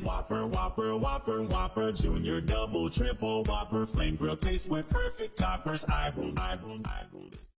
Whopper, Whopper, Whopper, Whopper, Junior, Double, Triple, Whopper, Flame Grill taste with perfect toppers. I rule this.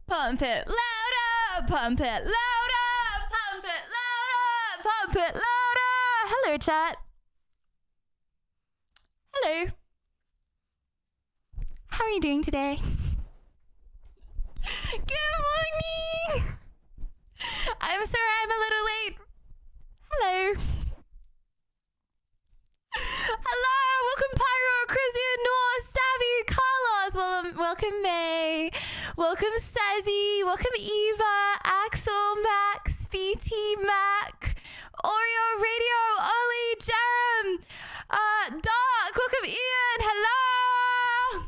Pump it louder, pump it louder, pump it louder, pump it louder. Hello, chat. Hello. How are you doing today? Good morning. I'm sorry I'm a little late. Hello. Hello, welcome Pyro, Christian, Noah, Stabby, Carlos, welcome May, welcome Sazzy, welcome Eva, Axel, Max, BT, Mac, Oreo, Radio, Ollie, Jerem, Doc, welcome Ian, hello,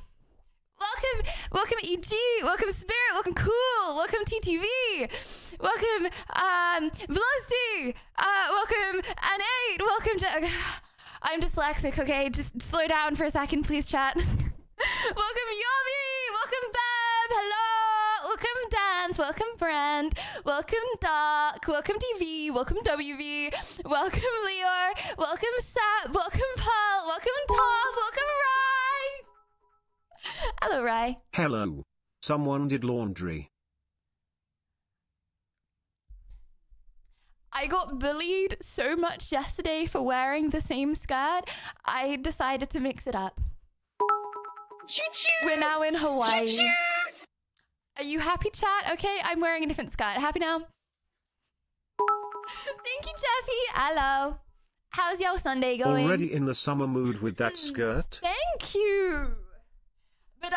welcome EG, welcome Spirit, welcome Cool, welcome TTV, welcome Velocity, welcome N8, welcome I'm dyslexic, okay? Just slow down for a second, please, chat. Welcome, Yomi! Welcome, Bev! Hello! Welcome, Dance! Welcome, Brand! Welcome, Doc! Welcome, TV! Welcome, WV! Welcome, Leor! Welcome, Sap! Welcome, Paul! Welcome, Toph! Welcome, Rye! Hello, Rye. Hello. Someone did laundry. I got bullied so much yesterday for wearing the same skirt, I decided to mix it up. Choo-choo! We're now in Hawaii. Choo-choo! Are you happy, chat? Okay, I'm wearing a different skirt. Happy now? Thank you, Jeffy. Hello. How's your Sunday going? Already in the summer mood with that skirt? Thank you. But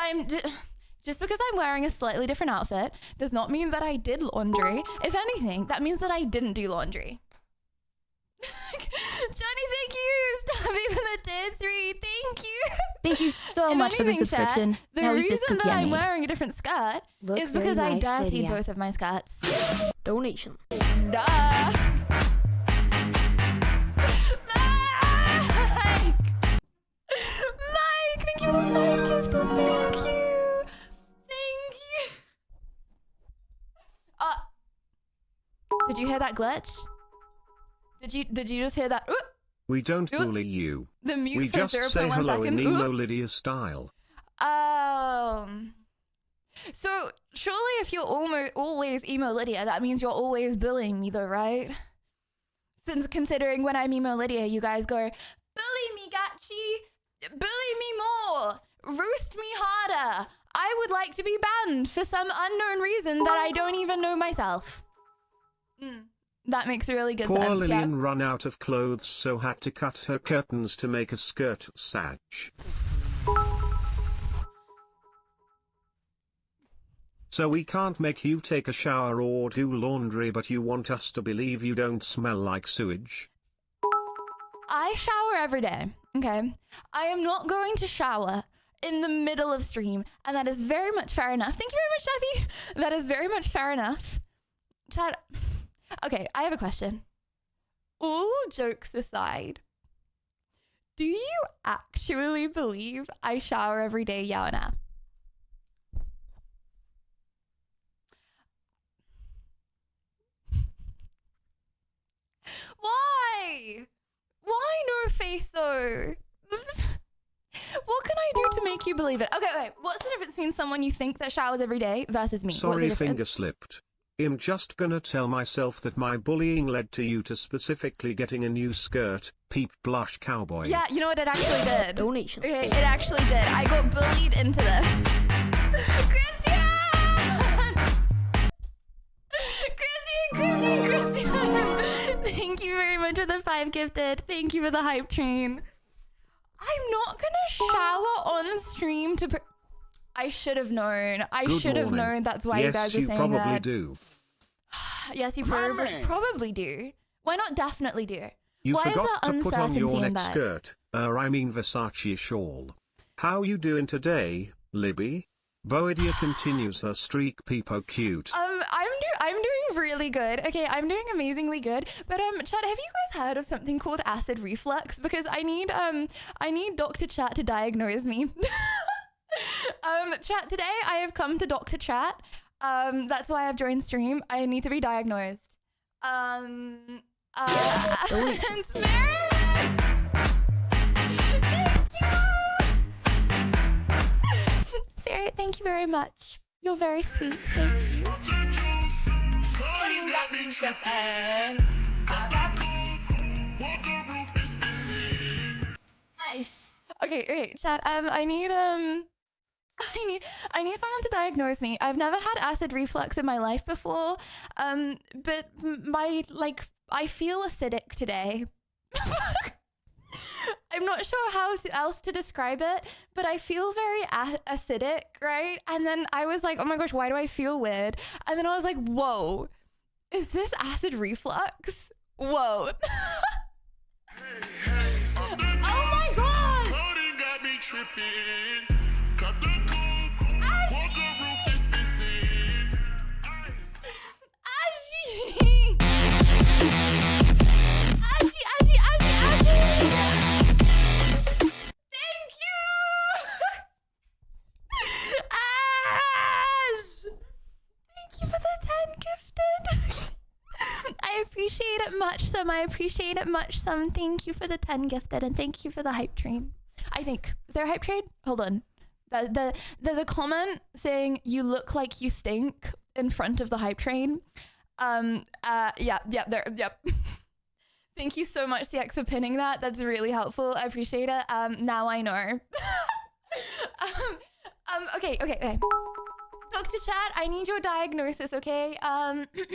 just because I'm wearing a slightly different outfit does not mean that I did laundry. If anything, that means that I didn't do laundry. Johnny, thank you. Stop even the tier 3. Thank you. Thank you so much for the subscription. Chat, the now reason that I'm wearing a different skirt is because I dirtied Lydia. both of my skirts. Donation. Duh. Mike, thank you for the 5 gifted. Thank you. Thank you. Did you hear that glitch? Did you just hear that? We don't bully you. The mute We for just 0.1 say hello in seconds. Emo Lydia style. So surely if you're always emo Lydia, that means you're always bullying me though, right? Since considering when I'm emo Lydia, you guys go, bully me, Gachi, bully me more, roost me harder. I would like to be banned for some unknown reason that I don't even know myself. That makes really good Poor sense. Lillian Yeah. run out of clothes, so had to cut her curtains to make a skirt sag. So we can't make you take a shower or do laundry, but you want us to believe you don't smell like sewage? I shower every day, okay? I am not going to shower in the middle of stream, and that is very much fair enough. Thank you very much, Steffi. That is very much fair enough. Chat. Okay, I have a question. All jokes aside, do you actually believe I shower every day, yeah or nah? Why? Why no faith though? What can I do to make you believe it? Okay, wait. What's the difference between someone you think that showers every day versus me? Sorry, finger slipped. I'm just gonna tell myself that my bullying led to you to specifically getting a new skirt, peep blush cowboy. Yeah, you know what? It actually did. Donation. Okay, it actually did. I got bullied into this. Christian! Christian! Thank you very much for the 5 gifted. Thank you for the hype train. I'm not gonna shower on stream to... I should have known. I should have known that's why you guys are saying that. Yes, you probably do. Yes, you probably do. Why not definitely do? You Why forgot is to there put on your uncertainty in next that? skirt, I mean Versace shawl. How you doing today, Libby? Boadia continues her streak, peepo cute. I'm doing really good. Okay, I'm doing amazingly good. But Chat, have you guys heard of something called acid reflux? Because I need Dr. Chat to diagnose me. Chat, today I have come to Dr. Chat. That's why I've joined stream. I need to be diagnosed. And Spirit! Spirit, thank you very much. You're very sweet. Thank you. Nice. Okay, Chat. I need someone to diagnose me. I've never had acid reflux in my life before. But I feel acidic today. I'm not sure how else to describe it, but I feel very acidic, right? And then I was like, oh my gosh, why do I feel weird? And then I was like, whoa, is this acid reflux? Whoa. Oh my god! Got me tripping. I appreciate it much, Some. I appreciate it much, Some. Thank you for the 10 gifted, and thank you for the hype train. I think. Is there a hype train? Hold on. There's a comment saying you look like you stink in front of the hype train. Yep. Thank you so much, CX, for pinning that. That's really helpful. I appreciate it. Now I know. Okay. Dr. Chat, I need your diagnosis, okay?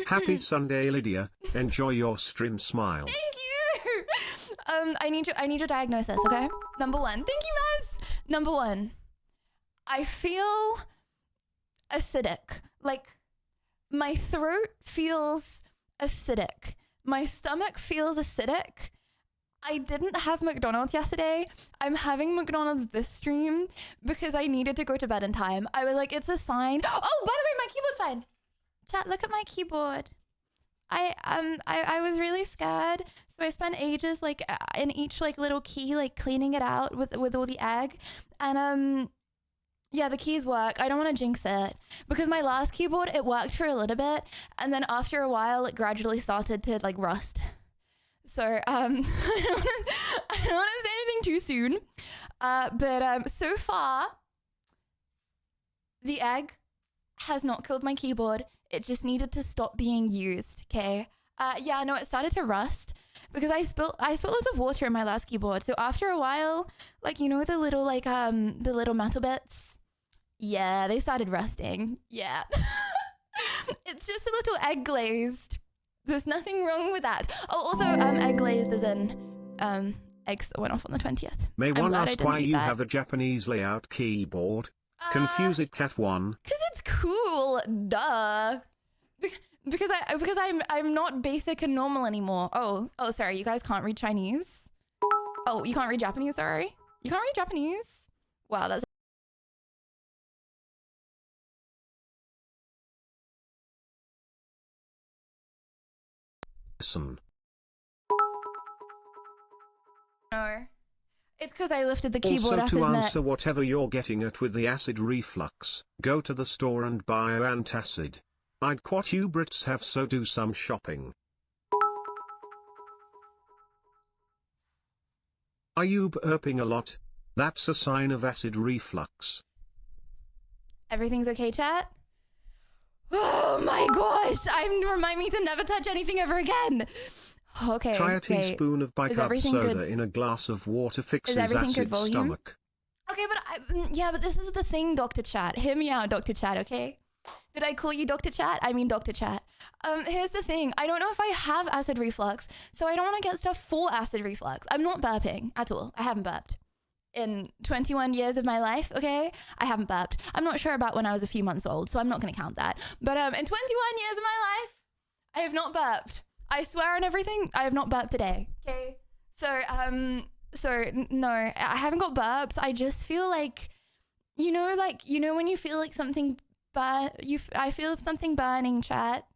Happy Sunday, Lydia. Enjoy your stream, smile. Thank you. I need your diagnosis, okay? Number 1. Thank you, Maz. Number 1. I feel acidic. Like, my throat feels acidic. My stomach feels acidic. I didn't have McDonald's yesterday. I'm having McDonald's this stream because I needed to go to bed in time. I was like, it's a sign. Oh, by the way, my keyboard's fine. Chat, look at my keyboard. I was really scared, so I spent ages like in each like little key, like cleaning it out with all the egg, and yeah, the keys work. I don't want to jinx it because my last keyboard, it worked for a little bit, and then after a while, it gradually started to like rust. So I don't want to say anything too soon, but so far, the egg has not killed my keyboard. It just needed to stop being used. Okay. Yeah, no, it started to rust because I spilled lots of water in my last keyboard. So after a while, like, you know, the little metal bits. Yeah, they started rusting. Yeah. It's just a little egg glazed. There's nothing wrong with that. Oh, also, egg glazed is in eggs that went off on the 20th. May one ask why you have a Japanese layout keyboard? Confuse it, Cat 1. Because it's cool, duh. Because I'm not basic and normal anymore. Oh, sorry, you guys can't read Chinese? Oh, you can't read Japanese, sorry? You can't read Japanese? Wow, that's... Listen. No. It's because I lifted the keyboard Also, off to his answer neck. whatever you're getting at with the acid reflux, go to the store and buy antacid. I'd quote you Brits have, so do some shopping. Are you burping a lot? That's a sign of acid reflux. Everything's okay, chat? Oh my gosh! Remind me to never touch anything ever again. Okay. Try a teaspoon of bicarb soda good? in a glass of water, fixes everything acid good volume? stomach. Okay, but this is the thing, Dr. Chat. Hear me out, Dr. Chat, okay? Did I call you Dr. Chat? I mean Dr. Chat. Here's the thing. I don't know if I have acid reflux, so I don't want to get stuff for acid reflux. I'm not burping at all. I haven't burped. In 21 years of my life, okay? I haven't burped. I'm not sure about when I was a few months old, so I'm not going to count that. But in 21 years of my life, I have not burped. I swear on everything, I have not burped today, okay? So no, I haven't got burps. I just feel like, you know when you feel like something I feel something burning, chat.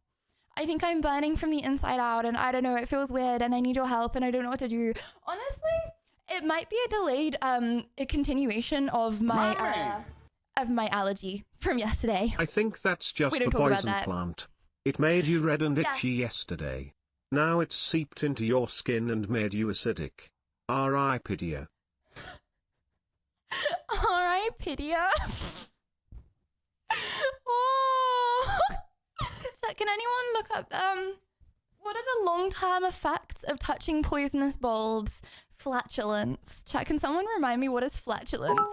I think I'm burning from the inside out, and I don't know, it feels weird, and I need your help, and I don't know what to do. Honestly, it might be a delayed a continuation of my allergy from yesterday. I think that's just the poison plant. It made you red and itchy yesterday. Now it's seeped into your skin and made you acidic. R.I.P.dia. R.I.P.dia? Oh. So can anyone look up what are the long-term effects of touching poisonous bulbs? Flatulence. Chat, can someone remind me what is flatulence?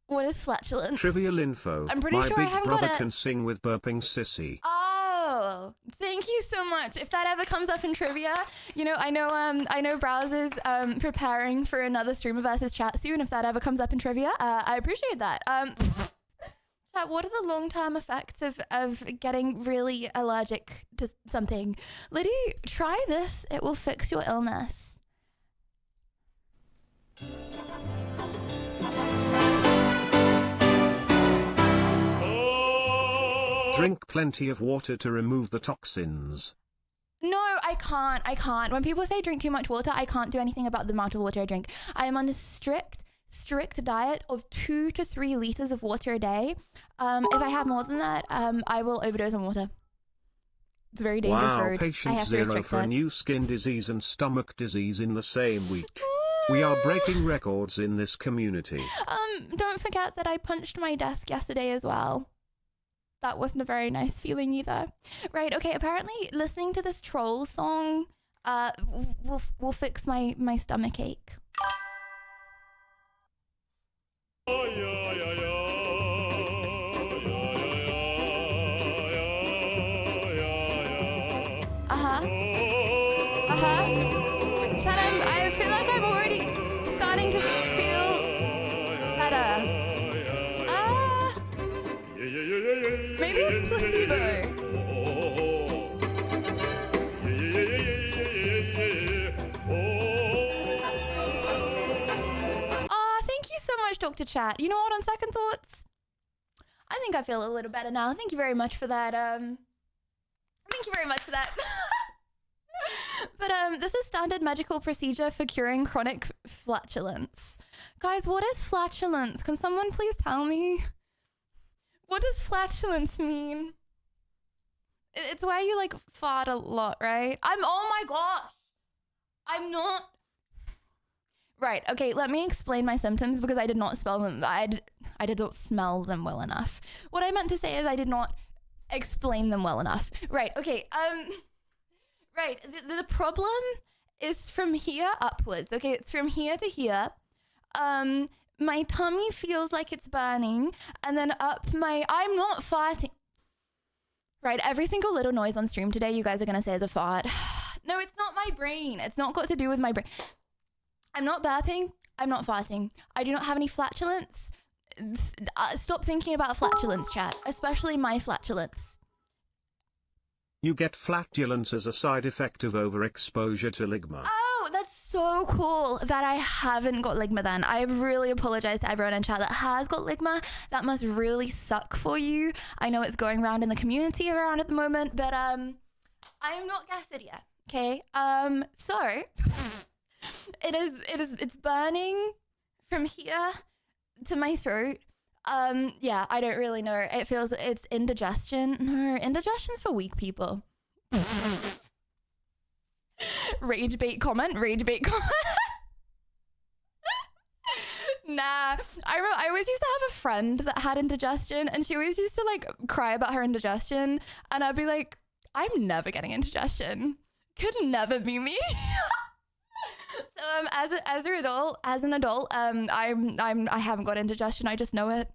What is flatulence? Trivial info. I'm pretty sure I haven't got it. My big brother can sing with burping sissy. Oh, thank you so much. If that ever comes up in trivia, you know, I know Browser's preparing for another streamer versus chat soon. If that ever comes up in trivia, I appreciate that. Chat, what are the long-term effects of getting really allergic to something? Liddy, try this. It will fix your illness. Drink plenty of water to remove the toxins. No, I can't. When people say drink too much water, I can't do anything about the amount of water I drink. I am on a strict diet of 2 to 3 liters of water a day. If I have more than that, I will overdose on water. It's very dangerous. Wow, patient 0 for a new skin disease and stomach disease in the same week. We are breaking records in this community. Don't forget that I punched my desk yesterday as well. That wasn't a very nice feeling either. Right, okay, apparently listening to this troll song will fix my stomach ache. Chad, I feel like I'm already starting to feel better. Maybe it's placebo. Thank you so much, Dr. Chat. You know what, on second thoughts, I think I feel a little better now. Thank you very much for that. Thank you very much for that. But this is standard medical procedure for curing chronic flatulence. Guys, what is flatulence? Can someone please tell me? What does flatulence mean? It's where you like fart a lot, right? Oh my gosh. I'm not. Right, okay, let me explain my symptoms because I did not spell them. I did not smell them well enough. What I meant to say is I did not explain them well enough. Right, okay, right, the problem is from here upwards, okay? It's from here to here. My tummy feels like it's burning, and then I'm not farting. Right, every single little noise on stream today you guys are gonna say is a fart. No, it's not my brain. It's not got to do with my brain. I'm not burping. I'm not farting. I do not have any flatulence. Stop thinking about flatulence, chat. Especially my flatulence. You get flatulence as a side effect of overexposure to ligma. Oh, that's so cool that I haven't got ligma then. I really apologize to everyone in chat that has got ligma. That must really suck for you. I know it's going around in the community around at the moment, but I am not gassed yet. Okay. So it's burning from here to my throat. Yeah, I don't really know. It feels it's indigestion. No, indigestion's for weak people. Rage bait comment. Nah, I always used to have a friend that had indigestion, and she always used to like cry about her indigestion, and I'd be like, I'm never getting indigestion. Could never be me. So as an adult, I haven't got indigestion. I just know it.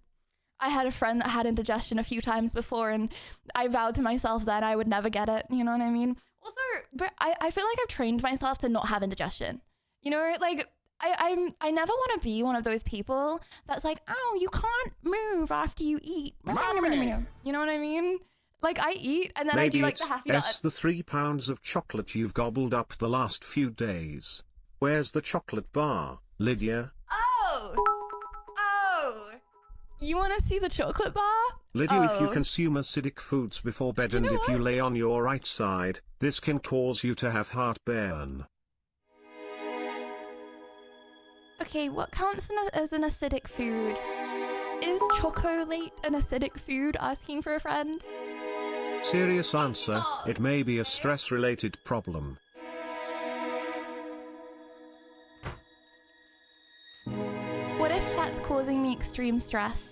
I had a friend that had indigestion a few times before, and I vowed to myself that I would never get it. You know what I mean? Also, but I feel like I've trained myself to not have indigestion. You know, like I never want to be one of those people that's like, oh, you can't move after you eat. You know what I mean? Like I eat and then Maybe I do like the happy it's the 3 pounds of chocolate you've gobbled up the last few days. Where's the chocolate bar, Lydia? Oh. You want to see the chocolate bar? Lydia, if you consume acidic foods before bed and if you lay on your right side, this can cause you to have heartburn. Okay, what counts as an acidic food? Is chocolate an acidic food? Asking for a friend. Serious answer, it may be a stress-related problem. What if chat's causing me extreme stress?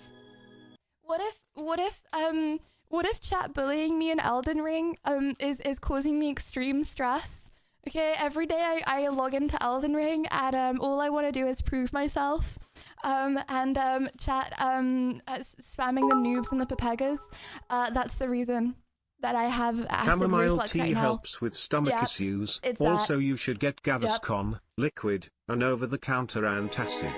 What if chat bullying me in Elden Ring is causing me extreme stress? Okay, every day I log into Elden Ring and all I want to do is prove myself. Chat spamming the noobs and the pepegas. That's the reason that I have acid Chamomile reflux tea right now. helps with stomach issues. Also, you should get Gaviscon, liquid, an over-the-counter antacid.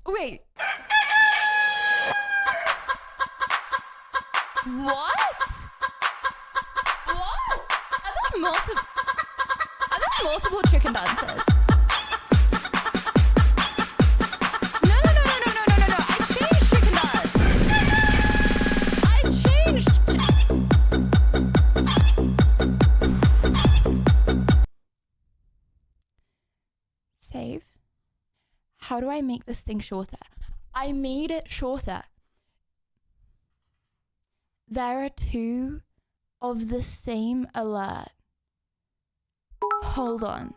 Wait. What? Are there multiple chicken dances? No. I changed chicken dance. Save. How do I make this thing shorter? I made it shorter. There are 2 of the same alert. Hold on.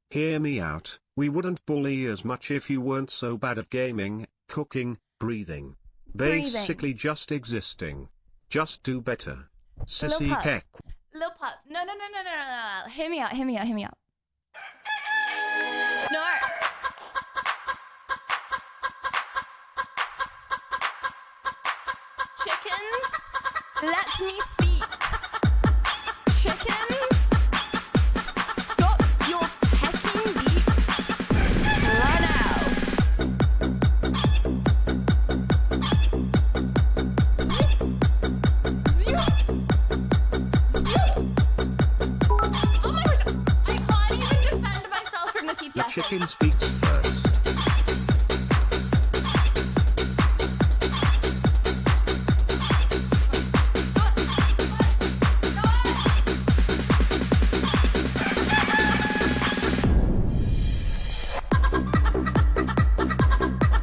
Hear me out, we wouldn't bully as much if you weren't so bad at gaming, cooking, breathing. Basically just existing. Just do better. Sissy heck. Lil Pup. No. Hear me out. No. Chickens, let me speak. Chickens, stop your pecking beaks right now. Oh my gosh, I can't even defend myself from the TTS. The chicken speaks first.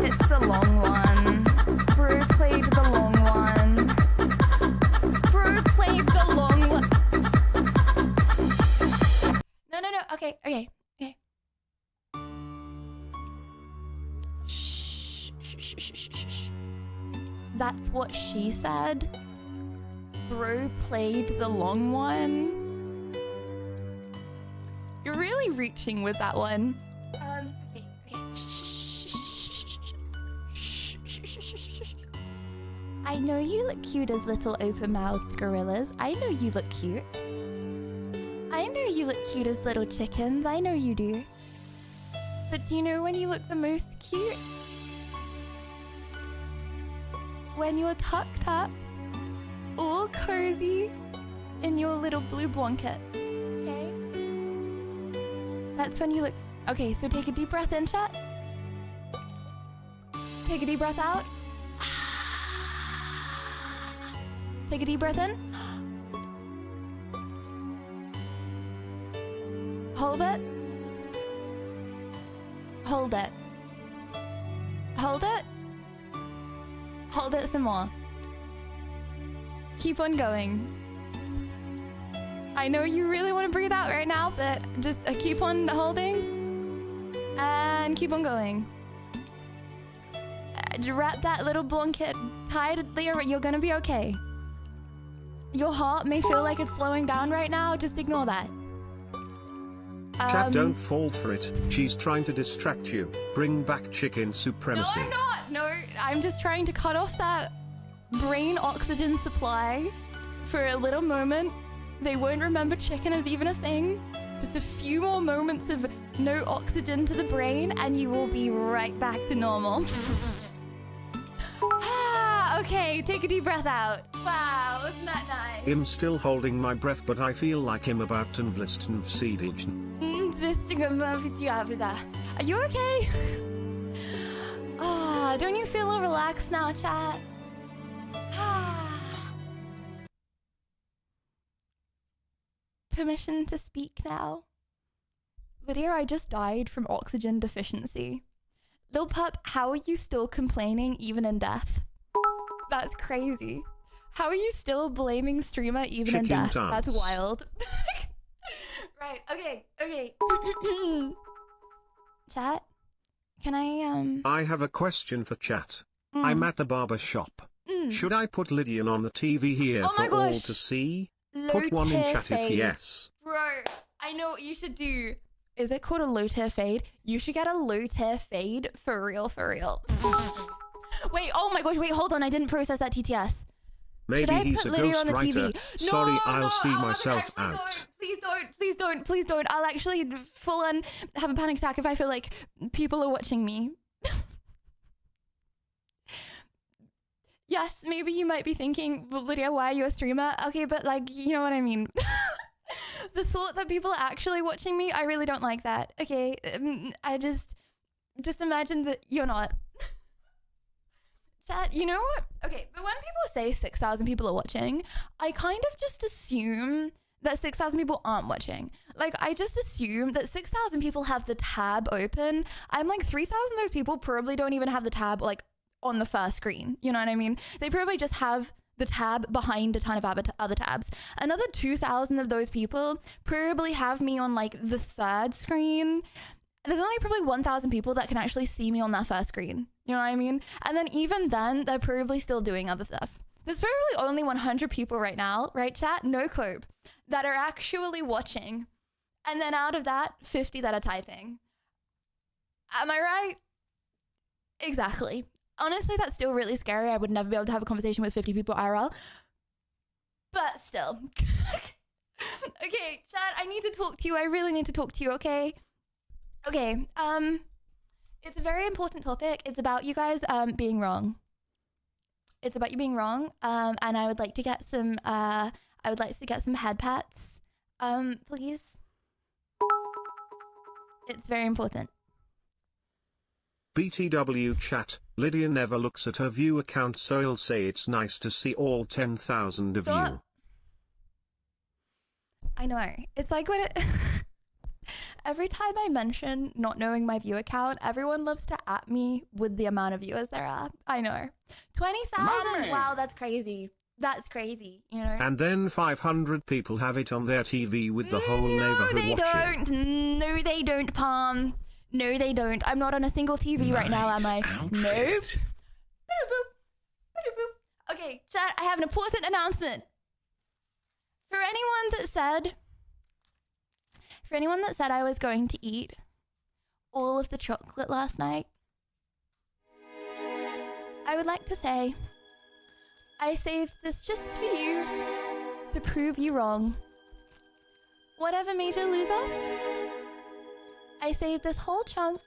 It's the long one. Bro played the long one. what she said. Bro played the long one. You're really reaching with that one. Okay. I know you look cute as little open-mouthed gorillas. I know you look cute. I know you look cute as little chickens. I know you do. But do you know when you look the most cute? When you're tucked up, all cozy in your little blue blanket. Okay? That's when you look... Okay, so take a deep breath in, chat. Take a deep breath out. Take a deep breath in. Hold it. Hold it. Hold it. Hold it some more. Keep on going. I know you really want to breathe out right now, but just keep on holding and keep on going. Wrap that little blanket tightly around. You're gonna be okay. Your heart may feel like it's slowing down right now. Just ignore that. Chat, don't fall for it. She's trying to distract you. Bring back chicken supremacy. No, I'm not. No, I'm just trying to cut off that brain oxygen supply for a little moment. They won't remember chicken as even a thing. Just a few more moments of no oxygen to the brain and you will be right back to normal. Okay, take a deep breath out. Wow, wasn't that nice? I'm still holding my breath, but I feel like I'm about to invlisten vsidigen. Are you okay? Don't you feel all relaxed now, chat? Permission to speak now. Lydia, I just died from oxygen deficiency. Lil Pup, how are you still complaining even in death? That's crazy. How are you still blaming streamer even in death? That's wild. Right, okay. Chat, can I have a question for chat. I'm at the barber shop. Should I put Lydian on the TV here for all to see? Put one in chat if yes. Bro, I know what you should do. Is it called a low tier fade? You should get a low tier fade for real. Wait, oh my gosh, wait, hold on. I didn't process that TTS. Maybe he's a ghostwriter. Sorry, I'll see myself out. Please don't. I'll actually full on have a panic attack if I feel like people are watching me. Yes, maybe you might be thinking, well, Lydia, why are you a streamer? Okay, but like, you know what I mean. The thought that people are actually watching me, I really don't like that. Okay, I just imagine that you're not. Chat, you know what? Okay, but when people say 6,000 people are watching, I kind of just assume that 6,000 people aren't watching. Like, I just assume that 6,000 people have the tab open. I'm like, 3,000 of those people probably don't even have the tab, like, on the first screen. You know what I mean? They probably just have the tab behind a ton of other tabs. Another 2,000 of those people probably have me on, like, the third screen. There's only probably 1,000 people that can actually see me on that first screen. You know what I mean? And then even then, they're probably still doing other stuff. There's probably only 100 people right now, right, chat? No cope, that are actually watching. And then out of that, 50 that are typing. Am I right? Exactly. Honestly, that's still really scary. I would never be able to have a conversation with 50 people IRL. But still. Okay, chat, I need to talk to you. I really need to talk to you, okay? Okay, it's a very important topic. It's about you guys being wrong. It's about you being wrong. And I would like to get some head pats. Please. It's very important. BTW chat, Lydia never looks at her view account, so I'll say it's nice to see all 10,000 of you. I know. It's like when it... Every time I mention not knowing my view account, everyone loves to at me with the amount of viewers there are. I know. 20,000? Wow, that's crazy. That's crazy, you know? And then 500 people have it on their TV with the whole neighborhood watching. No, they don't, Palm. No, they don't. I'm not on a single TV right now, am I? Nope. Okay, chat, I have an important announcement. For anyone that said I was going to eat all of the chocolate last night, I would like to say I saved this just for you to prove you wrong. Whatever made you loser, I saved this whole chunk.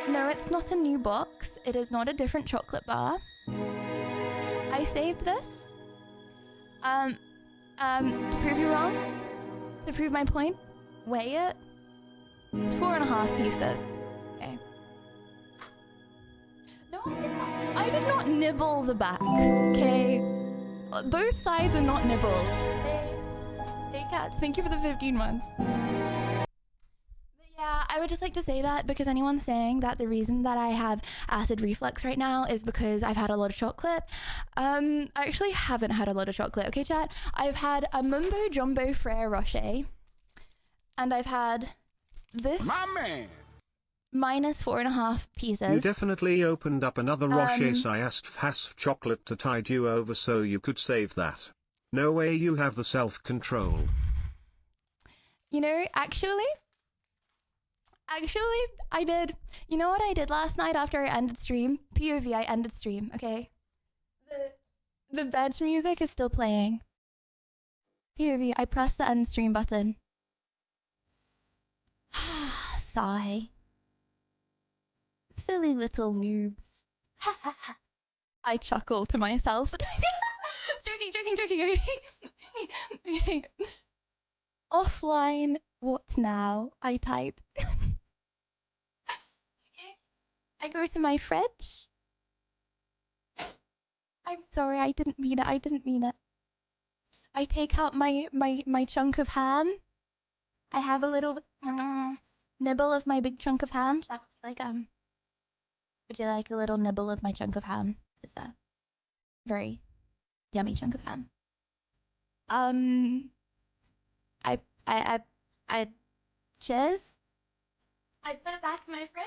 No, it's not a new box. It is not a different chocolate bar. I saved this. To prove you wrong, to prove my point, weigh it. It's 4.5 pieces. Okay. No, I did not nibble the back. Okay. Both sides are not nibbled. Hey cats, thank you for the 15 months. Yeah, I would just like to say that because anyone's saying that the reason that I have acid reflux right now is because I've had a lot of chocolate. I actually haven't had a lot of chocolate, okay chat? I've had a Mumbo Jumbo Frere Rocher, and I've had this minus 4.5 pieces. You definitely opened up another Rocher Siast chocolate to tide you over so you could save that. No way you have the self-control. You know, actually, I did. You know what I did last night after I ended stream? POV, I ended stream, okay? The veg music is still playing. POV, I pressed the end stream button. Sigh. Silly little noobs. I chuckle to myself. Joking, okay. Offline, what now? I type. I go to my fridge. I'm sorry, I didn't mean it. I take out my chunk of ham. I have a little nibble of my big chunk of ham. Would you like a little nibble of my chunk of ham? It's a very yummy chunk of ham. I cheers. I put it back in my fridge.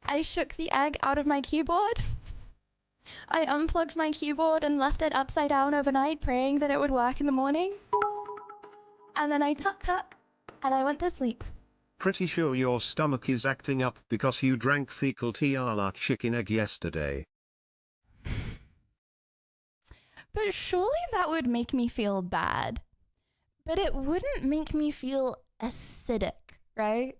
I shook the egg out of my keyboard. I unplugged my keyboard and left it upside down overnight, praying that it would work in the morning. And then I tuck, and I went to sleep. Pretty sure your stomach is acting up because you drank fecal tiala chicken egg yesterday. But surely that would make me feel bad. But it wouldn't make me feel acidic, right?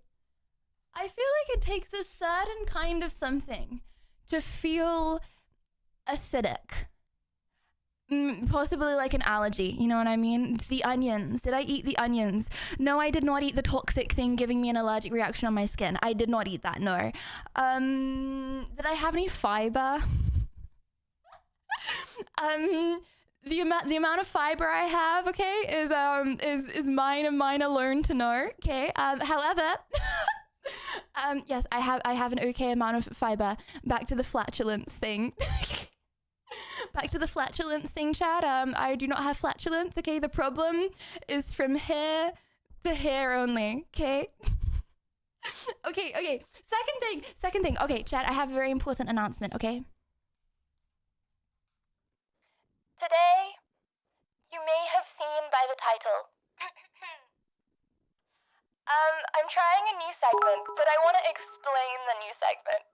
I feel like it takes a certain kind of something to feel acidic. Possibly like an allergy, you know what I mean? The onions. Did I eat the onions? No, I did not eat the toxic thing giving me an allergic reaction on my skin. I did not eat that, no. Did I have any fiber? The amount of fiber I have, okay, is mine alone to know, okay? However, yes, I have an okay amount of fiber. Back to the flatulence thing. Back to the flatulence thing, Chad. I do not have flatulence, okay? The problem is from hair to hair only, okay? Okay. Second thing. Okay, Chad, I have a very important announcement, okay? Today, you may have seen by the title. I'm trying a new segment, but I want to explain the new segment.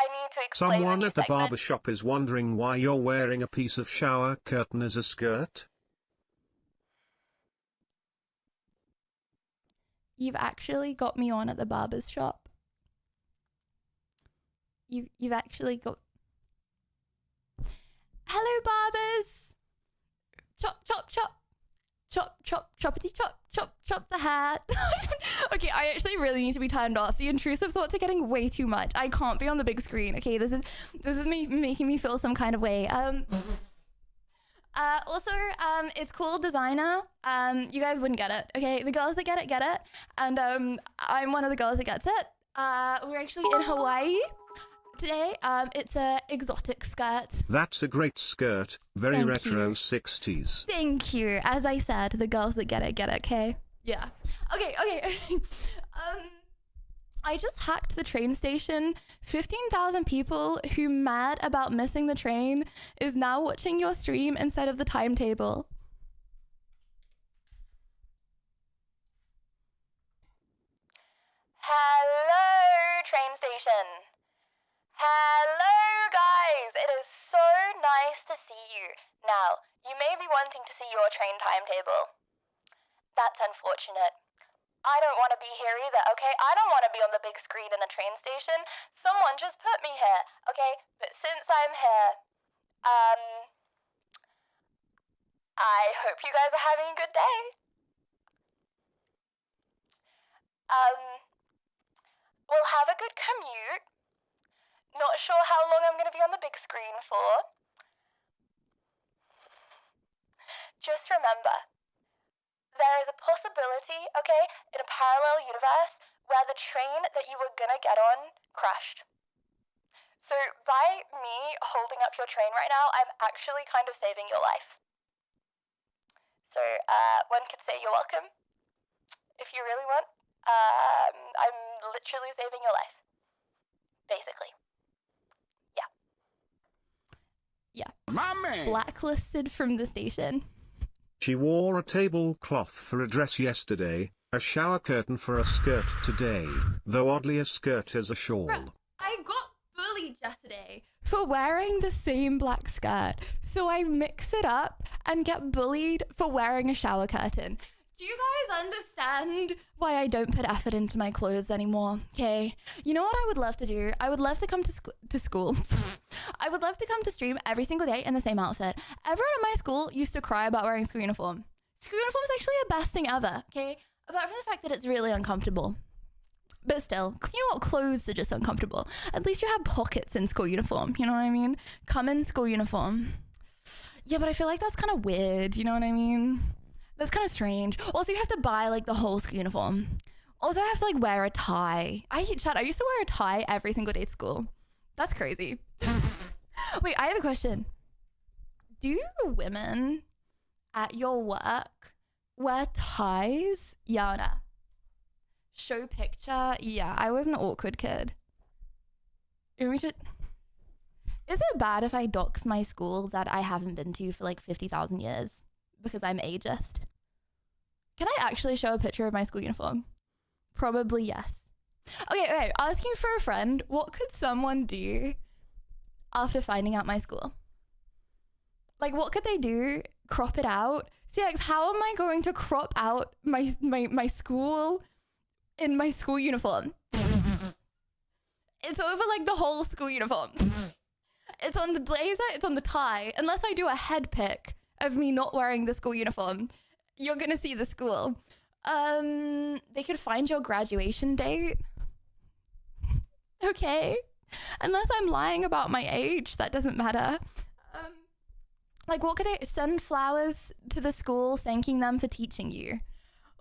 I need to explain Someone the new at the segment. barber shop is wondering why you're wearing a piece of shower curtain as a skirt. You've actually got me on at the barber's shop. You've actually got... Hello, barbers! Chop, chop, chop. Chop, chop, choppity chop, chop, chop the hat. Okay, I actually really need to be turned off. The intrusive thoughts are getting way too much. I can't be on the big screen. Okay, this is me making me feel some kind of way. Also, it's called Designer. You guys wouldn't get it. Okay, the girls that get it. And I'm one of the girls that gets it. We're actually in Hawaii today. It's a exotic skirt. That's a great skirt, very Thank retro you. 60s. Thank you. As I said, the girls that get it, okay? Yeah. Okay. I just hacked the train station. 15,000 people who mad about missing the train is now watching your stream instead of the timetable. Hello, train station. Hello, guys. It is so nice to see you. Now, you may be wanting to see your train timetable. That's unfortunate. I don't want to be here either, okay? I don't want to be on the big screen in a train station. Someone just put me here, okay? But since I'm here, I hope you guys are having a good day. We'll have a good commute. Not sure how long I'm going to be on the big screen for. Just remember, there is a possibility, okay, in a parallel universe where the train that you were gonna get on crashed. So by me holding up your train right now, I'm actually kind of saving your life. So one could say you're welcome, if you really want. I'm literally saving your life, basically. Yeah. My man. Blacklisted from the station. She wore a tablecloth for a dress yesterday, a shower curtain for a skirt today, though oddly a skirt is a shawl. Bruh, I got bullied yesterday for wearing the same black skirt, so I mix it up and get bullied for wearing a shower curtain. Do you guys understand why I don't put effort into my clothes anymore? Okay. You know what I would love to do? I would love to come to school. I would love to come to stream every single day in the same outfit. Everyone at my school used to cry about wearing school uniform. School uniform is actually the best thing ever, okay? Apart from the fact that it's really uncomfortable. But still, you know what? Clothes are just uncomfortable. At least you have pockets in school uniform, you know what I mean? Come in school uniform. Yeah, but I feel like that's kind of weird, you know what I mean? That's kind of strange. Also, you have to buy like the whole school uniform. Also, I have to like wear a tie. I used to wear a tie every single day at school. That's crazy. Wait, I have a question. Do women at your work wear ties? Yana. Show picture. Yeah, I was an awkward kid. Is it bad if I dox my school that I haven't been to for like 50,000 years because I'm ageist? Can I actually show a picture of my school uniform? Probably yes. Okay, asking for a friend, what could someone do after finding out my school? Like, what could they do? Crop it out? CX, how am I going to crop out my school in my school uniform? It's over like the whole school uniform. It's on the blazer, it's on the tie. Unless I do a head pic of me not wearing the school uniform, you're gonna see the school. They could find your graduation date. Okay. Unless I'm lying about my age, that doesn't matter. Like, what could they send flowers to the school thanking them for teaching you?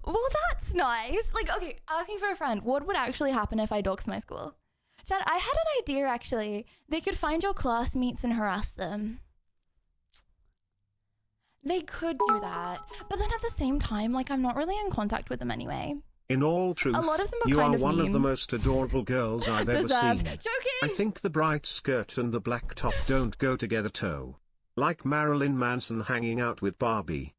Well, that's nice. Like, okay, asking for a friend. What would actually happen if I doxed my school? Chad, I had an idea, actually. They could find your classmates and harass them. They could do that. But then at the same time, like, I'm not really in contact with them anyway. In all truth, a lot of them are you kind are of one mean. of the most adorable girls I've ever seen. Joking! I think the bright skirt and the black top don't go together toe. Like Marilyn Manson hanging out with Barbie.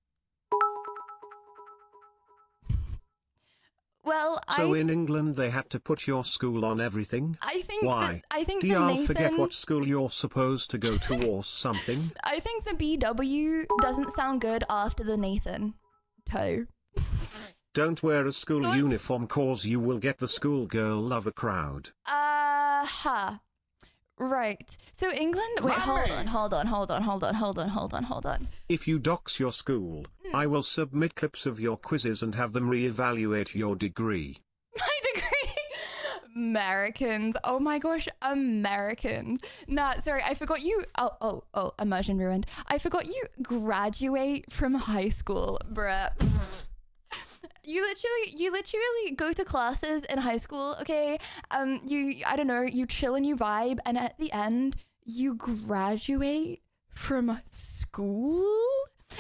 Well, So in England they had to put your school on everything? I think Why? Do the y'all Nathan... forget what school you're supposed to go to or something? I think the BW doesn't sound good after the Nathan toe. Don't wear a school uniform cause you will get the schoolgirl lover crowd. Right. So England... Wait, hold on. If you dox your school, I will submit clips of your quizzes and have them re-evaluate your degree. My degree? Americans. Oh my gosh, Americans. Nah, sorry, I forgot you... Oh, immersion ruined. I forgot you graduate from high school, bruh. You literally go to classes in high school, okay? I don't know, you chill and you vibe, and at the end, you graduate from school?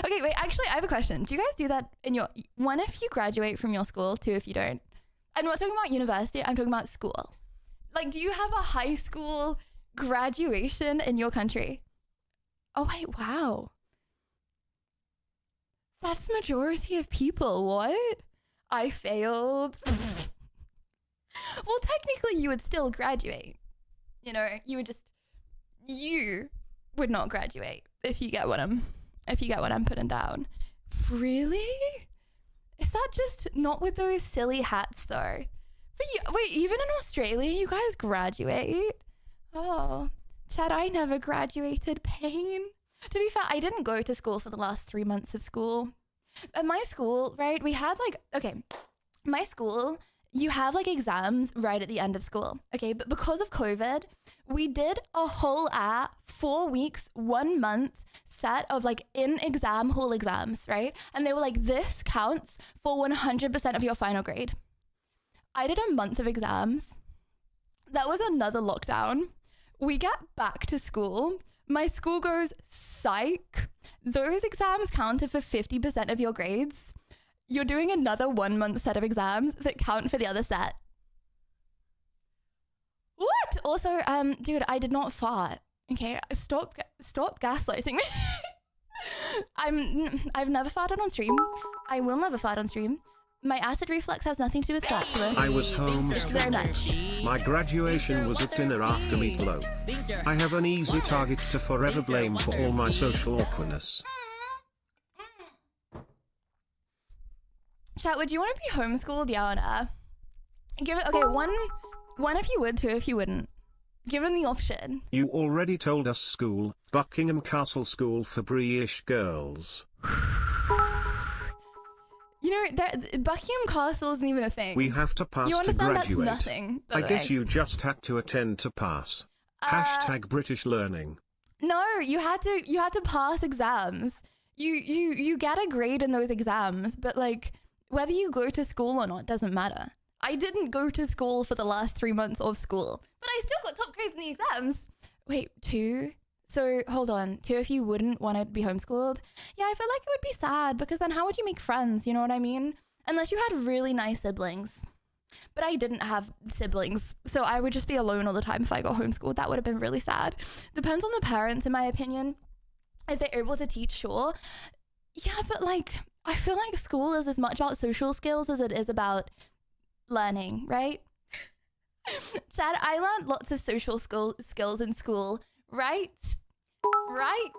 Okay, wait, actually, I have a question. Do you guys do that in your... One if you graduate from your school, two if you don't. I'm not talking about university, I'm talking about school. Like, do you have a high school graduation in your country? Oh, wait, wow. That's the majority of people. What? I failed. Well, technically, you would still graduate. You know, you would not graduate if you get what I'm putting down. Really? Is that just not with those silly hats though? But wait, even in Australia, you guys graduate? Oh, Chad, I never graduated. Pain. To be fair, I didn't go to school for the last 3 months of school. At my school, right, we had my school, you have like exams right at the end of school. Okay, but because of COVID, we did a whole 4 weeks, 1 month set of like in exam hall exams, right? And they were like, this counts for 100% of your final grade. I did a month of exams. That was another lockdown. We get back to school. My school goes, psych. Those exams counted for 50% of your grades. You're doing another 1 month set of exams that count for the other set. What? Also, dude, I did not fart. Okay, stop gaslighting me. I've never farted on stream. I will never fart on stream. My acid reflux has nothing to do with flatulence. I was home. Thank you very much. My graduation was at dinner after meatloaf. I have an easy target to forever blame for all my social awkwardness. Chat, would you want to be homeschooled? Yeah or nah? Give it, okay, one if you would, two if you wouldn't. Given the option. You already told us school, Buckingham Castle School for British girls. You know, Buckingham Castle isn't even a thing. We have to pass you to understand graduate. That's nothing. I guess you just had to attend to pass. Hashtag British learning. No, you had to pass exams. You get a grade in those exams, but like whether you go to school or not doesn't matter. I didn't go to school for the last 3 months of school, but I still got top grades in the exams. Wait, 2? So hold on, 2 if you wouldn't want to be homeschooled? Yeah, I feel like it would be sad because then how would you make friends? You know what I mean? Unless you had really nice siblings. But I didn't have siblings, so I would just be alone all the time if I got homeschooled. That would have been really sad. Depends on the parents, in my opinion. If they're able to teach, sure. Yeah, but like, I feel like school is as much about social skills as it is about learning, right? Chad, I learned lots of social skills in school, right? Right?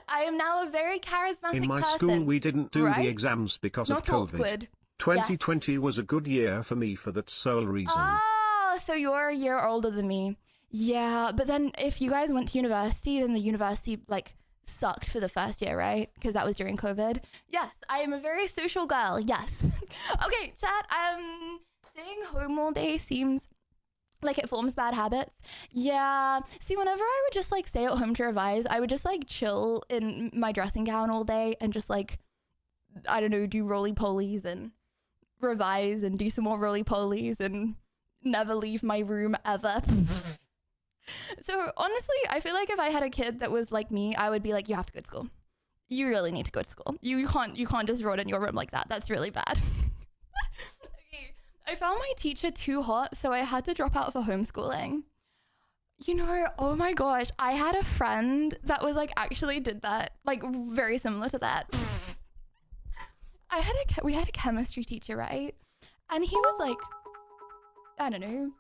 I am now a very charismatic person. In my school, we didn't do the exams because of COVID. Awkward. 2020 was a good year for me for that sole reason. Oh, so you're a year older than me. Yeah, but then if you guys went to university, then the university like sucked for the first year, right? Because that was during COVID. Yes, I am a very social girl. Yes. Okay, chat. Staying home all day seems like it forms bad habits. Yeah. See, whenever I would just like stay at home to revise, I would just like chill in my dressing gown all day and just like, I don't know, do roly-polies and revise and do some more roly-polies and never leave my room ever. So honestly, I feel like if I had a kid that was like me, I would be like, you have to go to school. You really need to go to school. You can't just rot in your room like that. That's really bad. Okay. I found my teacher too hot, so I had to drop out for homeschooling. You know, oh my gosh, I had a friend that was like actually did that, like very similar to that. We had a chemistry teacher, right? And he was like, I don't know.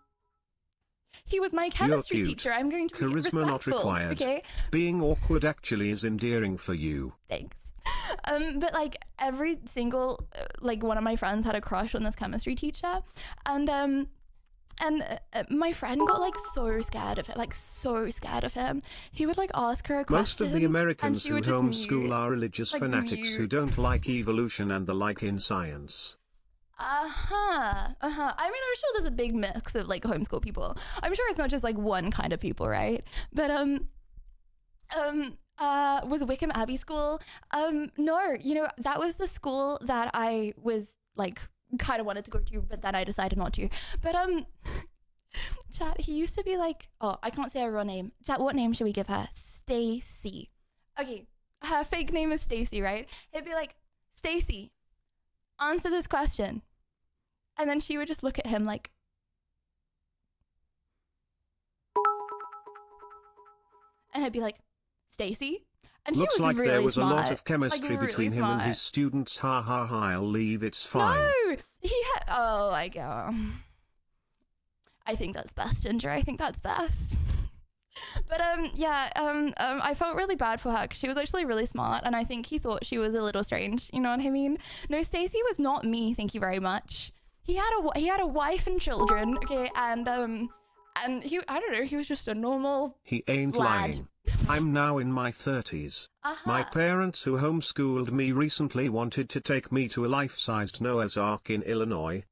He was my chemistry teacher. I'm going to be respectful. Charisma not required. Okay? Being awkward actually is endearing for you. Thanks. But like every single like one of my friends had a crush on this chemistry teacher, and my friend got like so scared of him. He would like ask her a question. Most of the Americans who homeschool are religious fanatics who don't like evolution and the like in science. I mean, I'm sure there's a big mix of like homeschool people. I'm sure it's not just like one kind of people, right? But was Wickham Abbey School? No, you know, that was the school that I was like kind of wanted to go to, but then I decided not to. But chat, he used to be like, oh, I can't say her real name. Chat, what name should we give her? Stacy. Okay, her fake name is Stacy, right? He'd be like, Stacy, answer this question. And then she would just look at him like, and he'd be like, Stacy? And Looks she was like really there was smart. a lot of chemistry Like, really between him and smart. his students. Ha ha ha, I'll leave, it's fine. No, he had. Oh my god. I think that's best, Ginger. I think that's best. But I felt really bad for her because she was actually really smart, and I think he thought she was a little strange. You know what I mean? No, Stacey was not me. Thank you very much. He had a wife and children. Okay, and he, I don't know. He was just a normal. He ain't lad. lying. I'm now in my 30s. My parents who homeschooled me recently wanted to take me to a life-sized Noah's Ark in Illinois.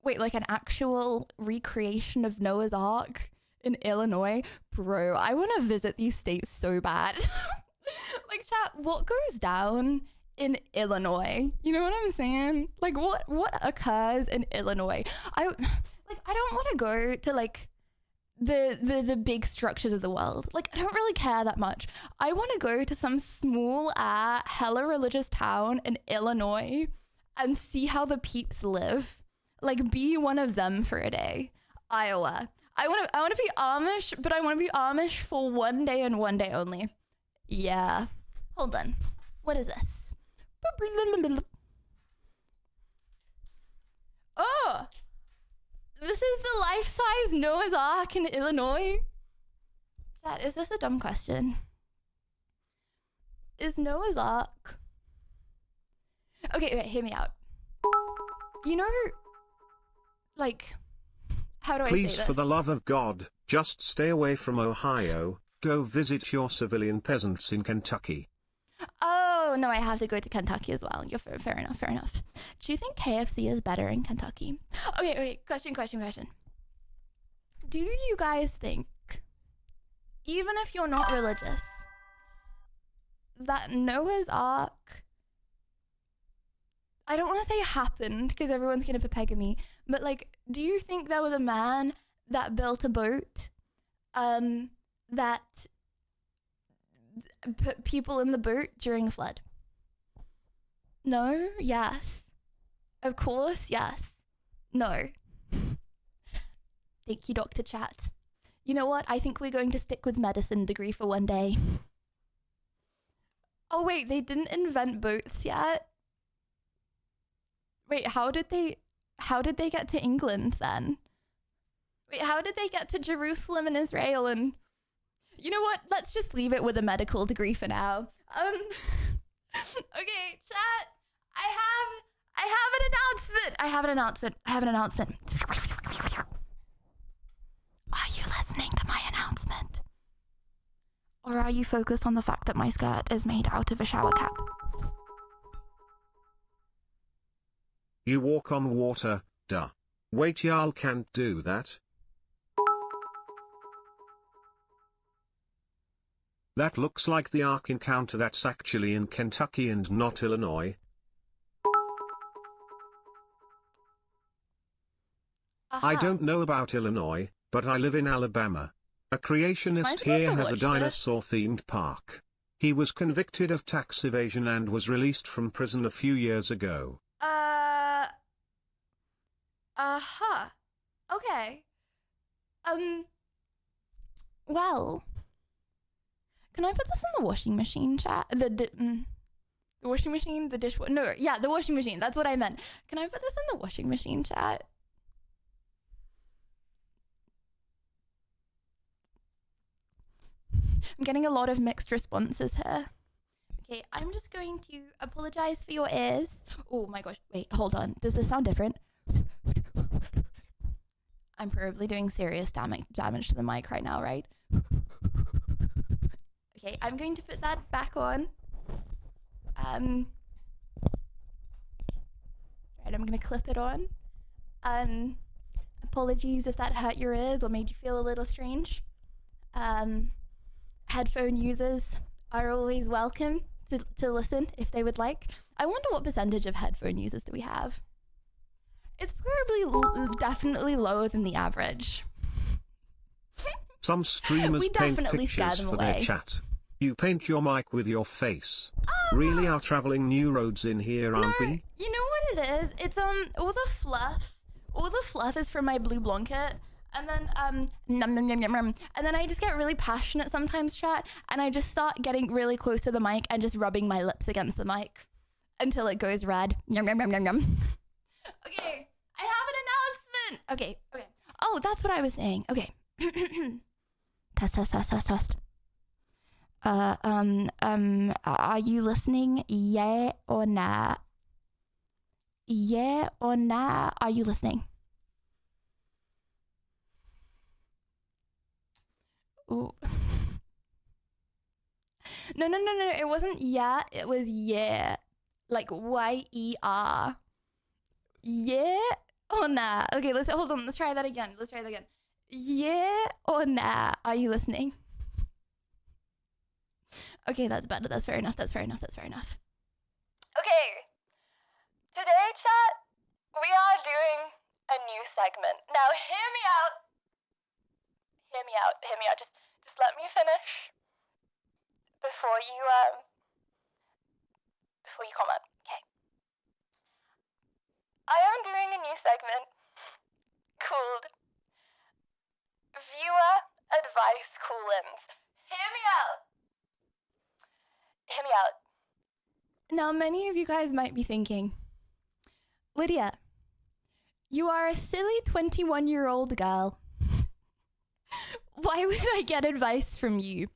Wait, like an actual recreation of Noah's Ark in Illinois? Bro, I want to visit these states so bad. Like, chat, what goes down in Illinois? You know what I'm saying? Like, what occurs in Illinois? I don't want to go to, like, the big structures of the world. Like, I don't really care that much. I want to go to some small hella religious town in Illinois and see how the peeps live. Like, be one of them for a day. Iowa. I want to be Amish, but I want to be Amish for one day and one day only. Yeah. Hold on. What is this? Oh! This is the life-size Noah's Ark in Illinois. Chat, is this a dumb question? Is Noah's Ark... Okay, hear me out. You know, like, how do I say Please, this? for the love of God, just stay away from Ohio. Go visit your civilian peasants in Kentucky. Oh, no, I have to go to Kentucky as well. You're fair enough. Do you think KFC is better in Kentucky? Okay, question. Do you guys think, even if you're not religious, that Noah's Ark, I don't want to say happened because everyone's going to peg me, but like, do you think there was a man that built a boat that put people in the boat during a flood? No? Yes. Of course, yes. No. Thank you, Dr. Chat. You know what? I think we're going to stick with medicine degree for one day. Oh wait, they didn't invent boats yet? Wait, how did they get to England then? Wait, how did they get to Jerusalem and Israel? And you know what? Let's just leave it with a medical degree for now. Okay, chat. I have an announcement. Are you listening to my announcement? Or are you focused on the fact that my skirt is made out of a shower cap? You walk on water, duh. Wait, y'all can't do that. That looks like the Ark encounter that's actually in Kentucky and not Illinois. I don't know about Illinois, but I live in Alabama. A creationist here has a dinosaur-themed park. He was convicted of tax evasion and was released from prison a few years ago. Okay. Well, can I put this in the washing machine, chat? The washing machine, the dishwasher. No, yeah, the washing machine. That's what I meant. Can I put this in the washing machine, chat? I'm getting a lot of mixed responses here. Okay, I'm just going to apologize for your ears. Oh my gosh, wait, hold on. Does this sound different? I'm probably doing serious damage to the mic right now, right? Okay, I'm going to put that back on. Right, I'm going to clip it on. Apologies if that hurt your ears or made you feel a little strange. Headphone users are always welcome to listen if they would like. I wonder what percentage of headphone users do we have? It's probably definitely lower than the average. Some streamers paint pictures them for away. their chat. You paint your mic with your face. Really are traveling new roads in here, aren't we? You know what it is, it's all the fluff is from my blue blanket. And then, nom, nom, nom, nom, nom. And then I just get really passionate sometimes, chat, and I just start getting really close to the mic and just rubbing my lips against the mic until it goes red. Nom, nom, nom, nom, nom. Okay, I have an announcement. Okay. Oh, that's what I was saying. Okay. Test. Are you listening? Yeah or nah? Yeah or nah? Are you listening? Ooh. No. It wasn't yeah. It was yeah. Like Y-E-R. Yeah or nah? Okay, hold on. Let's try that again. Yeah or nah? Are you listening? Okay, that's better. That's fair enough. Okay. Today, chat, we are doing a new segment. Now, hear me out. Just let me finish before you comment. Okay. I am doing a new segment called Viewer Advice Call-ins. Hear me out. Now, many of you guys might be thinking, Lydia, you are a silly 21-year-old girl. Why would I get advice from you?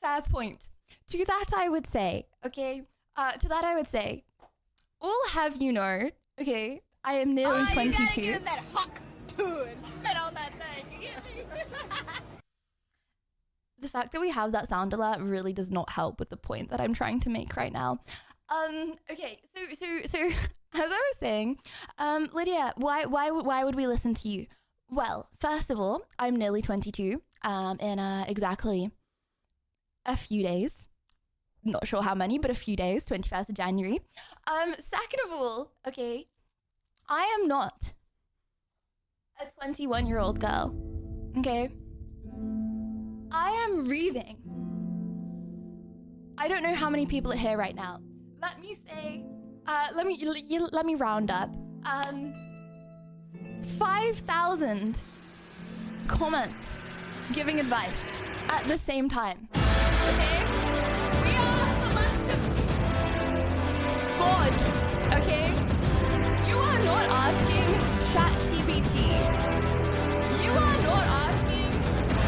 Fair point. To that I would say, all have you know, okay, I am nearly 22. You gotta give him that huck too and spit on that thing. You get me? The fact that we have that sound alert really does not help with the point that I'm trying to make right now. Okay, so as I was saying, Lydia, why would we listen to you? Well, first of all, I'm nearly 22, in exactly a few days. Not sure how many, but a few days, 21st of January. Second of all, okay, I am not a 21-year-old girl, okay? I am reading. I don't know how many people are here right now. Let me say, let me round up. 5,000 comments giving advice at the same time. Okay? We are collectively bored. Okay? You are not asking ChatGPT. You are not asking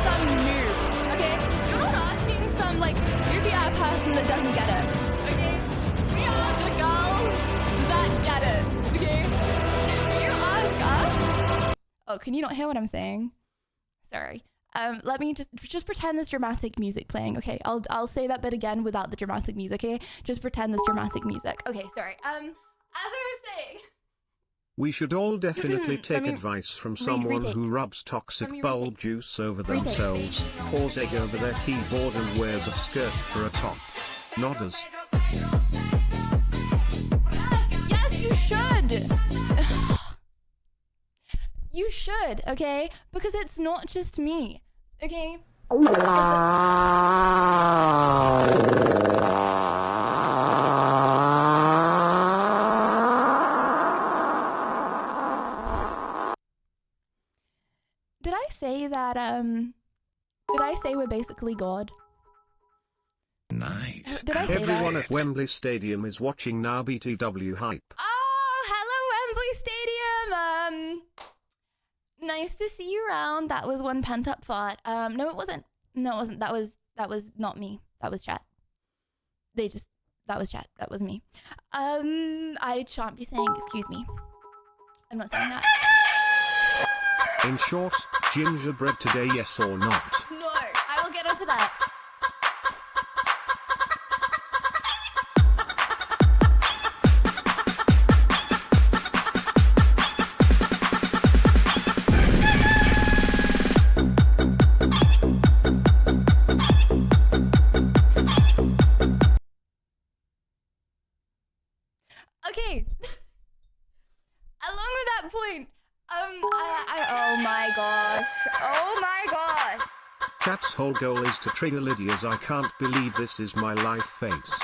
some noob. Okay? You're not asking some like goofy ass person that doesn't get it. Okay? We are the girls that get it. Okay? If you ask us. Oh, can you not hear what I'm saying? Sorry. Let me just pretend there's dramatic music playing. Okay, I'll say that bit again without the dramatic music. Okay, just pretend there's dramatic music. Okay, sorry. As I was saying, we should all definitely take advice from someone who rubs toxic bulb juice over themselves, pours egg over their keyboard, and wears a skirt for a top. Nodders. Yes, you should. You should, okay? Because it's not just me, okay? Did I say that, did I say we're basically God? Nice. Did I say Everyone that? at Wembley Stadium is watching now. BTW hype. Oh, hello Wembley Stadium! Nice to see you around. That was one pent up thought. No, it wasn't. That was not me. That was chat. That was chat. That was me. I shan't be saying excuse me. I'm not saying that. In short, gingerbread today, yes or not? No, I will get onto that. Okay. Along with that point, oh my gosh. Chat's whole goal is to trigger Lydia's "I can't believe this is my life" face.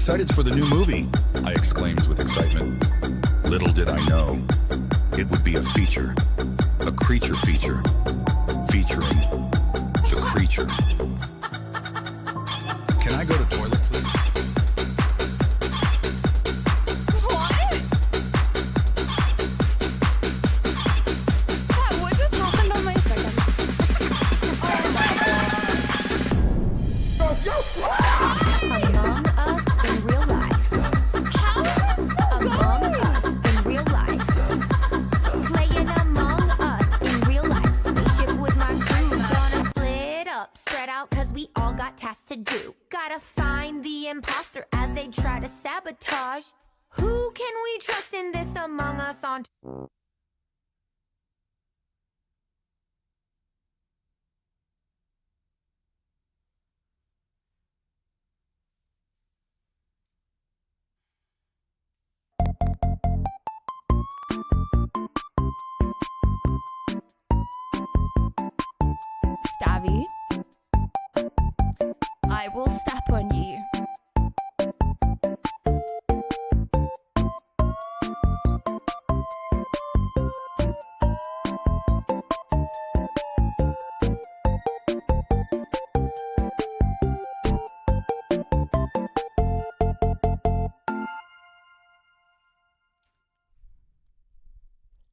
excited for the new movie, I exclaimed with excitement. Little did I know, it would be a feature. A creature feature. Featuring the creature. Can I go to toilet, please? What? Chat, what just happened on my second? Oh my god. Among Us in real life. How is this so Among good? Us in real life. Playing Among Us in real life. Spaceship with my crew. Gonna split up, spread out, cause we all got tasks to do. Gotta find the imposter as they try to sabotage. Who can we trust in this Among Us on? Stabby, I will step on you.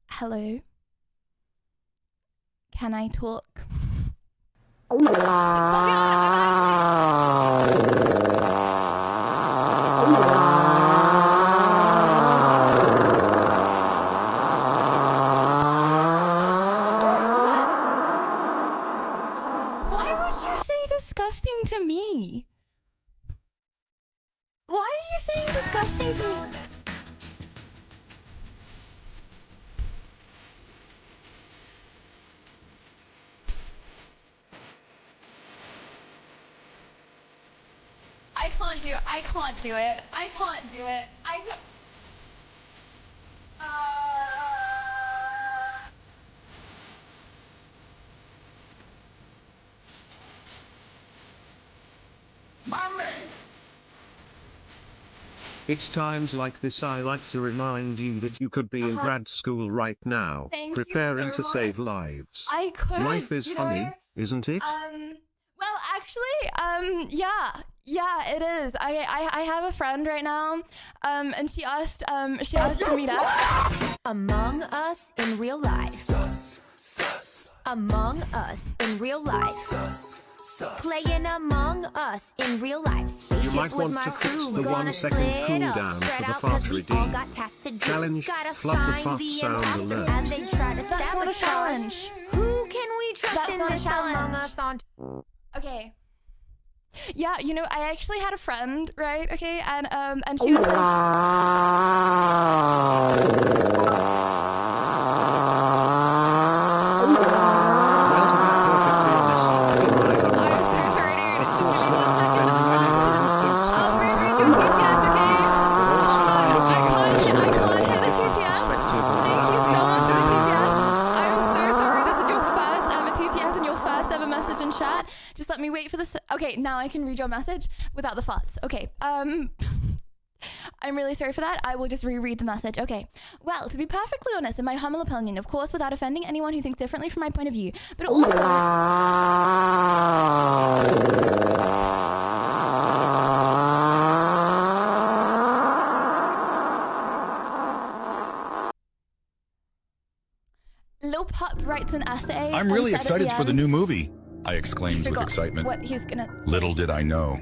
Hello. Can I talk? Why would you say disgusting to me? Why are you saying disgusting to me? I can't do it. I can't do it. I can't do it. I can't. It's times like this I like to remind you that you could be in grad school right now, Thank preparing you so to save much. lives. I could. Life is you funny, know, isn't it? Well, actually, yeah, it is. I have a friend right now, and she asked to meet up. Among Us in real life. Among Us in real life. Playing Among Us in real life. You Spaceship might with want my to fix crew. the Gonna 1 second split up, cooldown spread for the out, fart 'cause we all redeem. got tasks to do. Challenge, Gotta flood the find fart the sound imposter alert. as they try to That's not a sabotage. challenge. Who can we trust That's in not a this Among challenge. Us on? Okay. Yeah, you know, I actually had a friend, right? Okay, and she was like, Well, to be perfectly honest, in my humble I'm so opinion, sorry, dude. of Just course give me not 1 second. defending anyone who thinks I'll differently reread from your me. TTS, okay? But also Hold on, looking I at can't this hear from the a TTS. different perspective of Thank you so much for the TTS. I'm so sorry. This is your first ever TTS and your first ever message in chat. Just let me wait for this. Okay, now I can read your message without the farts. Okay, I'm really sorry for that. I will just reread the message. Okay. Well, to be perfectly honest, in my humble opinion, of course, without offending anyone who thinks differently from my point of view, but also... Lil Pup writes an essay. I'm and really said at excited for the end- new movie, I exclaimed with forgot excitement. what he's gonna... Little did I know,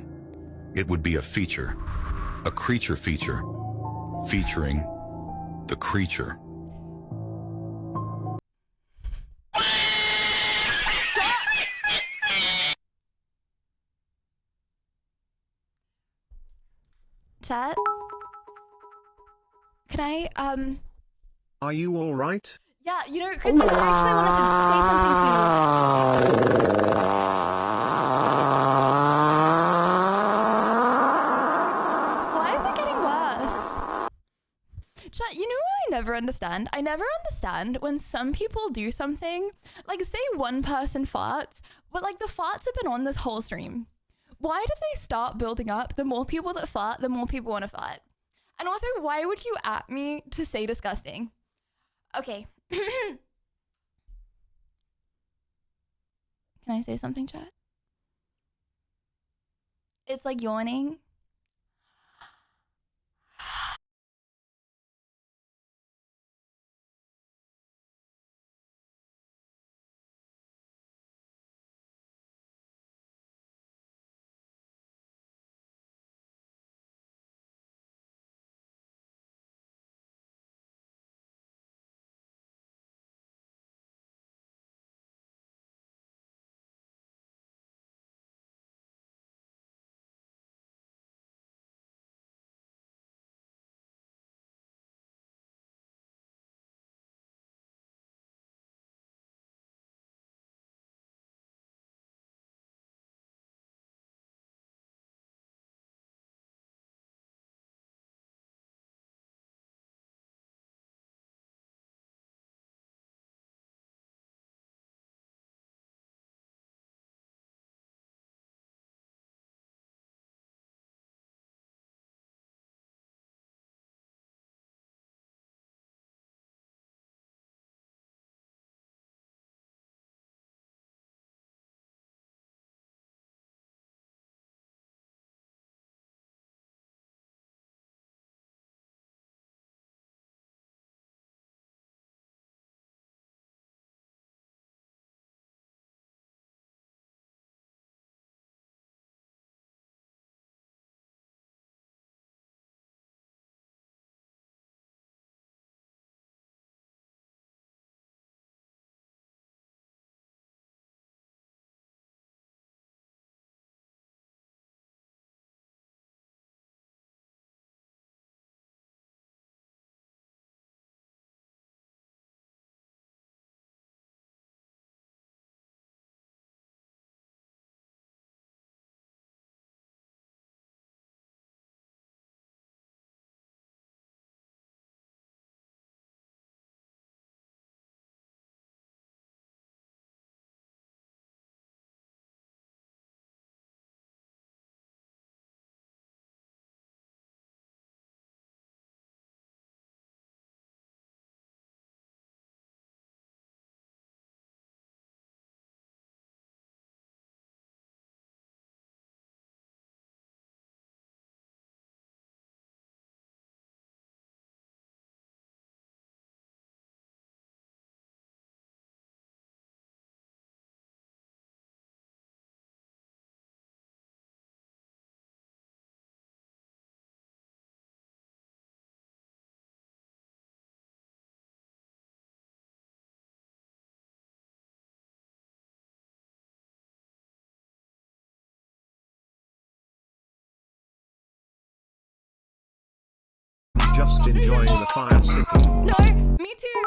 it would be a feature. A creature feature. Featuring the creature. Chat? Can I, Are you alright? Yeah, you know, Kristen, I actually wanted to say something to you. Why is it getting worse? Chat, you know what I never understand? I never understand when some people do something, like say one person farts, but like the farts have been on this whole stream. why do they start building up? The more people that fart, the more people want to fart. And also, why would you at me to say disgusting? Okay. Can I say something, chat? It's like yawning. Just enjoying the fire signal. No, me too.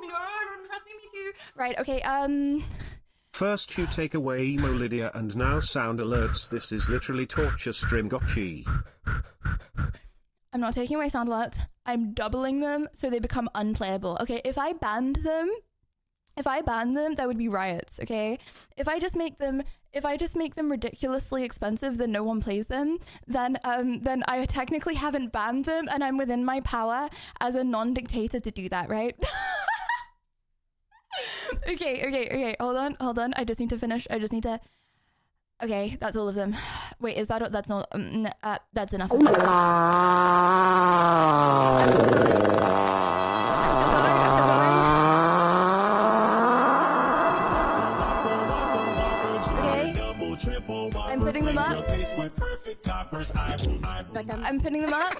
No, trust me, me too. Right, okay, First you take away emo Lydia and now sound alerts. This is literally torture stream gotchi. I'm not taking away sound alerts. I'm doubling them so they become unplayable. Okay, if I banned them, there would be riots, okay? If I just make them ridiculously expensive, then no one plays them, then I technically haven't banned them and I'm within my power as a non-dictator to do that, right? Okay, hold on. I just need to finish. Okay, that's all of them. Wait, is that, that's not, that's enough of them. I'm still going. I'm putting them up. I'm putting them up.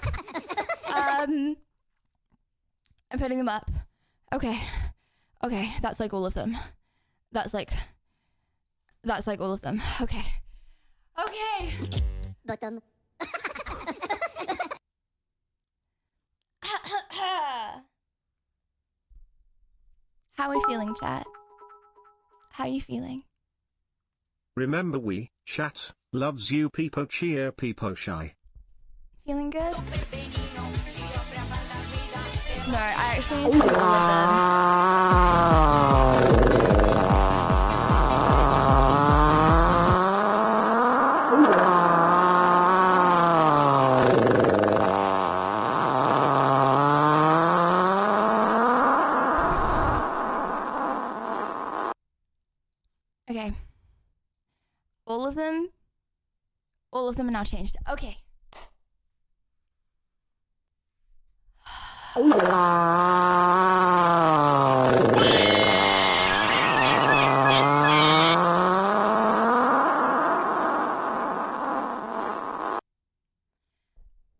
I'm putting them up. Okay, that's like all of them. That's like all of them. Okay. Bottom. How are we feeling, chat? How are you feeling? Remember we, chat, loves you peepo cheer peepo shy. Feeling good? No, I actually need to do all of them. All of them are now changed. Okay.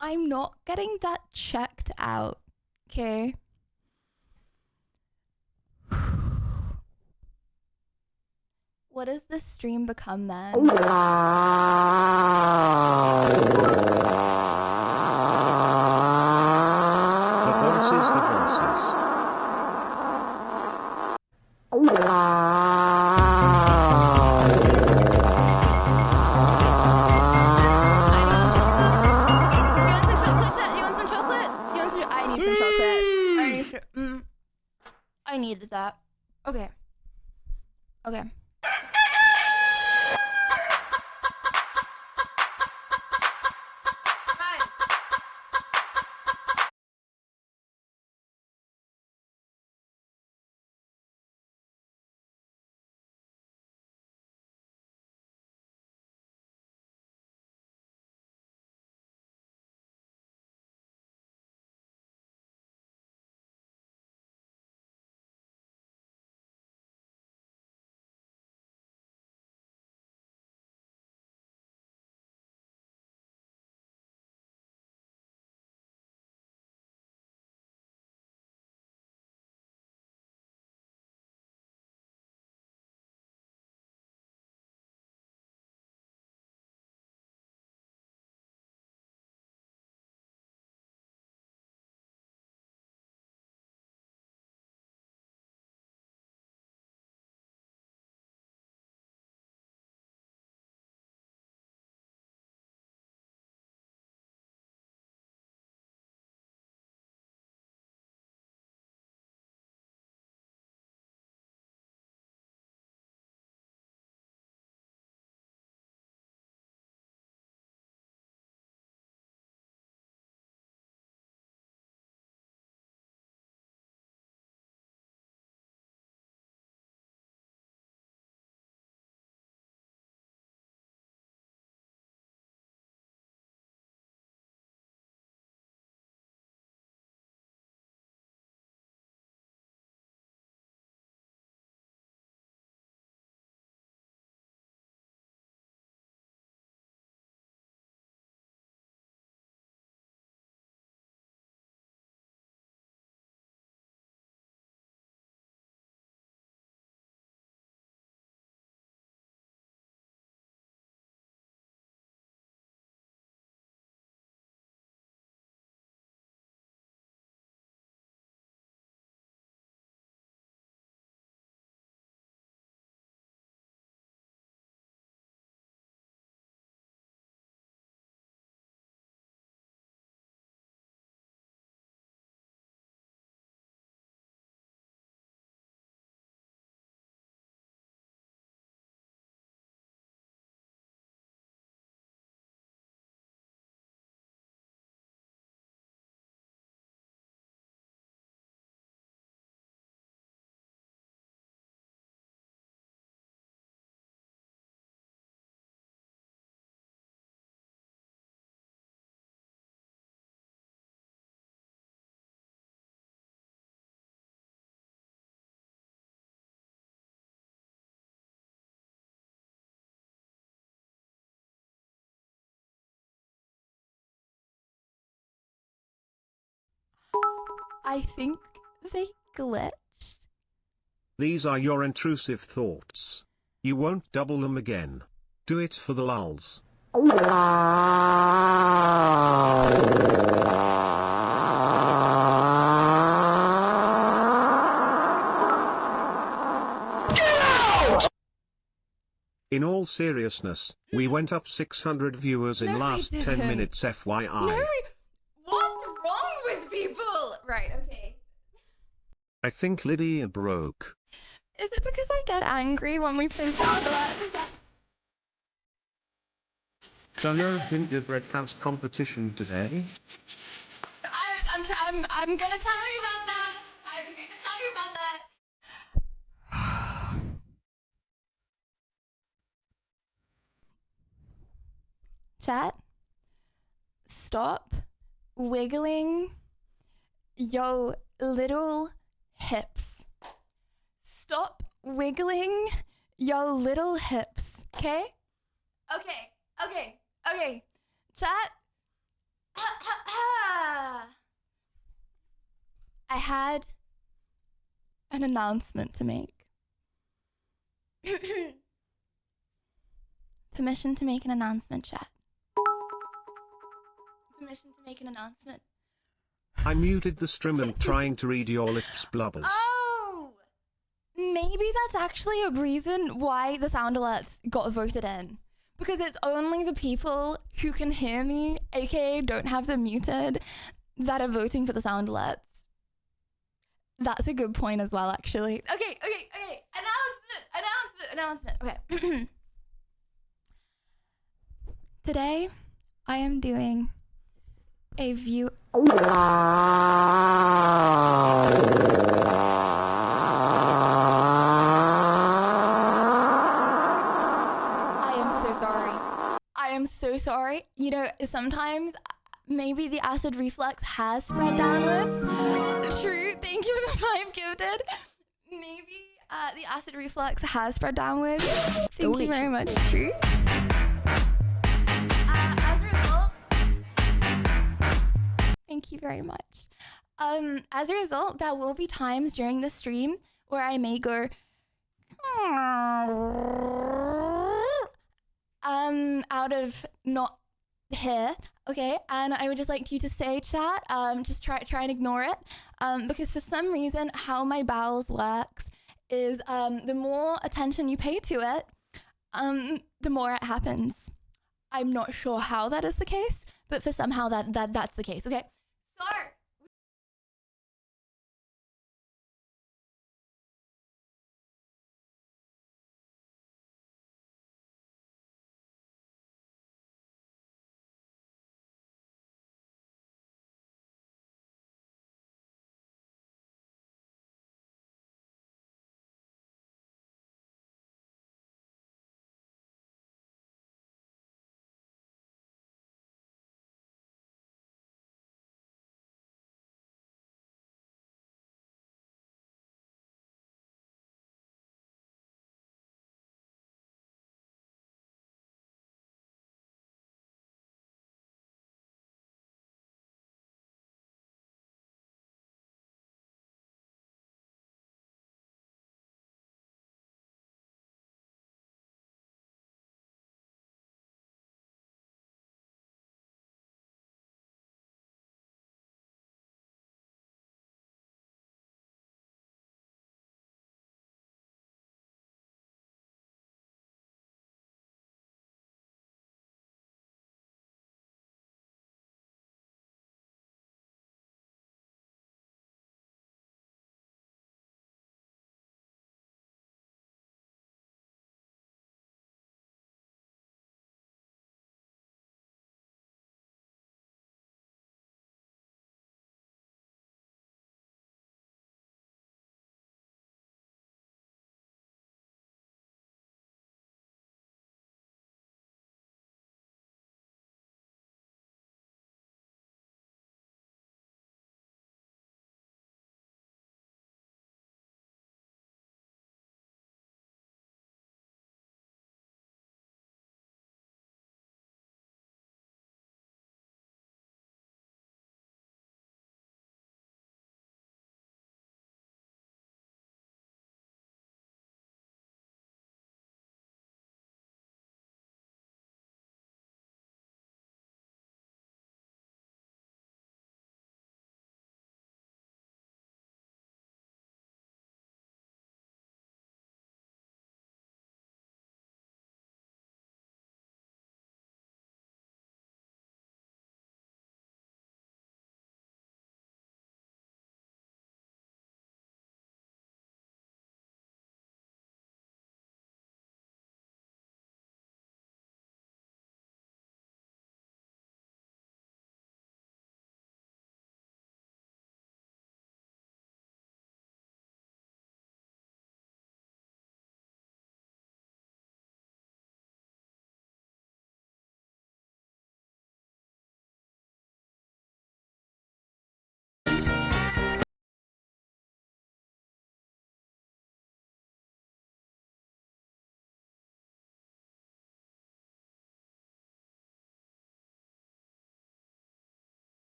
I'm not getting that checked out. Okay. What does this stream become then? The voices, the voices. I needed that. Okay. Okay. I think they glitched. These are your intrusive thoughts. You won't double them again. Do it for the lulz. In all seriousness, we went up 600 viewers in No, we last 10 didn't. minutes FYI. No, what's wrong with people? Right, okay. I think Lydia broke. Is it because I get angry when we play Valorant? So you're in the breakfast competition today? I'm gonna tell you about that. I'm gonna tell you about that. Chat, stop wiggling your little hips. Stop wiggling your little hips, okay? Okay. Chat. I had an announcement to make. Permission to make an announcement, chat. Permission to make an announcement. I muted the stream and trying to read your lips blubbers. Oh! Maybe that's actually a reason why the sound alerts got voted in. Because it's only the people who can hear me, aka don't have them muted, that are voting for the sound alerts. That's a good point as well, actually. Okay. Announcement. Okay. Today, I am doing a view. I am so sorry. You know, sometimes maybe the acid reflux has spread downwards. True. Thank you for the 5 gifted. Maybe the acid reflux has spread downwards. Thank you very much. True. As a result, thank you very much. As a result, there will be times during the stream where I may go out of not here, okay? And I would just like you to say, chat, just try and ignore it, because for some reason how my bowels works is the more attention you pay to it, the more it happens. I'm not sure how that is the case, but for somehow that's the case, okay? So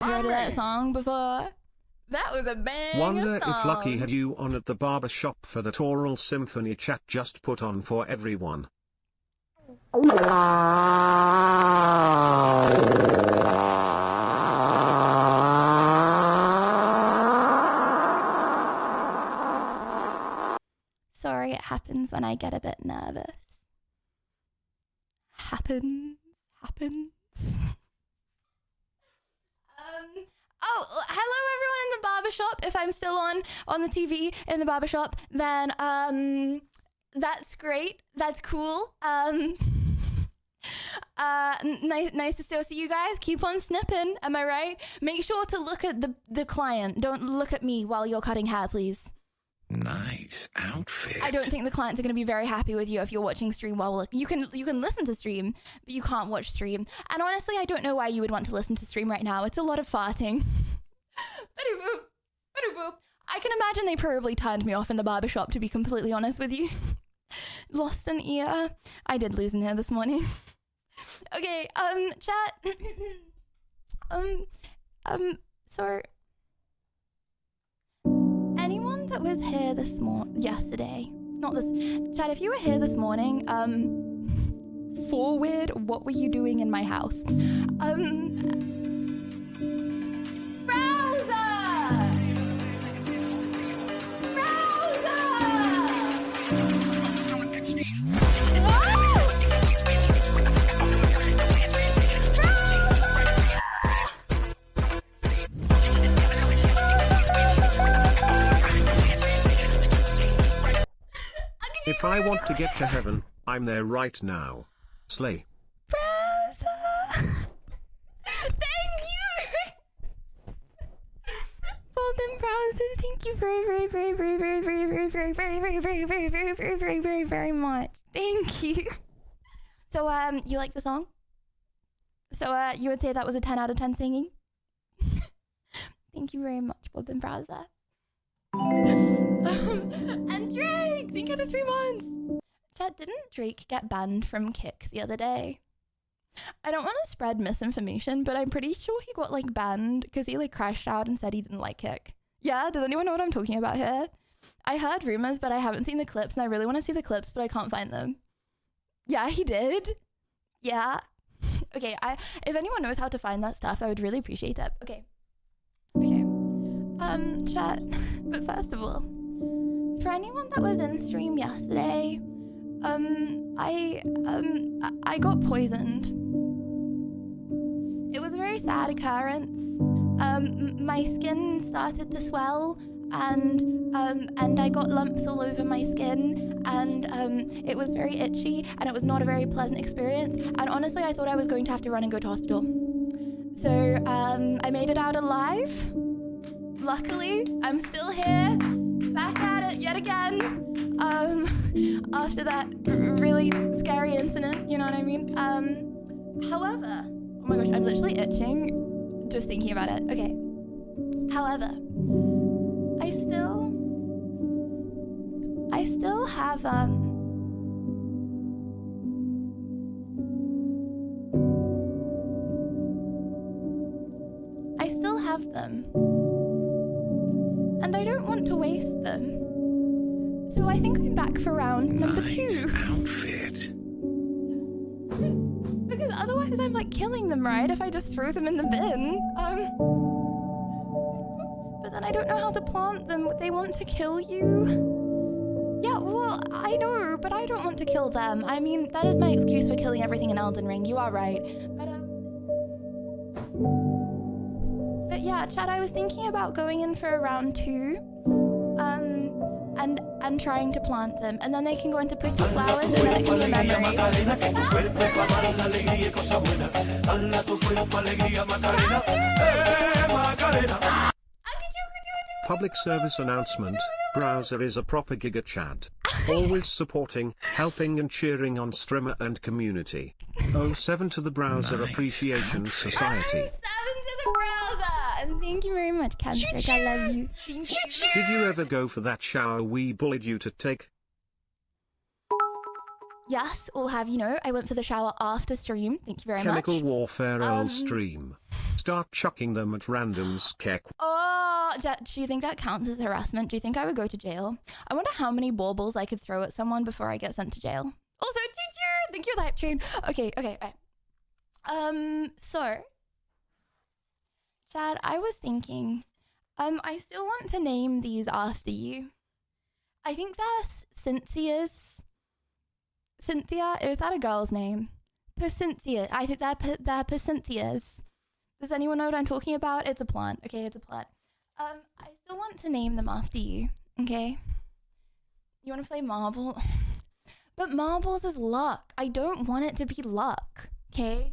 You heard of that song before? That was a bang. Wonder song. if Lucky had you on at the barber shop for that oral symphony chat just put on for everyone. Sorry, it happens when I get a bit nervous. Happens. Oh, hello everyone in the barbershop. If I'm still on the TV in the barbershop, then that's great. That's cool. Nice to still see you guys. Keep on snipping, am I right? Make sure to look at the client. Don't look at me while you're cutting hair, please. Nice outfit. I don't think the clients are going to be very happy with you if you're watching stream while you can listen to stream, but you can't watch stream. And honestly, I don't know why you would want to listen to stream right now. It's a lot of farting. I can imagine they probably turned me off in the barbershop, to be completely honest with you. Lost an ear. I did lose an ear this morning. Okay, chat. So anyone that was here yesterday, not this, chat, if you were here this morning, forward, what were you doing in my house? If I want to get to heaven, I'm there right now. Slay. Browser. Thank you. Golden Browser, thank you very much. Thank you. So you like the song? So you would say that was a 10 out of 10 singing? Thank you very much, Golden Browser. And Drake, thank you for the 3 months. Chat, didn't Drake get banned from Kick the other day? I don't want to spread misinformation, but I'm pretty sure he got like banned because he like crashed out and said he didn't like Kick. Yeah, does anyone know what I'm talking about here? I heard rumors, but I haven't seen the clips, and I really want to see the clips, but I can't find them. Yeah, he did. Yeah. Okay, if anyone knows how to find that stuff, I would really appreciate that. Okay. Chat, but first of all, for anyone that was in stream yesterday, I got poisoned. It was a very sad occurrence. My skin started to swell, and I got lumps all over my skin, and it was very itchy, and it was not a very pleasant experience, and honestly I thought I was going to have to run and go to hospital. So I made it out alive. Luckily, I'm still here, back at it yet again, after that really scary incident, you know what I mean? However, oh my gosh, I'm literally itching just thinking about it. Okay. However, I still have, them. And I don't want to waste them. So I think I'm back for round number 2. Nice outfit. Because otherwise I'm like killing them, right? If I just throw them in the bin. But then I don't know how to plant them. They want to kill you. Yeah, well, I know, but I don't want to kill them. I mean, that is my excuse for killing everything in Elden Ring. You are right. But yeah, Chad, I was thinking about going in for a round 2, and trying to plant them, and then they can go into pretty flowers, and then it can be a memory. Public service announcement, Browser is a proper giga Chad. Always supporting, helping and cheering on streamer and community. 07 to the Browser Nice Appreciation outfit. Society. 7 to the browser! And thank you very much, Kendrick. I love you. Thank you. Did you ever go for that shower we bullied you to take? Yes, we'll have you know, I went for the shower after stream. Thank you very Chemical much. warfare old stream. start chucking them at randoms, Kek. Oh, do you think that counts as harassment? Do you think I would go to jail? I wonder how many baubles I could throw at someone before I get sent to jail. Also, choo-choo! Thank you for the hype train. Okay. So, Chad, I was thinking, I still want to name these after you. I think that's Cynthia's. Cynthia? Is that a girl's name? Percynthia. I think they're Percynthias. Does anyone know what I'm talking about? It's a plant. Okay, it's a plant. I still want to name them after you. Okay? You want to play marble? But marbles is luck. I don't want it to be luck. Okay?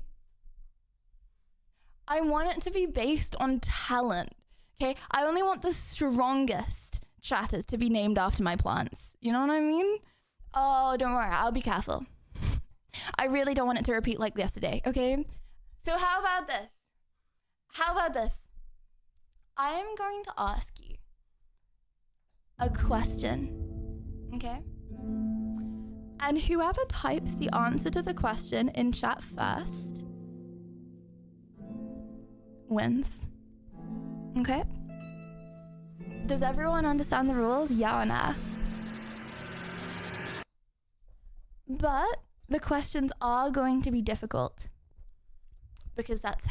I want it to be based on talent. Okay? I only want the strongest chatters to be named after my plants. You know what I mean? Oh, don't worry. I'll be careful. I really don't want it to repeat like yesterday, okay? So how about this? I am going to ask you a question, okay? And whoever types the answer to the question in chat first wins, okay? Does everyone understand the rules? Yeah or nah? But the questions are going to be difficult because that's,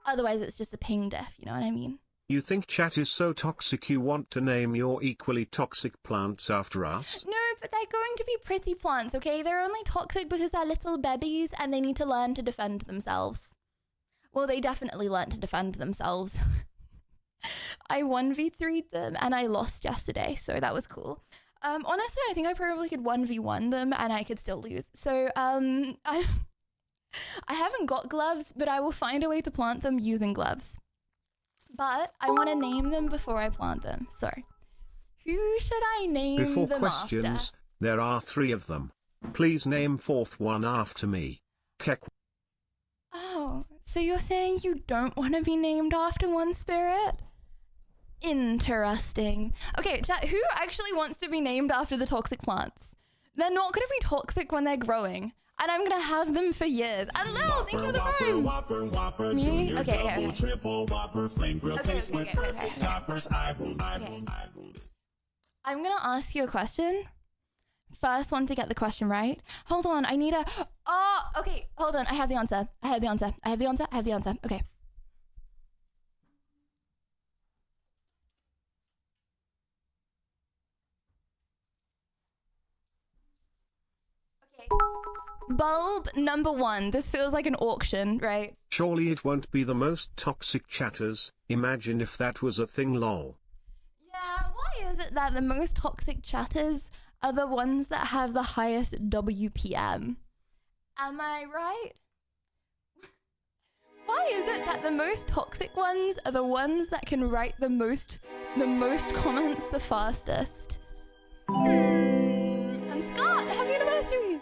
otherwise it's just a ping diff, you know what I mean? You think chat is so toxic you want to name your equally toxic plants after us? No, but they're going to be pretty plants, okay? They're only toxic because they're little babies and they need to learn to defend themselves. Well, they definitely learned to defend themselves. I 1v3'd them and I lost yesterday, so that was cool. Honestly, I think I probably could 1v1 them and I could still lose. So, I haven't got gloves, but I will find a way to plant them using gloves. But I want to name them before I plant them. So, who should I name Before them questions, after? there are 3 of them. Please name 4th one after me. Kek. Oh, so you're saying you don't want to be named after one spirit? Interesting. Okay, chat, who actually wants to be named after the toxic plants? They're not going to be toxic when they're growing. And I'm going to have them for years. And Lil, thank you for the phone. Whopper, Me? Junior, Okay, double, triple, Whopper, flame grill, taste with perfect toppers. I will. I'm going to ask you a question. First one to get the question right. Hold on, I need a... Oh, okay, hold on. I have the answer. Okay. Bulb number 1. This feels like an auction, right? Surely it won't be the most toxic chatters. Imagine if that was a thing, lol. Yeah, why is it that the most toxic chatters are the ones that have the highest WPM? Am I right? Why is it that the most toxic ones are the ones that can write the most comments the fastest? And Scott, happy anniversary!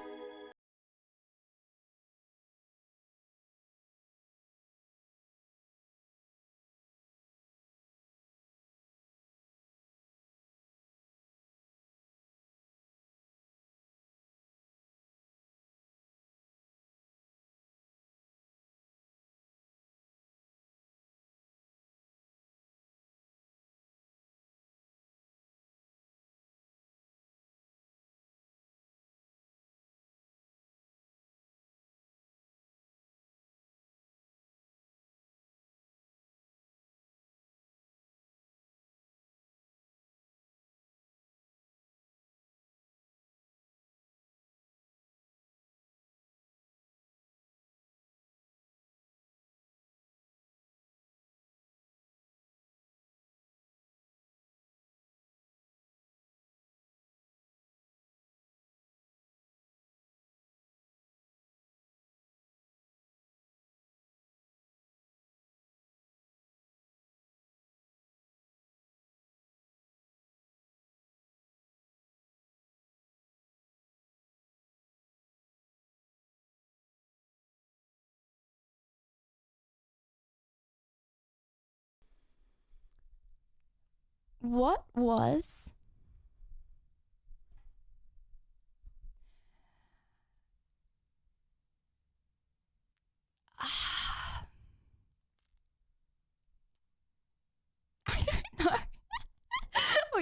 What was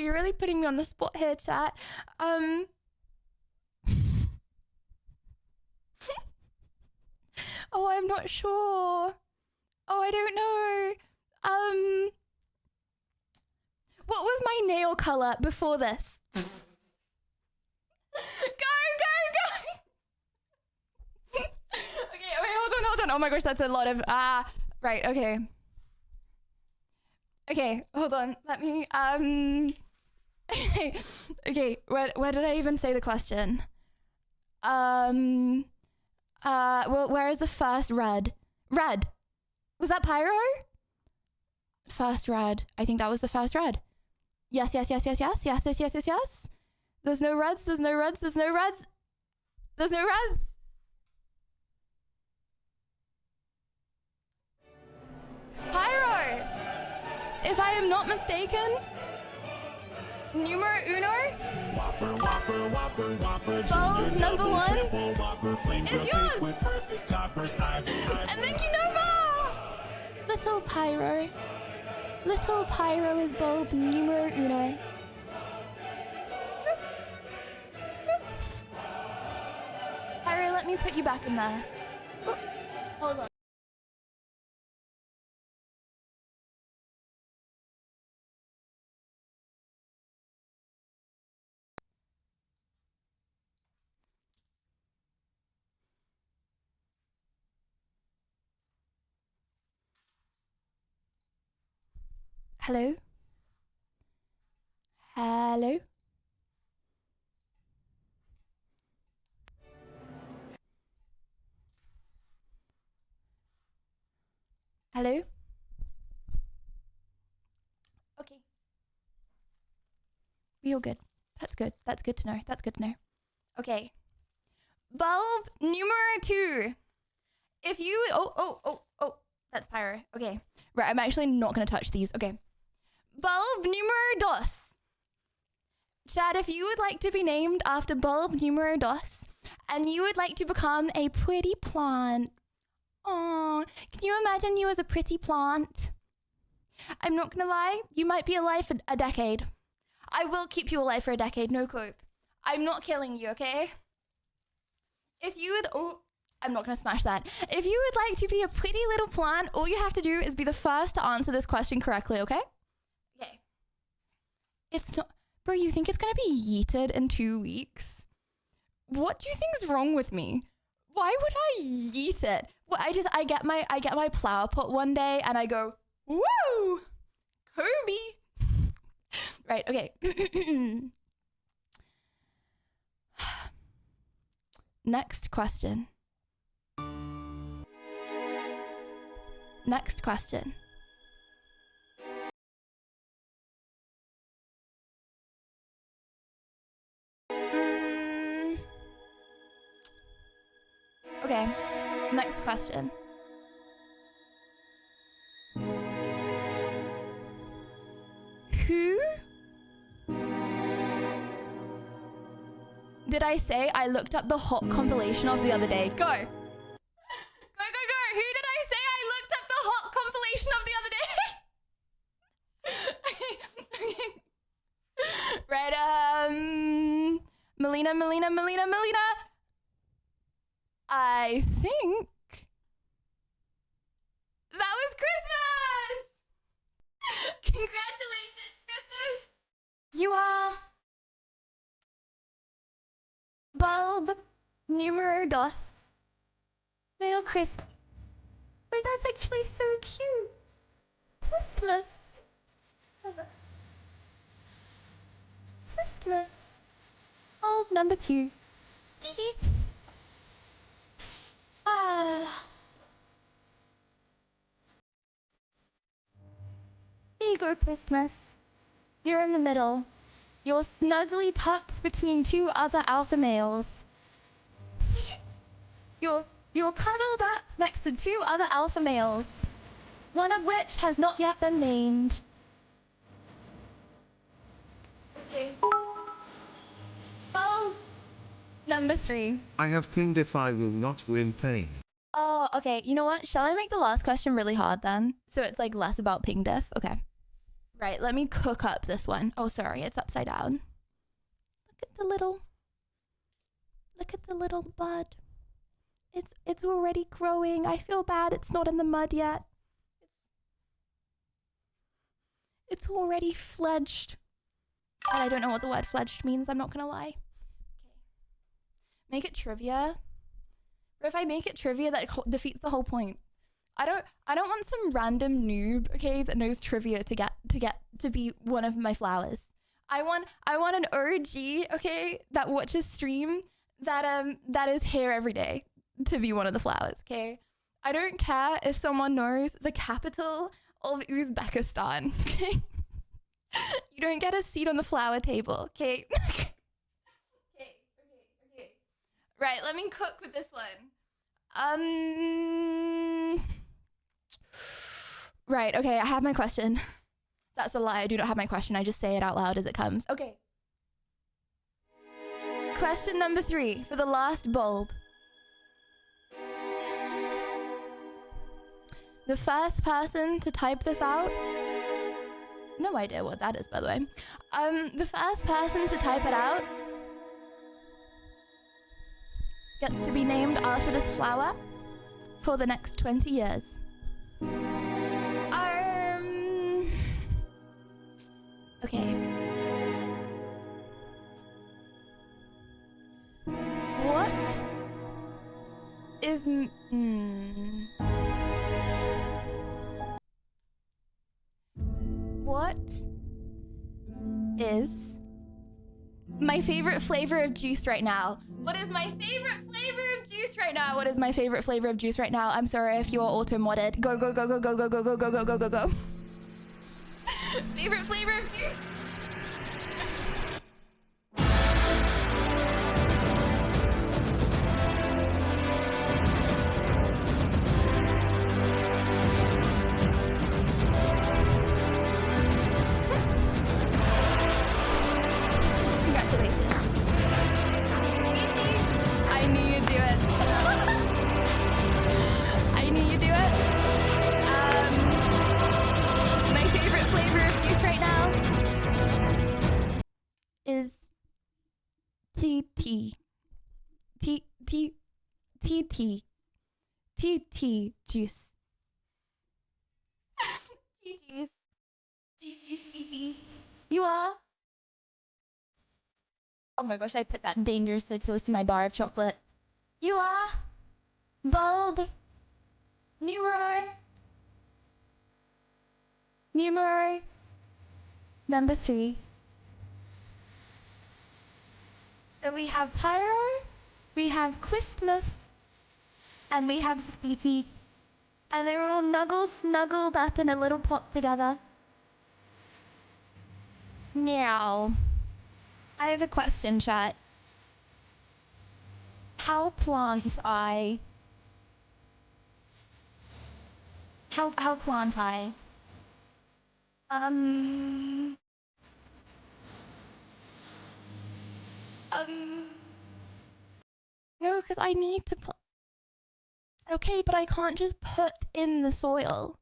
you're really putting me on the spot here, chat. Oh, I'm not sure. Oh, I don't know. What was my nail color before this? Go, go, go! Okay, wait, hold on. Oh my gosh, that's a lot of, right, okay. Okay, hold on, let me, okay, where did I even say the question? Well, where is the first red? Red. Was that pyro? First red. I think that was the first red. Yes. Yes. There's no reds. There's no reds. There's no reds. There's no reds. Pyro. If I am not mistaken, numero uno. Whopper, whopper, whopper, whopper. Bulb number one Triple whopper, flame is grill yours. taste with perfect toppers. And thank you, Nova. Little pyro. Little pyro is bulb numero uno. Pyro, let me put you back in there. Oh, hold on. Hello? Hello? Hello? Okay. We all good. That's good. That's good to know. That's good to know. Okay. Bulb numero 2. If you... Oh. That's pyro. Okay. Right, I'm actually not going to touch these. Okay. Bulb numero 2. Chad, if you would like to be named after bulb numero 2, and you would like to become a pretty plant. Aww, can you imagine you as a pretty plant? I'm not gonna lie, you might be alive for a decade. I will keep you alive for a decade, no cope. I'm not killing you, okay? If you would, I'm not gonna smash that. If you would like to be a pretty little plant, all you have to do is be the first to answer this question correctly, okay? Okay. It's not, bro, you think it's gonna be yeeted in 2 weeks? What do you think is wrong with me? Why would I yeet it? Well, I get my flower pot one day and I go, woo, Kirby. Right, okay. Next question. Next question. Okay, next question. Who did I say I looked up the hot compilation of the other day? Go. Go. Who did I say I looked up the hot compilation of the other day? Right, Melina. I think that was Christmas! Congratulations, Christmas! You are bulb numero 2. Little Christmas. Wait, that's actually so cute. Christmas. Christmas. Bulb number 2. Here you go, Christmas. You're in the middle. You're snugly tucked between 2 other alpha males. You're cuddled up next to 2 other alpha males, one of which has not yet been named. Okay. Bulb number 3. I have pinned if I will not win pain. Oh, okay. You know what? Shall I make the last question really hard then? So it's like less about ping diff? Okay. Right, let me cook up this one. Oh, sorry, it's upside down. Look at the little bud. It's already growing. I feel bad it's not in the mud yet. It's already fledged. And I don't know what the word fledged means, I'm not gonna lie. Okay. Make it trivia. But if I make it trivia, that defeats the whole point. I don't want some random noob, okay, that knows trivia to be one of my flowers. I want an OG, okay, that watches stream that is here every day to be one of the flowers, okay? I don't care if someone knows the capital of Uzbekistan, okay? You don't get a seat on the flower table, okay? Okay. Right, let me cook with this one. Right, okay, I have my question. That's a lie, I do not have my question. I just say it out loud as it comes. Okay. Question number 3 for the last bulb. The first person to type this out, no idea what that is, by the way. The first person to type it out gets to be named after this flower for the next 20 years. Okay. What is What is my favorite flavor of juice right now? What is my favorite flavor of juice right now? What is my favorite flavor of juice right now? I'm sorry if you're auto-modded. Go, go, go, go, go, go, go, go, go, go, go, go, go. Favorite flavor of juice? Congratulations. I knew you'd do it. I knew you'd do it. My favorite flavor of juice right now is TT. TT juice. TT. You are? Oh my gosh, I put that dangerously close to my bar of chocolate. You are bold numero number 3. So we have Pyro, we have Christmas, and we have Speedy. And they're all snuggled up in a little pot together. Now, I have a question, chat. How plant I? No, because I need to put. Okay, but I can't just put in the soil.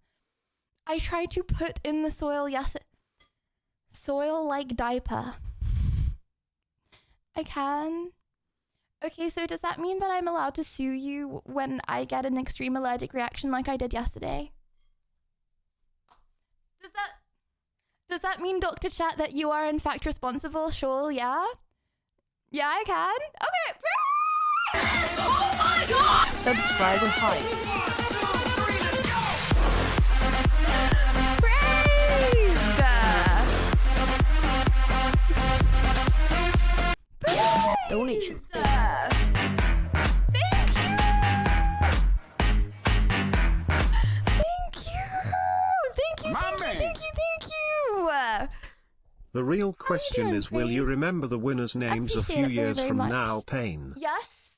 I tried to put in the soil, yes. Soil like diaper. I can. Okay, so does that mean that I'm allowed to sue you when I get an extreme allergic reaction like I did yesterday? Does that mean, Dr. Chat, that you are in fact responsible? Sure, yeah? Yeah, I can? Okay. Oh my god! Subscribe and hype. Praise! Donation. Thank you. The real question is, will you remember the winners' names a few years from now, Pain? Yes.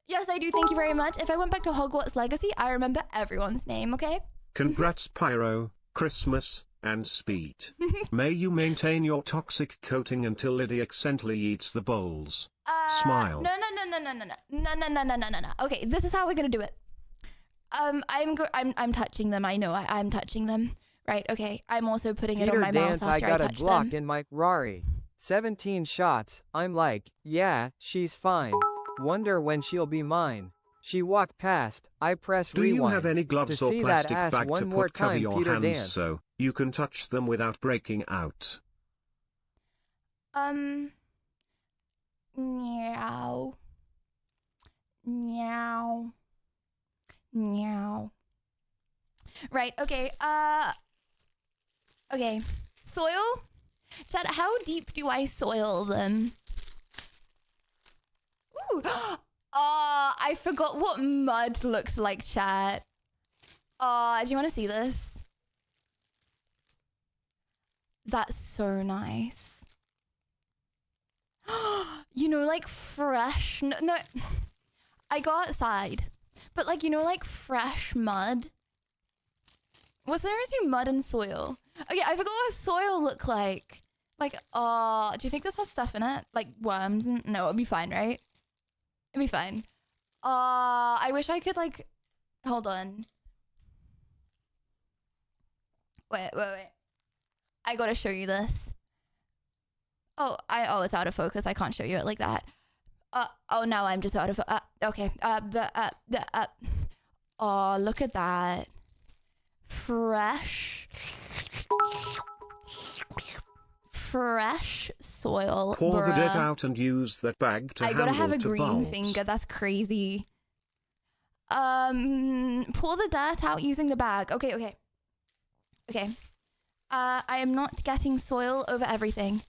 Yes, I do. Thank you very much. If I went back to Hogwarts Legacy, I remember everyone's name, okay? Congrats, Pyro, Christmas, and Speed. May you maintain your toxic coating until Lydia accidentally eats the bowls. Smile. No. Okay, this is how we're gonna do it. I'm touching them. I know I'm touching them. Right, okay. I'm also putting it on Peter my dance, mouse I after I got a touch Glock them. in my Rari. 17 shots, I'm like, yeah, she's fine. Wonder when she'll be mine. She walked past, I press Do rewind. you have any To gloves or see that plastic ass bag one to more put cover time, your Peter hands dance. so you can touch them without breaking out? Meow. Meow. Meow. Right, okay, okay. Soil? Chad, how deep do I soil them? Ooh. I forgot what mud looks like, chat. Do you want to see this? That's so nice. You know, like fresh... No, I go outside. But like, you know, like fresh mud? What's the difference between mud and soil? Okay, I forgot what soil look like. Like, do you think this has stuff in it? Like worms? No, it'll be fine, right? It'll be fine. I wish I could like... Hold on. Wait. I gotta show you this. Oh, it's out of focus. I can't show you it like that. Oh, now I'm just out of... okay. Oh, look at that. Fresh soil. Pour the dirt bruh. out and use that bag to I gotta handle have a to green bulbs. finger. That's crazy. Pour the dirt out using the bag. Okay. I am not getting soil over everything.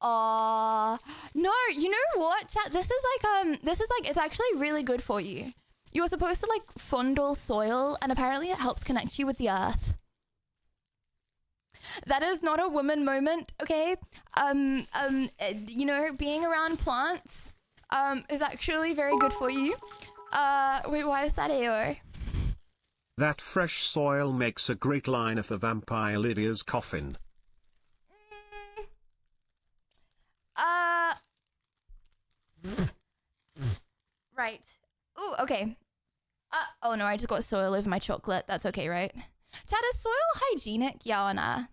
No, you know what, chat? This is like, it's actually really good for you. You're supposed to like fondle soil, and apparently it helps connect you with the earth. That is not a woman moment, okay? You know, being around plants, is actually very good for you. Wait, why is that AO? That fresh soil makes a great liner for Vampire Lydia's coffin. Right. Ooh, okay. Oh no, I just got soil over my chocolate. That's okay, right? Chad, is soil hygienic? Yeah or nah?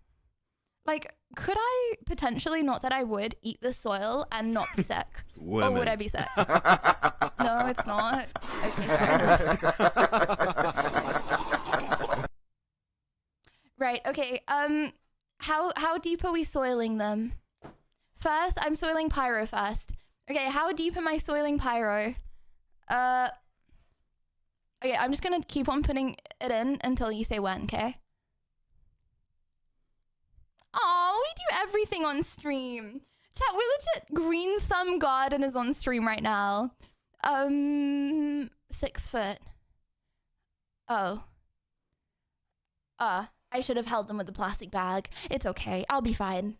Like, could I potentially, not that I would, eat the soil and not be sick? Or would I be sick? No, it's not. Okay, fair enough. Right, okay. How deep are we soiling them? First, I'm soiling pyro first. Okay, how deep am I soiling pyro? Okay, I'm just gonna keep on putting it in until you say when, okay? Oh, we do everything on stream. Chat, we legit Green Thumb Garden is on stream right now. 6 foot. Oh. I should have held them with the plastic bag. It's okay. I'll be fine.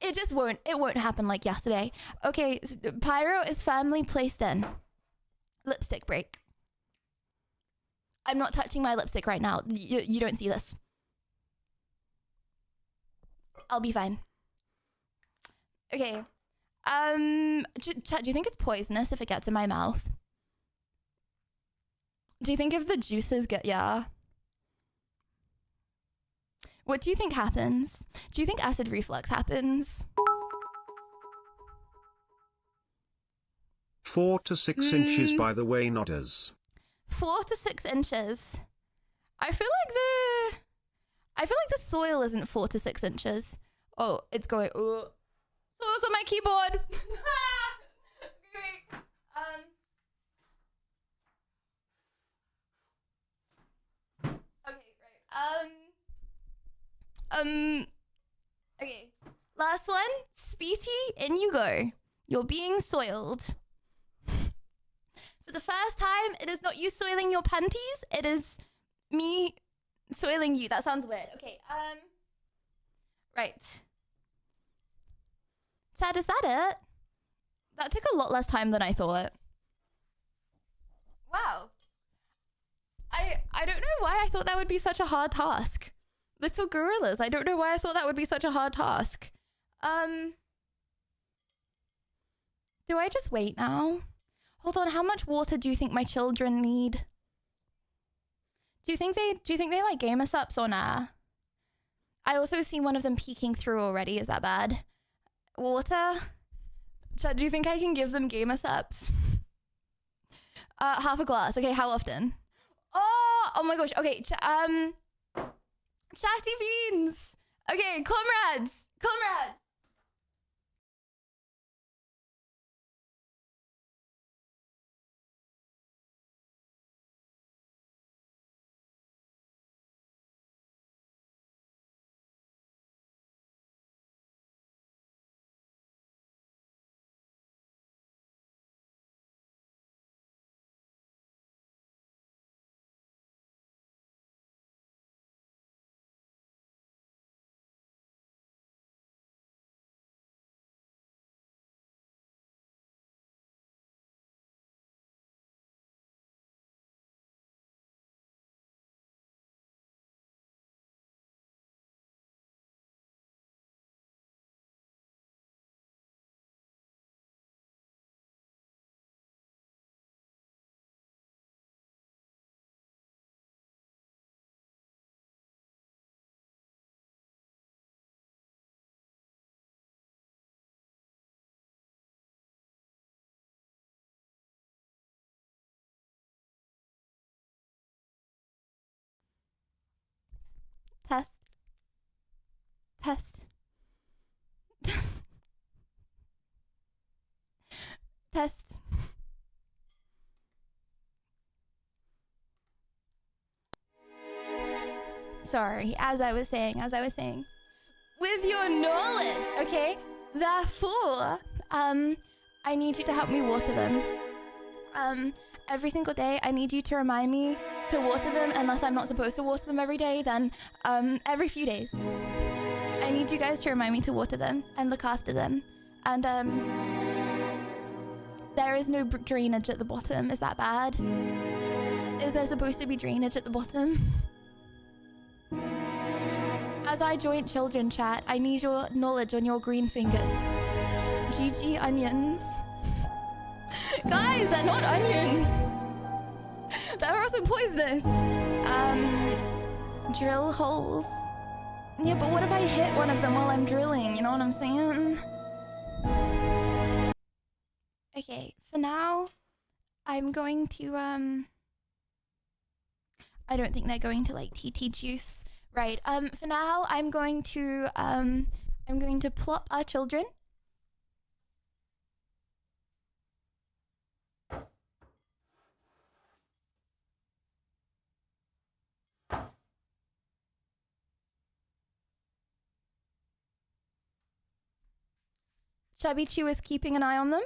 It won't happen like yesterday. Okay, pyro is firmly placed in. Lipstick break. I'm not touching my lipstick right now. You don't see this. I'll be fine. Okay. Chat, do you think it's poisonous if it gets in my mouth? Do you think if the juices get... Yeah. What do you think happens? Do you think acid reflux happens? 4 to 6 inches, by the way, nodders. 4 to 6 inches. I feel like the soil isn't 4 to 6 inches. Oh, it's going. Oh, soil's on my keyboard. Okay, right. Okay. Last one. Speety, in you go. You're being soiled. For the first time, it is not you soiling your panties. It is me soiling you. That sounds weird. Okay, right. Chad, is that it? That took a lot less time than I thought. Wow. I don't know why I thought that would be such a hard task. Little gorillas, I don't know why I thought that would be such a hard task. Do I just wait now? Hold on, how much water do you think my children need? Do you think they like gamer subs or nah? I also see one of them peeking through already. Is that bad? Water? Chat, do you think I can give them gamer subs? Half a glass. Okay, how often? Oh my gosh. Okay, chatty beans. Okay, comrades. Test. Test. Sorry, as I was saying, with your knowledge, okay? Therefore, I need you to help me water them. Every single day, I need you to remind me to water them, unless I'm not supposed to water them every day, then, every few days. I need you guys to remind me to water them and look after them. And, there is no drainage at the bottom. Is that bad? Is there supposed to be drainage at the bottom? As I joint children chat, I need your knowledge on your green fingers. GG onions. Guys, they're not onions. They're also poisonous. Drill holes. Yeah, but what if I hit one of them while I'm drilling? You know what I'm saying? Okay, for now, I'm going to, I don't think they're going to like TT juice. Right, for now, I'm going to plop our children. Chubby Chew is keeping an eye on them.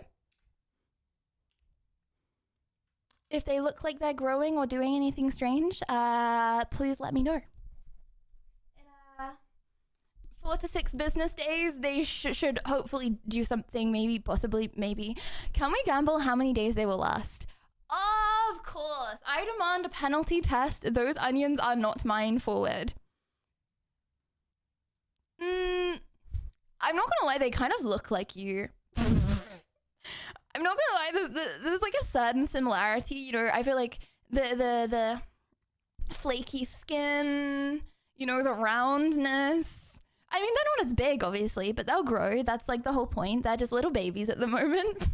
If they look like they're growing or doing anything strange, please let me know. 4 to 6 business days, they should hopefully do something, maybe, possibly, maybe. Can we gamble how many days they will last? Of course. I demand a penalty test. Those onions are not mine forward. I'm not gonna lie, they kind of look like you. I'm not gonna lie, there's like a certain similarity, you know. I feel like the flaky skin, you know, the roundness. I mean, they're not as big, obviously, but they'll grow. That's like the whole point. They're just little babies at the moment.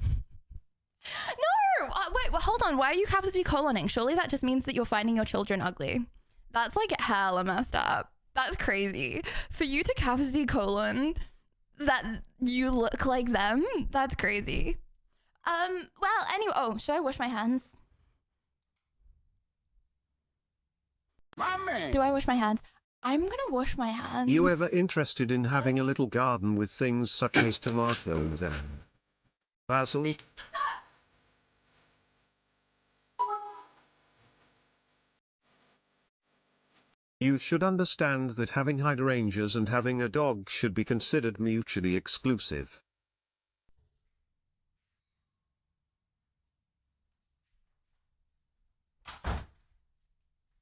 No! Wait, hold on. Why are you cavity coloning? Surely that just means that you're finding your children ugly. That's like hella messed up. That's crazy. For you to cavity colon that you look like them, that's crazy. Well, anyway, oh, should I wash my hands? Mommy! Do I wash my hands? I'm gonna wash my hands. You ever interested in having a little garden with things such as tomatoes and basil? You should understand that having hydrangeas and having a dog should be considered mutually exclusive.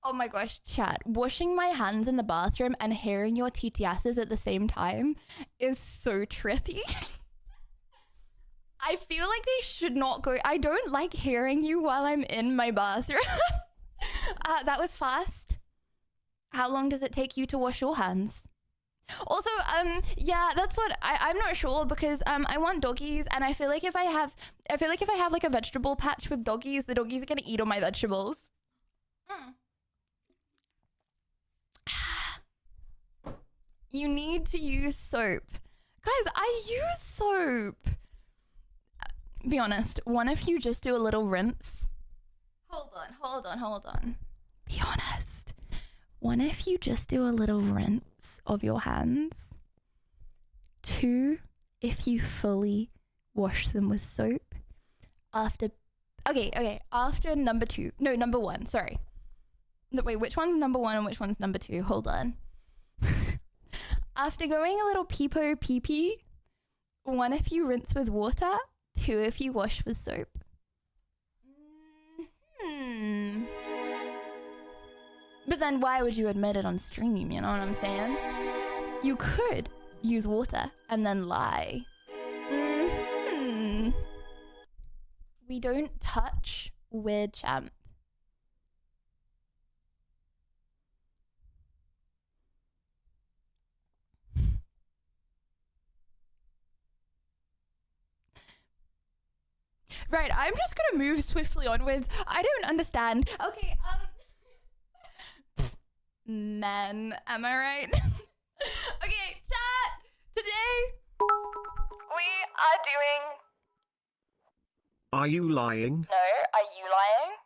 Oh my gosh, chat. Washing my hands in the bathroom and hearing your TTSs at the same time is so trippy. I feel like they should not go. I don't like hearing you while I'm in my bathroom. That was fast. How long does it take you to wash your hands? Also, yeah, that's what I'm not sure because I want doggies, and I feel like if I have like a vegetable patch with doggies, the doggies are gonna eat all my vegetables. You need to use soap. Guys, I use soap. Be honest, what if you just do a little rinse? Hold on. Be honest. What if you just do a little rinse of your hands? 2, if you fully wash them with soap. After number 2. No, number 1, sorry. No, wait, which one's number 1 and which one's number 2? Hold on. After going a little peepo pee-pee, 1 if you rinse with water, 2 if you wash with soap. But then why would you admit it on stream, you know what I'm saying? You could use water and then lie. We don't touch weird champ. Right, I'm just gonna move swiftly onwards. I don't understand. Okay, men, am I right? Okay, chat! Today, we are doing... Are you lying? No, are you lying?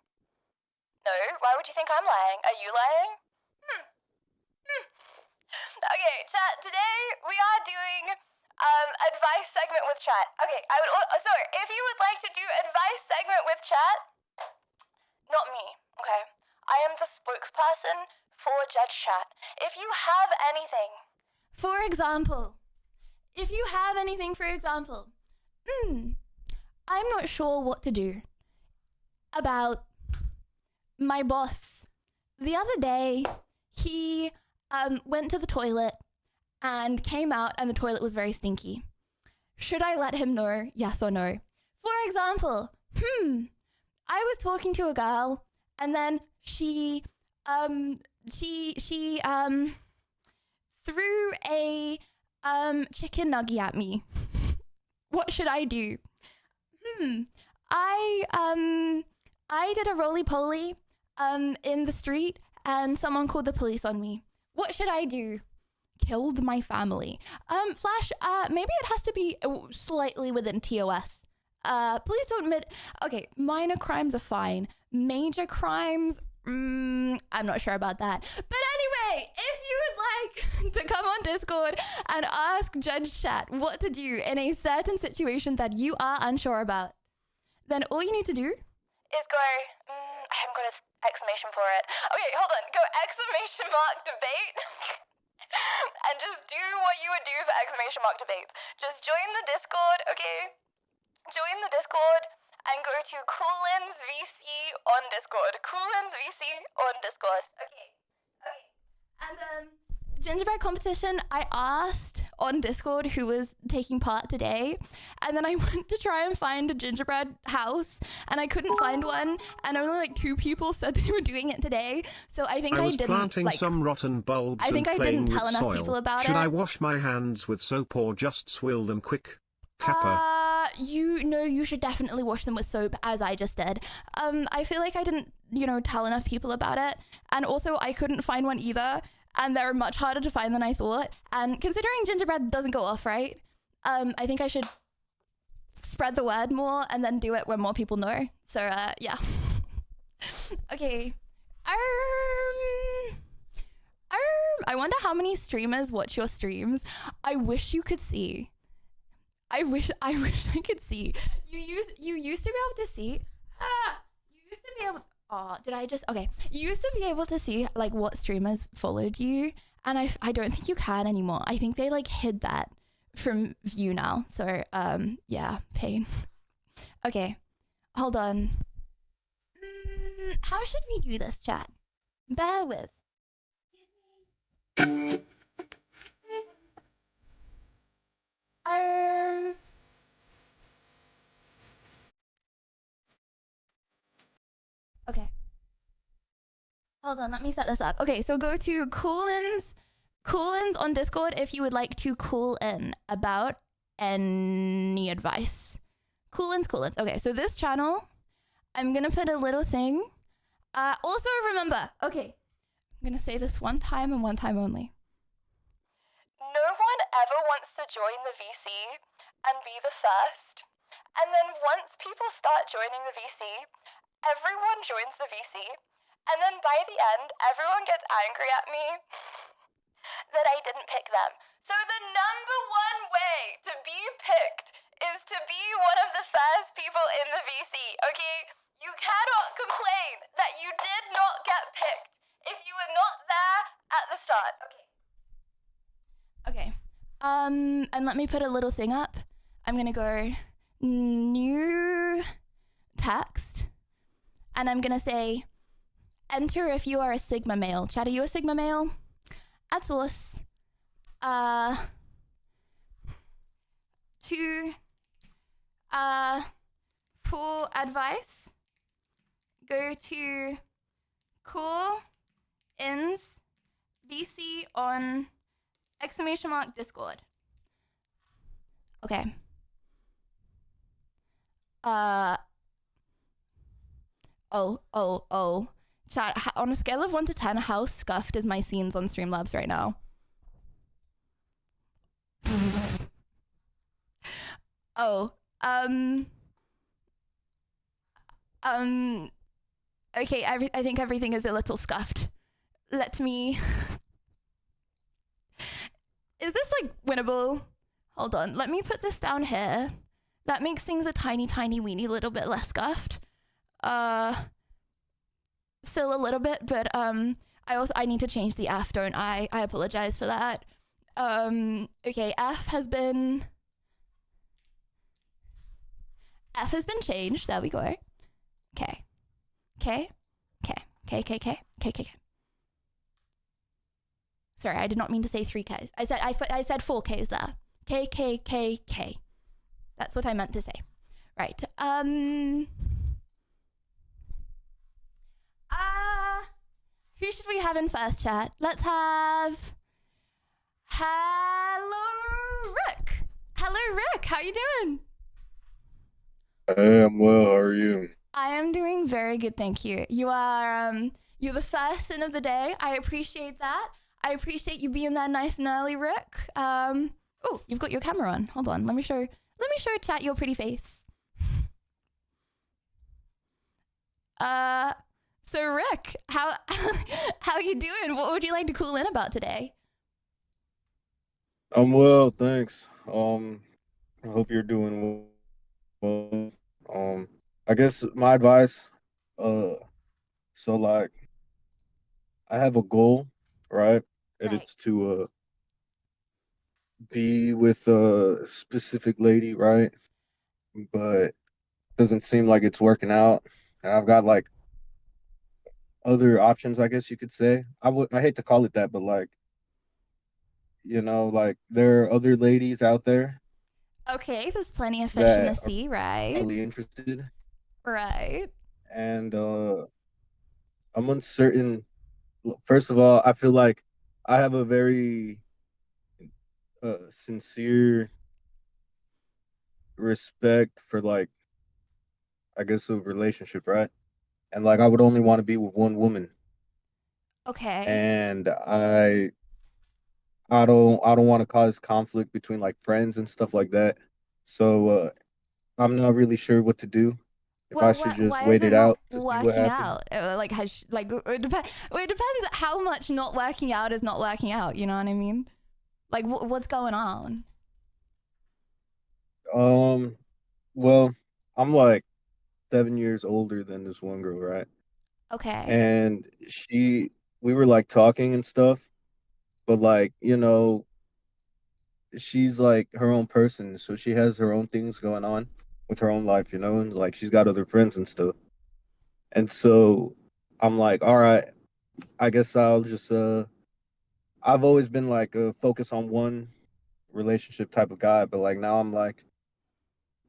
No, why would you think I'm lying? Are you lying? Okay, chat, today we are doing advice segment with chat. Okay, sorry, if you would like to do advice segment with chat, not me, okay? I am the spokesperson for Judge Chat. If you have anything, for example, I'm not sure what to do about my boss. The other day, he went to the toilet and came out and the toilet was very stinky. Should I let him know, yes or no? For example, I was talking to a girl and then she threw a chicken nugget at me. What should I do? I did a roly-poly in the street and someone called the police on me. What should I do? Killed my family. Flash, maybe it has to be slightly within TOS. Please don't admit... Okay, minor crimes are fine. Major crimes, I'm not sure about that. But anyway, if you would like to come on Discord and ask Judge Chat what to do in a certain situation that you are unsure about, then all you need to do is go, I haven't got an exclamation for it. Okay, hold on. Go exclamation mark debate. And just do what you would do for exclamation mark debates. Just join the Discord, okay? Join the Discord and go to Coolins VC on Discord. Coolins VC on Discord. Okay. And gingerbread competition, I asked on Discord who was taking part today, and then I went to try and find a gingerbread house and I couldn't find one, and only like 2 people said they were doing it today. So I think I was didn't planting some rotten bulbs I think and I didn't playing tell with enough soil. people about Should it. I wash my hands with soap or just swill them quick? Kappa. You should definitely wash them with soap, as I just did. I feel like I didn't, tell enough people about it, and also I couldn't find one either, and they're much harder to find than I thought. And considering gingerbread doesn't go off, right? I think I should spread the word more and then do it when more people know. So yeah. Okay. I wonder how many streamers watch your streams. I wish you could see. I wish I could see. You used to be able to see. You used to be able. Oh, did I just? Okay. You used to be able to see like what streamers followed you, and I don't think you can anymore. I think they like hid that from view now. So yeah, pain. Okay, hold on. How should we do this, chat? Bear with. Okay. Hold on, let me set this up. Okay, so go to Coolins Call-ins on Discord if you would like to call in about any advice. Call-ins. Okay, so this channel, I'm gonna put a little thing. Also remember, okay, I'm gonna say this one time and one time only. No one ever wants to join the VC and be the first. And then once people start joining the VC, everyone joins the VC. And then by the end, everyone gets angry at me that I didn't pick them. So the number one way to be picked is to be one of the first people in the VC, okay? You cannot complain that you did not get picked if you were not there at the start, okay? Okay, and let me put a little thing up. I'm gonna go new text, and I'm gonna say, enter if you are a Sigma male. Chat, are you a Sigma male? Add source. For advice, go to call-ins VC on ! Discord. Okay. Oh. Chat, on a scale of 1 to 10, how scuffed is my scenes on Streamlabs right now? Okay, I think everything is a little scuffed. Let me... Is this, like, winnable? Hold on, let me put this down here. That makes things a tiny, tiny, weeny little bit less scuffed. Still a little bit, but, I need to change the F, don't I? I apologize for that. Okay, F has been changed. There we go. Okay. Sorry, I did not mean to say 3Ks. I said 4Ks there. K. That's what I meant to say. Right. Who should we have in first, chat? Let's have... Hello, Rick. Hello, Rick. How you doing? Hey, I'm well. How are you? I am doing very good, thank you. You are, you're the first in of the day. I appreciate that. I appreciate you being there nice and early, Rick. Oh, you've got your camera on. Hold on. Let me show chat your pretty face. So Rick, how you doing? What would you like to call in about today? I'm well, thanks. I hope you're doing well. I guess my advice, so like, I have a goal, right? And it's to be with a specific lady, right? But doesn't seem like it's working out. And I've got like other options, I guess you could say. I hate to call it that, but like, like there are other ladies out there. Okay, there's plenty of fish in the sea, right? Really interested. Right. And I'm uncertain. First of all, I feel like I have a very sincere respect for, like, I guess, a relationship, right? And like I would only want to be with one woman. Okay. And I don't want to cause conflict between like friends and stuff like that. So I'm not really sure what to do. If I should just wait it out to see what happens. Like it depends how much not working out is not working out. You know what I mean? Like what's going on? Well, I'm like 7 years older than this one girl, right? Okay. And we were like talking and stuff, but like, she's like her own person, so she has her own things going on with her own life, and like she's got other friends and stuff. And so I'm like, all right, I guess I'll just I've always been like a focus on one relationship type of guy, but like now I'm like,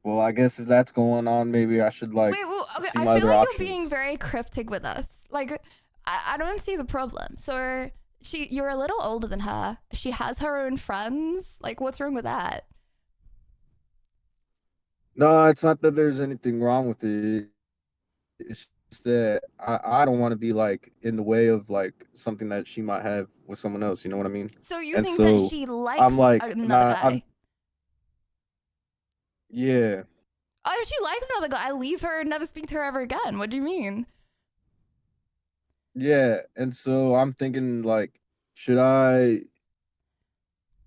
well, I guess if that's going on, maybe I should like see my other options. You're being very cryptic with us. Like, I don't see the problem. So you're a little older than her. She has her own friends. Like, what's wrong with that? No, it's not that there's anything wrong with it. It's just that I don't want to be like in the way of like something that she might have with someone else. You know what I mean? So you And think that so she likes I'm like, another nah, guy? Yeah. Oh, if she likes another guy, leave her and never speak to her ever again. What do you mean? Yeah, and so I'm thinking like, should I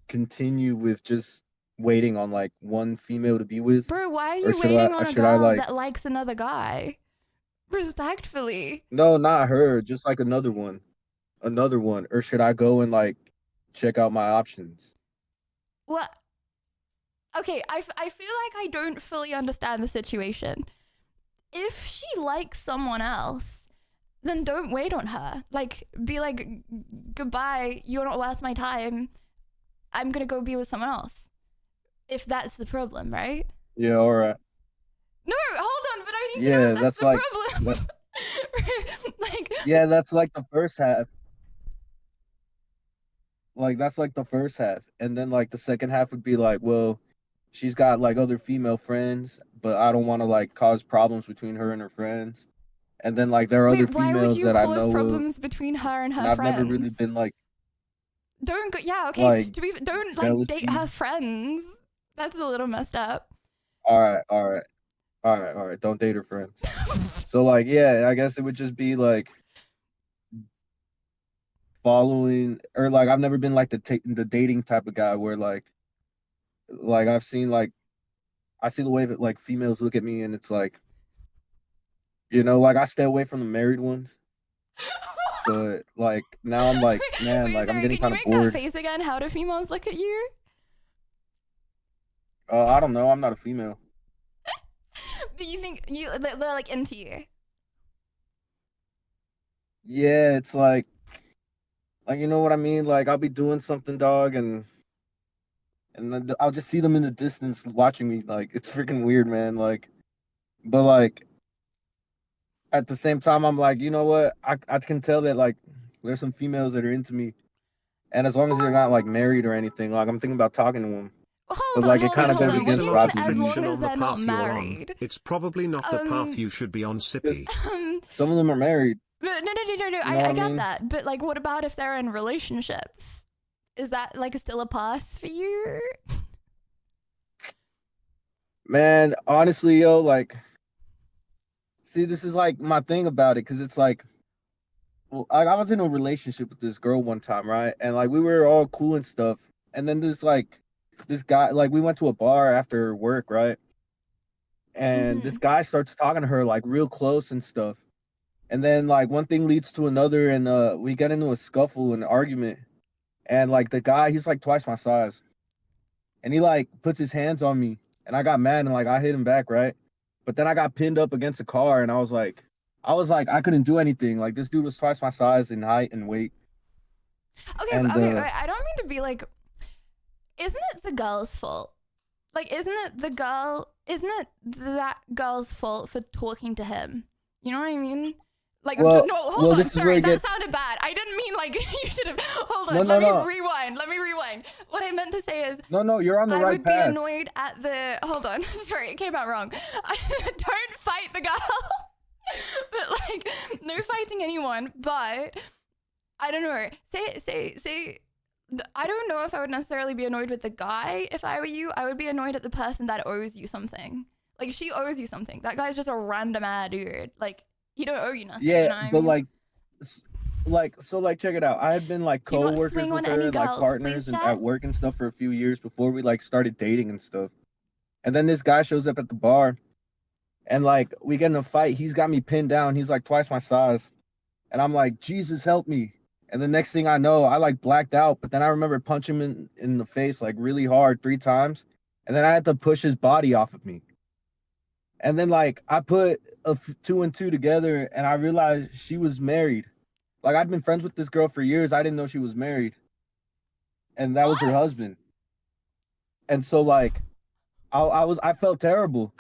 continue with just waiting on like one female to be with, Bro, why are or you waiting on a should I girl like that likes another guy? Respectfully. no, not her, just like another one, or should I go and like check out my options? What? Okay, I feel like I don't fully understand the situation. If she likes someone else, then don't wait on her. Like, be like, goodbye, you're not worth my time. I'm gonna go be with someone else. If that's the problem, right? Yeah, all right. No, hold on, but I need to Yeah, know if that's that's the like problem. Like, yeah, that's like the first half. Like that's like the first half, and then like the second half would be like, well, she's got like other female friends, but I don't want to like cause problems between her and her friends. And then like there are other wait, why would females you that I cause know of, problems between her and and her I've never really friends? been like Don't go, yeah, okay, like don't like date jealousy. her friends. That's a little messed up. All right, all right, all right, all right. Don't date her friends. So like, yeah, I guess it would just be like following, or like I've never been like the dating type of guy where like I've seen like I see the way that like females look at me, and it's like, you know, like I stay away from the married ones. But like now I'm like, man, Wait, like I'm sorry, getting can kind you of make that bored. face again? How do females look at you? I don't know. I'm not a female. But you think they're like into you? Yeah, it's like you know what I mean. Like I'll be doing something, dog, and then I'll just see them in the distance watching me. Like it's freaking weird, man. Like, but like at the same time, I'm like, you know what? I can tell that like there's some females that are into me, and as long as they're not like married or anything, like I'm thinking about talking to them. Hold But on, like it hold on, kind of hold goes on. What do There's a you against lot mean of logic. as long friction as on the they're not path you're on. married? It's probably not the path you should be on, Sippy. Some of them are married. No, You know I what I get mean? that. But like, what about if they're in relationships? Is that like still a pass for you? Man, honestly, yo, like, see, this is like my thing about it, because it's like, well, I was in a relationship with this girl one time, right? And like we were all cool and stuff. And then there's like this guy, like we went to a bar after work, right? And this guy starts talking to her like real close and stuff. And then like one thing leads to another, and we get into a scuffle, an argument. And like the guy, he's like twice my size. And he like puts his hands on me, and I got mad and like I hit him back, right? But then I got pinned up against a car, and I was like, I couldn't do anything. Like this dude was twice my size in height and weight. Okay, And okay, I don't mean to be like, isn't it the girl's fault? Like, isn't it that girl's fault for talking to him? You know what I mean? Like, Well, no, hold on, this is where sorry, it that gets... sounded bad. I didn't mean like, you should have, hold on, No, let no. me rewind. What I meant to say is, No, you're on the I right would be path. annoyed at the, hold on, sorry, it came out wrong. Don't fight the girl. But like, no fighting anyone, but I don't know. Say, I don't know if I would necessarily be annoyed with the guy if I were you. I would be annoyed at the person that owes you something. Like, she owes you something. That guy's just a random ass dude. Like, he don't owe you nothing. Yeah, you know what I but mean? like check it out. I had been like Do not co-workers swing on with her any and like girls, partners please, and chat. at work and stuff for a few years before we like started dating and stuff. And then this guy shows up at the bar, and like we get in a fight. He's got me pinned down. He's like twice my size. And I'm like, Jesus help me. And the next thing I know, I like blacked out, but then I remember punching him in the face like really hard 3 times. And then I had to push his body off of me. And then like I put 2 and 2 together, and I realized she was married. Like I'd been friends with this girl for years. I didn't know she was married. And that was her husband. And so like I felt terrible.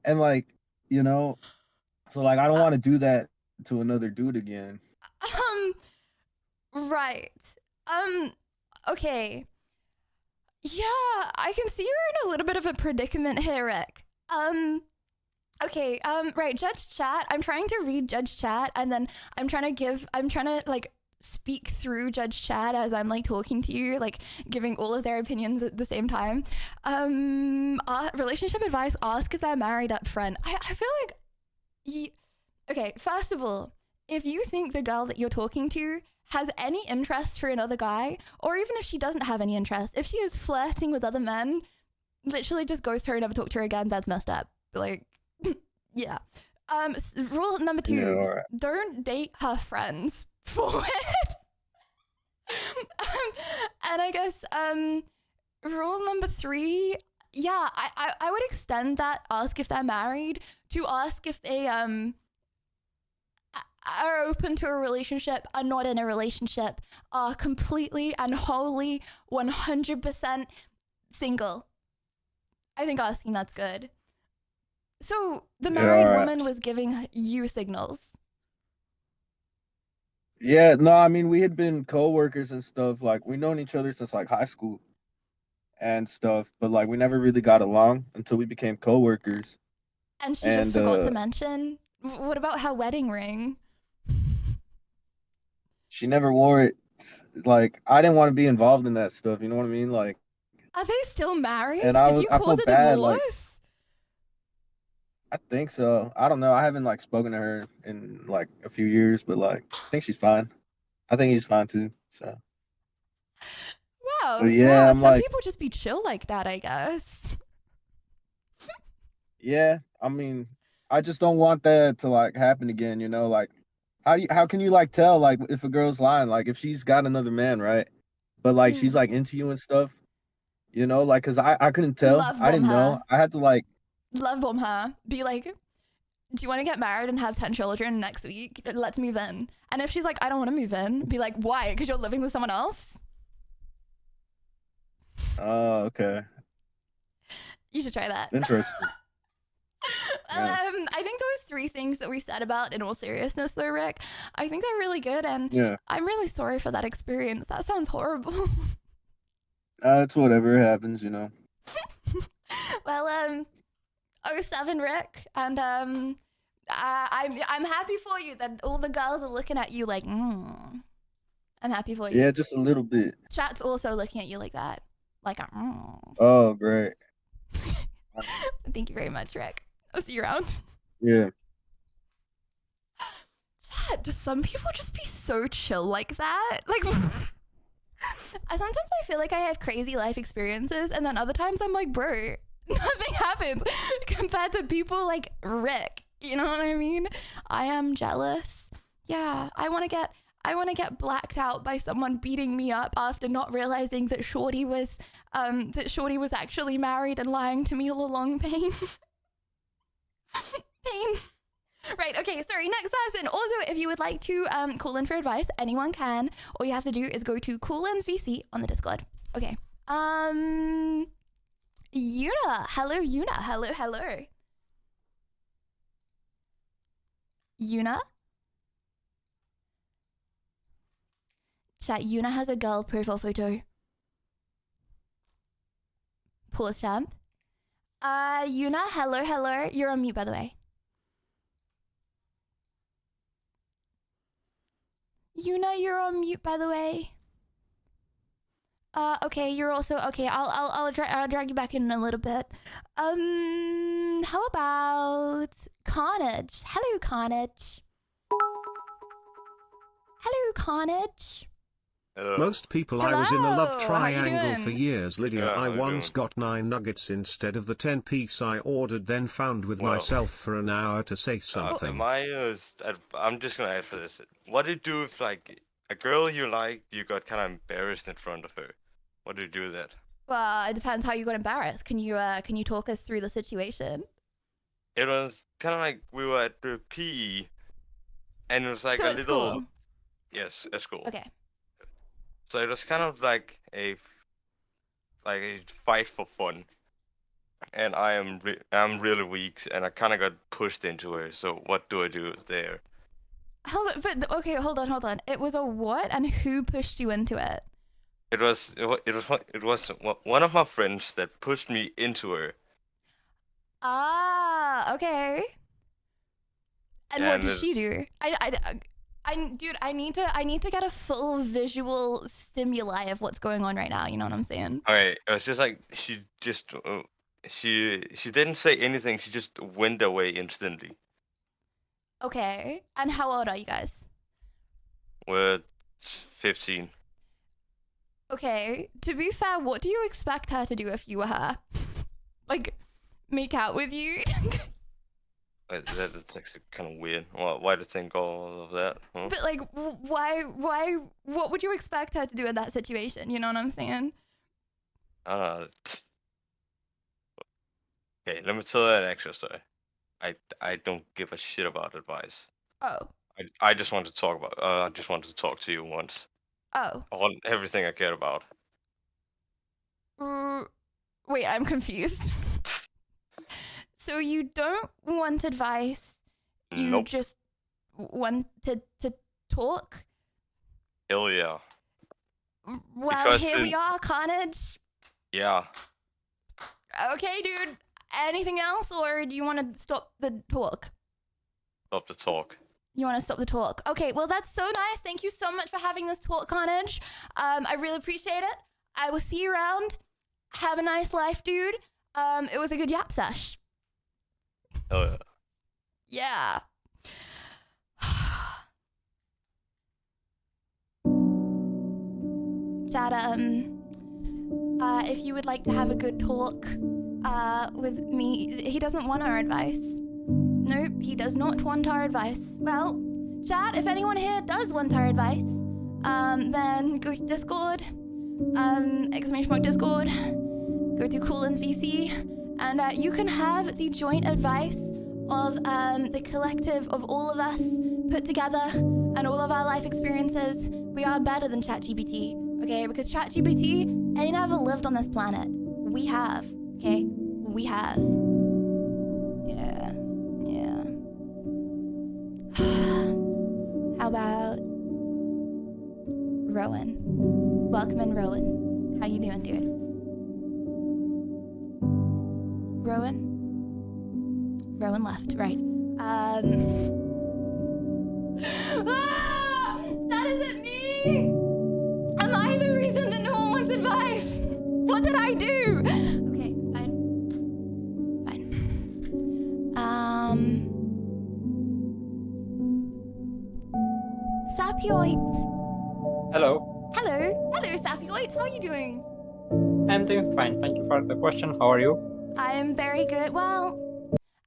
And like, you know, so like I don't want to do that to another dude again. Right. Okay. Yeah, I can see you're in a little bit of a predicament here, Rick. Okay, right, Judge Chat. I'm trying to read Judge Chat, and then I'm trying to like speak through Judge Chat as I'm like talking to you, like giving all of their opinions at the same time. Relationship advice, ask if they're married up front. I feel like, okay, first of all, if you think the girl that you're talking to has any interest for another guy, or even if she doesn't have any interest, if she is flirting with other men, literally just ghost her and never talk to her again. That's messed up. Like, yeah. Rule number 2, Yeah, all right. don't date her friends. Forward. And I guess rule number 3, yeah, I would extend that ask if they're married to ask if they are open to a relationship, are not in a relationship, are completely and wholly 100% single. I think asking that's good. So the married woman was giving you signals. Yeah, no, I mean we had been co-workers and stuff. Like we known each other since like high school and stuff, but like we never really got along until we became co-workers. And she just forgot to mention. What about her wedding ring? She never wore it. Like I didn't want to be involved in that stuff. You know what I mean? Like, are they still married? And Did you cause a divorce? Like, I think so. I don't know. I haven't like spoken to her in like a few years, but like I think she's fine. I think he's fine too. So. Wow. But yeah, wow, some people just be chill like that, I guess. Yeah, I mean, I just don't want that to like happen again. You know, like how can you like tell like if a girl's lying, like if she's got another man, right? But like she's like into you and stuff. You know, like because I couldn't tell. I didn't know. I had to like love bomb her. Be like, do you want to get married and have 10 children next week? Let's move in. And if she's like, I don't want to move in, be like, why? Because you're living with someone else? Oh, okay. You should try that. Interesting. I think those 3 things that we said about, in all seriousness though, Rick, I think they're really good, and I'm really sorry for that experience. That sounds horrible. It's whatever happens, you know. Well, 07 Rick, and I'm happy for you that all the girls are looking at you like, I'm happy for you. Yeah, just a little bit. Chat's also looking at you like that, like Oh, great. Thank you very much, Rick. I'll see you around. Yeah. Chat, do some people just be so chill like that? Like, sometimes I feel like I have crazy life experiences, and then other times I'm like, bro, nothing happens compared to people like Rick. You know what I mean? I am jealous. Yeah, I want to get blacked out by someone beating me up after not realizing that Shorty was actually married and lying to me all along. Pain. Pain. Right, okay, sorry, next person. Also, if you would like to call in for advice, anyone can. All you have to do is go to Coolin's VC on the Discord. Okay. Yuna. Hello, Yuna. Hello. Yuna? Chat, Yuna has a girl profile photo. Pause, champ. Yuna, hello. You're on mute, by the way. Yuna, you're on mute, by the way. Okay, you're also okay. I'll drag you back in a little bit. How about Carnage? Hello, Carnage. Most people. Hello. I was in a love triangle for doing? years, Lydia. Yeah, I how you once doing? got 9 nuggets instead of the 10-piece I ordered, then found with Well, myself for an hour to say something. I'm just gonna answer this. What do you do if like a girl you like, you got kind of embarrassed in front of her? What do you do with that? Well, it depends how you got embarrassed. Can you talk us through the situation? It was kind of like we were at the PE, and it was like So a at little. school? Yes, at school. Okay. So it was kind of like a fight for fun, and I'm really weak, and I kind of got pushed into it. So what do I do there? Hold on. It was a what, and who pushed you into it? It was one of my friends that pushed me into her. Ah, okay. And what And did she do? Dude, I need to get a full visual stimuli of what's going on right now. You know what I'm saying? okay, it was just like she didn't say anything. She just went away instantly. Okay. And how old are you guys? We're 15. Okay. To be fair, what do you expect her to do if you were her? Like, make out with you? That's actually kind of weird. Why to think all of that? Huh? But like, why? What would you expect her to do in that situation? You know what I'm saying? Okay, let me tell you an extra story. I don't give a shit about advice. Oh. I just want to talk about. I just wanted to talk to you once. Oh. On everything I care about. Wait, I'm confused. So you don't want advice? You Nope. just want to talk? Hell yeah. Well, Because here we are, Carnage. Yeah. Okay, dude. Anything else, or do you want to stop the talk? Stop the talk. You want to stop the talk? Okay, well, that's so nice. Thank you so much for having this talk, Carnage. I really appreciate it. I will see you around. Have a nice life, dude. It was a good yap sesh. Hell Yeah. yeah. Chad, if you would like to have a good talk with me, he doesn't want our advice. Nope, he does not want our advice. Well, Chad, if anyone here does want our advice, then go to Discord, exclamation mark Discord, go to Coolins VC, and you can have the joint advice of the collective of all of us put together and all of our life experiences. We are better than ChatGPT, okay? Because ChatGPT ain't ever lived on this planet. We have, okay? We have. Yeah. How about Rowan? Welcome in, Rowan. How you doing, dude? Rowan left, right. That isn't me! Am I the reason that no one wants advice? What did I do? Okay, fine. Sapioid. Hello. Hello, Sapioid. How are you doing? I'm doing fine. Thank you for the question. How are you? I am very good. Well,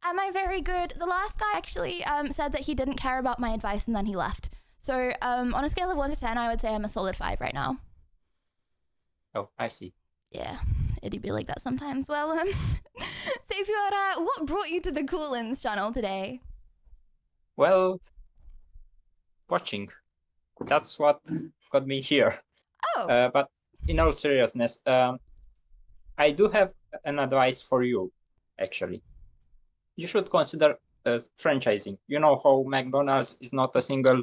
am I very good? The last guy actually said that he didn't care about my advice and then he left. So on a scale of 1 to 10, I would say I'm a solid 5 right now. Oh, I see. Yeah, it'd be like that sometimes. Well, Sapiora, what brought you to the Coolins channel today? Well, watching. That's what got me here. Oh. But in all seriousness, I do have an advice for you, actually. You should consider franchising. You know how McDonald's is not a single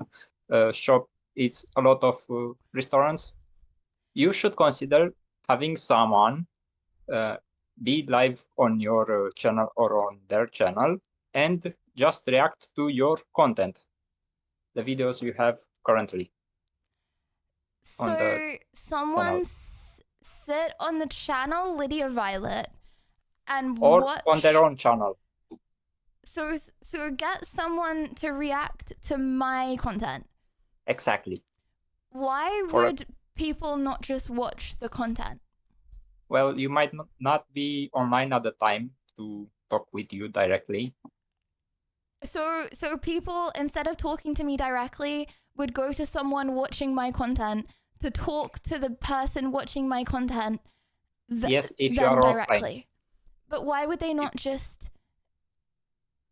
shop, it's a lot of restaurants. You should consider having someone be live on your channel or on their channel and just react to your content, the videos you have currently. So someone sit on the channel Lydia Violet and or watch on their own channel. So get someone to react to my content. Exactly. Why would people not just watch the content? Well, you might not be online at the time to talk with you directly. So people, instead of talking to me directly, would go to someone watching my content to talk to the person watching my content. Yes, if you are directly. Offline. But why would they not just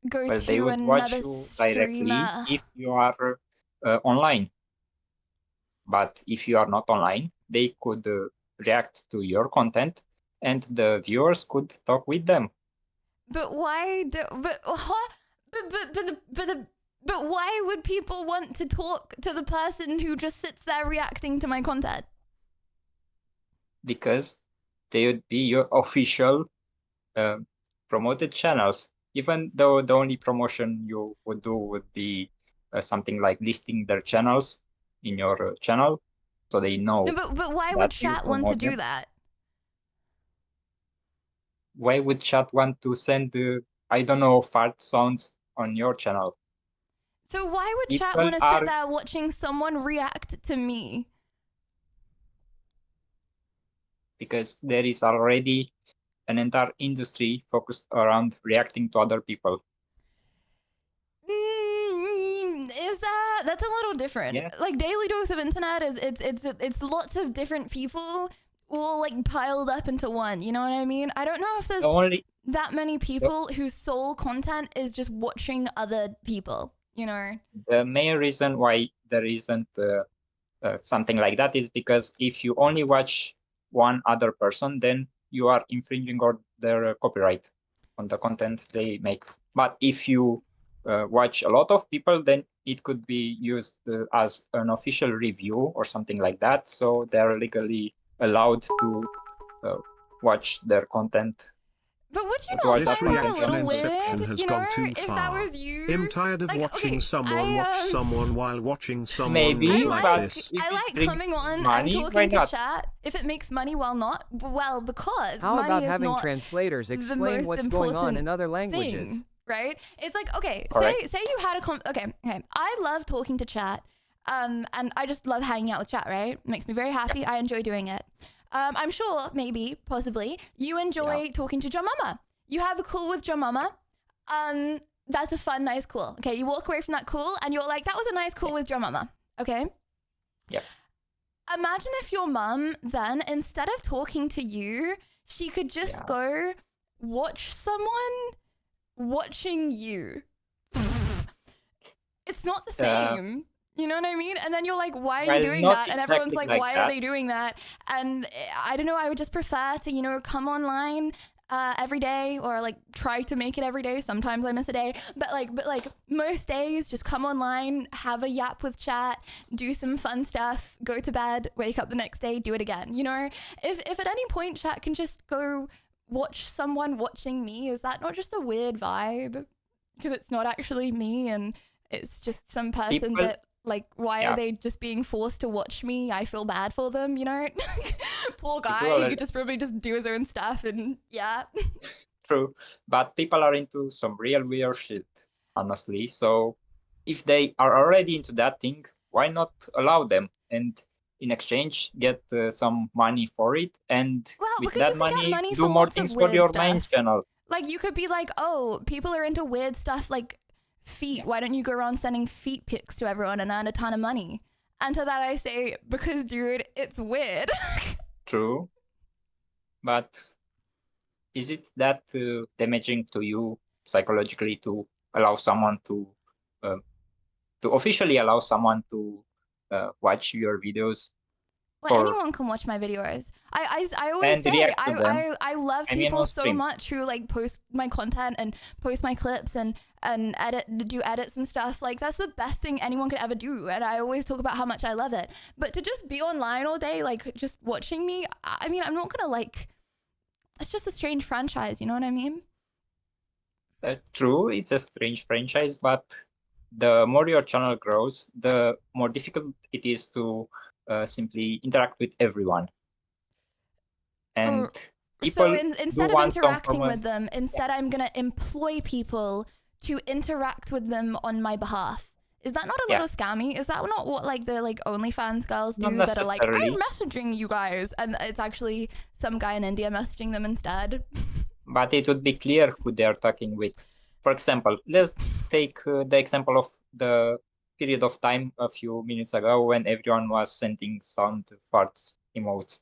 go well, to they would watch another you streamer? directly if you are online. But if you are not online, they could react to your content and the viewers could talk with them. But why do But why would people want to talk to the person who just sits there reacting to my content? Because they would be your official promoted channels, even though the only promotion you would do would be something like listing their channels in your channel, so they know. No, but why would chat want to do that? Why would chat want to send, I don't know, fart sounds on your channel? So why would chat People want to are- sit there watching someone react to me? Because there is already an entire industry focused around reacting to other people. Is that's a little different? Yes. Like Daily Dose of Internet is it's lots of different people all like piled up into one. You know what I mean? I don't know if there's that many people whose sole content is just watching other people. You know. The main reason why there isn't something like that is because if you only watch one other person, then you are infringing on their copyright on the content they make. But if you watch a lot of people, then it could be used as an official review or something like that. So they're legally allowed to watch their content. But would you not This find that a reaction little inception weird? has You know, gone too if far. that was you, I'm tired of like, watching okay, someone watch someone while watching someone Maybe, look but like this. I like brings coming on money, and why talking to not? chat if it makes money while not. Well, because How money about is having not translators the explain most what's going on important in other languages? thing, right? It's like, okay, Correct. say you had a okay. I love talking to chat, and I just love hanging out with chat, right? It makes me very happy. I enjoy doing it. I'm sure, maybe, possibly, you enjoy talking to your mama. You have a call with your mama. That's a fun, nice call. Okay, you walk away from that call and you're like, that was a nice call with your mama. Okay? Yep. Imagine if your mum then, instead of talking to you, she could just go watch someone watching you. It's not the same. You know what I mean? And then you're like, why are you doing that? And everyone's like, why are they doing that? And I don't know, I would just prefer to, you know, come online every day, or like try to make it every day. Sometimes I miss a day, but like most days, just come online, have a yap with chat, do some fun stuff, go to bed, wake up the next day, do it again. You know, if at any point chat can just go watch someone watching me, is that not just a weird vibe? Because it's not actually me, and it's just some person that, like, why are they just being forced to watch me? I feel bad for them, you know? Poor guy, he could just probably just do his own stuff and True, but people are into some real weird shit, honestly. So if they are already into that thing, why not allow them? And in exchange, get some money for it, and with that money, do more things for your main channel. Like, you could be like, oh, people are into weird stuff like feet. Why don't you go around sending feet pics to everyone and earn a ton of money? And to that I say, because dude, it's weird. True, but is it that damaging to you psychologically to allow someone to officially allow someone to watch your videos? Well, anyone can watch my videos. I always say I love people so much who like post my content and post my clips and do edits and stuff. Like, that's the best thing anyone could ever do, and I always talk about how much I love it. But to just be online all day, like just watching me, I mean, I'm not gonna like. It's just a strange franchise, you know what I mean? True, it's a strange franchise, but the more your channel grows, the more difficult it is to simply interact with everyone. And people so instead of interacting with them, instead I'm gonna employ people to interact with them on my behalf. Is that not a little scammy? Is that not what like the OnlyFans girls do, that are like, I'm messaging you guys, and it's actually some guy in India messaging them instead? But it would be clear who they are talking with. For example, let's take the example of the period of time a few minutes ago when everyone was sending sound farts emotes.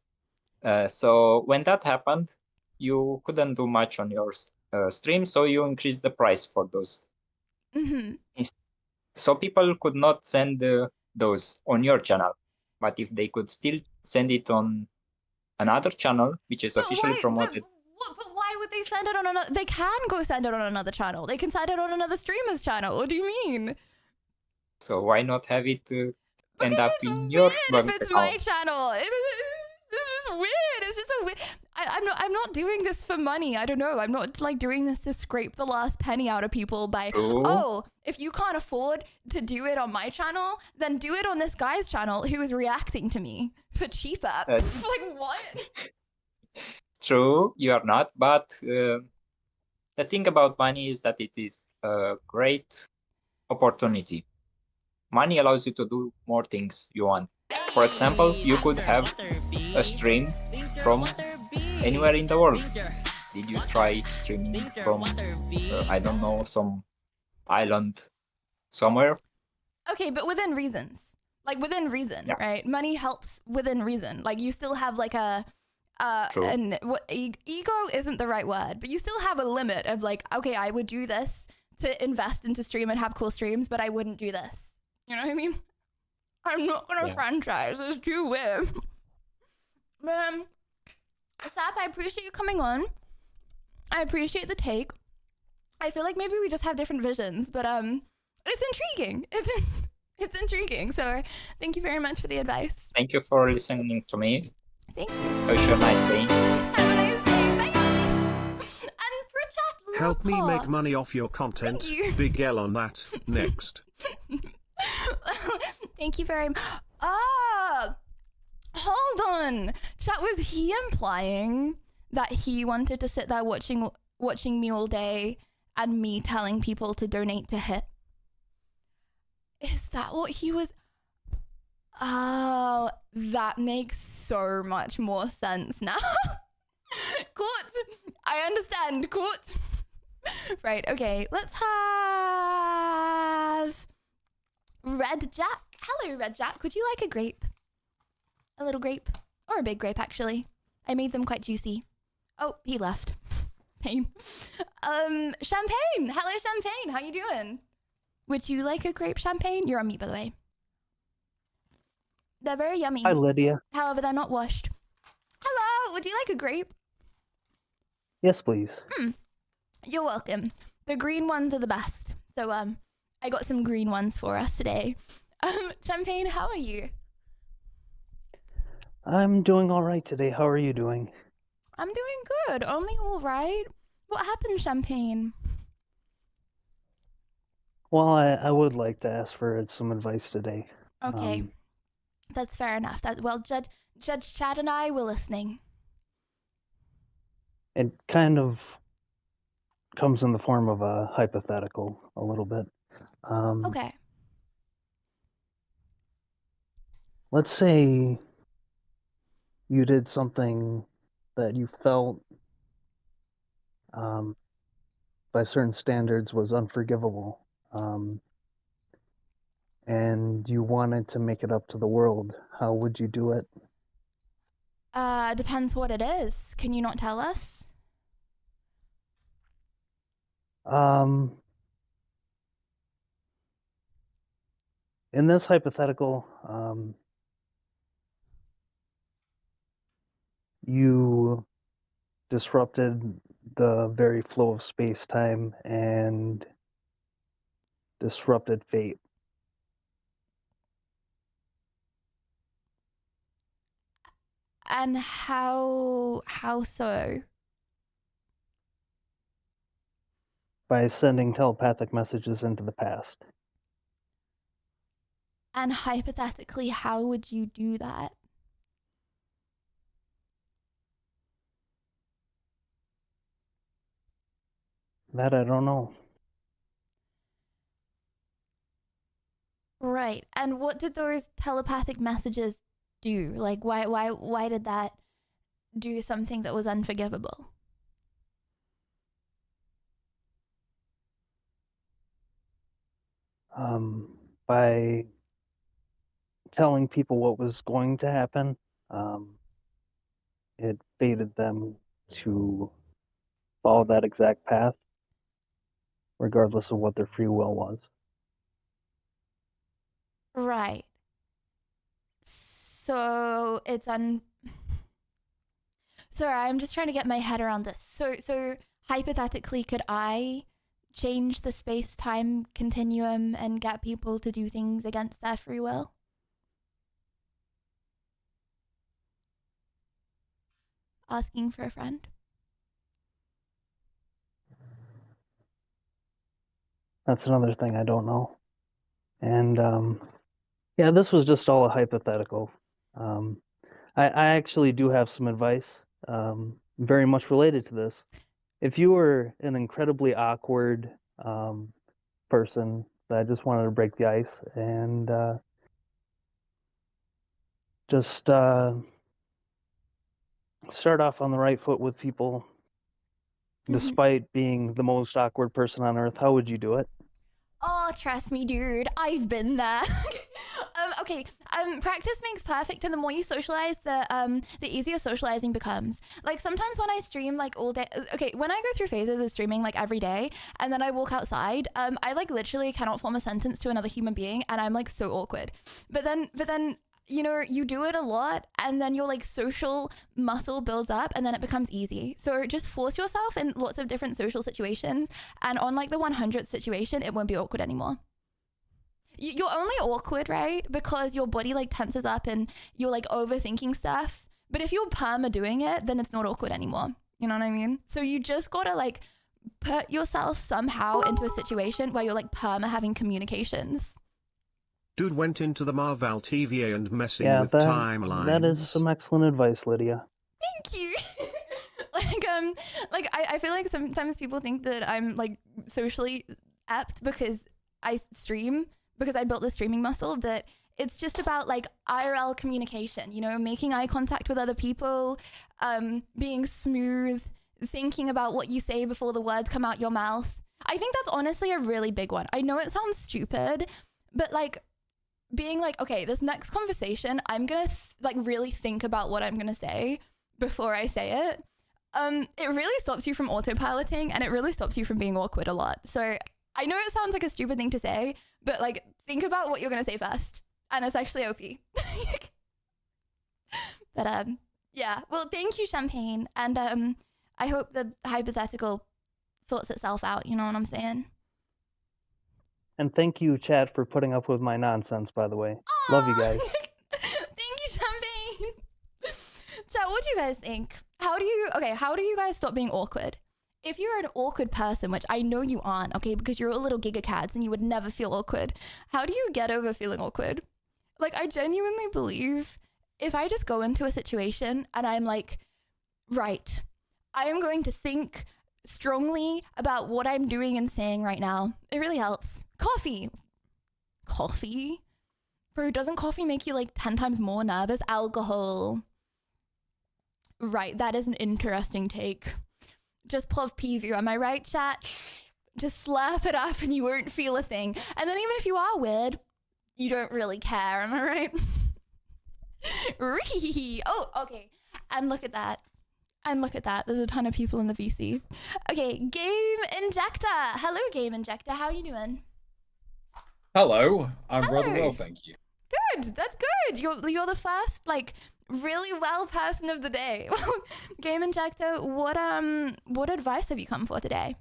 So when that happened, you couldn't do much on your stream, so you increased the price for those. So people could not send those on your channel, but if they could still send it on another channel, which is officially promoted. But why would they send it on another? They can go send it on another channel. They can send it on another streamer's channel. What do you mean? So why not have it end Because up it's in weird your if bank it's my account? channel. It's just weird. It's just a weird. I'm not doing this for money. I don't know. I'm not like doing this to scrape the last penny out of people by, True. oh, if you can't afford to do it on my channel, then do it on this guy's channel who is reacting to me for cheaper. Like what? True, you are not. But the thing about money is that it is a great opportunity. Money allows you to do more things you want. For example, you could have a stream from anywhere in the world. Did you try streaming from, I don't know, some island somewhere? Okay, but within reasons. Like within reason, Yeah. right? Money helps within reason. Like you still have like True. ego isn't the right word, but you still have a limit of like, okay, I would do this to invest into stream and have cool streams, but I wouldn't do this. You know what I mean? I'm not gonna franchise. It's too weird. But Sap, I appreciate you coming on. I appreciate the take. I feel like maybe we just have different visions, but it's intriguing. It's intriguing. So thank you very much for the advice. Thank you for listening to me. Thank you. I wish you a nice day. Have a nice day. Bye. And Prichat Help me make Laptop. money off your content. Thank you. Big L on that. Next. Thank you very much. Ah, hold on. Chat, was he implying that he wanted to sit there watching me all day and me telling people to donate to Hit? Is that what he was? Oh, that makes so much more sense now. Court, I understand. Court. Right, okay. Let's have Red Jack. Hello, Red Jack. Would you like a grape? A little grape? Or a big grape, actually. I made them quite juicy. Oh, he left. Pain. Champagne. Hello, Champagne. How you doing? Would you like a grape, Champagne? You're on mute, by the way. They're very yummy. Hi, Lydia. However, they're not washed. Hello. Would you like a grape? Yes, please. You're welcome. The green ones are the best. So, I got some green ones for us today. Champagne, how are you? I'm doing all right today. How are you doing? I'm doing good. Only all right. What happened, Champagne? Well, I would like to ask for some advice today. Okay. That's fair enough. Well, Judge Chad and I were listening. It kind of comes in the form of a hypothetical a little bit. Okay. Let's say you did something that you felt by certain standards was unforgivable, and you wanted to make it up to the world. How would you do it? Depends what it is. Can you not tell us? In this hypothetical, you disrupted the very flow of space-time and disrupted fate. And how so? By sending telepathic messages into the past. And hypothetically, how would you do that? That I don't know. Right. And what did those telepathic messages do? Like, why did that do something that was unforgivable? By telling people what was going to happen, it fated them to follow that exact path, regardless of what their free will was. Right. So it's Sorry, I'm just trying to get my head around this. So hypothetically, could I change the space-time continuum and get people to do things against their free will? Asking for a friend. That's another thing I don't know. And yeah, this was just all a hypothetical. I actually do have some advice, very much related to this. If you were an incredibly awkward person that just wanted to break the ice and just start off on the right foot with people, despite being the most awkward person on earth, how would you do it? Oh, trust me, dude. I've been there. Okay. Practice makes perfect, and the more you socialize, the easier socializing becomes. Like sometimes when I stream like all day, okay, when I go through phases of streaming like every day, and then I walk outside, I like literally cannot form a sentence to another human being, and I'm like so awkward. But then you know, you do it a lot and then your like social muscle builds up and then it becomes easy. So just force yourself in lots of different social situations, and on like the 100th situation, it won't be awkward anymore. You're only awkward, right? Because your body like tenses up and you're like overthinking stuff. But if you're perma doing it, then it's not awkward anymore. You know what I mean? So you just gotta like put yourself somehow into a situation where you're like perma having communications. Dude went into the Marvel TVA and messing Yeah, with that timelines. is some excellent advice, Lydia. Thank you. I feel like sometimes people think that I'm like socially apt because I stream, because I built the streaming muscle, but it's just about like IRL communication, you know, making eye contact with other people, being smooth, thinking about what you say before the words come out your mouth. I think that's honestly a really big one. I know it sounds stupid, but like being like, okay, this next conversation, I'm gonna like really think about what I'm gonna say before I say it. It really stops you from autopiloting, and it really stops you from being awkward a lot. So I know it sounds like a stupid thing to say, but like think about what you're gonna say first, and it's actually OP. But yeah, well, thank you, Champagne, and I hope the hypothetical sorts itself out. You know what I'm saying? And thank you, chat, for putting up with my nonsense, by the way. Aww. Love you guys. Thank you, Champagne. Chat, what do you guys think? How do you guys stop being awkward? If you're an awkward person, which I know you aren't, okay, because you're all little gigacats and you would never feel awkward, how do you get over feeling awkward? Like, I genuinely believe if I just go into a situation and I'm like, right, I am going to think strongly about what I'm doing and saying right now, it really helps. Coffee? Bro, doesn't coffee make you like 10 times more nervous? Alcohol. Right, that is an interesting take. Just pov preview, am I right, chat? Just slap it up and you won't feel a thing. And then even if you are weird, you don't really care, am I right? Oh, okay. And look at that. There's a ton of people in the VC. Okay, Game Injector. Hello, Game Injector. How are you doing? Hello. I'm rather well, thank you. Good. That's good. You're the first, like, really well person of the day. Game Injector, what advice have you come for today?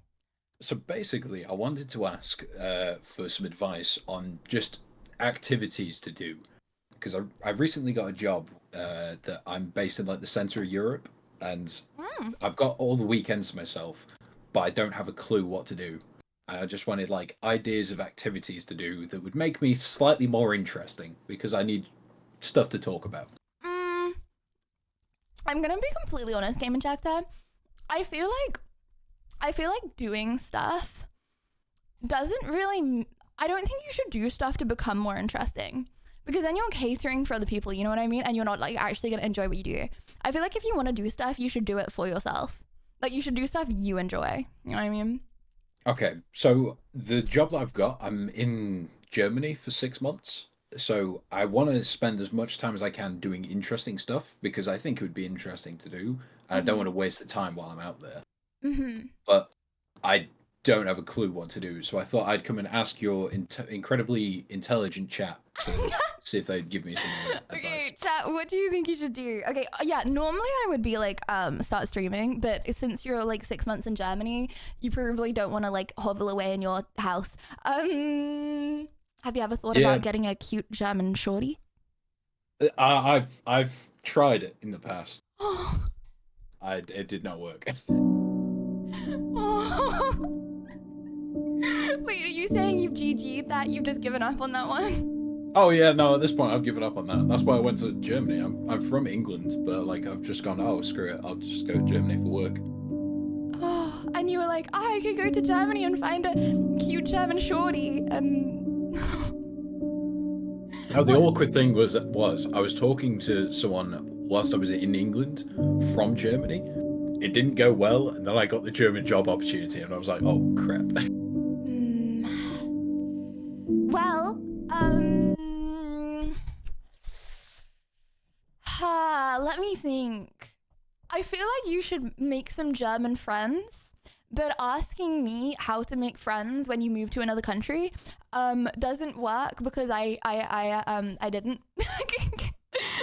So basically, I wanted to ask for some advice on just activities to do, because I've recently got a job that I'm based in like the center of Europe, and I've got all the weekends to myself, but I don't have a clue what to do. And I just wanted like ideas of activities to do that would make me slightly more interesting, because I need stuff to talk about. I'm gonna be completely honest, Game Injector. I feel like doing stuff doesn't really. I don't think you should do stuff to become more interesting, because then you're catering for other people. You know what I mean? And you're not like actually gonna enjoy what you do. I feel like if you want to do stuff, you should do it for yourself. Like you should do stuff you enjoy. You know what I mean? Okay, so the job that I've got, I'm in Germany for 6 months. So I want to spend as much time as I can doing interesting stuff, because I think it would be interesting to do, and I don't want to waste the time while I'm out there. Mm-hmm. But I don't have a clue what to do. So I thought I'd come and ask your incredibly intelligent chat to see if they'd give me some Okay, advice. chat, what do you think you should do? Okay, yeah, normally I would be like, start streaming, but since you're like 6 months in Germany, you probably don't want to like hovel away in your house. Have you ever thought about getting a cute German shorty? I've tried it in the past. It did not work. Wait, are you saying you've GG'd that? You've just given up on that one? Oh yeah, no, at this point I've given up on that. That's why I went to Germany. I'm from England, but like I've just gone, oh screw it, I'll just go to Germany for work. Oh, and you were like, oh, I could go to Germany and find a cute German shorty. Now the awkward thing was I was talking to someone whilst I was in England from Germany. It didn't go well, and then I got the German job opportunity, and I was like, oh crap. Well, let me think. I feel like you should make some German friends, but asking me how to make friends when you move to another country doesn't work because I didn't.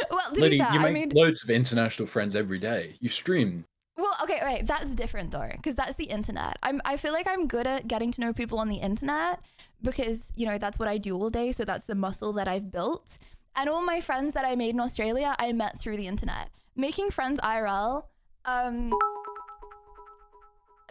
Well, to Liddy, be fair, you I make made loads of international friends every day. You stream. Well, okay, right. That's different though, because that's the internet. I feel like I'm good at getting to know people on the internet because, you know, that's what I do all day. So that's the muscle that I've built. And all my friends that I made in Australia, I met through the internet. Making friends IRL,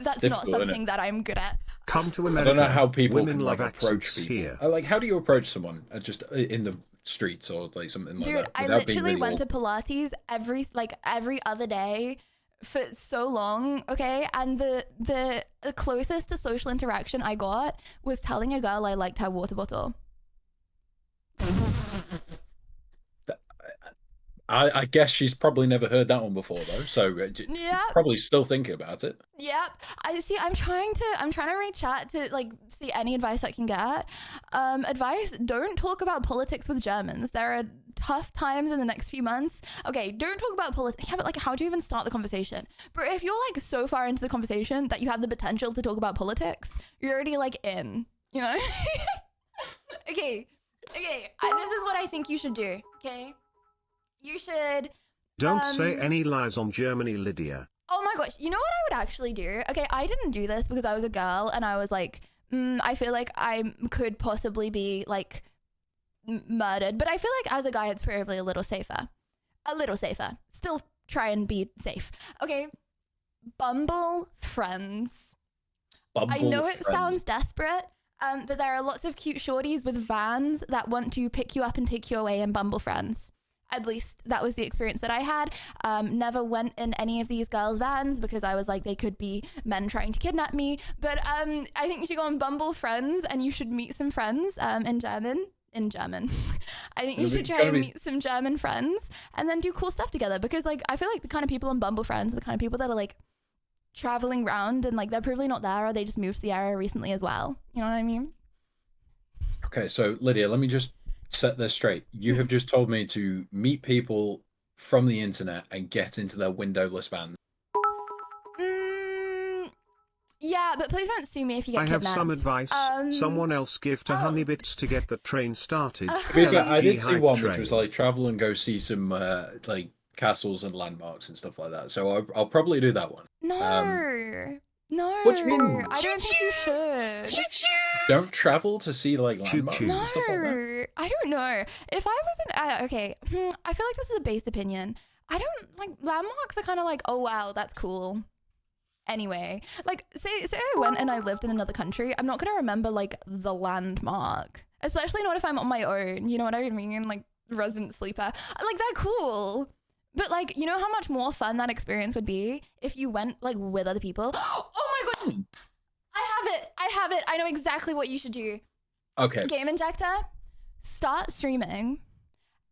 that's not something that I'm good at. Come to America. I don't know how people Women can love like approach accents people. here. Like, how do you approach someone just in the streets or like something like Dude, that? I literally went to Pilates every other day for so long, okay? And the closest to social interaction I got was telling a girl I liked her water bottle. I guess she's probably never heard that one before though, so Yeah. probably still thinking about it. Yep. I'm trying to reach out to like see any advice I can get. Advice, don't talk about politics with Germans. There are tough times in the next few months. Okay, don't talk about politics. Yeah, but like how do you even start the conversation? But if you're like so far into the conversation that you have the potential to talk about politics, you're already like in, you know? Okay. This is what I think you should do, okay? You should... Don't say any lies on Germany, Lydia. Oh my gosh, you know what I would actually do? Okay, I didn't do this because I was a girl and I was like, I feel like I could possibly be like murdered. But I feel like as a guy, it's probably a little safer. Still try and be safe. Okay, Bumble friends. I know it sounds desperate, but there are lots of cute shorties with vans that want to pick you up and take you away in Bumble friends. At least that was the experience that I had. Never went in any of these girls' vans because I was like, they could be men trying to kidnap me. But I think you should go on Bumble Friends and you should meet some friends in German. I think you should try and meet some German friends and then do cool stuff together because like I feel like the kind of people on Bumble Friends are the kind of people that are like traveling around and like they're probably not there or they just moved to the area recently as well. You know what I mean? Okay, so Lydia, let me just set this straight. You have just told me to meet people from the internet and get into their windowless vans. Yeah, but please don't sue me if you get I kidnapped. have some advice. Someone else give to Honeybits to get the train started. I did see one which was like travel and go see some like castles and landmarks and stuff like that. So I'll probably do that one. No. What do you mean? I don't think you should. Don't travel to see like landmarks and stuff like that. I don't know. If I wasn't okay, I feel like this is a base opinion. I don't like landmarks are kind of like, oh wow, that's cool. Anyway, like say I went and I lived in another country, I'm not gonna remember like the landmark, especially not if I'm on my own. You know what I mean? Like resident sleeper, like they're cool. But like, you know how much more fun that experience would be if you went like with other people? Oh my god, I have it. I know exactly what you should do. Okay. Game Injector, start streaming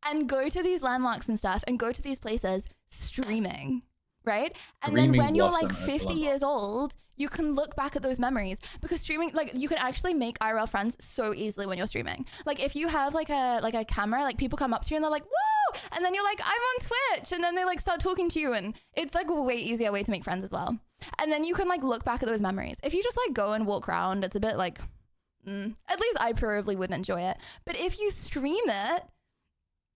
and go to these landmarks and stuff and go to these places streaming, right? And then when you're like 50 years old, you can look back at those memories because streaming, like you can actually make IRL friends so easily when you're streaming. Like if you have like a camera, like people come up to you and they're like, whoa! And then you're like, I'm on Twitch. And then they like start talking to you and it's like a way easier way to make friends as well. And then you can like look back at those memories. If you just like go and walk around, it's a bit like, at least I probably wouldn't enjoy it. But if you stream it,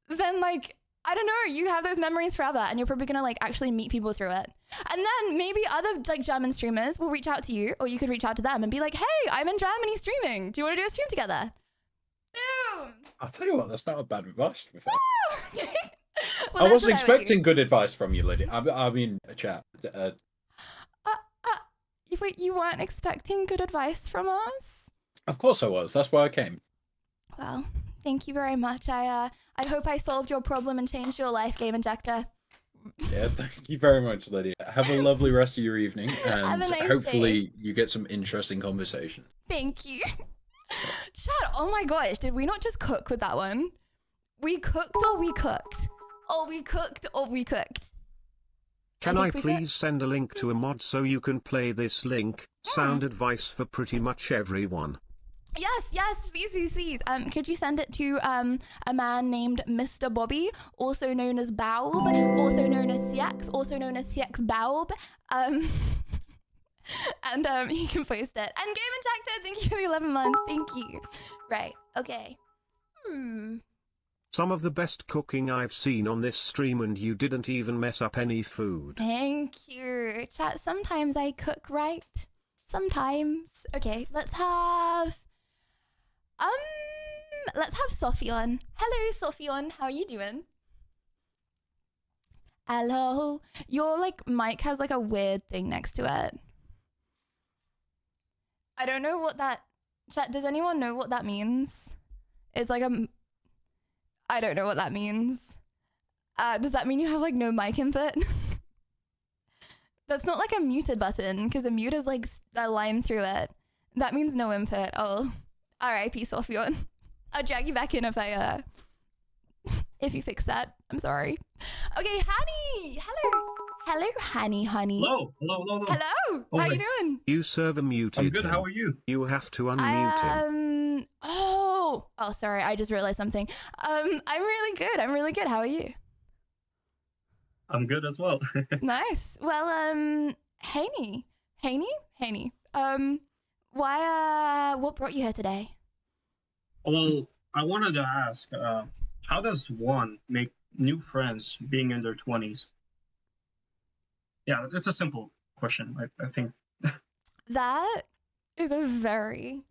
then like, I don't know, you have those memories forever and you're probably gonna like actually meet people through it. And then maybe other like German streamers will reach out to you, or you could reach out to them and be like, hey, I'm in Germany streaming. Do you want to do a stream together? Boom. I'll tell you what, that's not a bad advice, to be fair. Well, I wasn't that's what I would do. expecting good advice from you, Lydia. I mean, a chat. Wait, you weren't expecting good advice from us? Of course I was. That's why I came. Well, thank you very much. I hope I solved your problem and changed your life, Game Injector. Yeah, thank you very much, Lydia. Have a lovely rest of your evening, and a nice hopefully you get some interesting conversation. Thank you. Chad, oh my gosh, did we not just cook with that one? We cooked or we cooked? Or we cooked or we cooked? Can I think we please send a link to a mod so you can play this link? Sound advice for pretty much everyone. Yes, please. Could you send it to a man named Mr. Bobby, also known as Baub, also known as CX, also known as CX Baub, and he can post it. And Game Injector, thank you for the 11 months. Thank you. Right. Okay. Some of the best cooking I've seen on this stream, and you didn't even mess up any food. Thank you. Chat, sometimes I cook right. Sometimes. Okay, let's have Sophion. Hello, Sophion. How are you doing? Hello. Your like mic has like a weird thing next to it. I don't know what that... Chat, does anyone know what that means? It's like I don't know what that means. Does that mean you have like no mic input? That's not like a muted button, because a mute is like a line through it. That means no input. Oh, R.I.P. Sophion. I'll drag you back in if you fix that. I'm sorry. Okay, Honey. Hello, honey. Hello. Hello. Oh, How you wait. doing? You server muted I'm good. him. How are you? You have to unmute him. Oh, sorry. I just realized something. I'm really good. How are you? I'm good as well. Nice. Well, Haney. What brought you here today? Well, I wanted to ask, how does one make new friends being in their 20s? Yeah, it's a simple question, I think. That is a very,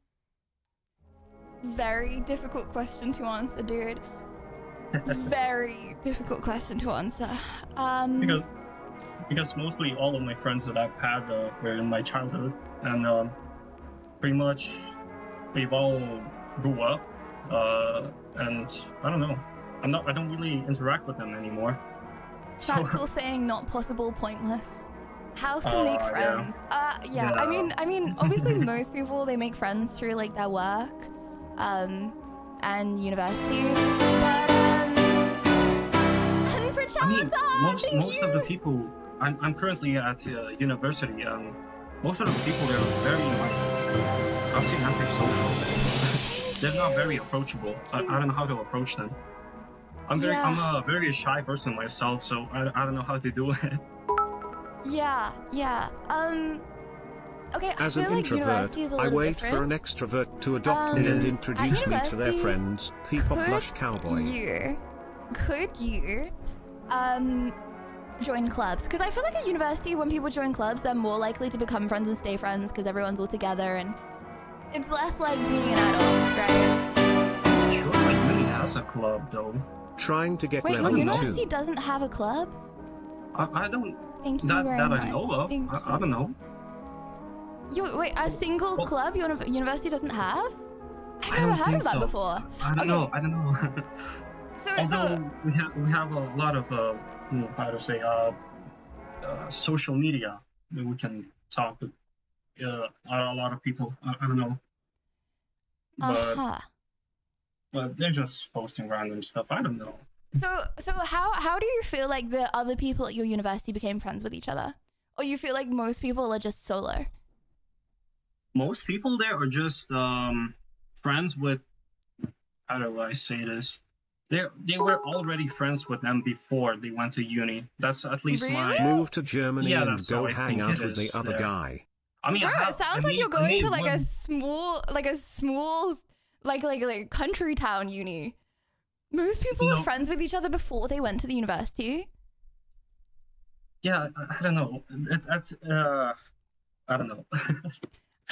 very difficult question to answer, dude. Very difficult question to answer. Because mostly all of my friends that I've had were in my childhood, and pretty much they've all grew up, and I don't know. I don't really interact with them anymore. That's all saying not possible, pointless. How to make friends? Yeah. I mean, obviously most people, they make friends through like their work, and university. But and for most of the people, I'm currently at university. Most of the people, they're very like, I'd say antisocial. They're not very approachable. I don't know how to approach them. I'm a very shy person myself, so I don't know how to do it. Yeah. Okay, As I an feel like introvert, university is a I little wait different. for an extrovert to adopt me and At introduce me to their university, friends. Peepop Blush Cowboy. Could you join clubs? Because I feel like at university, when people join clubs, they're more likely to become friends and stay friends because everyone's all together, and it's less like being an adult, right? Sure, like really has a club though. Trying to get Wait, level your university 2. doesn't have a club? I don't. Thank you that very that much. I know of. I don't know. Wait, a single club your university doesn't have? I've never heard of that before. I don't know. So, although we have a lot of how to say social media that we can talk with a lot of people. I don't know. But they're just posting random stuff. I don't know. So how do you feel like the other people at your university became friends with each other? Or you feel like most people are just solo? Most people there are just friends with, how do I say this? they were already friends with them before they went to uni. That's at least my Move to Germany and that's go how I hang think out it with the is other there. guy. I mean, Bro, it sounds like you're going to like a one- small like country town uni. Most people were friends with each other before they went to the university. Yeah, I don't know. That's I don't know.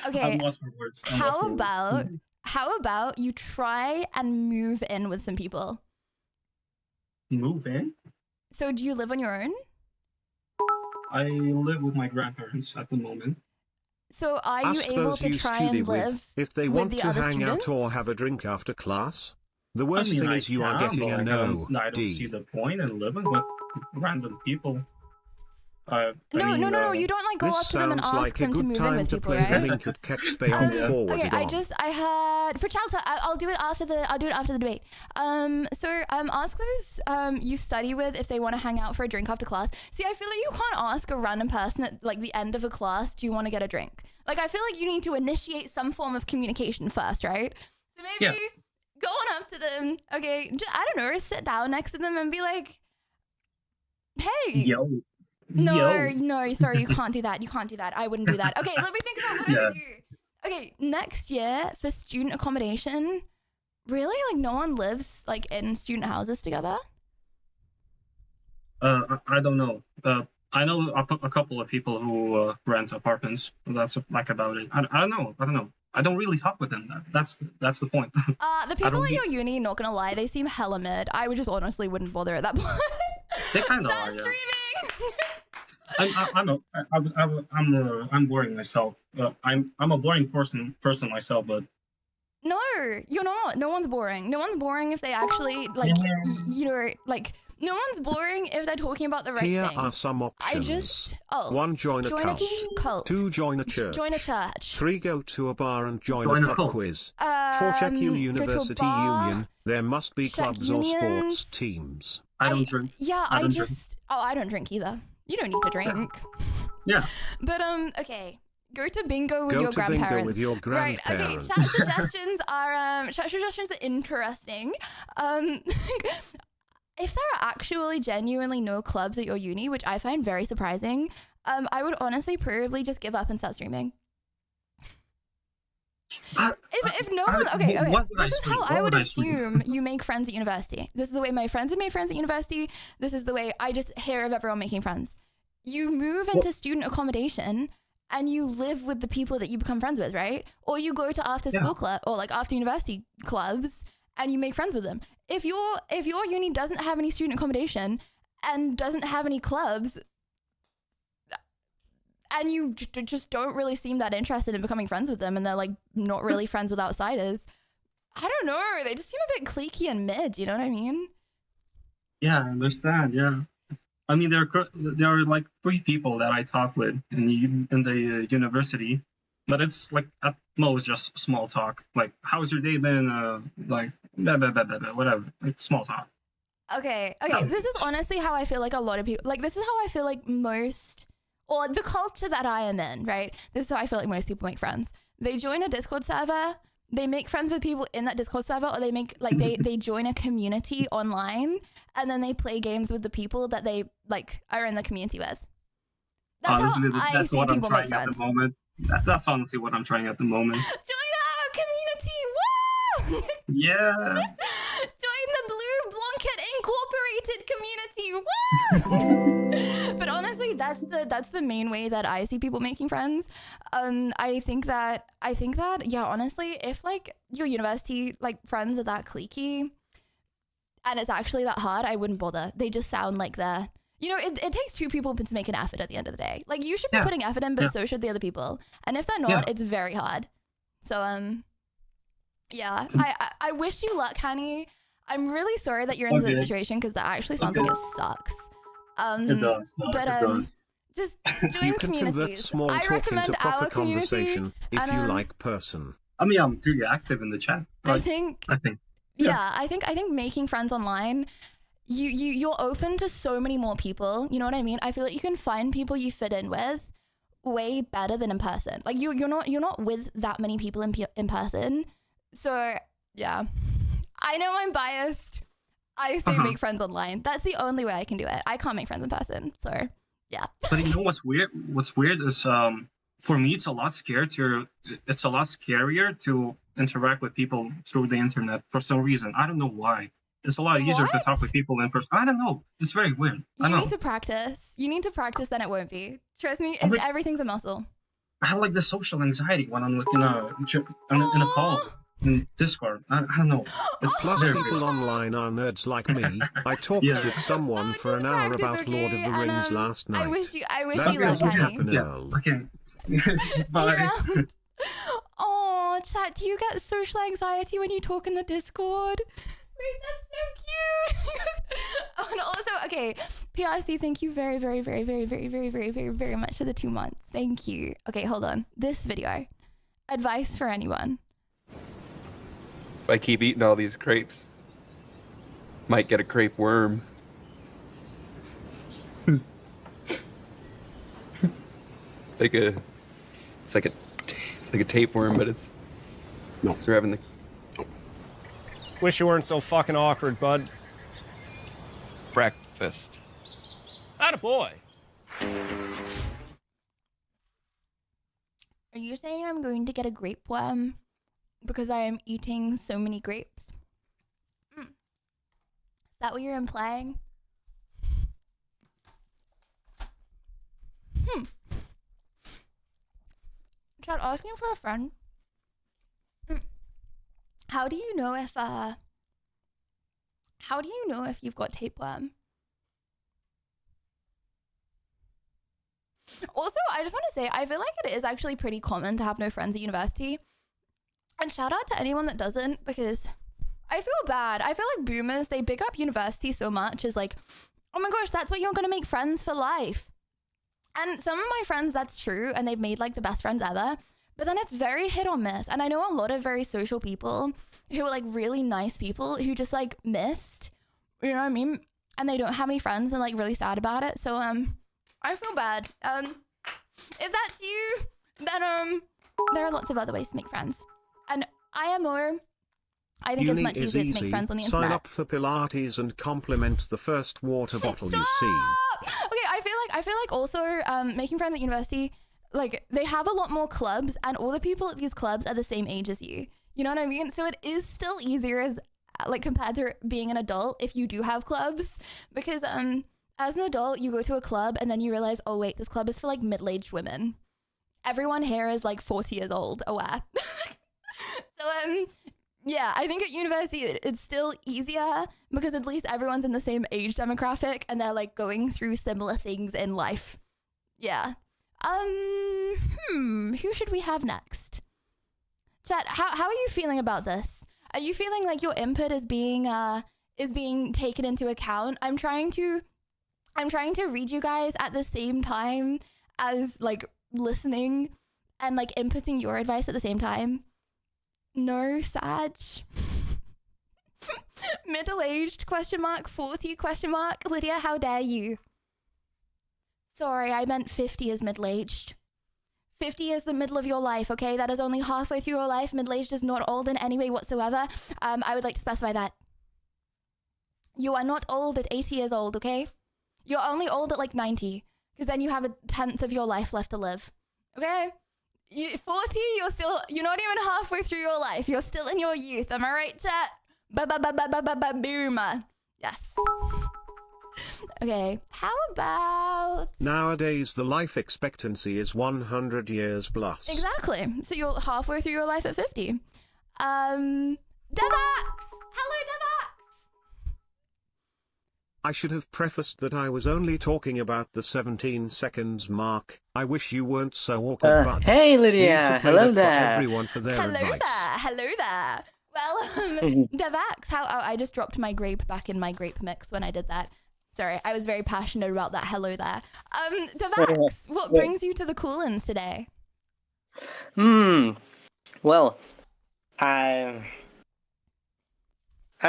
Okay. I'm lost for words. I'm lost for words. How about you try and move in with some people? Move in? So do you live on your own? I live with my grandparents at the moment. So are you Ask able those to you try study and with live if they with want the to other hang students? out or have a drink after class. The worst thing I is you are can, getting but, a like, no. I don't see the point in living with random people. No, you don't like go This up to them and sounds ask like a them to good move in time with to people, play the right? link at Catch Spay on forwarded Okay, on. I had for Chalta. I'll do it after the debate. So ask those you study with if they want to hang out for a drink after class. See, I feel like you can't ask a random person at like the end of a class, do you want to get a drink? Like I feel like you need to initiate some form of communication first, right? So maybe go on up to them. Okay, I don't know, sit down next to them and be like, hey. Yo. No, sorry, you can't do that. You can't do that. I wouldn't do that. Okay, let me think about what I would do. Okay, next year for student accommodation, really? Like no one lives like in student houses together? I don't know. I know a couple of people who rent apartments. That's like about it. I don't know. I don't really talk with them. That's the point. The people at your uni, not gonna lie, they seem hella mid. I would just honestly wouldn't bother at that point. They kind of are. Start streaming. I'm boring myself. I'm a boring person myself, but No, you're not. No one's boring. No one's boring if they actually like like no one's boring if they're talking about the right Here thing. are some options. I just 1. Join a cult. 2. Join a church. Join a church. 3. Go to a bar and join Join a a pub cult. quiz. 4. Check your Go to a university bar, union. There must be check clubs or unions. sports teams. I don't drink. Yeah, I I don't just I don't drink either. You don't need to drink. Yeah. But okay. Go to bingo with Go your to bingo grandparents. with your Right. Okay. grandparents. Chat suggestions are interesting. If there are actually genuinely no clubs at your uni, which I find very surprising, I would honestly probably just give up and start streaming. If no one, okay, this is how I would assume you make friends at university. This is the way my friends have made friends at university. This is the way I just hear of everyone making friends. You move into student accommodation and you live with the people that you become friends with, right? Or you go to after school club or like after university clubs and you make friends with them. If your uni doesn't have any student accommodation and doesn't have any clubs, and you just don't really seem that interested in becoming friends with them, and they're like not really friends with outsiders, I don't know. They just seem a bit cliquey and mid. You know what I mean? Yeah, I understand. Yeah, I mean there are like 3 people that I talk with in the university, but it's like at most just small talk. Like, how's your day been? Like blah, blah, blah, blah, blah, whatever. Like small talk. Okay. This is honestly how I feel like a lot of people. Like this is how I feel like most. Or the culture that I am in, right? This is how I feel like most people make friends. They join a Discord server, they make friends with people in that Discord server, or they make like they join a community online, and then they play games with the people that they like are in the community with. That's Honestly, how I that's see what I'm people make trying at friends. the moment. That's honestly what I'm trying at the moment. Join our community! Woo! Yeah. Join the Blue Blanket Incorporated community! Woo! But honestly, that's the main way that I see people making friends. I think that yeah, honestly, if like your university like friends are that cliquey and it's actually that hard, I wouldn't bother. They just sound like they're, you know, it takes 2 people to make an effort at the end of the day. Like you should be putting effort in, but so should the other people. And if they're not, it's very hard. So yeah, I wish you luck, Hanny. I'm really sorry that you're in this situation because that actually sounds like it sucks. It does. But it does. just join You can convert communities. small I talk recommend into proper our community. conversation if And, you like person. I mean, I'm pretty active in the chat. I think. Yeah. I think making friends online, you're open to so many more people. You know what I mean? I feel like you can find people you fit in with way better than in person. Like you're not with that many people in person. So yeah, I know I'm biased. I say make friends online. That's the only way I can do it. I can't make friends in person, so yeah. But you know what's weird? What's weird is for me it's a lot scarier to interact with people through the internet for some reason. I don't know why. It's a lot easier to talk with people in person. I don't know. It's very weird. You need to practice. You need to practice, then it won't be. Trust me, everything's a muscle. I have like the social anxiety when I'm like in a call in Discord. I don't know. It's Plus, very people weird. online are nerds like me. I talked with someone for an hour about Lord of the Rings last night. I wish you that luck, doesn't honey. happen, Earl. Okay. Bye. Oh, chat, do you get social anxiety when you talk in the Discord? Wait, that's so cute. Oh, and also, okay, PRC, thank you very, very, very, very, very, very, very, very, very much for the 2 months. Thank you. Okay, hold on. This video. Advice for anyone. If I keep eating all these crepes, might get a crepe worm. It's like a tapeworm, but it's we're having the. Wish you weren't so fucking awkward, bud. Breakfast. Attaboy. Are you saying I'm going to get a grape worm because I am eating so many grapes? Is that what you're implying? Chat, asking for a friend. How do you know if you've got tapeworm? Also, I just want to say, I feel like it is actually pretty common to have no friends at university. And shout out to anyone that doesn't, because I feel bad. I feel like boomers, they big up university so much as like, oh my gosh, that's what you're going to make friends for life. And some of my friends, that's true, and they've made like the best friends ever. But then it's very hit or miss. And I know a lot of very social people who are like really nice people who just like missed, you know what I mean? And they don't have any friends and like really sad about it. So I feel bad. If that's you, then there are lots of other ways to make friends. And IMO, I think it's much easier to make friends on the internet. Sign up for Pilates and compliment the first water bottle you see. Okay, I feel like also making friends at university, like they have a lot more clubs and all the people at these clubs are the same age as you. You know what I mean? So it is still easier as like compared to being an adult if you do have clubs, because as an adult you go to a club and then you realize, oh wait, this club is for like middle-aged women. Everyone here is like 40 years old, aware. So yeah, I think at university it's still easier because at least everyone's in the same age demographic and they're like going through similar things in life. Yeah. Who should we have next? Chat, how are you feeling about this? Are you feeling like your input is being taken into account? I'm trying to read you guys at the same time as like listening and like inputting your advice at the same time. No, Sag. Middle-aged, ? 40, ? Lydia, how dare you? Sorry, I meant 50 is middle-aged. 50 is the middle of your life, okay? That is only halfway through your life. Middle-aged is not old in any way whatsoever. I would like to specify that. You are not old at 80 years old, okay? You're only old at like 90, because then you have a 10th of your life left to live, okay? 40, you're not even halfway through your life. You're still in your youth. Am I right, chat? Boom. Yes. Okay, how about... Nowadays the life expectancy is 100 years plus. Exactly. So you're halfway through your life at 50. Devax! Hello, Devax! I should have prefaced that I was only talking about the 17 seconds mark. I wish you weren't so awkward, but hey, need Lydia. to play Hello that there. for everyone for their advice. Hello there. Well, Devax, I just dropped my grape back in my grape mix when I did that. Sorry, I was very passionate about that hello there. Devax, what brings you to the Coolins today? Well, I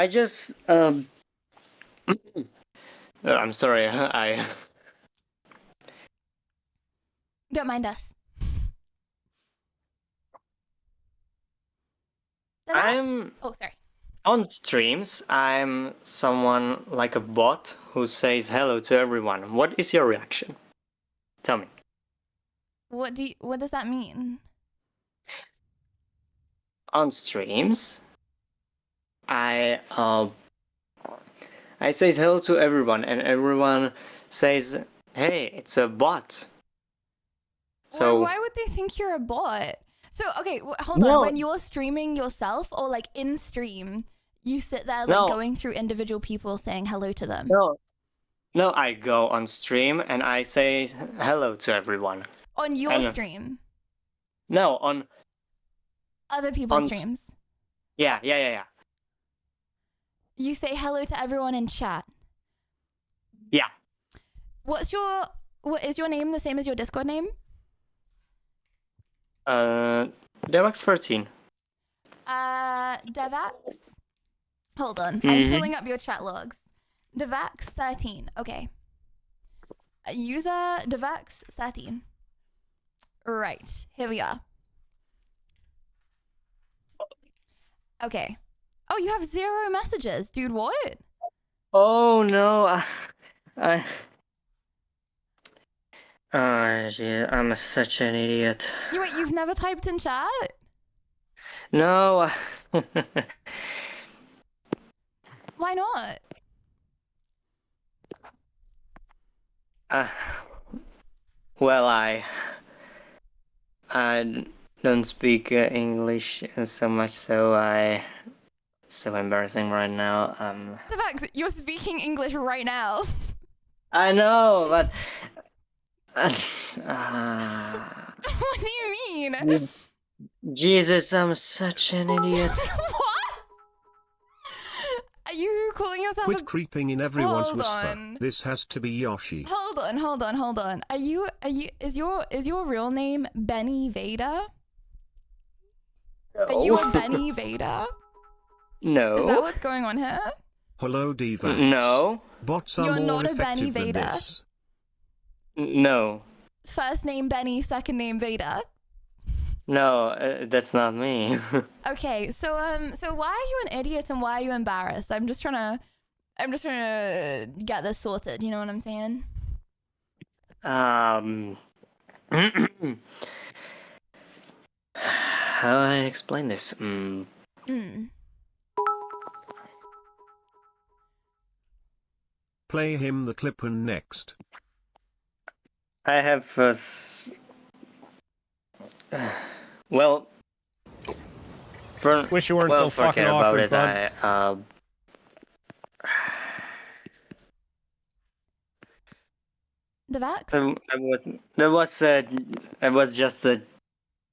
just I'm sorry. Don't mind us. I'm Oh, sorry. On streams, I'm someone like a bot who says hello to everyone. What is your reaction? Tell me. What does that mean? On streams, I say hello to everyone, and everyone says, "Hey, it's a bot." So why would they think you're a bot? So okay, hold on. When you're streaming yourself, or like in stream, you sit there like going through individual people saying hello to them. No, I go on stream and I say hello to everyone. On your stream? No, on other people's streams. Yeah. You say hello to everyone in chat. Yeah. What is your name the same as your Discord name? Devax 13. Devax? Hold on. I'm pulling up your chat logs. Devax 13. Okay. User Devax 13. Right. Here we are. Okay. Oh, you have 0 messages. Dude, what? Oh no. Oh shit, I'm such an idiot. Wait, you've never typed in chat? No. Why not? Well, I don't speak English so much, so it's so embarrassing right now. Devax, you're speaking English right now. I know, but what do you mean? Jesus, I'm such an idiot. What? Are you calling yourself Quit creeping in everyone's Hold whisper. on. This has to be Yoshi. Hold on. Is your real name Benny Vader? Are you a Benny Vader? No. Is that what's going on here? Hello, Divax. No. Bots are You're more not a Benny effective than Vader. this. No. First name Benny, second name Vader. No, that's not me. Okay, so why are you an idiot and why are you embarrassed? I'm just trying to get this sorted. You know what I'm saying? How do I explain this? Play him the clip and next. I have well. Wish you weren't so fucking awkward, bud. Devax? That was just a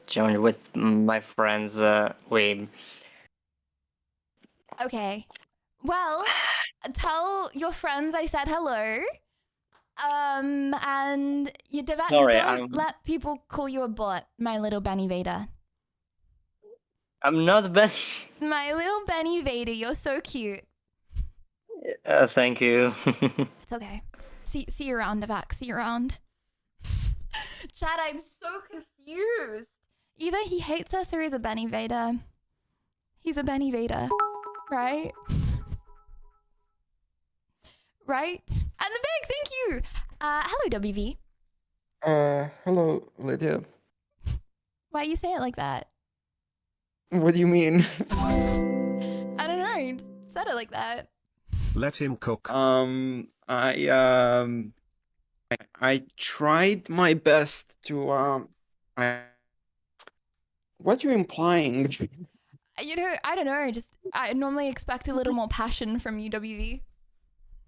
joint with my friends. Okay. Well, tell your friends I said hello. And you Devax, Sorry, don't let people call you a bot, my little Benny Vader. I'm not Benny. My little Benny Vader, you're so cute. Thank you. It's okay. See you around, Devax. See you around. Chad, I'm so confused. Either he hates us or he's a Benny Vader. He's a Benny Vader, right? Right? And the big thank you. Hello, WV. Hello, Lydia. Why you say it like that? What do you mean? I don't know. You said it like that. Let him cook. I tried my best to what are you implying? You know, I don't know. I normally expect a little more passion from you, WV.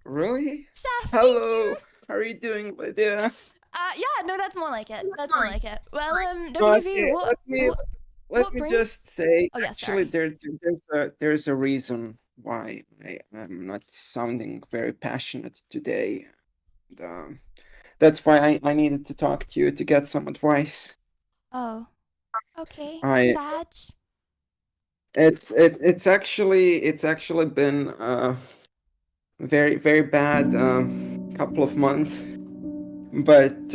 Really? Chef, hello. How are you doing, Lydia? Yeah, no, that's more like it. That's more like it. Well, Okay, WV, let me just say, Oh, yeah, actually, there's a reason why I'm not sounding very passionate today. And, that's why I needed to talk to you to get some advice. Oh, okay. Sag. It's actually been very very bad couple of months, but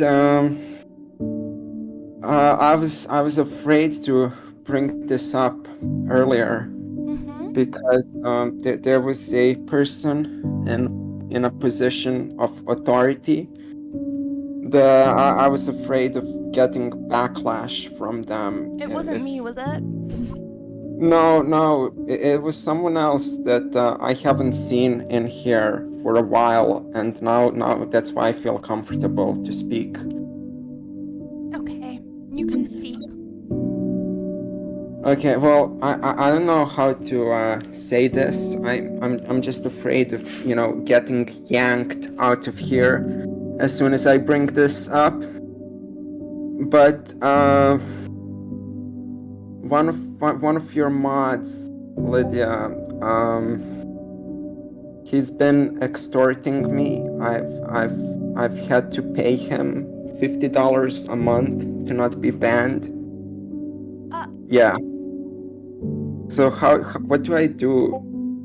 I was afraid to bring this up earlier because there was a person in a position of authority. I was afraid of getting backlash from them. It wasn't me, was it? No, it was someone else that I haven't seen in here for a while, and now that's why I feel comfortable to speak. Okay, you can speak. Okay, well, I don't know how to say this. I'm just afraid of getting yanked out of here as soon as I bring this up. But one of your mods, Lydia, he's been extorting me. I've had to pay him $50 a month to not be banned. Yeah. So what do I do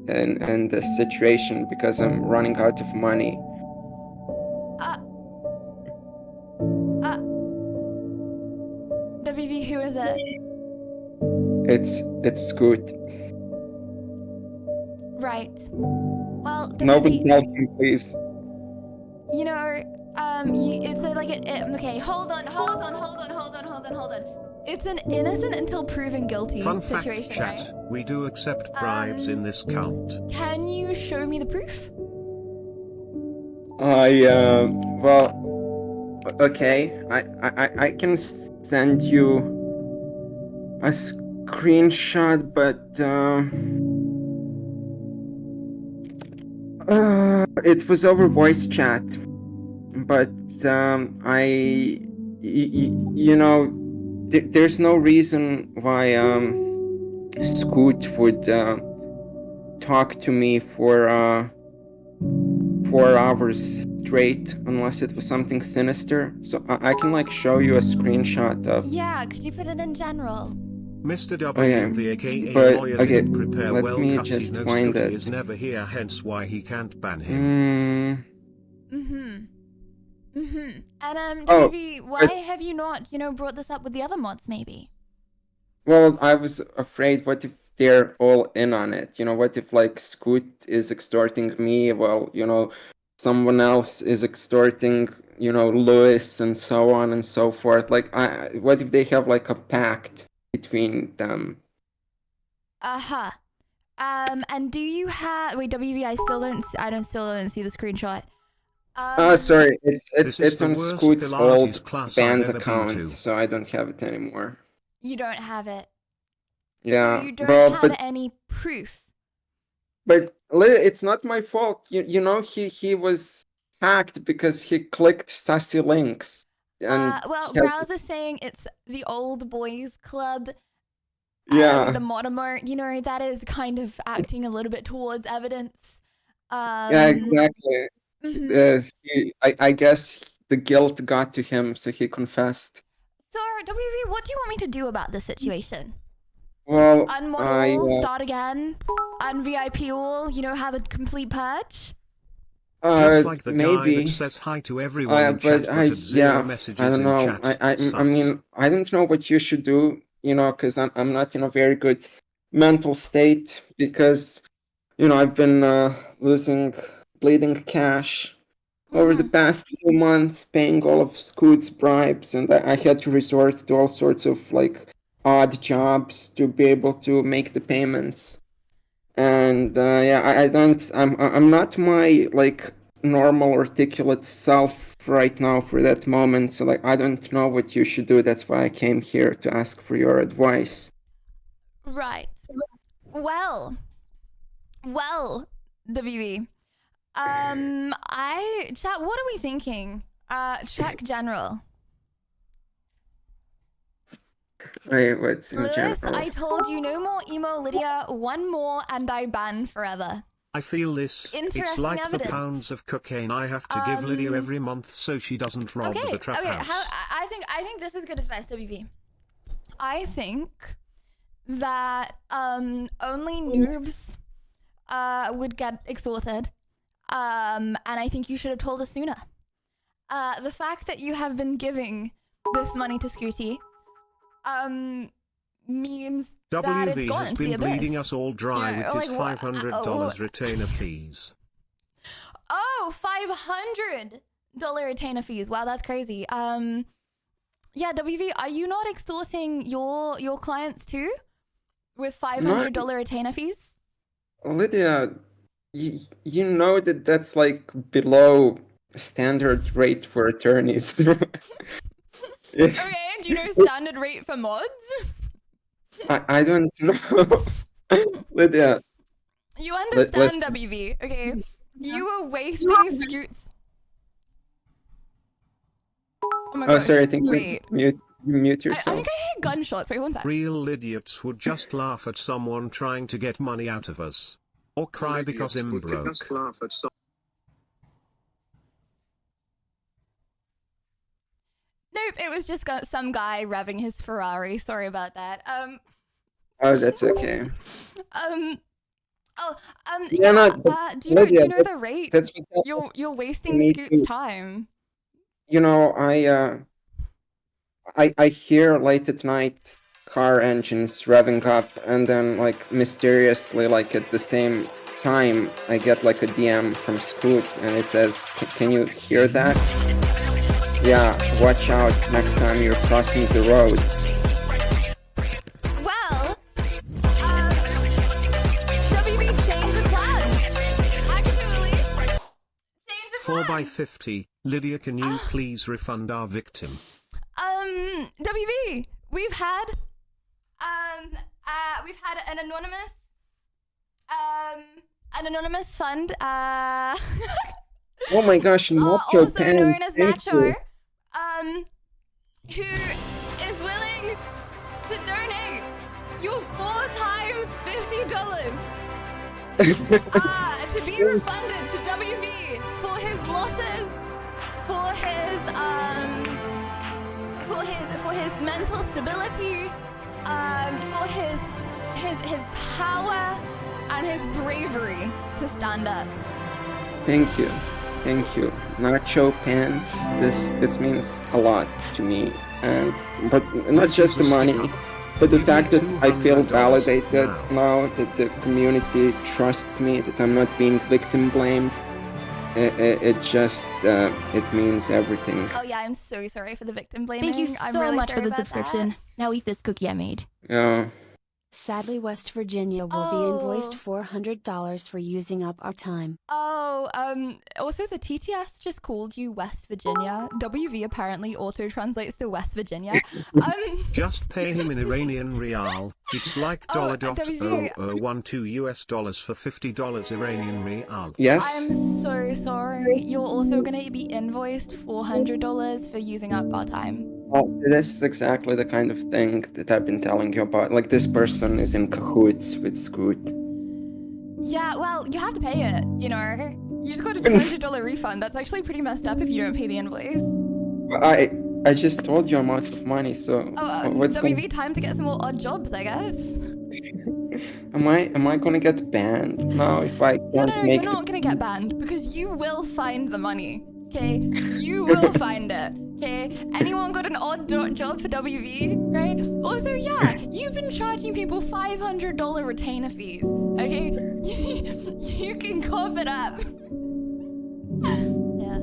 in this situation because I'm running out of money? WB, who is it? It's Scoot. Right. Well, Nobody WB, help him, please. okay, hold on. It's an innocent until proven guilty Fun situation, fact, chat. right? We do accept bribes in this count. Can you show me the proof? Well, okay. I can send you a screenshot, but it was over voice chat. But there's no reason why Scoot would talk to me for 4 hours straight unless it was something sinister. So I can show you a screenshot of. Yeah, could you put it in general? Mr. W, aka but lawyer, okay, didn't prepare let well me 'cause he just knows find Scooty it. is never here, hence why he can't ban him. And Oh, WB, why have you not, brought this up with the other mods, maybe? Well, I was afraid, what if they're all in on it? What if Scoot is extorting me? Well, someone else is extorting, Lewis and so on and so forth. What if they have a pact between them? And do you have? Wait, WB, I still don't see the screenshot. Sorry, This is it's the on worst Scoot's Pilates old class band I've ever been to. account, so I don't have it anymore. You don't have it. Yeah, So you don't well, have any proof. But it's not my fault. He was hacked because he clicked sassy links. And Well, he has- browser's saying it's the old boys club. Yeah. With the monomer, that is kind of acting a little bit towards evidence. Yeah, exactly. I guess the guilt got to him, so he confessed. So, WV, what do you want me to do about this situation? Well, Unmod all, start again, un-VIP all, have a complete purge? Just like the maybe. guy that says hi to everyone in chat but had zero messages I don't know. in chat. I mean, I don't know what you should do, because I'm not in a very good mental state because, I've been bleeding cash over the past few months, paying all of Scoot's bribes, and I had to resort to all sorts of odd jobs to be able to make the payments. And I'm not my normal articulate self right now for that moment, so I don't know what you should do. That's why I came here to ask for your advice. Right. Well, WB. Chat, what are we thinking? Check general. Wait, what's in Lewis, general? I told you no more emo Lydia, one more and I ban forever. I feel this. It's Interesting like evidence. the pounds of cocaine I have to give Lydia every month so she doesn't rob the trap house. I think this is good advice, WB. I think that only noobs would get extorted. And I think you should have told us sooner. The fact that you have been giving this money to Scooty means that it's WV gone has into the been bleeding abyss. us all dry You know, with his like, $500 retainer fees. Oh, $500 retainer fees. Wow, that's crazy. Yeah, WV, are you not extorting your clients too with $500 retainer fees? Lydia, you know that that's like below standard rate for attorneys. Okay, do you know standard rate for mods? I don't know. Lydia. You understand, listen. WV, okay? You were wasting scoots. Oh my gosh, Sorry, I think wait. you mute I yourself. think I hear gunshots. Wait, one sec. Real idiots would just laugh at someone trying to get money out of us. Or cry because him broke. Nope, it was just some guy revving his Ferrari. Sorry about that. Oh, that's okay. Yeah, no, do you know Lydia, the rate? that's You're wasting me Scoot's too. time. You know, I hear late at night car engines revving up, and then like mysteriously, like at the same time, I get like a DM from Scoot, and it says, "Can you hear that? Yeah, watch out next time you're crossing the road." Well, WB changed the plans. Actually, change the 4x50, Lydia, can you please refund our victim? WB, we've had an anonymous fund, Oh my gosh, Nacho also Pan, known as thank Nacho, you. who is willing to donate your 4 times $50 to be refunded to WV for his losses, for his mental stability, for his power and his bravery to stand up. Thank you. Nacho Pants, this means a lot to me, but not just the money, but the fact that I feel validated now, that the community trusts me, that I'm not being victim blamed. It just it means everything. Oh yeah, I'm so sorry for the victim blaming. Thank you I'm so really much sorry for the about subscription. that. Now eat this cookie I made. Yeah. Sadly, West Virginia will be invoiced $400 for using up our time. Oh, also the TTS just called you West Virginia. WV apparently auto-translates to West Virginia. Just pay him in Iranian rial. It's like $0.0012 US for $50 Iranian rial. Yes. I'm so sorry. You're also gonna be invoiced $400 for using up our time. Well, this is exactly the kind of thing that I've been telling you about. Like, this person is in cahoots with Scoot. Yeah, well, you have to pay it, you know? You just got a $200 refund. That's actually pretty messed up if you don't pay the invoice. I just told you I'm out of money, so what's WV, time to get some more odd jobs, I guess. Am I gonna get banned now if I No, can't make you're not gonna get banned because you will find the money, okay? You will find it, okay? Anyone got an odd job for WV, right? Also, yeah, you've been charging people $500 retainer fees, okay? You can cough it up. Yeah.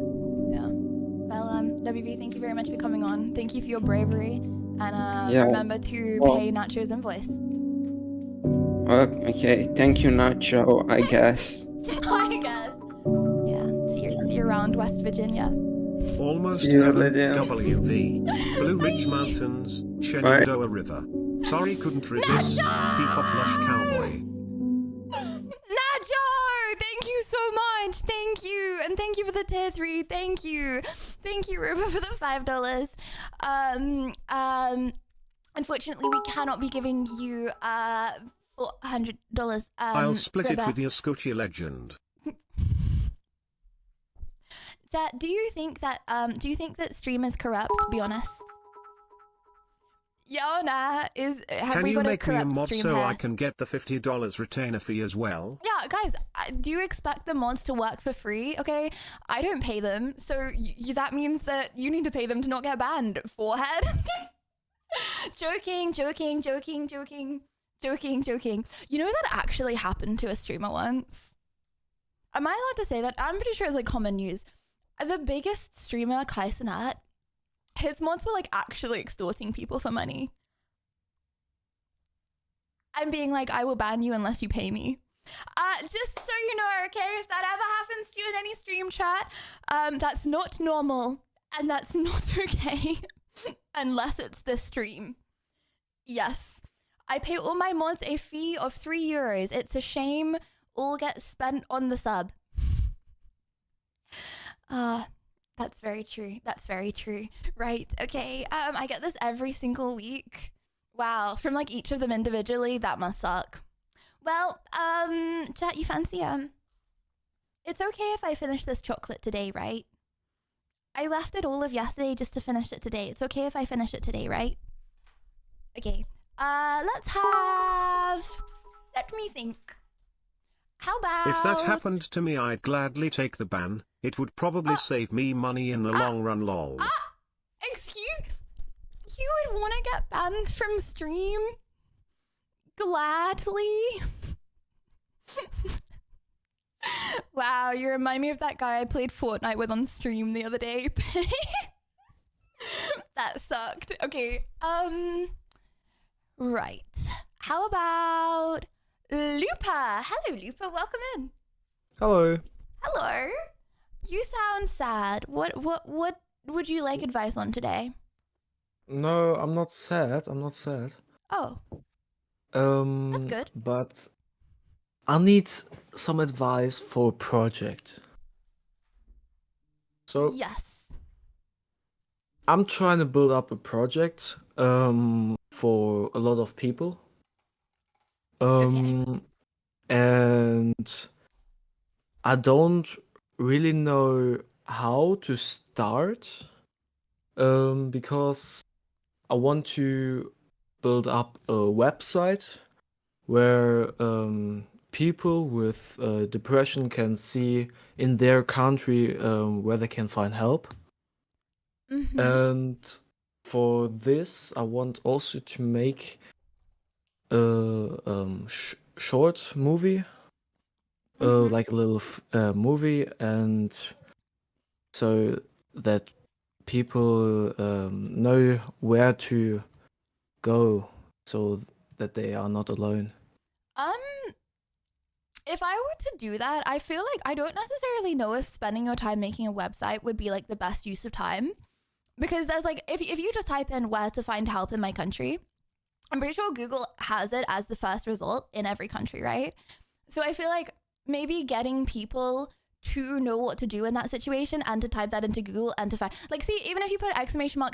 Well, WV, thank you very much for coming on. Thank you for your bravery, and remember to pay Nacho's invoice. Okay, thank you, Nacho, I guess. I guess. Yeah, see you around West Virginia. Almost See you, heaven, Lydia. WV. Blue Ridge Mountains, Shenandoah River. Sorry, couldn't resist. Keep up, lush cowboy. Nacho! Thank you so much. Thank you. And thank you for the tier 3. Thank you. Thank you, Ruba, for the $5. Unfortunately, we cannot be giving you $400. I'll split Ruba. it with your Scoochie legend. Do you think that Stream is corrupt, to be honest? Yeah or nah? Have Can we you got a make me a corrupt mod stream so here? I can get the $50 retainer fee as well? Yeah, guys, do you expect the mods to work for free? Okay, I don't pay them, so that means that you need to pay them to not get banned, forehead. Joking. Joking. You know that actually happened to a streamer once? Am I allowed to say that? I'm pretty sure it's like common news. The biggest streamer, Kaisenat, his mods were like actually extorting people for money. I'm being like, I will ban you unless you pay me. Just so you know, okay, if that ever happens to you in any stream chat, that's not normal and that's not okay unless it's this stream. Yes. I pay all my mods a fee of €3. It's a shame all gets spent on the sub. That's very true. That's very true. Right. Okay. I get this every single week. Wow. From like each of them individually, that must suck. Well, chat, you fancy it's okay if I finish this chocolate today, right? I left it all of yesterday just to finish it today. It's okay if I finish it today, right? Okay. Let me think. How about... If that happened to me, I'd gladly take the ban. It would probably save me money in the long run, lol. Excuse... You would want to get banned from stream? Gladly? Wow, you remind me of that guy I played Fortnite with on stream the other day. That sucked. Okay, right. How about Lupa? Hello, Lupa. Welcome in. Hello. Hello. You sound sad. What would you like advice on today? No, I'm not sad. I'm not sad. Oh. That's good. But I need some advice for a project. So yes, I'm trying to build up a project for a lot of people. And I don't really know how to start because I want to build up a website where people with depression can see in their country where they can find help. And for this, I want also to make a short movie, like a little movie, and so that people know where to go, so that they are not alone. If I were to do that, I feel like I don't necessarily know if spending your time making a website would be like the best use of time, because there's like if you just type in where to find help in my country, I'm pretty sure Google has it as the first result in every country, right? So I feel like maybe getting people to know what to do in that situation and to type that into Google and to find, like, see, even if you put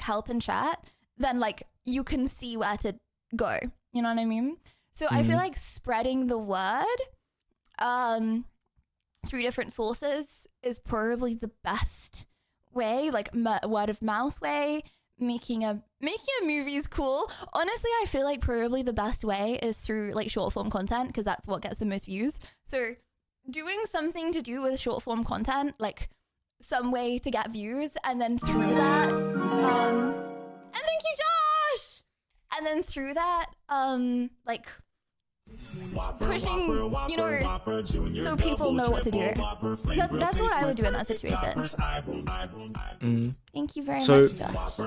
!help in chat, then like you can see where to go. You know what I mean? So I feel like spreading the word through different sources is probably the best way, like word of mouth way. Making a movie is cool. Honestly, I feel like probably the best way is through like short form content, because that's what gets the most views. So doing something to do with short form content, like some way to get views, and then through that, and thank you, Josh. And then through that, like pushing, you know, so people know what to do. That's what I would do in that situation. Thank you very much, Josh.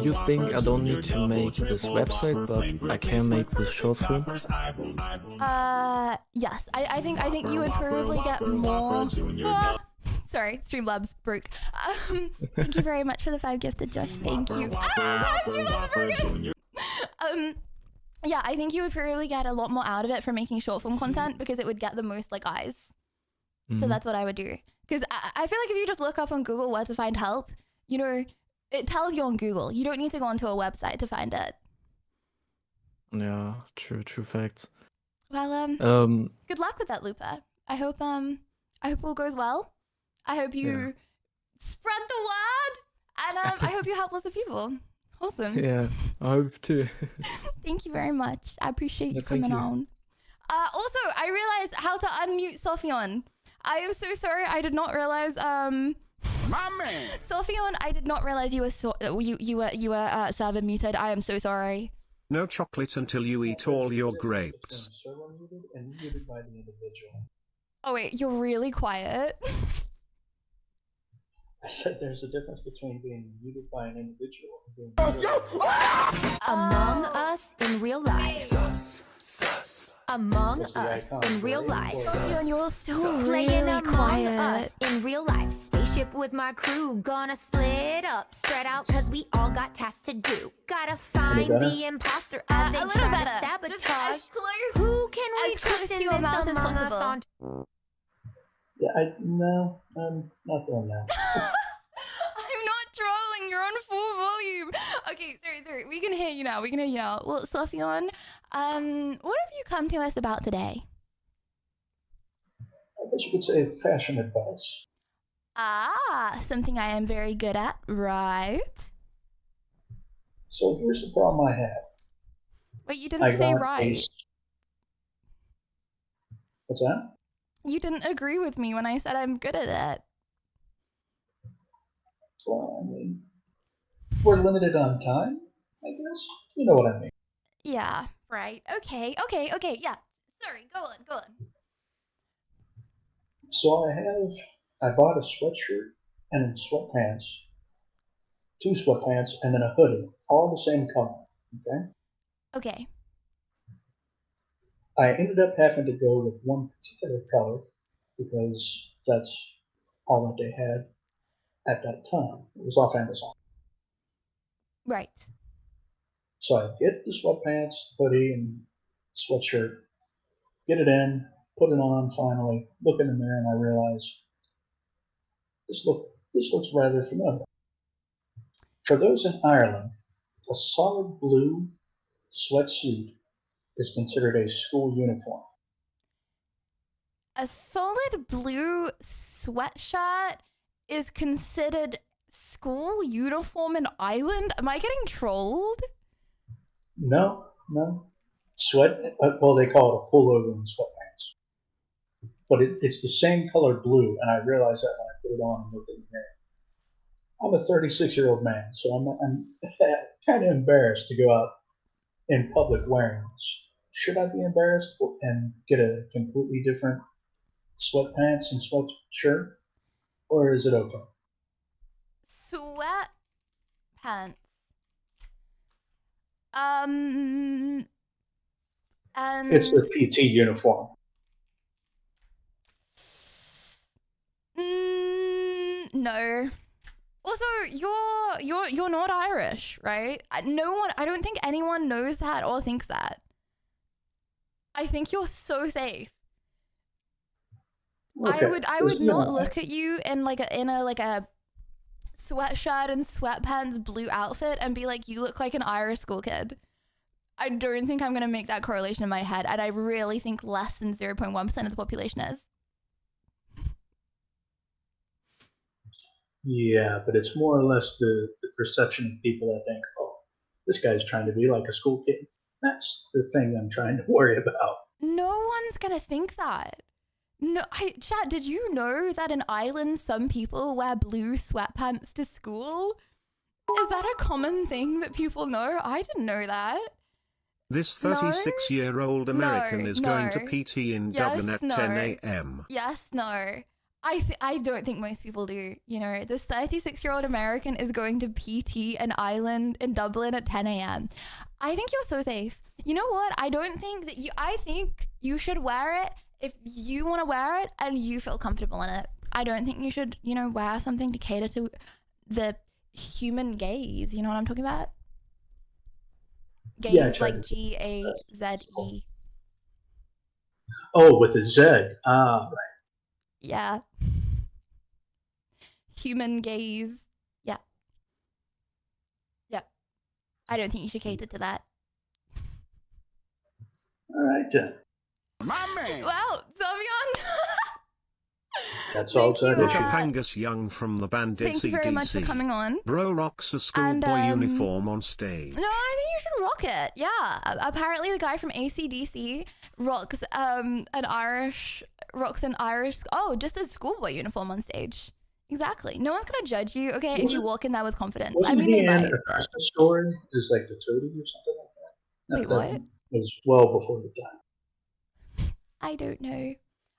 You think I don't need to make this website, but I can make this short film? Yes. I think you would probably get more. Sorry, Streamlabs broke. Thank you very much for the 5 gifted, Josh. Thank you. Streamlabs broken. Yeah, I think you would probably get a lot more out of it from making short form content, because it would get the most like eyes. So that's what I would do. Because I feel like if you just look up on Google where to find help, you know, it tells you on Google. You don't need to go onto a website to find it. Yeah, true facts. Well, good luck with that, Lupa. I hope all goes well. I hope you spread the word, and I hope you help lots of people. Awesome. Yeah, I hope too. Thank you very much. I appreciate you coming on. Also, I realized how to unmute Sophion. I am so sorry. I did not realize. My man. Sophion, I did not realize you were server muted. I am so sorry. No chocolate until you eat all your grapes. Server muted and muted by the individual. Oh wait, you're really quiet. I said there's a difference between being muted by an individual and being muted Among Us in real life. Among Us in real life. Sophion, you're still Playing really Among quiet. Us in real life. Spaceship with my crew. Gonna split up, spread out, cause we all got tasks to do. Gotta find better? the imposter as they a little try better. to sabotage. Just as close, Who can we as close trust to in your this mouth as Among Us possible. on Yeah, no, I'm not doing that. I'm not trolling. You're on full volume. Okay, sorry. We can hear you now. Well, Sophion, what have you come to us about today? I guess you could say fashion advice. Ah, something I am very good at, right? So here's the problem I have. Wait, you didn't say right. What's that? You didn't agree with me when I said I'm good at it. Well, I mean, we're limited on time, I guess. You know what I mean. Yeah, right. Okay, yeah. Sorry, go on. So I bought a sweatshirt and sweatpants, 2 sweatpants, and then a hoodie, all the same color, okay? Okay. I ended up having to go with one particular color because that's all that they had at that time. It was off Amazon. Right. So I get the sweatpants, hoodie, and sweatshirt, get it in, put it on finally, look in the mirror, and I realize this looks rather familiar. For those in Ireland, a solid blue sweatsuit is considered a school uniform. A solid blue sweatshirt is considered school uniform in Ireland? Am I getting trolled? No. Well, they call it a pullover and sweatpants. But it's the same color blue, and I realized that when I put it on and looked in the mirror. I'm a 36-year-old man, so I'm kind of embarrassed to go out in public wearing this. Should I be embarrassed and get a completely different sweatpants and sweatshirt, or is it okay? Sweatpants. And It's the PT uniform. No. Also, you're not Irish, right? I don't think anyone knows that or thinks that. I think you're so safe. Okay. I would not look at you in a sweatshirt and sweatpants blue outfit and be like, you look like an Irish school kid. I don't think I'm gonna make that correlation in my head, and I really think less than 0.1% of the population is. Yeah, but it's more or less the perception of people that think, oh, this guy's trying to be like a school kid. That's the thing I'm trying to worry about. No one's gonna think that. No, chat, did you know that in Ireland some people wear blue sweatpants to school? Is that a common thing that people know? I didn't know that. This 36-year-old American is going to PT in Dublin at 10 a.m. Yes, no. I don't think most people do. You know, this 36-year-old American is going to PT in Ireland in Dublin at 10 a.m. I think you're so safe. You know what? I think you should wear it if you want to wear it and you feel comfortable in it. I don't think you should, wear something to cater to the human gaze. You know what I'm talking about? Gaze, Yeah, like G-A-Z-E. Oh, with a Z. Ah, right. Yeah. Human gaze. Yeah. Yep. I don't think you should cater to that. All right. My man. Well, Sophion. That's all that Look at Angus Young from the band Thank you very much for coming on. Bro rocks a schoolboy uniform on stage. No, I think you should rock it. Yeah. Apparently the guy from AC/DC rocks an Irish just a schoolboy uniform on stage. Exactly. No one's gonna judge you, okay, if you walk in there with confidence. Wasn't he in a Christmas Story? Is like the toady or something like Wait, that what? was well before your time. I don't know.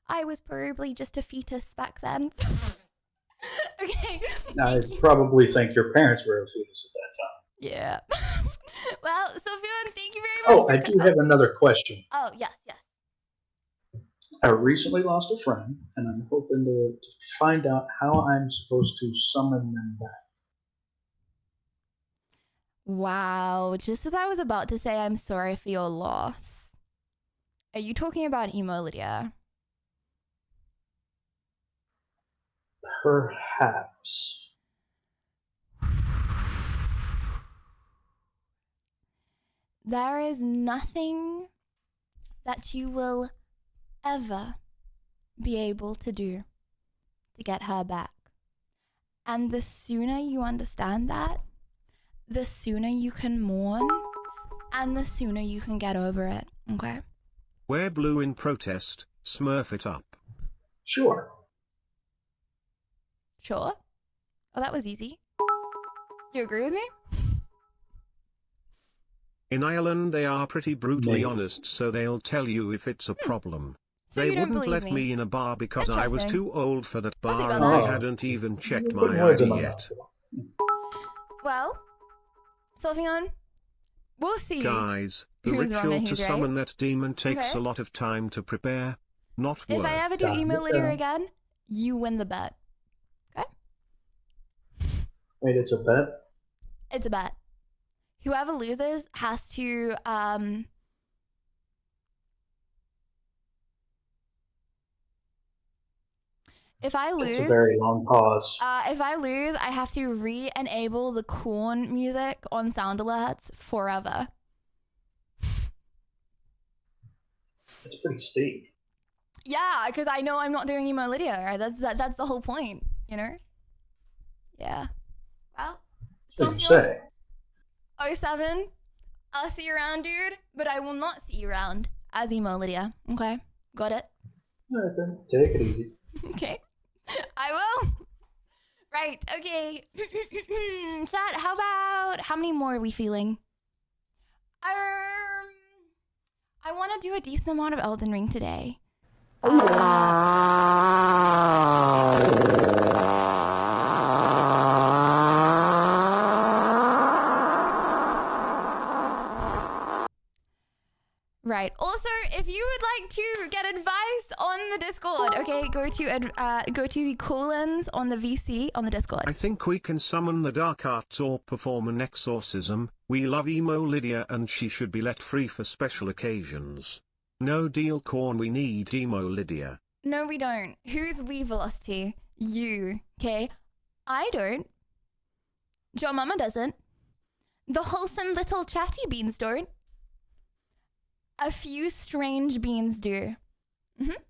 I was probably just a fetus back then. Okay. I probably think your parents were a fetus at that time. Yeah. Well, Sophion, thank you very much. Oh, I do have another question. Oh, yes. I recently lost a friend, and I'm hoping to find out how I'm supposed to summon them back. Wow. Just as I was about to say I'm sorry for your loss. Are you talking about Emo Lydia? Perhaps. There is nothing that you will ever be able to do to get her back. And the sooner you understand that, the sooner you can mourn, and the sooner you can get over it, okay? Wear blue in protest, smurf it up. Sure. Sure? Oh, that was easy. You agree with me? In Ireland they are pretty brutally Maybe. honest, so they'll tell you if it's a problem. So They you don't wouldn't believe let me? me in a bar because I was Interesting. too old for that We'll see bar about and that. I hadn't even checked Put my words in ID my yet. Well, Sophion, we'll see. Guys, the who's wrong ritual and to who's right. summon that demon takes Okay. a lot of time to prepare. Not If worth. I ever do Emo Lydia again, you win the bet. Okay? Wait, it's a bet? It's a bet. Whoever loses has to if I lose, It's a very long pause. if I lose, I have to re-enable the corn music on sound alerts forever. It's pretty steep. Yeah, because I know I'm not doing Emo Lydia, right? That's the whole point, you know? Yeah. Well, So you say. 07, I'll see you around, dude, but I will not see you around as Emo Lydia, okay? Got it? Alright then, take it easy. Okay. I will. Right, okay. Chat, how many more are we feeling? I want to do a decent amount of Elden Ring today. Right. Also, if you would like to get advice on the Discord, okay, go to the call-ins on the VC on the Discord. I think we can summon the dark arts or perform an exorcism. We love Emo Lydia and she should be let free for special occasions. No deal, Corn, we need Emo Lydia. No, we don't. Who's we, Velocity? You, okay? I don't. Your mama doesn't. The wholesome little chatty beans don't. A few strange beans do. Major!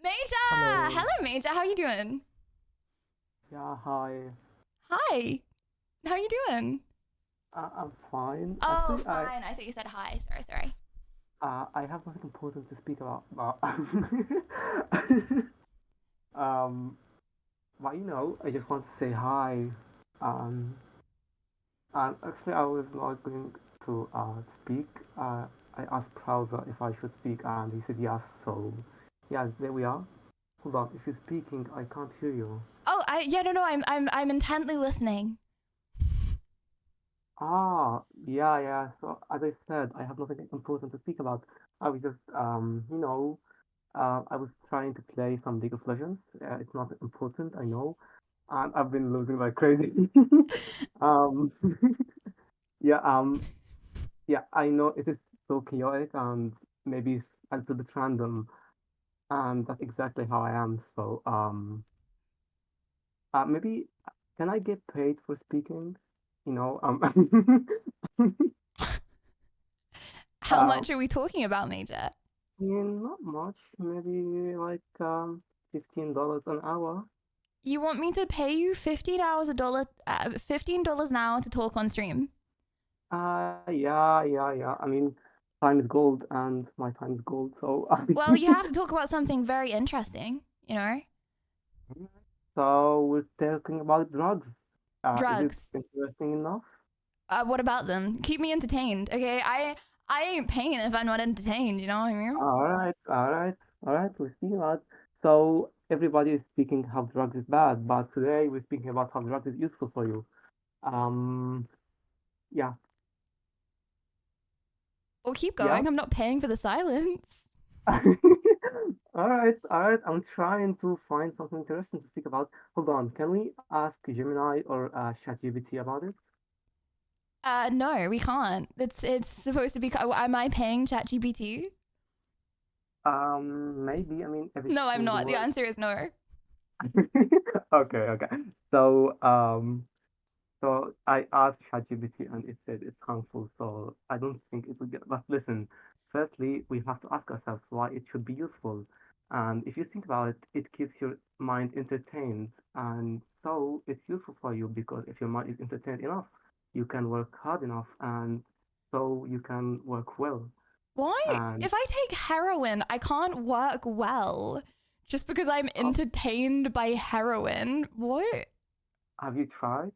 Hello, Major. How you doing? Yeah, hi. Hi. How you doing? I'm fine. Oh, Actually, fine. I thought you said hi. Sorry. I have nothing important to speak about. But you know, I just want to say hi. And actually, I was not going to speak. I asked Browser if I should speak, and he said yes. So, yeah, there we are. Hold on, if you're speaking, I can't hear you. Oh, I'm intently listening. Yeah. So as I said, I have nothing important to speak about. I was just, I was trying to play some League of Legends. It's not important, I know. And I've been losing like crazy. um, yeah, yeah, I know it is so chaotic and maybe it's a little bit random, and that's exactly how I am. So, maybe can I get paid for speaking? You know, How much are we talking about, Major? not much. Maybe like $15 an hour. You want me to pay you $15 an hour to talk on stream? Yeah. I mean, time is gold, and my time is gold. So. Well, you have to talk about something very interesting, you know? So we're talking about drugs. Drugs. Is it interesting enough? What about them? Keep me entertained, okay? I ain't paying if I'm not entertained, you know what I mean? All right. We're speaking about. So everybody is speaking how drugs is bad, but today we're speaking about how drugs is useful for you. Yeah. Well, keep Yeah. going. I'm not paying for the silence. All right. I'm trying to find something interesting to speak about. Hold on. Can we ask Gemini or ChatGPT about it? No, we can't. It's supposed to be. Am I paying ChatGPT? Maybe. I mean, every No, I'm single not. The word. answer is no. Okay. So, so I asked ChatGPT and it said it's harmful. So I don't think it would get. But listen, firstly, we have to ask ourselves why it should be useful. And if you think about it, it keeps your mind entertained, and so it's useful for you because if your mind is entertained enough, you can work hard enough, and so you can work well. Why? And If I take heroin, I can't work well just because I'm entertained by heroin. What? have you tried?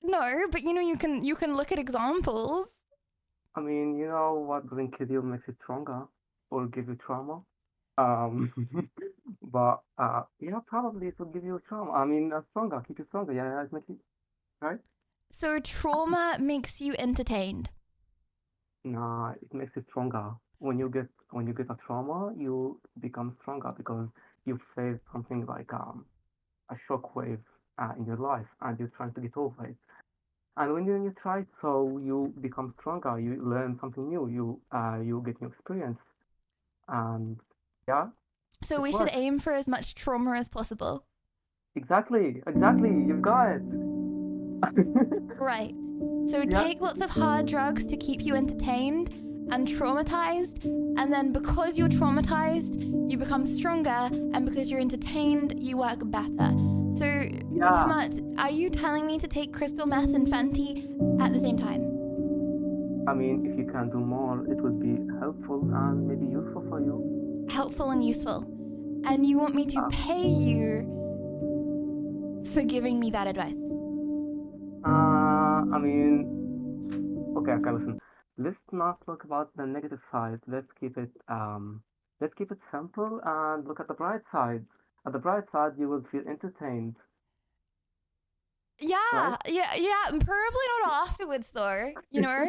No, but you know you can look at examples. I mean, you know what doesn't kill you makes you stronger or give you trauma. Um, but yeah, probably it will give you trauma. I mean, stronger, keep you stronger. Yeah, it makes you right. So trauma makes you entertained. Nah, it makes you stronger. When you get a trauma, you become stronger because you faced something like a shockwave in your life, and you're trying to get over it. And when you try, so you become stronger. You learn something new. You get new experience, and yeah, So it we should works. aim for as much trauma as possible. Exactly. You've got it. Right. So Yeah. take lots of hard drugs to keep you entertained and traumatized, and then because you're traumatized, you become stronger, and because you're entertained, you work better. So, Tomat, are you telling me to take crystal meth and Fenty at the same time? I mean, if you can do more, it would be helpful and maybe useful for you. Helpful and useful. And you want me to pay you for giving me that advice? I mean, okay, listen. Let's not talk about the negative side. Let's keep it simple and look at the bright side. At the bright side, you will feel entertained. Yeah, Right? yeah. Probably not afterwards, though. You know,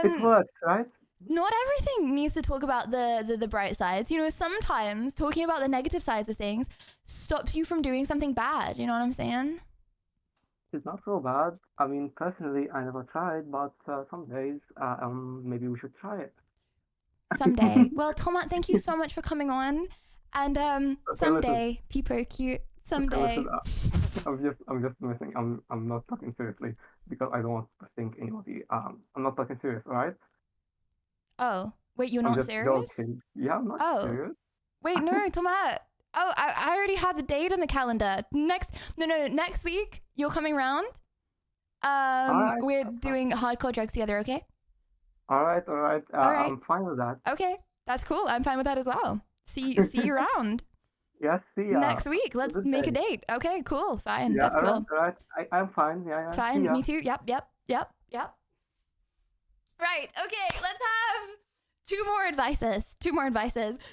It works, right? not everything needs to talk about the bright sides. You know, sometimes talking about the negative sides of things stops you from doing something bad. You know what I'm saying? It's not so bad. I mean, personally, I never tried, but some days, maybe we should try it. Someday. Well, Tomat, thank you so much for coming on. And someday, people are cute. Someday. I'm just messing. I'm not talking seriously because I don't want to think anybody. I'm not talking serious, all right? Oh, wait, you're I'm not just serious? joking. Yeah, I'm not Oh, serious. wait, no, Tomat. Oh, I already had the date on the calendar. Next week you're coming round. Alright. We're doing hardcore drugs together, okay? All right. All right. I'm fine with that. Okay, that's cool. I'm fine with that as well. See you around Yes, see ya. next week. Have a Let's good make a day. date. Okay, cool. Fine. Yeah, That's cool. all right. I'm fine. Yeah, see Fine. ya. Me too. Yep. Right. Okay. Let's have two more advices.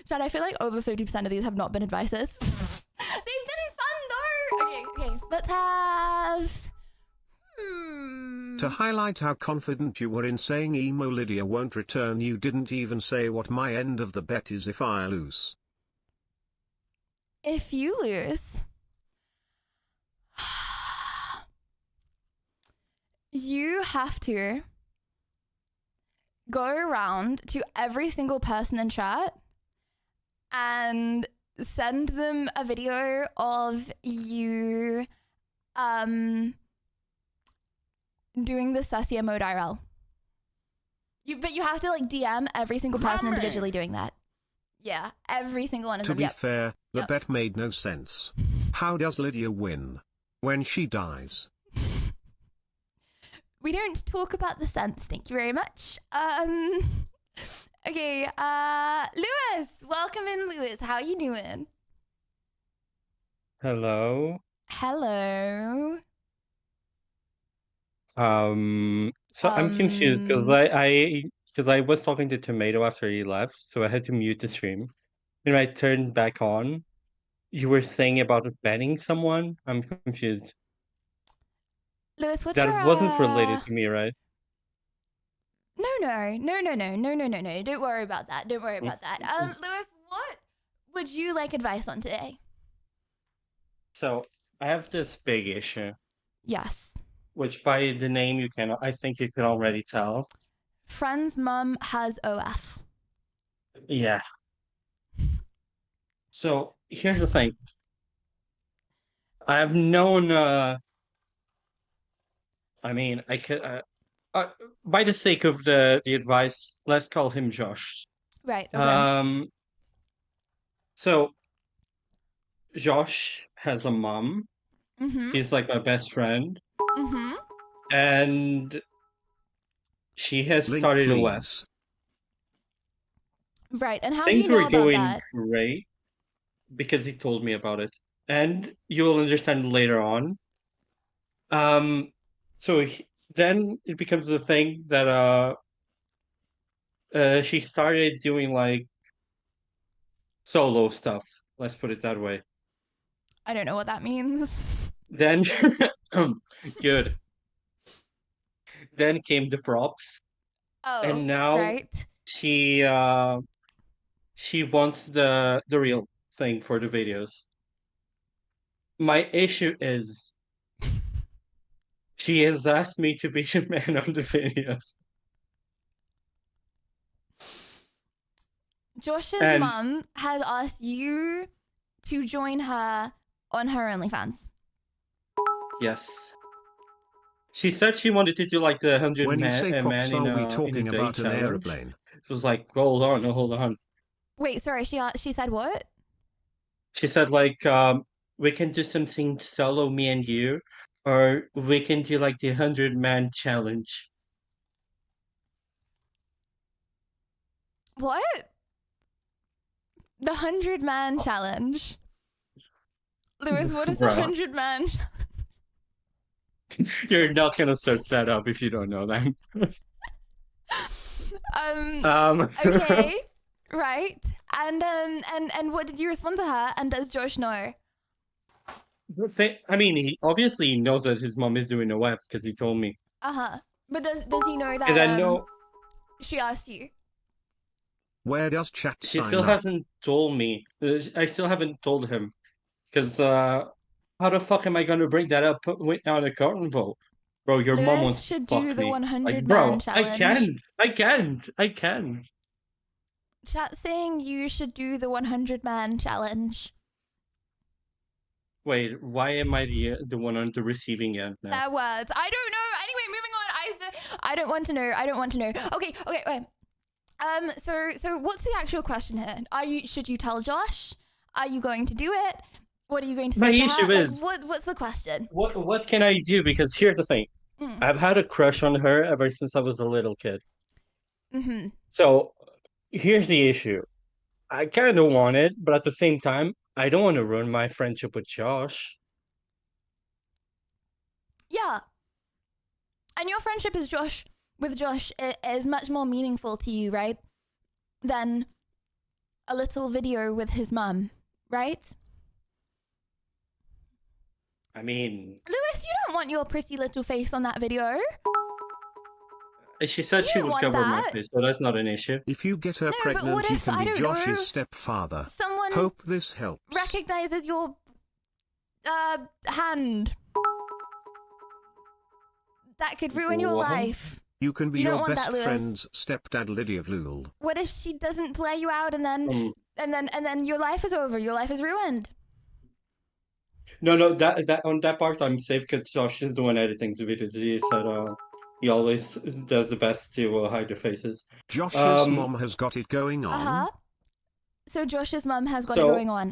Chad, I feel like over 50% of these have not been advices. They've been fun though. Okay. Let's have. To highlight how confident you were in saying Emo Lydia won't return, you didn't even say what my end of the bet is if I lose. If you lose, you have to go around to every single person in chat and send them a video of you doing the Sasia mode IRL. But you have to like DM every single person individually doing that. Yeah, every single one of To them. be Yep. fair, the bet made no sense. How does Lydia win? When she dies. We don't talk about the sense, thank you very much. Okay, Lewis, welcome in, Lewis. How you doing? Hello. Hello. So I'm confused because I was talking to Tomato after he left, so I had to mute the stream. And I turned back on. You were saying about banning someone? I'm confused. Lewis, what's That your wasn't related to me, right? No. Don't worry about that. Don't worry about that. Lewis, what would you like advice on today? So I have this big issue. Yes. Which by the name I think you can already tell. Friend's mum has OF. Yeah. So here's the thing. I've known I mean I could by the sake of the advice, let's call him Josh. Right, okay. So Josh has a mom. Mm-hmm. He's like my best friend. Mm-hmm. And she has Link, started a web. please. Right, and how do Things you know were about going that? great because he told me about it. And you'll understand later on. So then it becomes the thing that she started doing like solo stuff. Let's put it that way. I don't know what that means. Then good. Then came the props. Oh, And now right. she wants the real thing for the videos. My issue is she has asked me to be the man on the videos. Josh's mum has asked you to join her on her OnlyFans. Yes. She said she wanted to do like the 100 When you say man props, in are we a talking day about an challenge. aeroplane? It was like, hold on. Wait, sorry, she said what? She said like, we can do something solo, me and you, or we can do like the 100-man challenge. What? The 100-man challenge. Lewis, what is the Bruh. 100-man? You're not gonna search that up if you don't know that. Okay, right. And what did you respond to her? And does Josh know? I mean, he obviously knows that his mom is doing a web because he told me. But does he know Because that I know she asked you? Where does chat she sign still up? hasn't told me. I still haven't told him. Because how the fuck am I gonna bring that up on a carnival? Bro, your mom Lewis wants to should fuck do the me. Like, 100-man bro, challenge. I can't. Chat saying you should do the 100-man challenge. Wait, why am I the one on the receiving end now? Their words. I don't know. Anyway, moving on. I don't want to know. I don't want to know. Okay. Wait. So what's the actual question here? Should you tell Josh? Are you going to do it? What are you going to say My to issue her? is What's the question? what can I do? Because here's the thing. I've had a crush on her ever since I was a little kid. Mm-hmm. So here's the issue. I kind of want it, but at the same time, I don't want to ruin my friendship with Josh. Yeah. And your friendship with Josh is much more meaningful to you, right? Than a little video with his mum, right? I mean, Lewis, you don't want your pretty little face on that video. she said she would cover my face, so that's not an issue. If you get her No, but pregnant, what you if, can I be don't Josh's know, stepfather. someone Hope this helps. recognizes your hand? That could ruin your What? life. You can be You don't your want best that, Lewis. friend's stepdad, Lydia Vlul. What if she doesn't play you out and then your life is over? Your life is ruined. No, that on that part I'm safe because Josh is the one editing the videos. He said he always does the best to hide their faces. Josh's mom has got it going on. So Josh's mum has got it going on.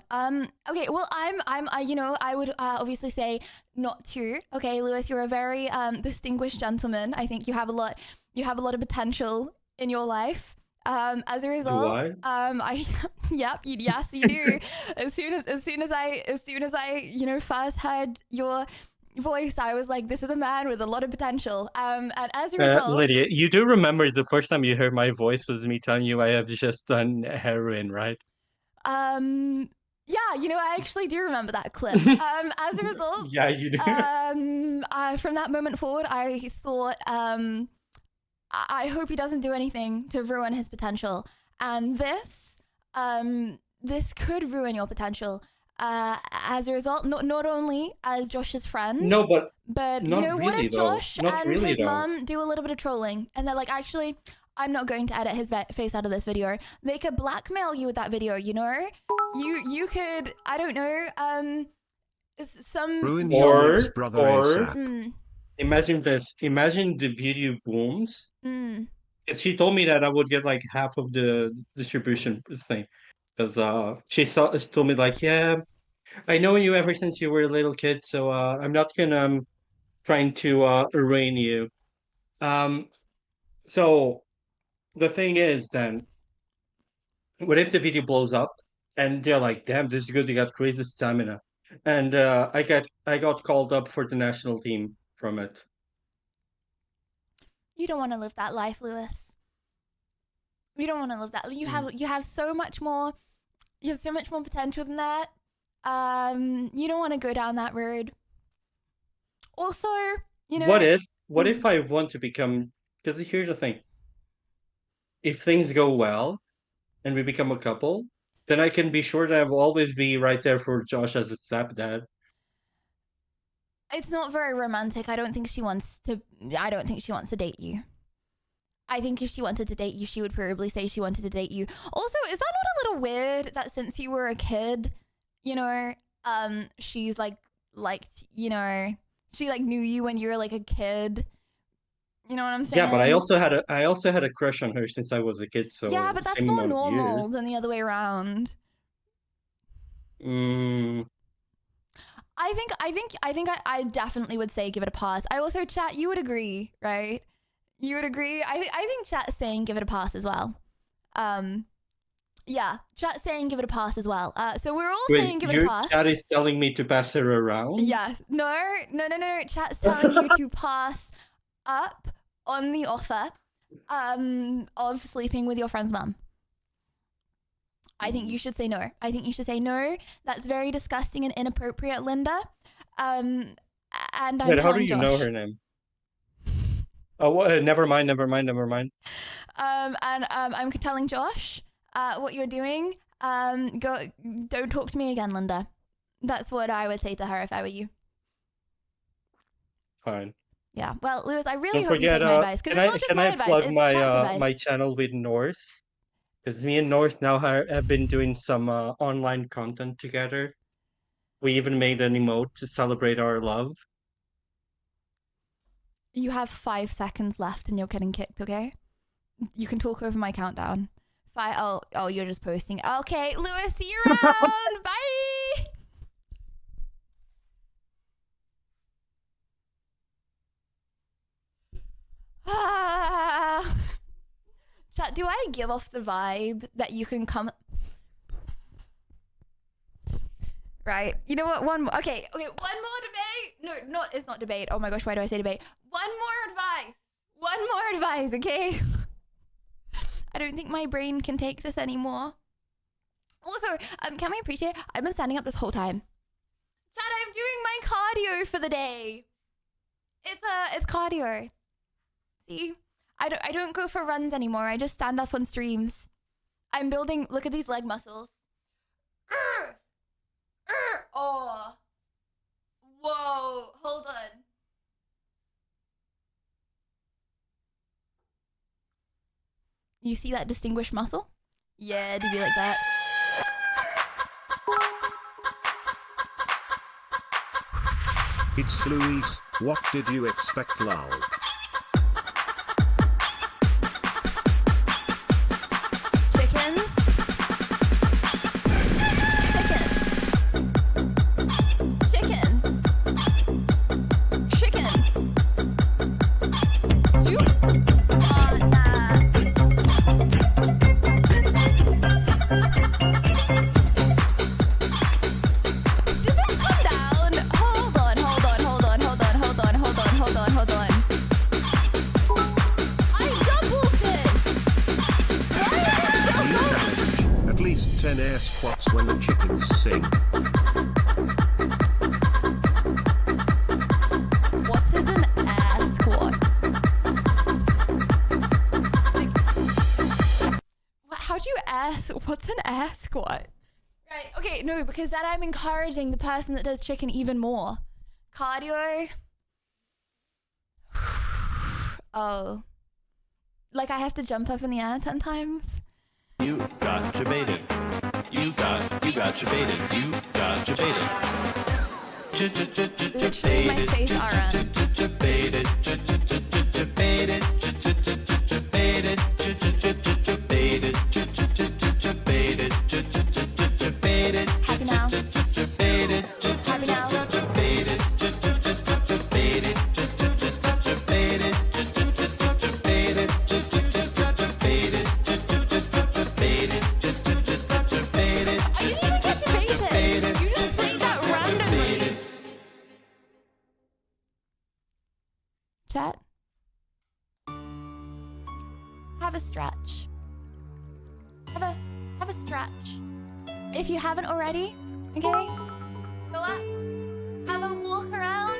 Okay, well, I would obviously say not to. Okay, Lewis, you're a very distinguished gentleman. I think you have a lot of potential in your life. As a result, yes, you do. as soon as I first heard your voice, I was like, this is a man with a lot of potential. And as a result, Lydia, you do remember the first time you heard my voice was me telling you I have just done heroin, right? yeah, I actually do remember that clip. As a result, Yeah, you do. From that moment forward, I thought, I hope he doesn't do anything to ruin his potential. And this could ruin your potential. As a result, not only as Josh's friend. No, but what really, if though. Josh Not and really, his though. mom do a little bit of trolling, and they're like, actually, I'm not going to edit his face out of this video. They could blackmail you with that video, You could, I don't know, some... Ruin your brother ASAP. Imagine this. Imagine the video booms. Mm. She told me that I would get like half of the distribution thing. Because she told me like, yeah, I know you ever since you were a little kid, so I'm not gonna trying to arraign you. So the thing is then, what if the video blows up and they're like, damn, this is good, you got crazy stamina. And I got called up for the national team from it. You don't want to live that life, Lewis. You don't want to live that. You have so much more. You have so much more potential than that. You don't want to go down that road. Also, What if I want to become? Because here's the thing: if things go well, and we become a couple, then I can be sure that I will always be right there for Josh as a stepdad. It's not very romantic. I don't think she wants to date you. I think if she wanted to date you, she would probably say she wanted to date you. Also, is that not a little weird that since you were a kid, she's she like knew you when you were like a kid. You know what I'm saying? Yeah, but I also had a crush on her since I was a kid. So yeah, but that's same more amount of normal years. than the other way around. I definitely would say give it a pass. I also, chat, you would agree, right? You would agree. I think chat saying give it a pass as well. Yeah, chat saying give it a pass as well. So we're all saying give it a pass. Your chat is telling me to pass her around? Yes. No. Chat's telling you to pass up on the offer of sleeping with your friend's mum. I think you should say no. I think you should say no. That's very disgusting and inappropriate, Linda. And I'm Wait, how do you Josh. know her name? Oh, never mind. And I'm telling Josh what you're doing. Don't talk to me again, Linda. That's what I would say to her if I were you. Fine. Yeah. Well, Lewis, I really Don't hope you forget, take my advice, because it's not just my advice, plug it's my chat's advice. my channel with Norse? Because me and Norse now have been doing some online content together. We even made an emote to celebrate our love. You have 5 seconds left and you're getting kicked, okay? You can talk over my countdown. Oh, you're just posting. Okay, Lewis, see you around. Bye. Chat, do I give off the vibe that you can come... Right. You know what? Okay, one more debate. No, it's not debate. Oh my gosh, why do I say debate? One more advice, okay? I don't think my brain can take this anymore. Also, can we appreciate I've been standing up this whole time. Chat, I'm doing my cardio for the day. It's cardio. See? I don't go for runs anymore. I just stand up on streams. I'm building, look at these leg muscles. Oh. Whoa. Hold on. You see that distinguished muscle? Yeah, do you like that? It's Luis, what did you expect, lol? then air squats when the chickens sing. What is an air squat? How do you ask? What's an air squat? Right. Okay. No, because then I'm encouraging the person that does chicken even more. Cardio. Oh. Like I have to jump up in the air 10 times. You got debated. You got debated. You got debated. Literally my face aura. Debated. Debated. Debated. Happy now. Happy now. I didn't even get debated. You just played that randomly. Chat. Have a stretch. Have a stretch. If you haven't already, okay? Go up. Have a walk around.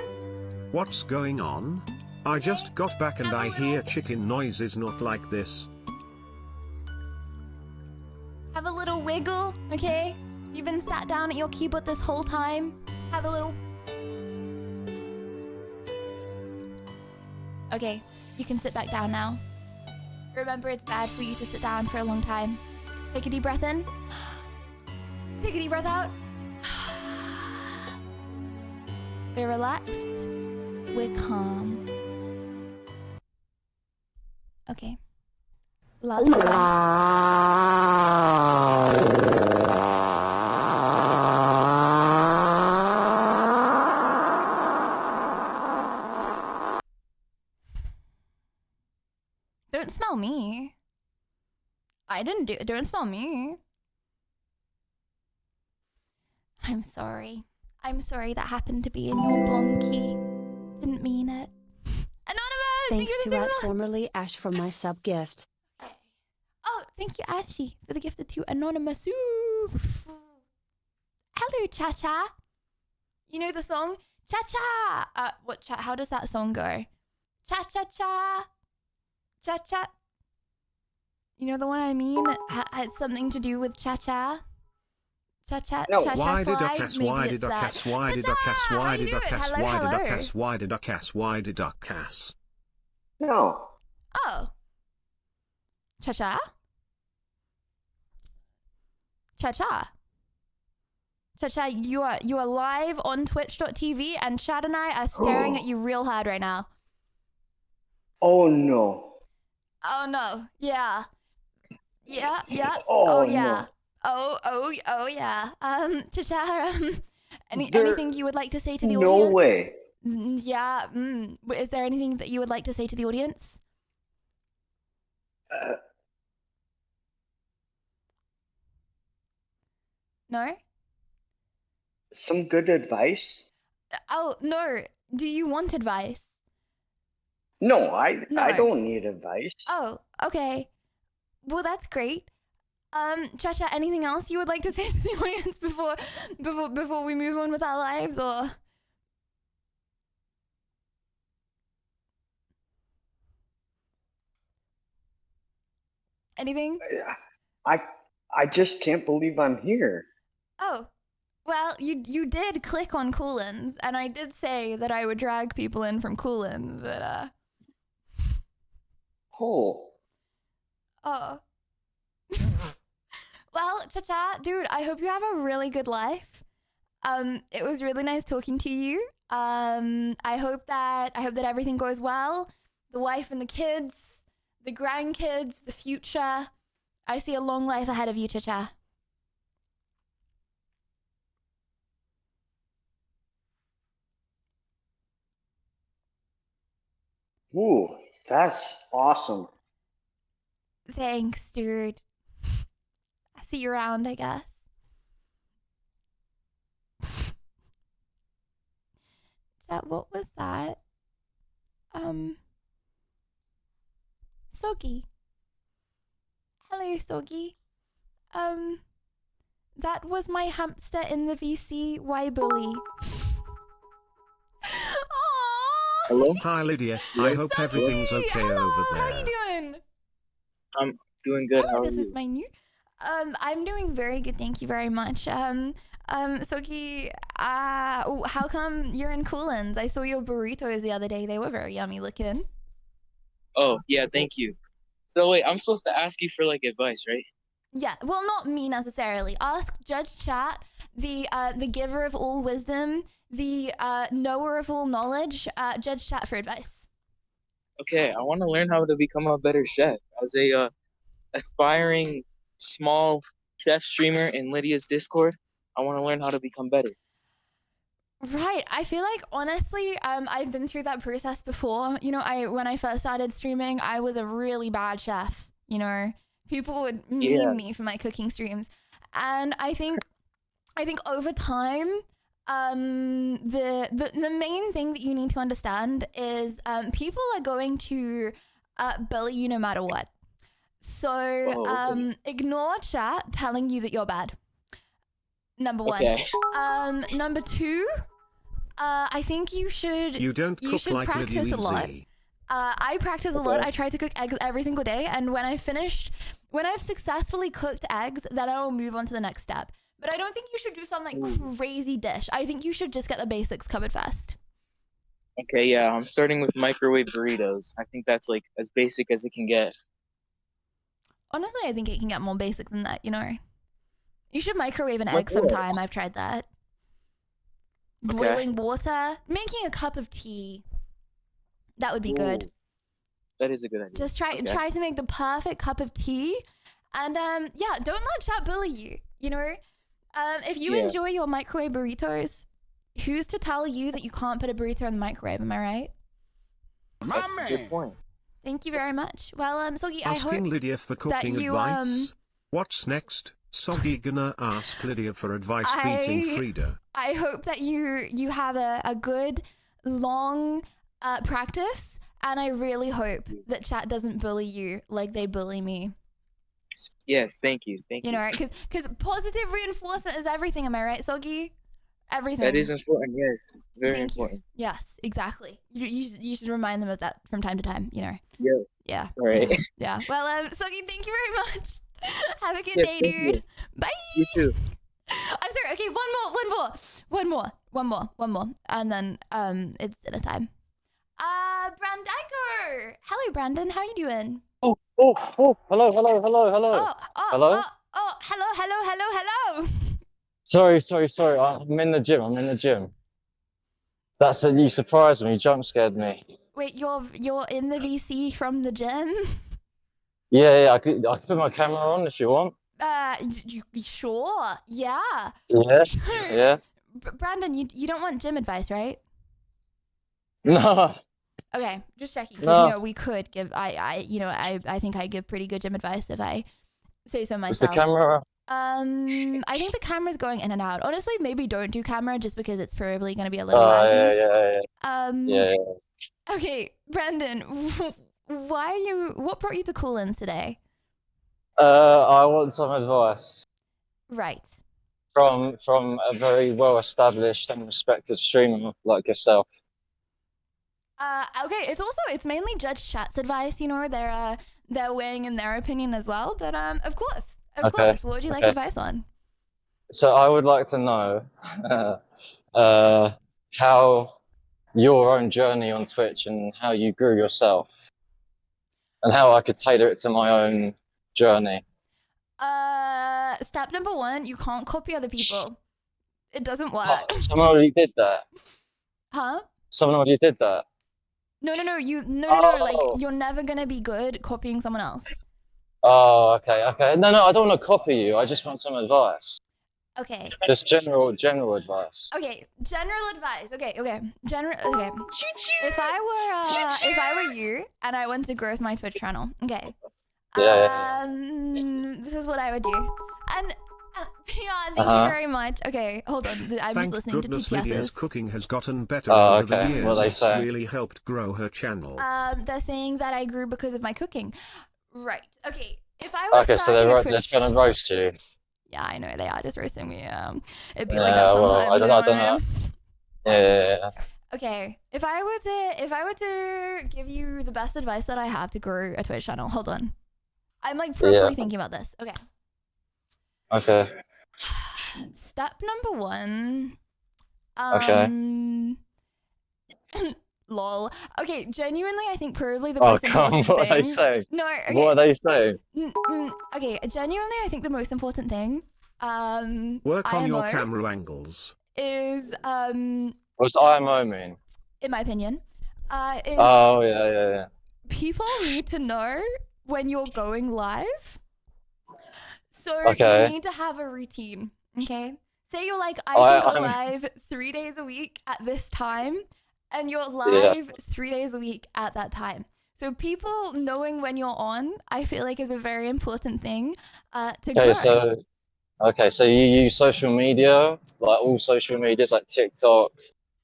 What's going on? I just got back and I hear chicken noises not like this. Have a little wiggle, okay? You've been sat down at your keyboard this whole time. Have a little... Okay, you can sit back down now. Remember, it's bad for you to sit down for a long time. Take a deep breath in. Take a deep breath out. We're relaxed. We're calm. Okay. Lots of Don't smell me. I didn't do it. Don't smell me. I'm sorry. I'm sorry that happened to be in your blonky. Didn't mean it. Anonymous! Thanks Thank you to for the 6 formerly Ash for my sub gift. Oh, thank you, Ashley, for the gift to Anonymous. Ooh. Hello, Cha-Cha. You know the song? Cha-Cha! How does that song go? Cha-Cha-Cha. Cha-Cha. You know the one I mean? Had something to do with cha-cha. Cha-cha, No. cha-cha Why did I slide. cast? Maybe Why it's did I that. cast? Why did I Cha-cha! cast? How Why you did I doing? cast? Hello, Why did I hello. cast? Why did I cast? Why did I cast? No. Oh. Cha-cha? Cha-cha. Cha-cha, you are live on twitch.tv and Chad and I are staring at you real hard right now. Oh no. Oh no. Yeah. Yeah, yeah. Oh, yeah. no. Oh yeah. Cha-cha, There- anything you would like to say to the no audience? way. Yeah. Is there anything that you would like to say to the audience? No? Some good advice? Oh, no. Do you want advice? No, I No. don't need advice. Oh, okay. Well, that's great. Cha-Cha, anything else you would like to say to the audience before we move on with our lives, or? Anything? I just can't believe I'm here. Oh, well, you did click on Coolins, and I did say that I would drag people in from Coolins, but Oh. oh. Well, Cha-Cha, dude, I hope you have a really good life. It was really nice talking to you. I hope that everything goes well. The wife and the kids, the grandkids, the future. I see a long life ahead of you, Cha-Cha. Ooh, that's awesome. Thanks, dude. I see you around, I guess. Chat, what was that? Soggy. Hello, Soggy. That was my hamster in the VC. Why bully? Hello? Hi, Lydia. I hope everything's okay over there. How are you doing? I'm doing good. Hello, How are this you? is my new. I'm doing very good. Thank you very much. Soki, how come you're in Coolins? I saw your burritos the other day. They were very yummy looking. Oh, yeah, thank you. So wait, I'm supposed to ask you for like advice, right? Yeah, well, not me necessarily. Ask Judge Chat, the giver of all wisdom, the knower of all knowledge, Judge Chat for advice. Okay, I want to learn how to become a better chef. As a aspiring small chef streamer in Lydia's Discord, I want to learn how to become better. Right. I feel like honestly, I've been through that process before. You know, when I first started streaming, I was a really bad chef. You know, people would meme me for my cooking streams, and I think over time, the main thing that you need to understand is people are going to bully you no matter what. So ignore chat telling you that you're bad. Number one. Okay. Number two, I think you should. You don't cook should like practice Lydia a lot. Easy. I practice a lot. I try to cook eggs every single day, and when I've successfully cooked eggs, then I will move on to the next step. But I don't think you should do some like crazy dish. I think you should just get the basics covered first. Okay, yeah, I'm starting with microwave burritos. I think that's like as basic as it can get. Honestly, I think it can get more basic than that. You know, you should microwave an egg sometime. I've tried that. Okay. Boiling water, making a cup of tea. That would be good. That is a good idea. Just try to make the perfect cup of tea, and yeah, don't let chat bully you. You know, if you enjoy your microwave burritos, who's to tell you that you can't put a burrito in the microwave? Am I right? That's a good point. Thank you very much. Well, Sogi, I hope Asking Lydia for cooking that you advice. What's next? Soggy gonna ask Lydia for advice beating Frida. I hope that you have a good long practice, and I really hope that chat doesn't bully you like they bully me. Yes, thank you. Thank you. You know, right? Because positive reinforcement is everything. Am I right, Soggy? Everything. That is important. Yes, very Thank important. you. Yes, exactly. You should remind them of that from time to time. You know. Yeah. Yeah. All right. Yeah. Well, Soggy, thank you very much. Have a good Yeah, day, thank dude. you. Bye. You too. I'm sorry. Okay, one more, and then it's dinner time. Brandiker. Hello, Brandon. How you doing? Oh, hello. Hello? Hello. Sorry. I'm in the gym. That's it. You surprised me. You jump scared me. Wait, you're in the VC from the gym? Yeah. I could put my camera on if you want. Sure. Yeah. Yeah. Brandon, you don't want gym advice, right? No. Okay, just checking. 'Cause, No. you know, we could give. I think I give pretty good gym advice if I say so myself. Is the camera? I think the camera's going in and out. Honestly, maybe don't do camera just because it's probably going to be a little Oh, laggy. yeah. Okay, Brandon, what brought you to Coolins today? I want some advice Right. from a very well-established and respected streamer like yourself. Okay, it's mainly Judge Chat's advice, you know, they're weighing in their opinion as well, but of course. What would you like advice on? So I would like to know how your own journey on Twitch and how you grew yourself, and how I could tailor it to my own journey. Step number 1, you can't copy other people. It doesn't work. Someone already did that. Huh? Someone already did that. No, like you're never gonna be good copying someone else. Oh, okay. No, I don't want to copy you. I just want some advice. Okay. Just general advice. Okay, general advice. Okay. Okay. If I were you and I wanted to grow my Twitch channel, okay. This is what I would do. And Pion, thank you very much. Okay, hold on. I'm just listening to Goodness, Lydia's TTS's. cooking has gotten better over the years. What they It's say? really helped grow her channel. They're saying that I grew because of my cooking. Right. Okay. If I were Okay, so they're trying to roast you. Yeah, I know they are just roasting me. It'd be Yeah, like that well, sometimes. I don't, You know I what don't I know. mean? Yeah. Okay, if I were to give you the best advice that I have to grow a Twitch channel, hold on. I'm like properly thinking about this. Okay. Okay. Step number 1. Okay. Lol. Okay, genuinely, I think probably the Oh, most come on, important what are they thing. saying? No, okay. What are they saying? Okay, genuinely, I think the most important thing, Work on your IMO, camera angles. is What's IMO mean? in my opinion, is Oh, yeah. people need to know when you're going live. So you Okay. need to have a routine, okay? Say you're like, I can go live 3 days a week at this time, and you're live 3 days a week at that time. So people knowing when you're on, I feel like is a very important thing to grow. So you use social media, like all social medias, like TikTok,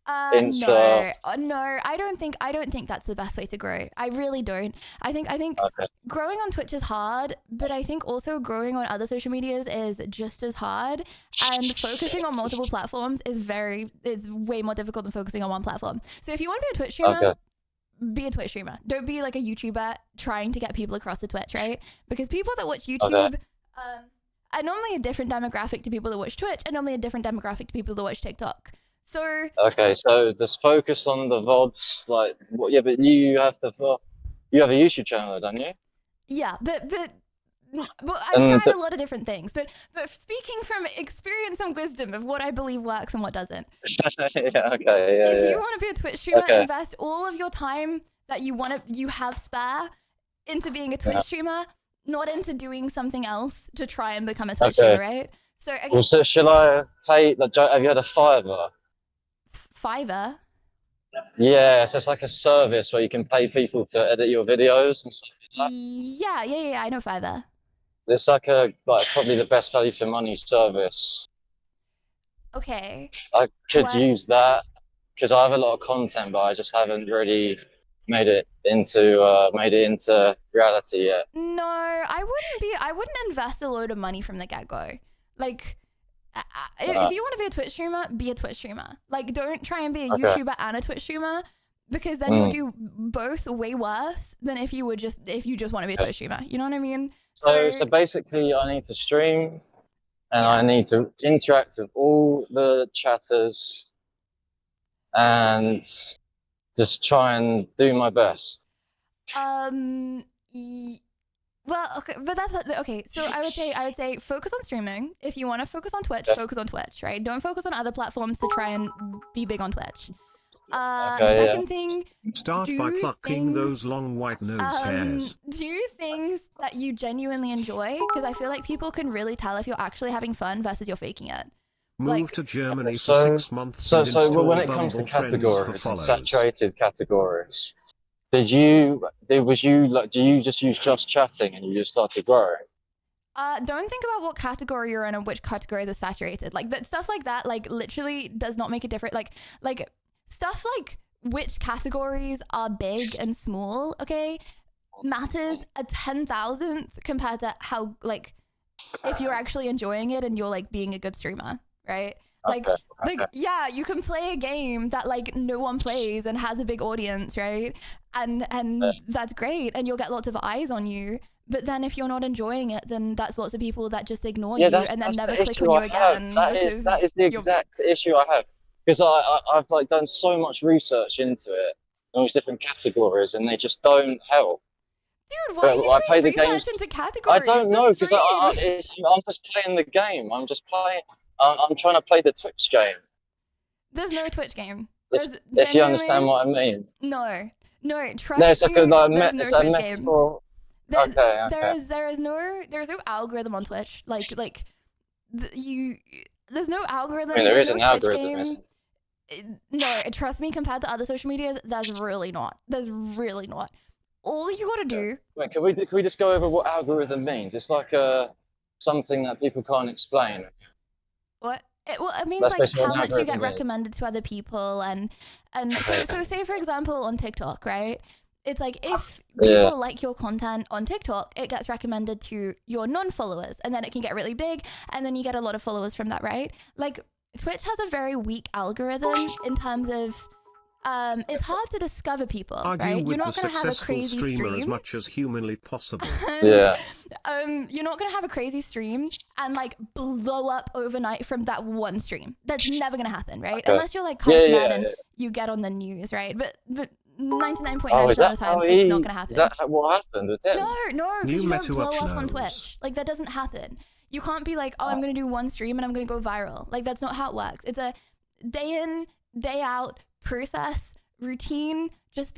Insta. No, I don't think that's the best way to grow. I really don't. I think growing on Twitch is hard, but I think also growing on other social medias is just as hard. And focusing on multiple platforms is way more difficult than focusing on one platform. So if you want to be a Twitch streamer, be a Twitch streamer. Don't be like a YouTuber trying to get people across to Twitch, right? Because people that watch YouTube are normally a different demographic to people that watch Twitch, and normally a different demographic to people that watch TikTok. So Okay, so just focus on the VODs, like, yeah, but you have a YouTube channel, don't you? yeah, but I've tried a lot of different things. But speaking from experience and wisdom of what I believe works and what doesn't. If you want to be a Twitch streamer, invest all of your time that you have spare into being a Twitch streamer, not into doing something else to try and become a Twitch streamer, right? So okay. Well, so shall I pay? Like, have you had a Fiverr? Fiverr? Yeah, so it's like a service where you can pay people to edit your videos and stuff like that. Yeah, I know Fiverr. It's like probably the best value for money service. Okay. I could use that because I have a lot of content, but I just haven't really made it into reality yet. No, I wouldn't invest a load of money from the get-go. Like, if you want to be a Twitch streamer, be a Twitch streamer. Like, don't try and be a YouTuber and a Twitch streamer, because then you'll do both way worse than if you just want to be a Twitch streamer. You know what I mean? So basically, I need to stream, and I need to interact with all the chatters, and just try and do my best. Well, okay, but that's okay. So I would say focus on streaming. If you want to focus on Twitch, focus on Twitch, right? Don't focus on other platforms to try and be big on Twitch. Second thing, start by plucking those long white nose hairs. Do things that you genuinely enjoy, because I feel like people can really tell if you're actually having fun versus you're faking it. Move to Germany for 6 months and So install when it comes to Bumble Friends for categories and follows. saturated categories, do you just use just chatting and you just started growing? Don't think about what category you're in and which categories are saturated. Like that stuff like that, like literally does not make a difference. Like stuff like which categories are big and small, okay, matters a 10,000th compared to how, like, if you're actually enjoying it and you're like being a good streamer, right? Like yeah, you can play a game that like no one plays and has a big audience, right? And that's great, and you'll get lots of eyes on you. But then if you're not enjoying it, then that's lots of people that just ignore you and then never click on you again. That is the exact issue I have, because I've like done so much research into it, all these different categories, and they just don't help. Dude, why are you doing research into categories? I don't know, because I'm just playing the game. I'm just playing. I'm trying to play the Twitch game. There's no Twitch game. If you understand what I mean. No, trust No, it's like me. there's There's no no Twitch Twitch game. Okay. There is no algorithm on Twitch. There's no algorithm. I mean, there is no an Twitch algorithm, game. isn't No, trust me. Compared to other social medias, there's really not. All you gotta do. Wait, can we just go over what algorithm means? It's like something that people can't explain. What? It means That's like basically how what an much you get algorithm is. recommended to other people, and so say for example on TikTok, right? It's like if Yeah. people like your content on TikTok, it gets recommended to your non-followers, and then it can get really big, and then you get a lot of followers from that, right? Like Twitch has a very weak algorithm in terms of it's hard to discover people, Argue right? You're with the not going to have a successful crazy streamer stream. as much as humanly possible. Yeah. You're not going to have a crazy stream and like blow up overnight from that one stream. That's never going to happen, right? Okay. Unless you're like kind of Yeah, mad yeah, and yeah. you get on the news, right? But 99.9% Oh, of is the that time, how it's he? not going to happen. Is that what happened with him? No, New because you don't meta blow up up on knows. Twitch. Like that doesn't happen. You can't be like, oh, I'm going to do one stream and I'm going to go viral. Like that's not how it works. It's a day in, day out process, routine. Just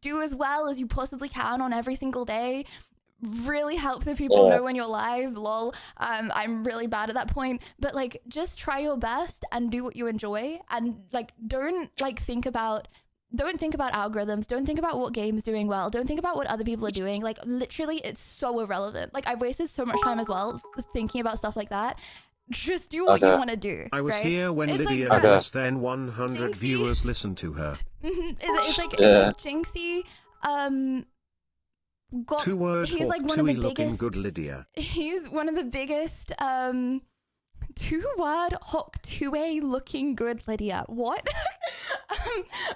do as well as you possibly can on every single day. Really helps if people know when you're live. Lol. I'm really bad at that point, but like just try your best and do what you enjoy, and like don't think about algorithms. Don't think about what game's doing well. Don't think about what other people are doing. Like literally, it's so irrelevant. Like I've wasted so much time as well thinking about stuff like that. Just do what you want to do. I was right? here when It's Lydia like, had less than 100 viewers listen to her. It's like Jinxie. Got, 2 word he's hawk, like one of the looking biggest. good, Lydia. He's one of the biggest. 2-word hawk 2A looking good, Lydia. What?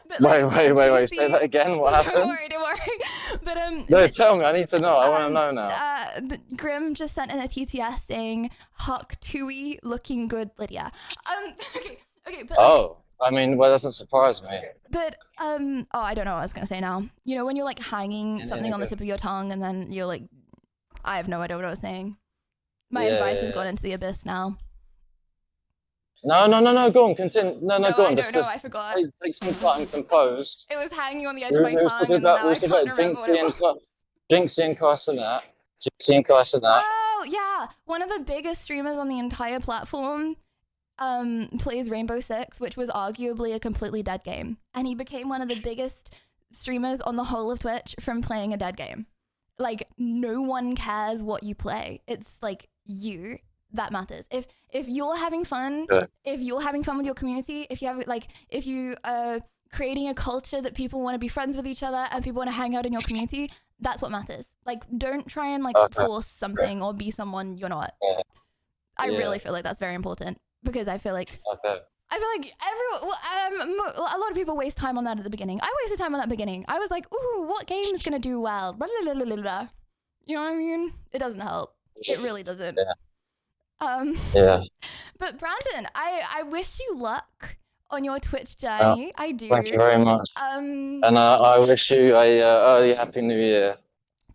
But, Wait, Jinxie- say that again. What Don't happened? worry. But No, tell me. I need to know. I want to know now. but Grim just sent in a TTS saying hawk 2E looking good, Lydia. Okay, but Oh, I mean, well, that doesn't surprise me. But oh, I don't know what I was gonna say now. You know when you're like hanging Yeah, something on the go. tip of your tongue and then you're like, I have no idea what I was saying. My Yeah, advice yeah, has yeah. gone into the abyss now. No. Go on. Continue. No, No, go I on. don't know. I forgot. Take some time, composed. It was hanging on the edge of my tongue, and about, now I can't remember what it was. Jinxie and Carsonet. Jinxie and Carsonet. Oh yeah, one of the biggest streamers on the entire platform plays Rainbow Six, which was arguably a completely dead game, and he became one of the biggest streamers on the whole of Twitch from playing a dead game. Like no one cares what you play. It's like you that matters. If you're having fun, if you're having fun with your community, if you are creating a culture that people want to be friends with each other and people want to hang out in your community, that's what matters. Like don't try and force something or be someone you're not. I really feel like that's very important because I feel like everyone, a lot of people waste time on that at the beginning. I wasted time on that beginning. I was like, ooh, what game is gonna do well? Blah, blah, blah, blah, blah. You know what I mean? It doesn't help. It really doesn't. Yeah. But Brandon, I wish you luck on your Twitch journey. I do. Thank you very much. And I wish you a early Happy New Year.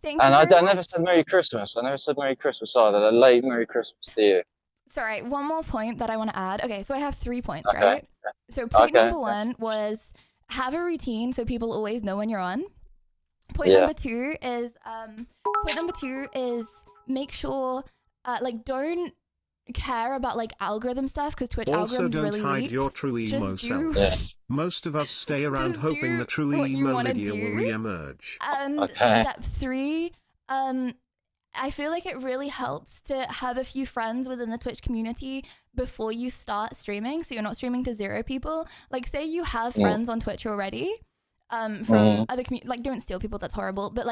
Thank and you I very never said Merry Christmas. I never said Merry Christmas either. A late Merry Christmas to you. Sorry, one more point that I want to add. Okay, so I have 3 points, Okay. right? So point number 1 was have a routine so people always know when you're on. Point number 2 is make sure don't care about algorithm stuff because Twitch Also, algorithm's don't really hide weak. your true emo Just do self. Most of us stay around hoping the true what you emo wanna Lydia will do. re-emerge. And step 3, I feel like it really helps to have a few friends within the Twitch community before you start streaming, so you're not streaming to 0 people. Like, say you have friends on Twitch already, from other don't steal people, that's horrible, but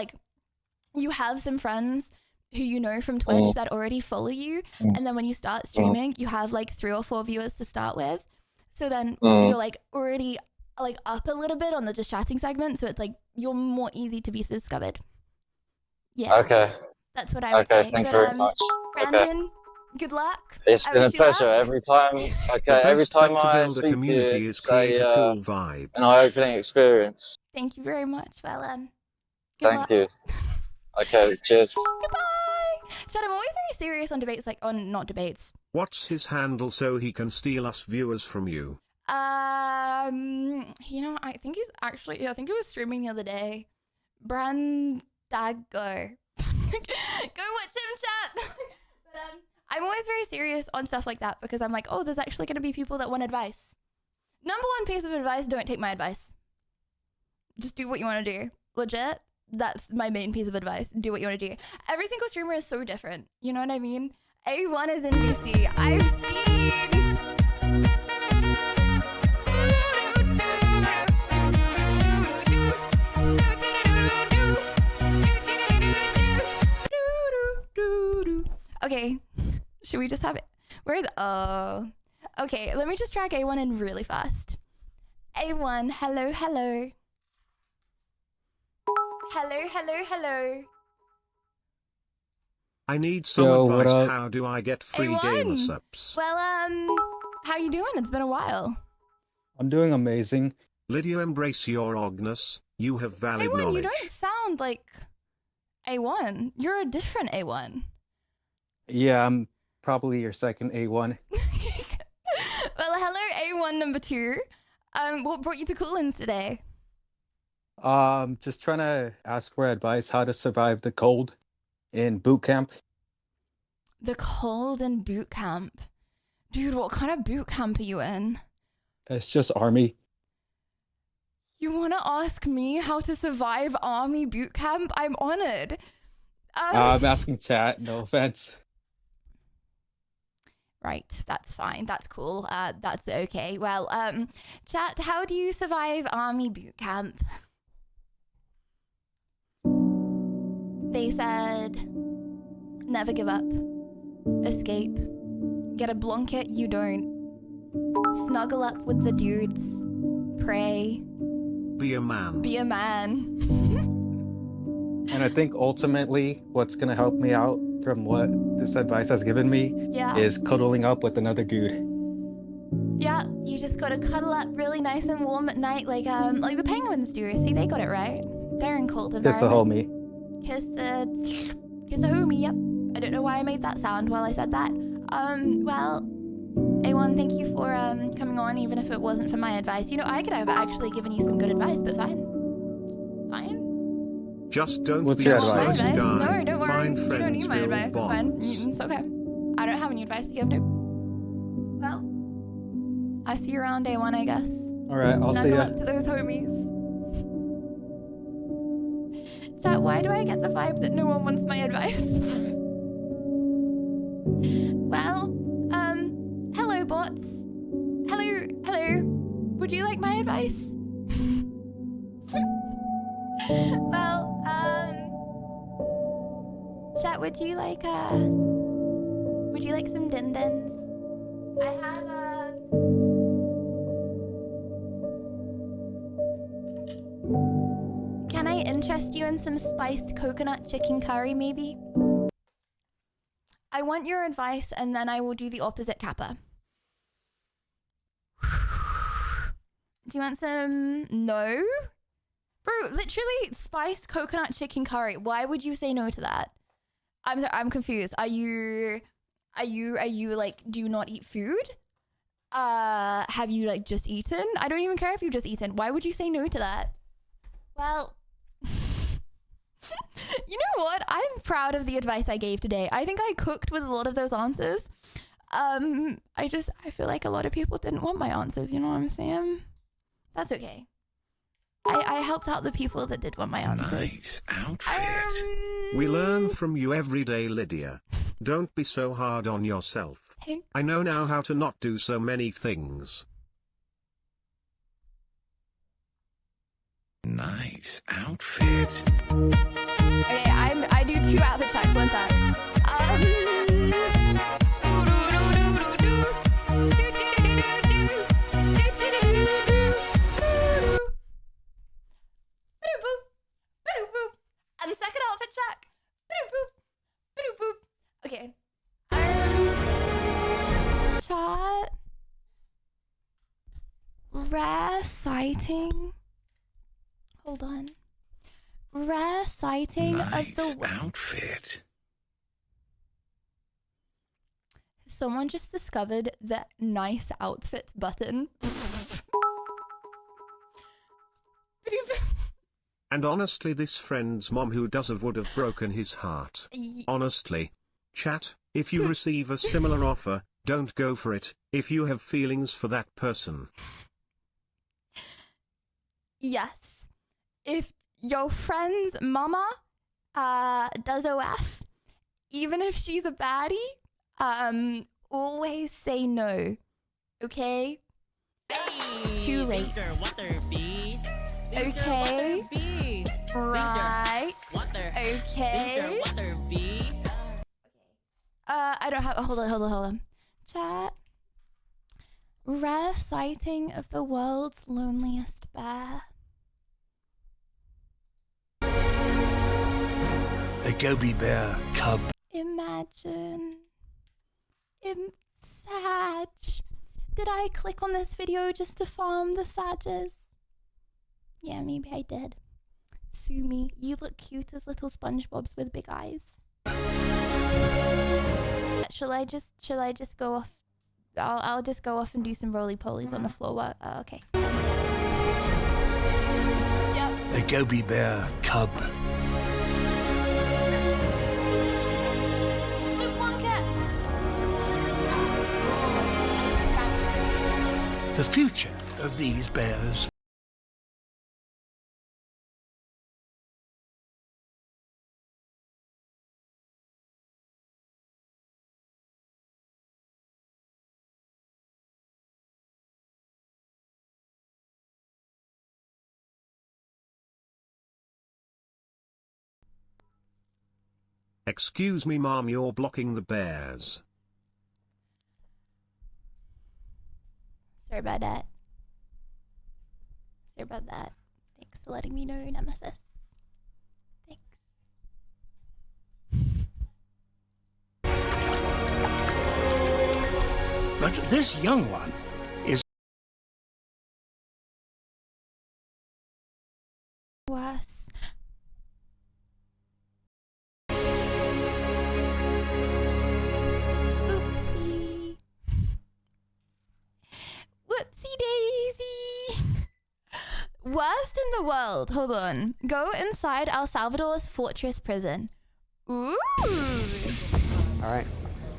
you have some friends who you know from Twitch that already follow you, and then when you start streaming, you have 3 or 4 viewers to start with. So then you're already up a little bit on the just chatting segment, so it's you're more easy to be discovered. Yeah. Okay. That's what I would say. Thank you very much. Brandon, good luck. It's been a wish you pleasure luck. every time. The Every best time bet to I build a speak to community you, is say create a cool vibe. an eye-opening experience. Thank you very much. Well, good Thank luck. you. Okay, cheers. Goodbye. Chad, I'm always very serious on debates, not debates. What's his handle so he can steal us viewers from you? I think he's actually, I think he was streaming the other day. Brandago. Go watch him, chat. But I'm always very serious on stuff like that because I'm like, oh, there's actually going to be people that want advice. Number 1 piece of advice, don't take my advice. Just do what you want to do. Legit, that's my main piece of advice. Do what you want to do. Every single streamer is so different. You know what I mean? A1 is in DC. I've seen... Okay. Should we just have it? Where is... Oh. Okay, let me just drag A1 in really fast. A1, hello, hello. Hello, hello, hello. I need some Yo, what advice. up? How do I get free gamer A1! subs? Well, how you doing? It's been a while. I'm doing amazing. Lydia, embrace your ogness. You have valid A1, knowledge. you don't sound like A1. You're a different A1. Yeah, I'm probably your second A1. Well, hello, A1 number 2. What brought you to Coolins today? Just trying to ask for advice how to survive the cold in boot camp. The cold in boot camp. Dude, what kind of boot camp are you in? It's just army. You want to ask me how to survive army boot camp? I'm honored. I'm asking chat, no offense. Right, that's fine. That's cool. That's okay. Well, chat, how do you survive army boot camp? They said, never give up. Escape. Get a blanket, you don't. Snuggle up with the dudes. Pray. Be a man. Be a man. And I think ultimately what's going to help me out from what this advice has given me Yeah. is cuddling up with another dude. Yeah, you just gotta cuddle up really nice and warm at night like the penguins do. See, they got it right. They're in cold environments. Kiss a homie. Kiss a homie, yep. I don't know why I made that sound while I said that. Well, A1, thank you for coming on, even if it wasn't for my advice. You know, I could have actually given you some good advice, but fine. Fine. Just don't What's be your a advice? nice guy. No, don't worry. Find You don't need friends, my build advice. It's fine. bonds. It's okay. I don't have any advice to give, no. Well, I see you around A1, I guess. All right, I'll see Knuckle ya. up to those homies. Chat, why do I get the vibe that no one wants my advice? Well, hello bots. Hello. Would you like my advice? Well, chat, would you like some din-dins? I have Can I interest you in some spiced coconut chicken curry, maybe? I want your advice, and then I will do the opposite kappa. Do you want some? No? Bro, literally spiced coconut chicken curry. Why would you say no to that? I'm sorry, I'm confused. Are you like, do you not eat food? Have you like just eaten? I don't even care if you've just eaten. Why would you say no to that? Well, you know what? I'm proud of the advice I gave today. I think I cooked with a lot of those answers. I feel like a lot of people didn't want my answers, you know what I'm saying? That's okay. I helped out the people that did want my answers. Nice outfit. We learn from you every day, Lydia. Don't be so hard on yourself. Thanks. I know now how to not do so many things. Nice outfit. Okay, I do 2 outfit checks. One sec. And the second outfit check. Okay. Chat. Rare sighting. Hold on. Rare sighting of the outfit. Someone just discovered the nice outfit button. And honestly, this friend's mom who would have broken his heart. Honestly. Chat, if you receive a similar offer, don't go for it, if you have feelings for that person. Yes. If your friend's mama does OF, even if she's a baddie, always say no. Okay? Too late. Okay. Right. Okay. I don't have. Hold on. Chat. Rare sighting of the world's loneliest bear. A goby bear cub. Imagine. Sag. Did I click on this video just to farm the Sages? Yeah, maybe I did. Sue me. You look cute as little SpongeBobs with big eyes. Shall I just go off? I'll just go off and do some roly-polies on the floor. Okay. Yep. A goby bear cub. The future of these bears. Excuse me, Mom, you're blocking the bears. Sorry about that. Thanks for letting me know, Nemesis. Thanks. But this young one is Worse. Oopsie. Whoopsie daisy. Worst in the world. Hold on. Go inside El Salvador's fortress prison. Ooh. All right,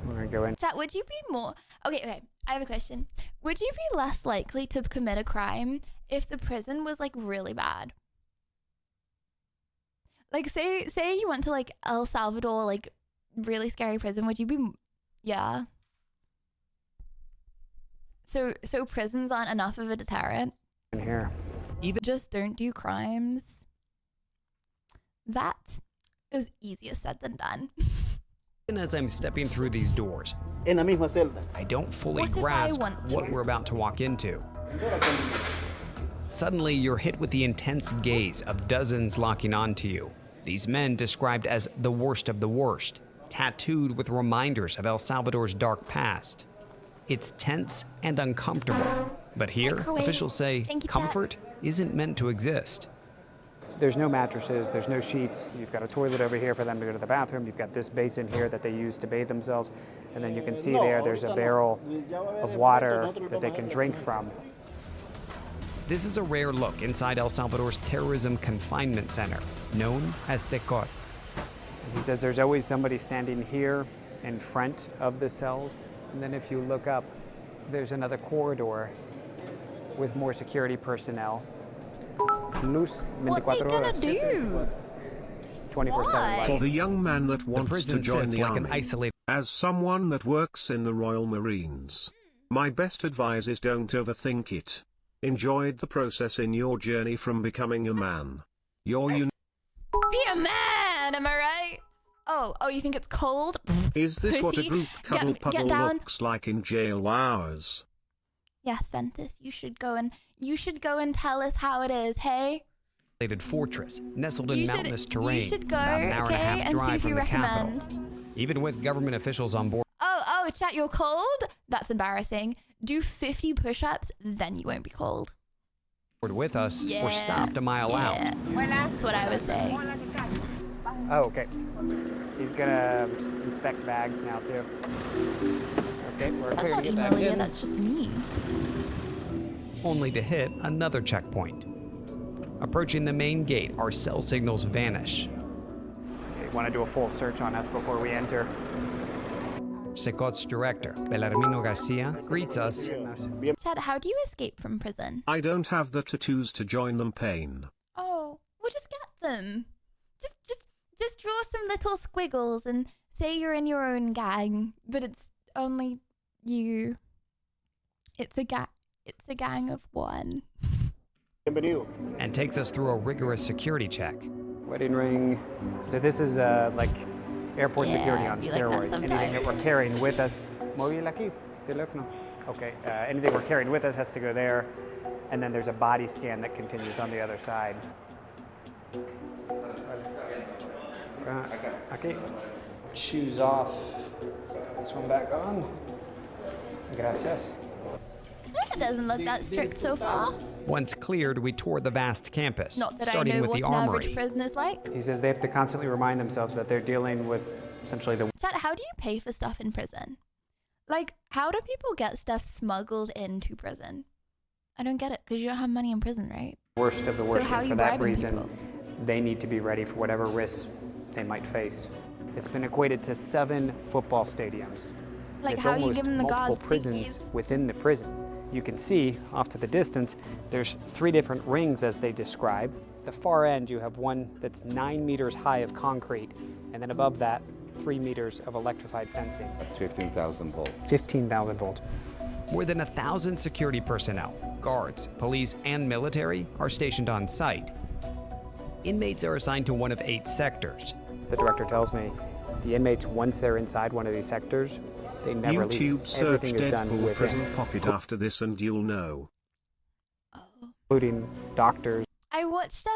we're gonna go in. Chat, would you be more... Okay, I have a question. Would you be less likely to commit a crime if the prison was, like, really bad? Like, say you went to, like, El Salvador, like, really scary prison. Would you be... Yeah. So prisons aren't enough of a deterrent? In here. Even just don't do crimes. That is easier said than done. And as I'm stepping through these doors, I don't fully What if I grasp want what to? we're about to walk into. Suddenly, you're hit with the intense gaze of dozens locking onto you. These men described as the worst of the worst, tattooed with reminders of El Salvador's dark past. It's tense and uncomfortable, but here, Microwave. officials say Thank you, Pat. comfort isn't meant to exist. There's no mattresses, there's no sheets. You've got a toilet over here for them to go to the bathroom. You've got this basin here that they use to bathe themselves. And then you can see there's a barrel of water that they can drink from. This is a rare look inside El Salvador's terrorism confinement center, known as Secot. He says there's always somebody standing here in front of the cells. And then if you look up, there's another corridor with more security personnel. Luz 24 What they gonna horas. do? 24/7. For the young man that wants to prison join sits the like an army, isolated... as someone that works in the Royal Marines, my best advice is don't overthink it. Enjoy the process in your journey from becoming a man. Be a man, am I right? Oh, you think it's cold? Is this what a Pussy. group cuddle Get puddle down. looks like in jail hours? Yes, Ventus, you should go and tell us how it is, hey? fortress nestled in mountainous terrain, You should go, about an hour and a okay, half and see drive if from you the recommend. capital. Even with government officials on board, Oh, chat, you're cold? That's embarrassing. Do 50 push-ups, then you won't be cold. with us, Yeah, we're stopped a mile out. That's what I would say. Oh, okay. He's gonna inspect bags now too. Okay, we're That's clear to not get back Emilia, in. that's just me. Only to hit another checkpoint. Approaching the main gate, our cell signals vanish. You want to do a full search on us before we enter? Secot's director, Bellarmino Garcia, greets us. Chad, how do you escape from prison? I don't have the tattoos to join them, Pain. Oh, well, just get them. Just draw some little squiggles and say you're in your own gang, but it's only you. It's a gang of one. And takes us through a rigorous security check. Wedding ring. So this is like Airport security on be like that steroids. Anything that we're sometimes. carrying with us. Móvil aquí, teléfono. Okay, anything we're carrying with us has to go there. And then there's a body scan that continues on the other side. Okay. Shoes off. This one back on. Gracias. It doesn't look that strict so far. Once cleared, we toured the vast campus, Not that I starting know with what the an armory. average prisoner's like. He says they have to constantly remind themselves that they're dealing with essentially the Chat, how do you pay for stuff in prison? Like, how do people get stuff smuggled into prison? I don't get it, because you don't have money in prison, right? worst of the worst. how are And you for that bribing reason, people? they need to be ready for whatever risks they might face. It's been equated to 7 football stadiums. Like, It's how are you almost giving the multiple guards prisons safeties? within the prison. You can see off to the distance, there's 3 different rings as they describe. The far end, you have one that's 9 meters high of concrete, and then above that, 3 meters of electrified fencing. 15,000 volts. 15,000 volts. More than 1,000 security personnel, guards, police, and military are stationed on site. Inmates are assigned to one of 8 sectors. The director tells me the inmates, once they're inside one of these sectors, they never leave. YouTube search Everything is done Deadpool within, Prison Pocket after this and you'll know. including doctors. I watched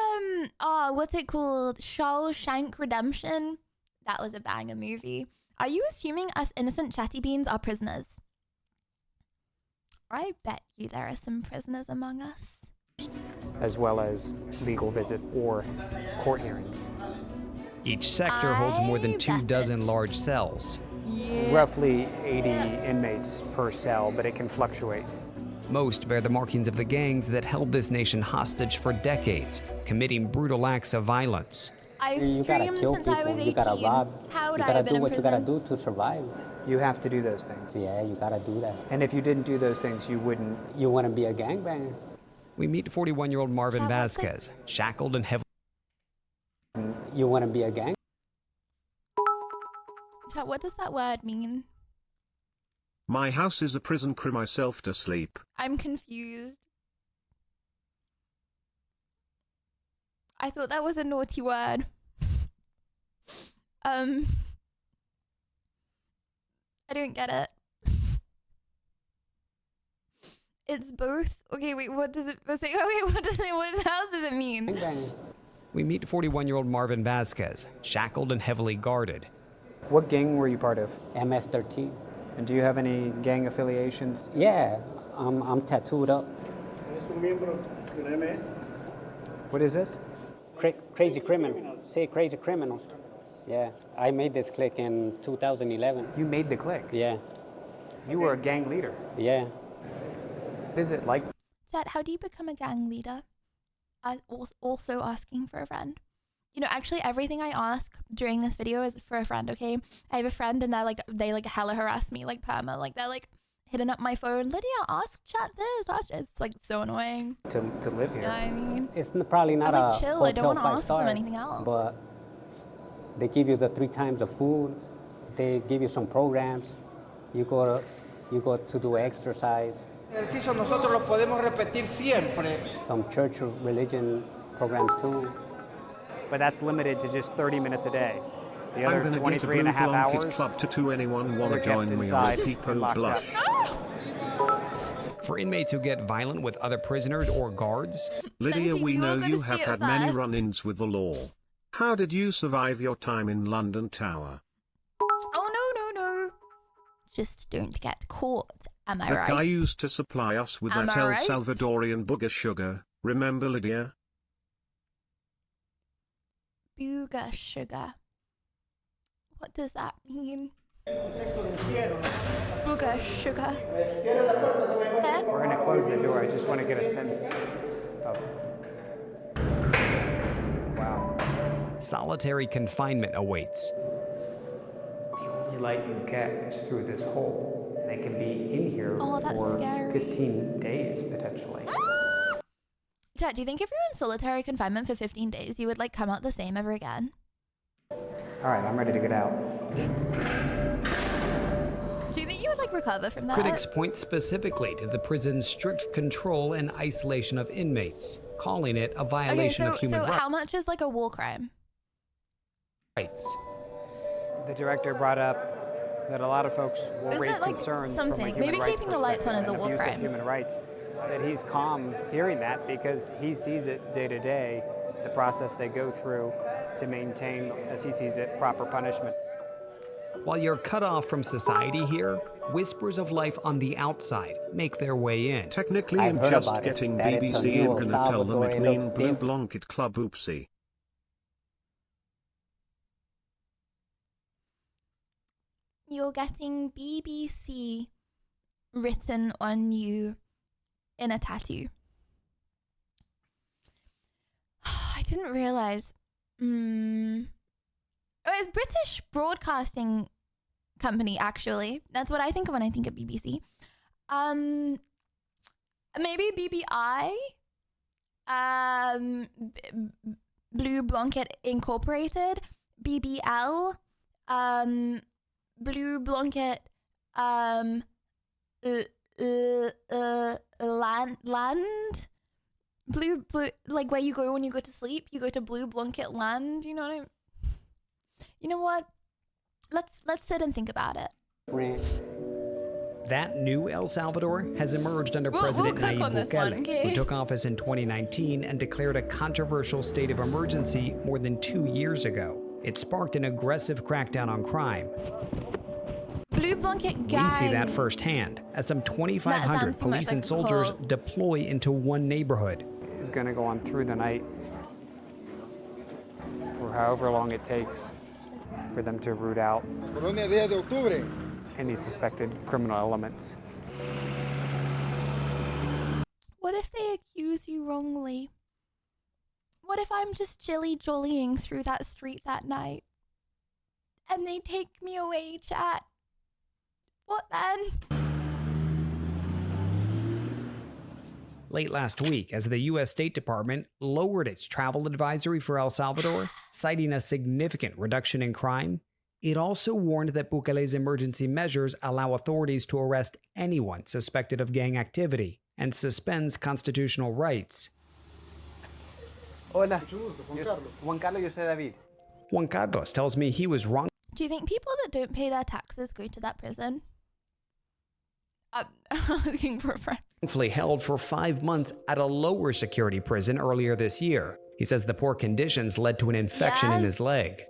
what's it called? Shawshank Redemption. That was a banger movie. Are you assuming us innocent chatty beans are prisoners? I bet you there are some prisoners among us. as well as legal visits or court hearings. Each sector holds more than 24 large cells. Roughly 80 inmates per cell, but it can fluctuate. Most bear the markings of the gangs that held this nation hostage for decades, committing brutal acts of violence. I've You gotta streamed kill since I people, was 18. you gotta rob, How would you I gotta have do been in what you prison? gotta do to survive. You have to do those things. Yeah, you gotta do that. And if you didn't do those things, you wouldn't. You wanna be a gangbanger. We meet 41-year-old Marvin Vasquez, shackled and heavily. You wanna be a gang? Chat, what does that word mean? My house is a prison, cry myself to sleep. I'm confused. I thought that was a naughty word. I don't get it. It's both. Okay, wait, what does it say? Oh, wait, what else does it mean? We meet 41-year-old Marvin Vasquez, shackled and heavily guarded. What gang were you part of? MS-13. And do you have any gang affiliations? Yeah, I'm tattooed up. What is this? Crazy criminal. Say crazy criminals. Yeah, I made this clique in 2011. You made the clique? Yeah. You were a gang leader? Yeah. What is it like? Chat, how do you become a gang leader? Also asking for a friend. You know, actually everything I ask during this video is for a friend, okay? I have a friend and they hella harass me, like perma. Like they're like hitting up my phone. Lydia, ask chat this, ask it. It's like so annoying. To live here? You know what I mean? It's probably not I'm like, a chill, I don't hotel want to ask 5-star, them anything else. but they give you the 3 times the food. They give you some programs. You go to do exercise. Ejercicio nosotros lo podemos repetir siempre. Some church or religion programs too. But that's limited to just 30 minutes a day. The I'm other gonna get a 23 blue and a half blanket hours, club tattoo. Anyone wanna they're kept join me on inside the Peepo and locked Bluff? For inmates who get violent with other prisoners or guards, Lydia, we know gonna you see have it had many first. run-ins with the law. How did you survive your time in London Tower? Oh no. Just don't get caught. Am I That right? guy used to supply us with Am that I El right? Salvadorian booger sugar. Remember, Lydia? Booger sugar. What does that mean? Booger sugar. We're going to close the door. I just want to get a sense of. Wow. solitary confinement awaits. The only light you get is through this hole. And they can be in here Oh, that's for scary. 15 days potentially. Chat, do you think if you're in solitary confinement for 15 days, you would like come out the same ever again? All right, I'm ready to get out. Do you think you would like recover from that? Critics point specifically to the prison's strict control and isolation of inmates, calling it a violation of human so how much is like a war crime? rights. The director brought up that a lot of folks will Is raise it like concerns something? from a human Maybe rights keeping the lights on is a perspective war and abuse of crime. human rights. That he's calm hearing that because he sees it day to day, the process they go through to maintain, as he sees it, proper punishment. While you're cut off from society here, whispers of life on the outside make their way in. Technically, I've I'm heard just about it, getting that it's a BBC new and gonna tell them Salvador, it it mean looks Blue diff- Blanket Club oopsie. You're getting BBC written on you in a tattoo. I didn't realize. Oh, it's British Broadcasting Company, actually. That's what I think of when I think of BBC. Maybe BBI? Blue Blanket Incorporated? BBL? Blue Blanket land, blue, like where you go when you go to sleep, you go to Blue Blanket Land. You know what I mean? You know what? Let's sit and think about it. That new El Salvador has emerged under We'll President cook Nayib on this one, Bukele, okay? who took office in 2019 and declared a controversial state of emergency more than 2 years ago. It sparked an aggressive crackdown on crime. Blue Blanket Gang. We see that firsthand as some 2,500 police and soldiers deploy into one neighborhood. Is going to go on through the night for however long it takes for them to root out any suspected criminal elements. What if they accuse you wrongly? What if I'm just jollying through that street that night and they take me away, chat? What then? Late last week, as the U.S. State Department lowered its travel advisory for El Salvador, citing a significant reduction in crime, it also warned that Bukele's emergency measures allow authorities to arrest anyone suspected of gang activity and suspends constitutional rights. Hola. Juan Carlos, yo soy David. Juan Carlos tells me he was wrong. Do you think people that don't pay their taxes go to that prison? I'm looking for a friend. Wrongfully held for 5 months at a lower security prison earlier this year. He says the poor conditions led to an infection in his leg.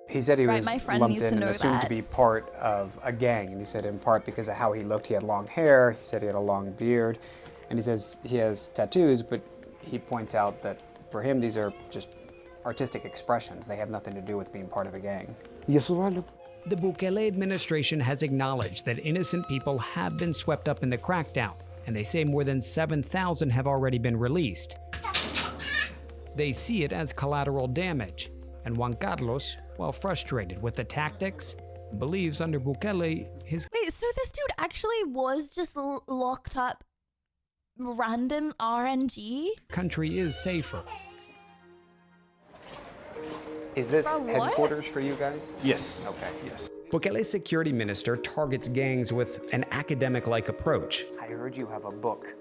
He said he Right, was my friend lumped needs to in and know assumed to that. be part of a gang. And he said in part because of how he looked, he had long hair. He said he had a long beard. And he says he has tattoos, but he points out that for him, these are just artistic expressions. They have nothing to do with being part of a gang. The Bukele administration has acknowledged that innocent people have been swept up in the crackdown, and they say more than 7,000 have already been released. They see it as collateral damage, and Juan Carlos, while frustrated with the tactics, believes under Bukele his Wait, so this dude actually was just locked up random RNG? country is safer. Is this Bro, what? headquarters for you guys? Yes. Okay. Yes. Bukele's security minister targets gangs with an academic-like approach. I heard you have a book.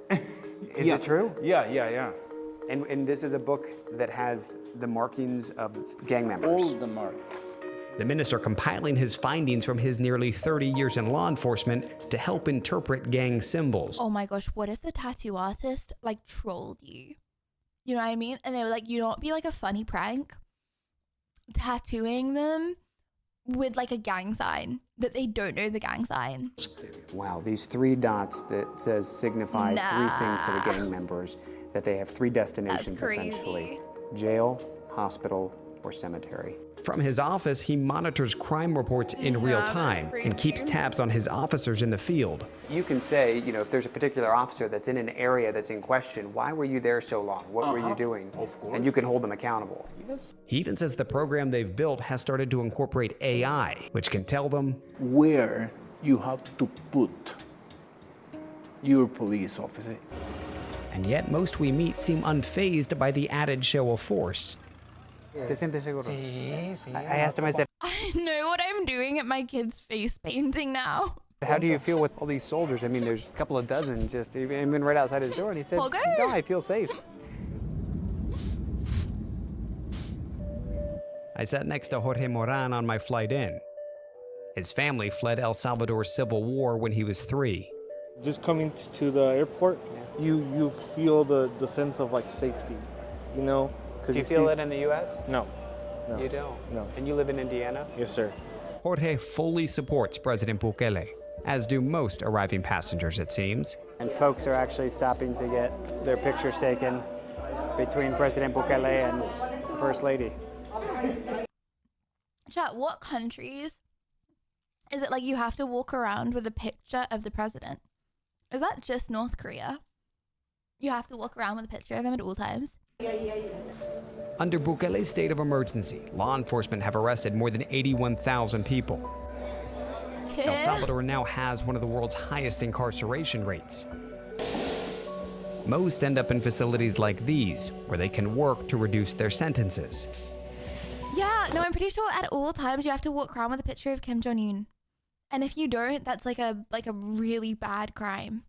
Is it true? Yeah. And this is a book that has the markings of gang members. All the marks. The minister compiling his findings from his nearly 30 years in law enforcement to help interpret gang symbols. Oh my gosh, what if the tattoo artist like trolled you? You know what I mean? And they were like, you know, it'd be like a funny prank. Tattooing them with like a gang sign that they don't know the gang sign. Wow, these 3 dots that says signify 3 things to the gang members, that they have 3 destinations essentially. Jail, hospital, or cemetery. From his office, he monitors crime reports in real time and keeps tabs on his officers in the field. You can say, you know, if there's a particular officer that's in an area that's in question, why were you there so long? What were you doing? Of course. And you can hold them accountable. He even says the program they've built has started to incorporate AI, which can tell them Where you have to put your police officer. and yet most we meet seem unfazed by the added show of force. ¿Te sientes seguro? I asked him, I said, I know what I'm doing at my kid's face painting now. how do you feel with all these soldiers? I mean, there's a couple of dozen just even right outside his door. And he said, Poker. no, I feel safe. I sat next to Jorge Moran on my flight in. His family fled El Salvador's civil war when he was 3. Just coming to the airport, you feel the sense of like safety, you know? Do you feel it in the U.S.? No. You don't? No. And you live in Indiana? Yes, sir. Jorge fully supports President Bukele, as do most arriving passengers, it seems. And folks are actually stopping to get their pictures taken between President Bukele and First Lady. Chat, what countries is it like you have to walk around with a picture of the president? Is that just North Korea? You have to walk around with a picture of him at all times? Under Bukele's state of emergency, law enforcement have arrested more than 81,000 people. El Salvador now has one of the world's highest incarceration rates. Most end up in facilities like these, where they can work to reduce their sentences. Yeah, no, I'm pretty sure at all times you have to walk around with a picture of Kim Jong-un. And if you don't, that's like a really bad crime.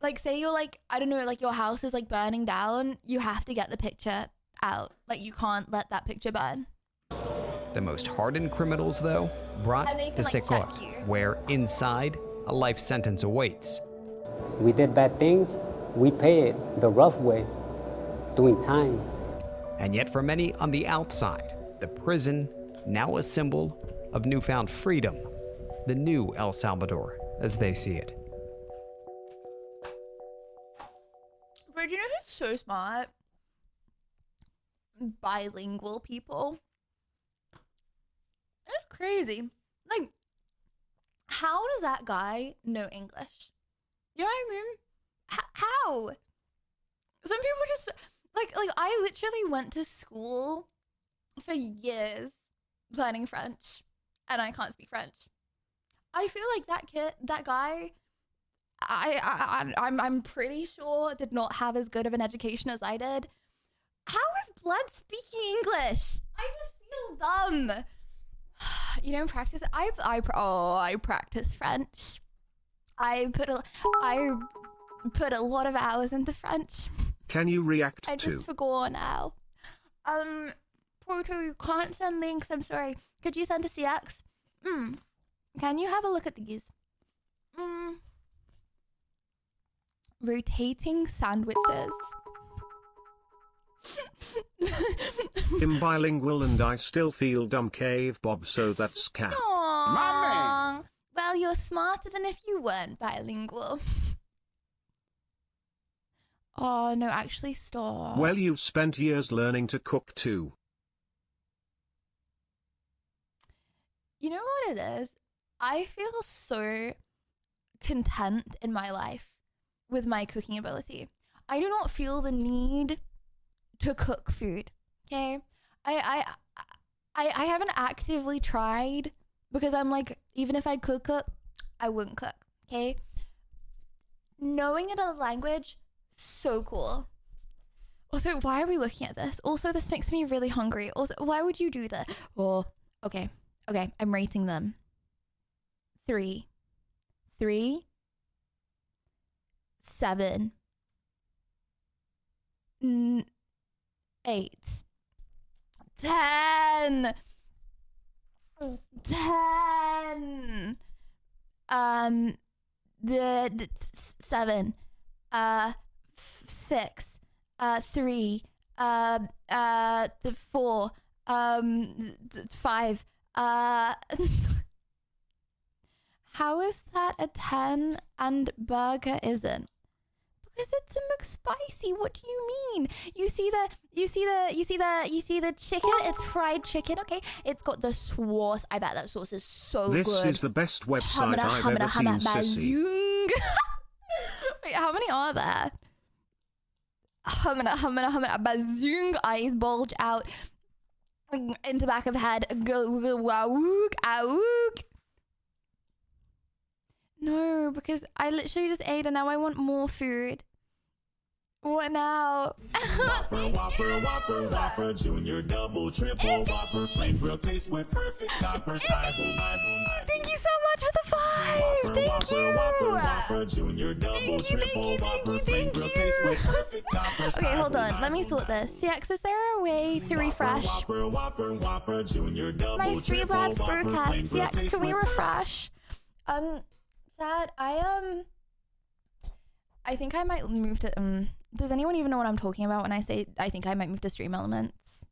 Like, say you're like, I don't know, like your house is like burning down, you have to get the picture out. Like, you can't let that picture burn. The most hardened criminals, though, brought to Secor, where inside, a life sentence awaits. We did bad things, we pay it the rough way, doing time. And yet for many on the outside, the prison, now a symbol of newfound freedom, the new El Salvador, as they see it. Bro, do you know who's so smart? Bilingual people. It's crazy. Like, how does that guy know English? You know what I mean? How? Some people just like I literally went to school for years learning French, and I can't speak French. I feel like that guy, I'm pretty sure did not have as good of an education as I did. How is Blood speaking English? I just feel dumb. You don't practice it? I practice French. I put a lot of hours into French. Can you react I to? just forgot now. Porto, you can't send links. I'm sorry. Could you send a CX? Can you have a look at these? Rotating sandwiches. I'm bilingual and I still feel dumb, Cave Bob, so that's cat. Aww. Well, you're smarter than if you weren't bilingual. Oh, no, actually, stop. Well, you've spent years learning to cook too. You know what it is? I feel so content in my life with my cooking ability. I do not feel the need to cook food, okay? I haven't actively tried because I'm like, even if I could cook, I wouldn't cook, okay? Knowing another language, so cool. Also, why are we looking at this? Also, this makes me really hungry. Also, why would you do that? Well, okay, I'm rating them. 3, 7, 8, 10, 10, the 7, 6, 3, 4, 5, how is that a 10 and burger isn't? Because it's a McSpicy. What do you mean? You see the chicken? It's fried chicken, okay? It's got the sauce. I bet that sauce is so good. This is the best website I've ever seen, sissy. Wait, how many are there? Bazoong, eyes bulge out into back of head. No, because I literally just ate and now I want more food. What now? Whopper, Junior, double, triple, Whopper, flame grill taste with perfect toppers. Thank you so much for the 5. Thank you. Okay, hold on. Let me sort this. CX, is there a way to refresh? My Streamlabs broadcast. CX, can we refresh? Chad, I think I might move to does anyone even know what I'm talking about when I say I think I might move to Stream Elements?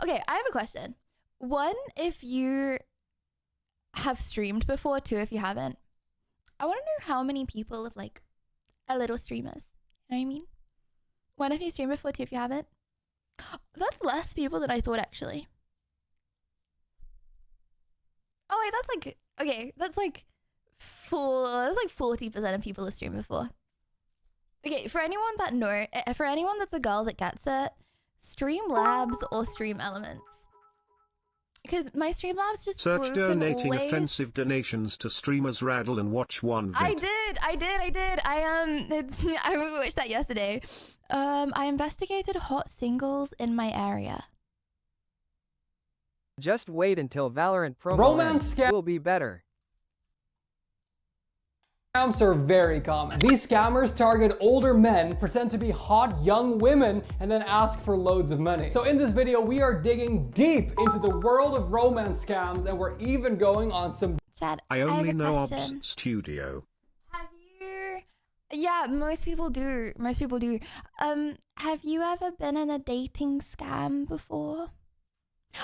Okay, I have a question. One, if you have streamed before, two, if you haven't. I want to know how many people have like a little streamers. You know what I mean? One, if you streamed before, two, if you haven't. That's less people than I thought, actually. Oh wait, that's like, okay, that's like 40% of people have streamed before. Okay, for anyone that's a girl that gets it, Streamlabs or Stream Elements. Because my Streamlabs just search donating offensive donations to streamers Raddle and watch one vid. I did. I watched that yesterday. I investigated hot singles in my area. Just wait until Valorant promo Romance will be better. Scams are very common. These scammers target older men, pretend to be hot young women, and then ask for loads of money. So in this video, we are digging deep into the world of romance scams, and we're even going on some... Chad, I only know question. Obs Studio. Yeah, most people do. Have you ever been in a dating scam before?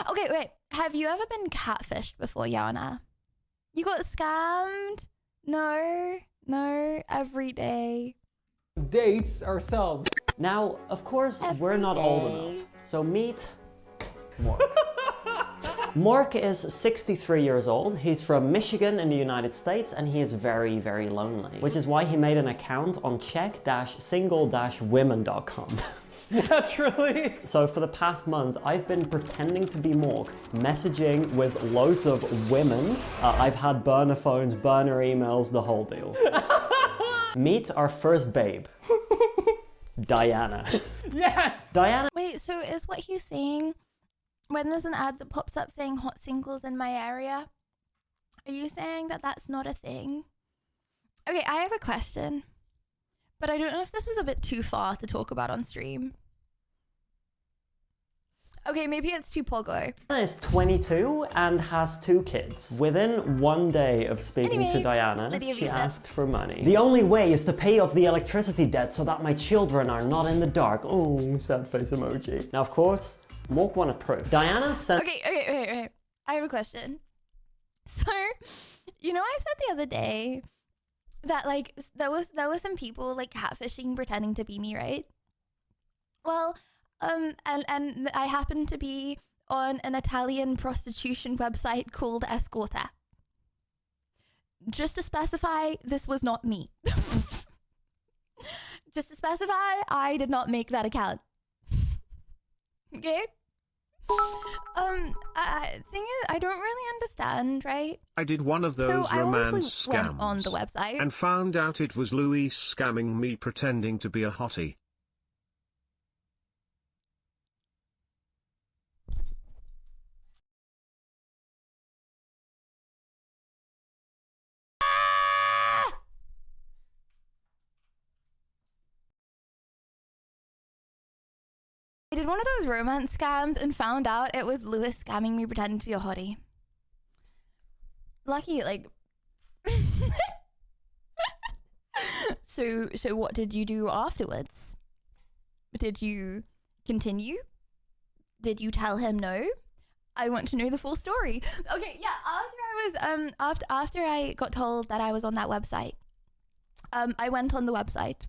Okay, wait. Have you ever been catfished before, Yana? You got scammed? No, every day. Dates ourselves. Now, of course, we're not old enough. So meet Mark. Mark is 63 years old. He's from Michigan in the United States, and he is very, very lonely. Which is why he made an account on check-single-women.com. Naturally. So for the past month, I've been pretending to be Mork, messaging with loads of women. I've had burner phones, burner emails, the whole deal. Meet our first babe, Diana. Yes! Diana. Wait, so is what he's saying, when there's an ad that pops up saying hot singles in my area, are you saying that that's not a thing? Okay, I have a question. But I don't know if this is a bit too far to talk about on stream. Okay, maybe it's too pogo. Diana is 22 and has 2 kids. Within 1 day of speaking to Diana, she asked for money. The only way is to pay off the electricity debt so that my children are not in the dark. Oh, sad face emoji. Now, of course, Mork wanted proof. Diana sent... Okay. I have a question. So, you know, I said the other day that like there was some people like catfishing, pretending to be me, right? Well, and I happened to be on an Italian prostitution website called Escorta. Just to specify, this was not me. Just to specify, I did not make that account. Okay? Thing is, I don't really understand, right? I did one of those romance went scams on the website and found out it was Louis scamming me pretending to be a hottie. I did one of those romance scams and found out it was Lewis scamming me pretending to be a hottie. Lucky, like... So what did you do afterwards? Did you continue? Did you tell him no? I want to know the full story. Okay, yeah, after I got told that I was on that website, I went on the website.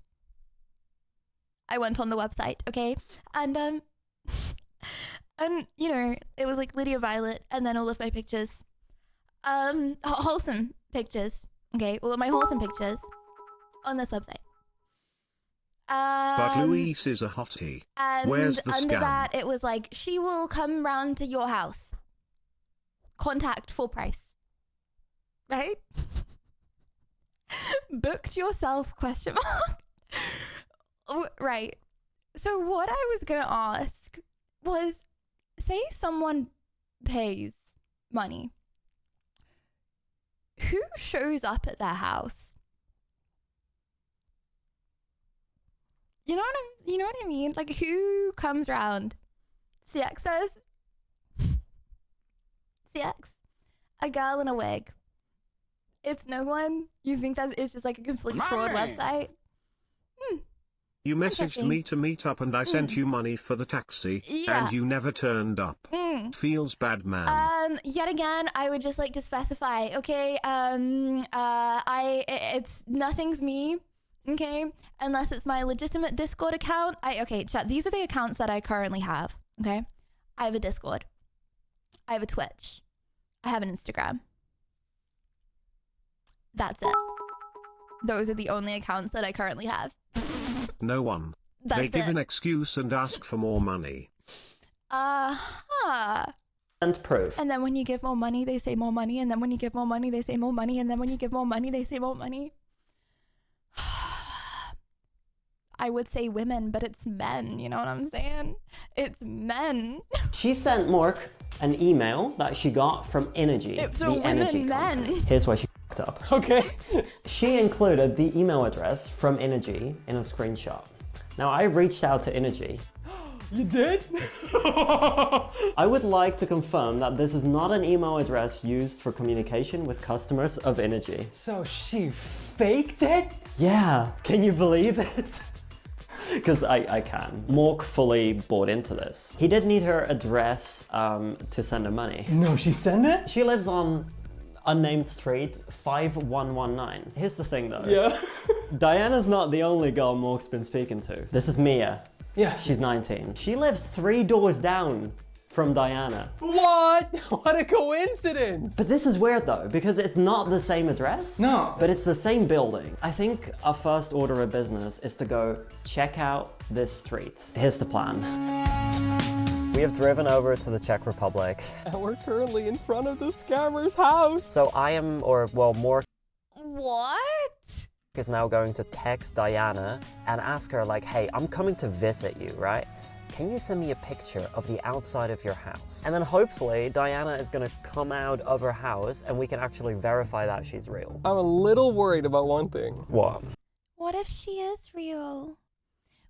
Okay? And you know, it was like Lydia Violet and then all of my pictures. Wholesome pictures. Okay, all of my wholesome pictures on this website. But Louise is a hottie. And where's the under scam? that, it was like, she will come round to your house. Contact full price. Right? Booked yourself, ? Right. So what I was gonna ask was, say someone pays money. Who shows up at their house? You know what I mean? Like, who comes round? CX says. CX. A girl in a wig. It's no one. You think that it's just like a complete fraud website? You messaged me to meet up and I sent you money for the taxi, and you never turned up. Feels bad, man. Yet again, I would just like to specify, okay? It's nothing's me, okay? Unless it's my legitimate Discord account. Okay, chat. These are the accounts that I currently have, okay? I have a Discord. I have a Twitch. I have an Instagram. That's it. Those are the only accounts that I currently have. No one. They give an excuse and ask for more money. And proof. And then when you give more money, they say more money. And then when you give more money, they say more money. And then when you give more money, they say more money. I would say women, but it's men. You know what I'm saying? It's men. She sent Mork an email that she got from Energy, It's the energy company. Here's where she fucked up. Okay. She included the email address from Energy in a screenshot. Now, I reached out to Energy. You did? I would like to confirm that this is not an email address used for communication with customers of Energy. So she faked it? Yeah, can you believe it? Because I can. Mork fully bought into this. He did need her address to send her money. No, she sent it? She lives on unnamed street 5119. Here's the thing though. Yeah. Diana's not the only girl Mork's been speaking to. This is Mia. Yes. She's 19. She lives 3 doors down from Diana. What? What a coincidence! But this is weird though, because it's not the same address. No. But it's the same building. I think our first order of business is to go check out this street. Here's the plan. We have driven over to the Czech Republic. And we're currently in front of the scammer's house. So I am, Mork What? is now going to text Diana and ask her like, hey, I'm coming to visit you, right? Can you send me a picture of the outside of your house? And then hopefully Diana is gonna come out of her house and we can actually verify that she's real. I'm a little worried about one thing. What? What if she is real?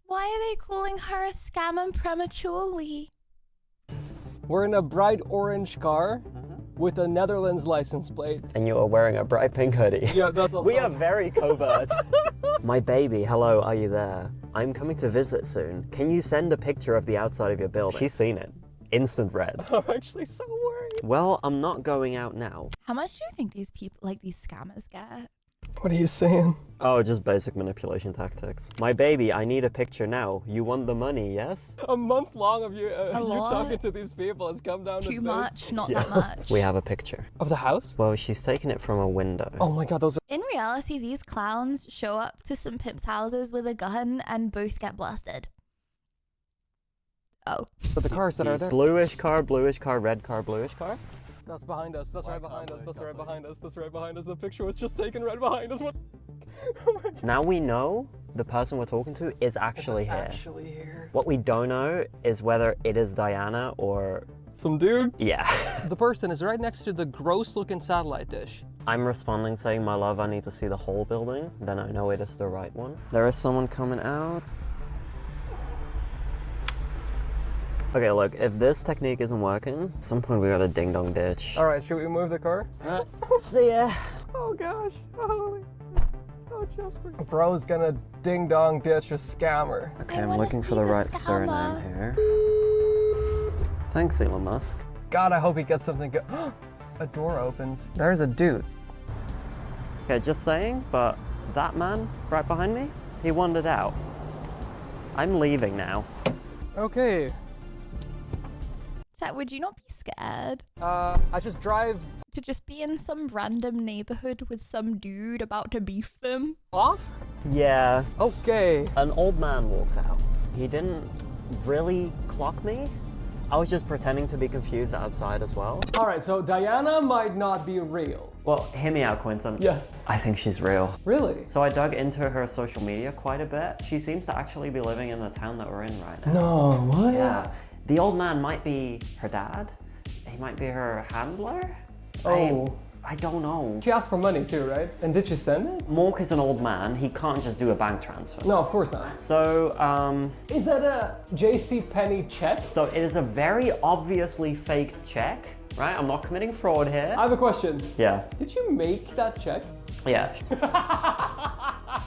Why are they calling her a scammer prematurely? We're in a bright orange car with a Netherlands license plate. And you are wearing a bright pink hoodie. Yeah, that's also. We are very covert. My baby, hello, are you there? I'm coming to visit soon. Can you send a picture of the outside of your building? She's seen it. Instant red. I'm actually so worried. Well, I'm not going out now. How much do you think these people, like these scammers, get? What are you saying? Oh, just basic manipulation tactics. My baby, I need a picture now. You want the money, yes? A month long of you, you lot? talking to these people has come down to Too this. much, not that much. We have a picture. Of the house? Well, she's taken it from a window. Oh my god, those are... In reality, these clowns show up to some pimps' houses with a gun and both get blasted. Oh. But the cars that are there. Bluish car, red car, bluish car. That's behind us. That's right behind us. That's right behind us. That's right behind us. The picture was just taken right behind us. What? Oh my god. Now we know the person we're talking to is actually here. Actually here. What we don't know is whether it is Diana or... Some dude? Yeah. The person is right next to the gross-looking satellite dish. I'm responding saying, my love, I need to see the whole building. Then I know it is the right one. There is someone coming out. Okay, look, if this technique isn't working, at some point we got a ding-dong ditch. All right, should we move the car? See ya. Oh gosh. Oh Jasper. Bro's gonna ding-dong ditch a scammer. Okay, I'm looking for the right surname here. Thanks, Elon Musk. God, I hope he gets something good. A door opens. There's a dude. Okay, just saying, but that man right behind me, he wandered out. I'm leaving now. Okay. Chat, would you not be scared? I just drive... To just be in some random neighborhood with some dude about to beef them? Off? Yeah. Okay. An old man walked out. He didn't really clock me. I was just pretending to be confused outside as well. All right, so Diana might not be real. Well, hear me out, Quinton. Yes. I think she's real. Really? So I dug into her social media quite a bit. She seems to actually be living in the town that we're in right now. No, what? Yeah. The old man might be her dad. He might be her handler. Oh. I don't know. She asked for money too, right? And did she send it? Mork is an old man. He can't just do a bank transfer. No, of course not. So, Is that a JCPenney check? So it is a very obviously fake check, right? I'm not committing fraud here. I have a question. Yeah. Did you make that check? Yeah.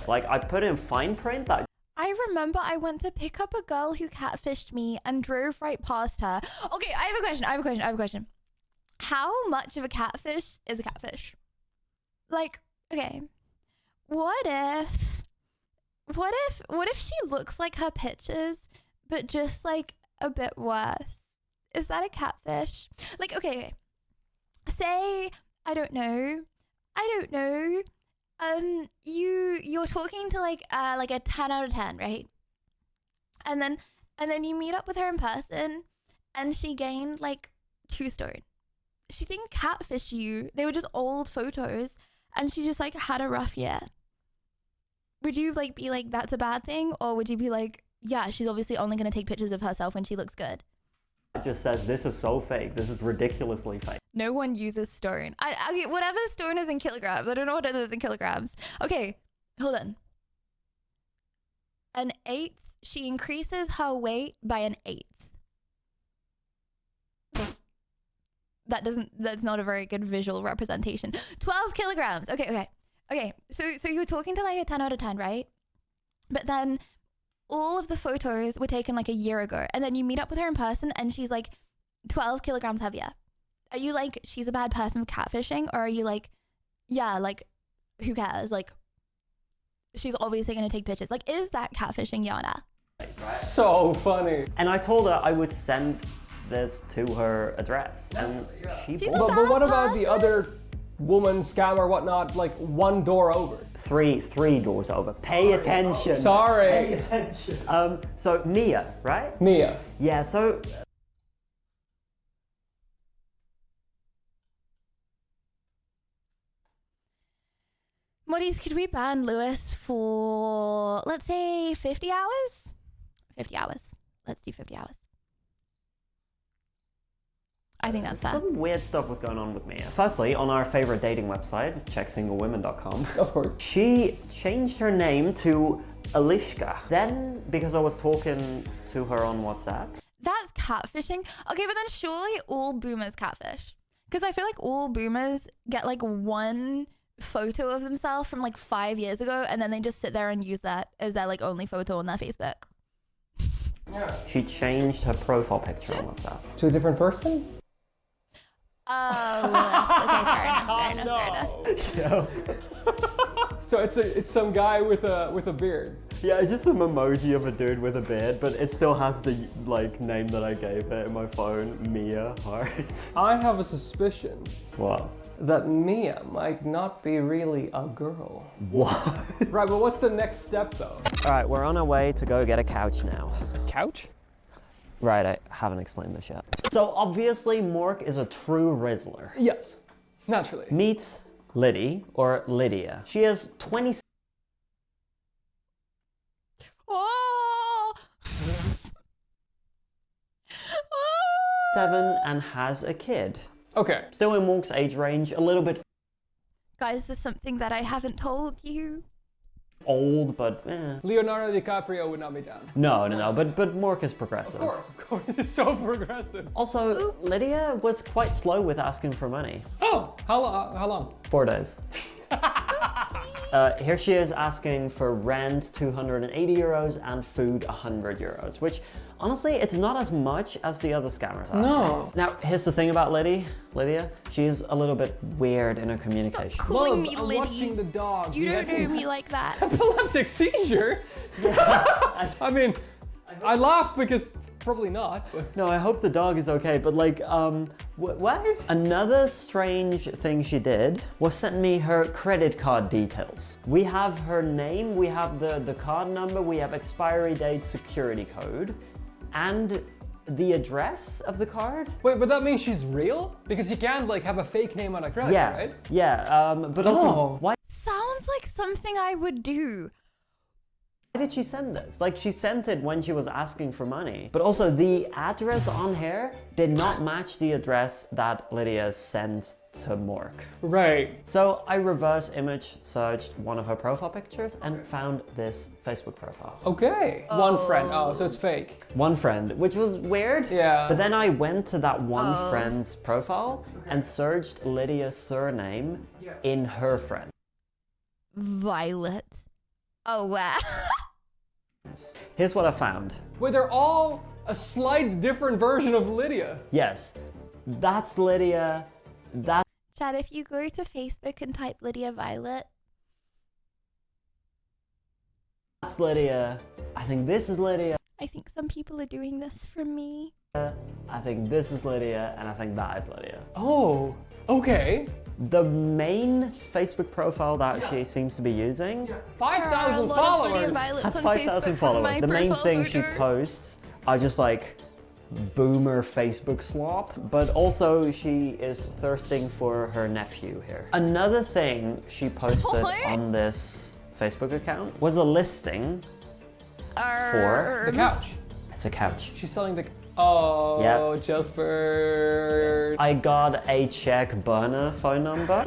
Like, I put in fine print that... I remember I went to pick up a girl who catfished me and drove right past her. Okay, I have a question. How much of a catfish is a catfish? Like, okay, what if she looks like her pictures, but just like a bit worse? Is that a catfish? Like, okay. Say, I don't know. You're talking to like a 10 out of 10, right? And then you meet up with her in person and she gained like 2 stone. She didn't catfish you. They were just old photos and she just like had a rough year. Would you like be like, that's a bad thing? Or would you be like, yeah, she's obviously only going to take pictures of herself when she looks good? It just says, this is so fake. This is ridiculously fake. No one uses stone. Okay, whatever stone is in kilograms. I don't know what it is in kilograms. Okay, hold on. An 1/8. She increases her weight by an 1/8. That's not a very good visual representation. 12 kilograms. Okay. So you were talking to like a 10 out of 10, right? But then all of the photos were taken like a year ago. And then you meet up with her in person and she's like 12 kilograms heavier. Are you like, she's a bad person for catfishing? Or are you like, yeah, like, who cares? Like, she's obviously going to take pictures. Like, is that catfishing, Yana? So funny. And I told her I would send this to her address. And she But what about the other woman, scam or whatnot, like 1 door over? Three doors over. Pay attention. Sorry. Pay attention. So Mia, right? Mia. Yeah, so... Moddies, could we ban Lewis for, let's say, 50 hours? 50 hours. Let's do 50 hours. I think that's fair. Some weird stuff was going on with Mia. Firstly, on our favorite dating website, checksinglewomen.com. Of course. She changed her name to Alishka. Then, because I was talking to her on WhatsApp. That's catfishing. Okay, but then surely all boomers catfish. Because I feel like all boomers get like one photo of themselves from like 5 years ago and then they just sit there and use that as their like only photo on their Facebook. Yeah. She changed her profile picture on WhatsApp. To a different person? Oh, okay, fair enough. So it's some guy with a beard. Yeah, it's just some emoji of a dude with a beard, but it still has the like name that I gave it in my phone, Mia Heart. I have a suspicion. What? That Mia might not be really a girl. What? Right, but what's the next step though? All right, we're on our way to go get a couch now. Couch? Right, I haven't explained this yet. So obviously Mork is a true Rizzler. Yes, naturally. Meet Liddy, or Lydia. She is 27 and has a kid. Okay. Still in Mork's age range, a little bit Guys, there's something that I haven't told you. old, but Leonardo DiCaprio would not be down. No, but Mork is progressive. Of course, it's so progressive. Also, Lydia was quite slow with asking for money. Oh, how long? 4 days. Here she is asking for rent 280 euros and food 100 euros, which honestly, it's not as much as the other scammers asking. No. Now, here's the thing about Lydia. She's a little bit weird in her communication. Stop calling me I'm Liddy. watching the dog. You don't know me like that. Epileptic seizure? Yeah. I mean, I laugh because probably not. But. No, I hope the dog is okay, but like, what? Another strange thing she did was send me her credit card details. We have her name, we have the card number, we have expiry date, security code, and the address of the card. Wait, but that means she's real? Because you can't like have a fake name on a credit, right? Yeah, but also, why Sounds like something I would do. did she send this? Like, she sent it when she was asking for money. But also, the address on here did not match the address that Lydia sent to Mork. Right. So I reverse image searched one of her profile pictures and found this Facebook profile. Okay. One friend. Oh, so it's fake. One friend, which was weird. Yeah. But then I went to that one friend's profile and searched Lydia's surname in her friend. Violet. Oh, wow. Here's what I found. Wait, they're all a slight different version of Lydia. Yes, that's Lydia. Chad, if you go to Facebook and type Lydia Violet. That's Lydia. I think this is Lydia. I think some people are doing this for me. I think this is Lydia, and I think that is Lydia. Oh, okay. The main Facebook profile that she seems to be using. 5,000 followers. That's 5,000 followers. The main thing she posts are just like boomer Facebook slop, but also she is thirsting for her nephew here. Another thing she posted on this Facebook account was a listing for the couch. It's a couch. She's selling the. Oh, yeah. just for. I got a Czech burner phone number.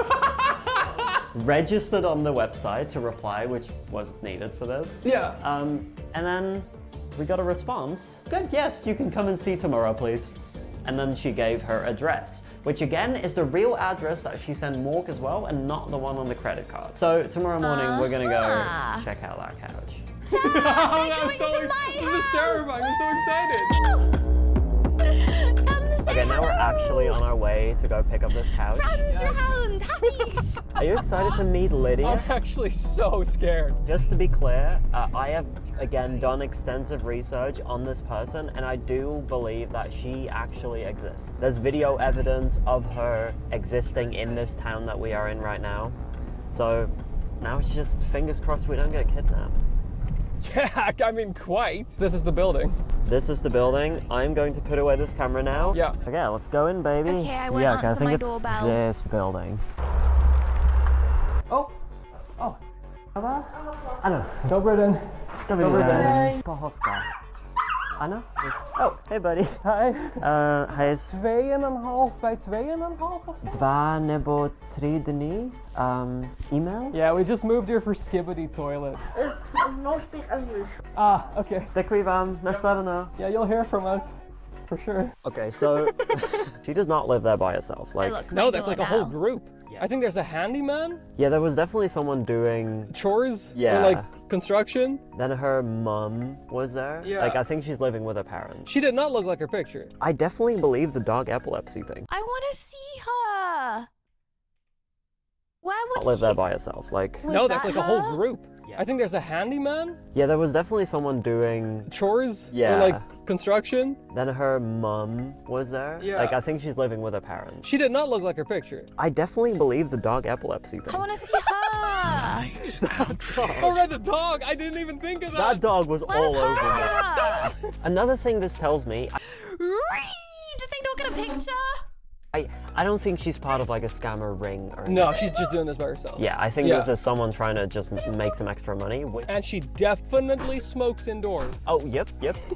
Registered on the website to reply, which was needed for this. Yeah. And then we got a response. Good, yes, you can come and see tomorrow, please. And then she gave her address, which again is the real address that she sent Mork as well, and not the one on the credit card. So tomorrow morning we're gonna go check out that couch. I'm so this is terrifying. I'm so excited. Okay, now we're actually on our way to go pick up this couch. Are you excited to meet Lydia? I'm actually so scared. Just to be clear, I have again done extensive research on this person, and I do believe that she actually exists. There's video evidence of her existing in this town that we are in right now. So now it's just fingers crossed we don't get kidnapped. Yeah, I mean, quite. This is the building. This is the building. I'm going to put away this camera now. Yeah. Okay, let's go in, baby. Okay, I won't answer I think my it's doorbell. this building. Oh. Ano? Dobry den. Dobry den. Pohodka. Ano? Oh, hey buddy. Hi. Hij is 2,5 bij 2,5 of so? 2 nebo 3 dny. Email? Yeah, we just moved here for Skibbity toilet. No speak English. Ah, okay. Děkuji vám. Nashledanou. Yeah, you'll hear from us. For sure. Okay, so she does not live there by herself. Like, no, there's like a whole group. I think there's a handyman. Yeah, there was definitely someone doing chores. Yeah. Or like construction. Then her mum was there. Yeah. Like, I think she's living with her parents. She did not look like her picture. I definitely believe the dog epilepsy thing. I want to see her. Why would Not live she? there by herself. Like, no, there's like a whole group. I think there's a handyman. Yeah, there was definitely someone doing chores. Yeah. Or like construction. Then her mum was there. Yeah. Like, I think she's living with her parents. She did not look like her picture. I definitely believe the dog epilepsy thing. I want to see her. Oh, right, the dog. I didn't even think of that. That dog was all over me. Another thing this tells me. Did they not get a picture? I don't think she's part of like a scammer ring or anything. No, she's just doing this by herself. Yeah, I think this is someone trying to just make some extra money. And she definitely smokes indoors. Oh, yep.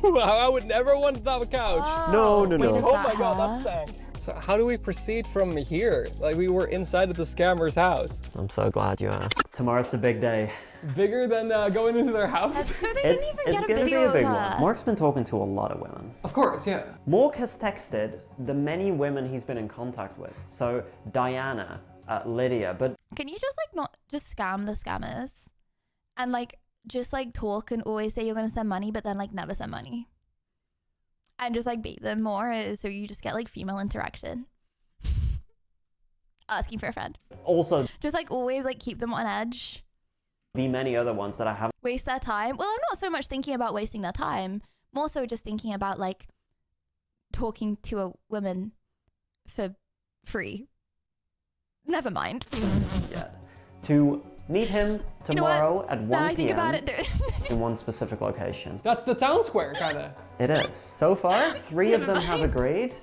I would never want to have a couch. No. Oh my god, that stank. So how do we proceed from here? Like, we were inside of the scammer's house. I'm so glad you asked. Tomorrow's the big day. Bigger than going into their house? So they didn't even get a gonna video be a big of one. her. Mork's been talking to a lot of women. Of course, yeah. Mork has texted the many women he's been in contact with. So Diana, Lydia, but Can you just like not just scam the scammers and like just like talk and always say you're gonna send money but then like never send money and just like bait them more so you just get like female interaction. Asking for a friend. also Just like always like keep them on edge. the many other ones that I haven't. Waste their time. Well, I'm not so much thinking about wasting their time, more so just thinking about like talking to a woman for free. Never mind. Yet. To meet him tomorrow at 1 Now I think p.m. about it. in one specific location. That's the town square, kind of. It is. So far, 3 of them have agreed.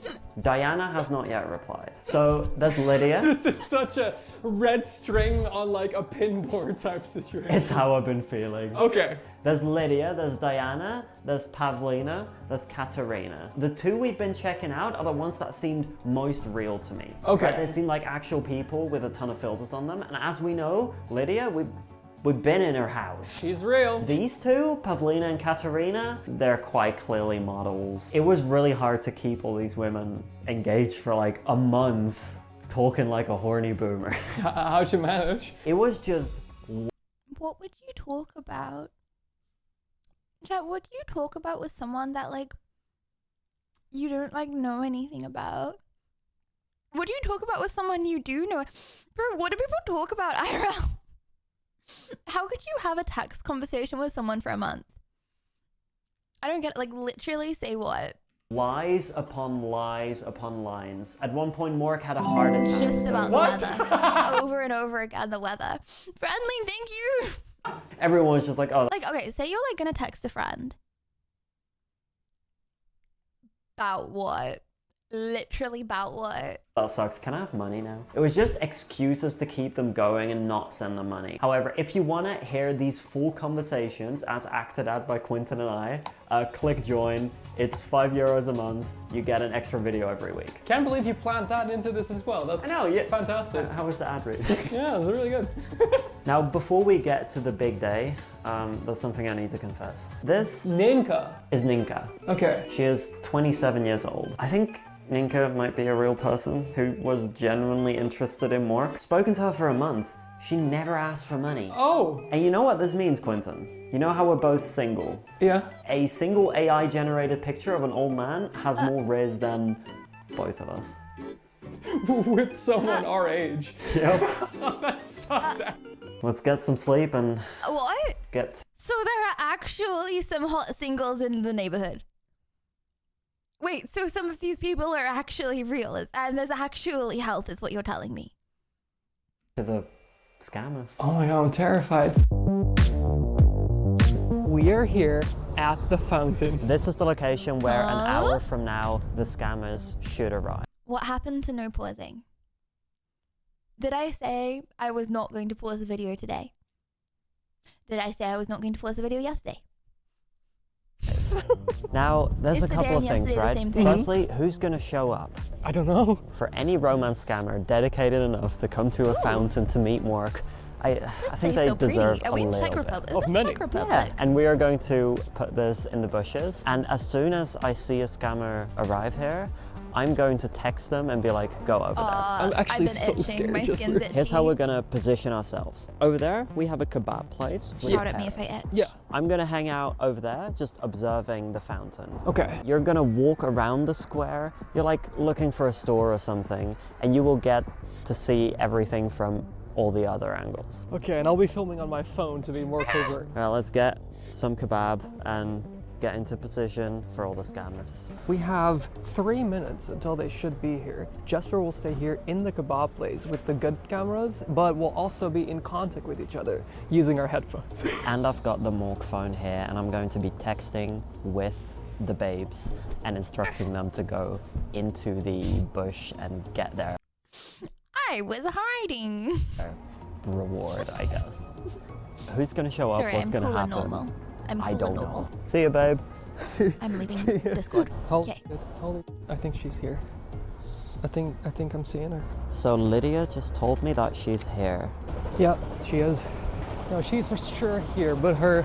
Diana has not yet replied. So there's Lydia. This is such a red string on like a pinboard type situation. It's how I've been feeling. Okay. There's Lydia, there's Diana, there's Pavlina, there's Katerina. The two we've been checking out are the ones that seemed most real to me. Okay. Like, they seem like actual people with a ton of filters on them. And as we know, Lydia, we've been in her house. She's real. These two, Pavlina and Katerina, they're quite clearly models. It was really hard to keep all these women engaged for like a month, talking like a horny boomer. How'd you manage? It was just... What would you talk about? Chat, what do you talk about with someone that like you don't like know anything about? What do you talk about with someone you do know? Bro, what do people talk about IRL? How could you have a text conversation with someone for a month? I don't get it. Like, literally say what? Lies upon lies upon lines. At one point, Mork had a heart attack. Just about the weather. Over and over again, the weather. Friendly, thank you. Everyone was just like, oh. Like, okay, say you're like gonna text a friend. About what? Literally about what? That sucks. Can I have money now? It was just excuses to keep them going and not send them money. However, if you want to hear these full conversations as acted out by Quinton and I, click join. It's €5 a month. You get an extra video every week. Can't believe you planned that into this as well. That's fantastic. How was the ad read? Yeah, it was really good. Now, before we get to the big day, there's something I need to confess. This Ninka is Ninka. Okay. She is 27 years old. I think Ninka might be a real person who was genuinely interested in Mork. Spoken to her for a month. She never asked for money. Oh! And you know what this means, Quinton? You know how we're both single? Yeah. A single AI-generated picture of an old man has more riz than both of us. With someone our age. Yep. That sucks. Let's get some sleep and What? get... So there are actually some hot singles in the neighborhood. Wait, so some of these people are actually real, and there's actually health, is what you're telling me. to the scammers. Oh my god, I'm terrified. We are here at the fountain. This is the location where an hour from now, the scammers should arrive. What happened to no pausing? Did I say I was not going to pause the video today? Did I say I was not going to pause the video yesterday? Now, there's a couple of things, right? Same thing. Firstly, who's gonna show up? I don't know. For any romance scammer dedicated enough to come to a fountain to meet Mork, I think they deserve a little bit. Of many. Yeah, and we are going to put this in the bushes. And as soon as I see a scammer arrive here, I'm going to text them and be like, go over there. I'm actually so scared. My skin's itchy. Here's how we're gonna position ourselves. Over there, we have a kebab place. Shout at me if I itch. Yeah. I'm gonna hang out over there, just observing the fountain. Okay. You're gonna walk around the square. You're like looking for a store or something, and you will get to see everything from all the other angles. Okay, and I'll be filming on my phone to be more covert. All right, let's get some kebab and get into position for all the scammers. We have 3 minutes until they should be here. Jesper will stay here in the kebab place with the good cameras, but we'll also be in contact with each other using our headphones. And I've got the Mork phone here, and I'm going to be texting with the babes and instructing them to go into the bush and get their I was hiding. reward, I guess. Who's gonna show up? Sorry, What's I'm gonna cool and happen? normal. I'm cool I don't and normal. know. See you, babe. I'm leaving Discord. Okay. I think she's here. I think I'm seeing her. So Lydia just told me that she's here. Yeah, she is. No, she's for sure here, but her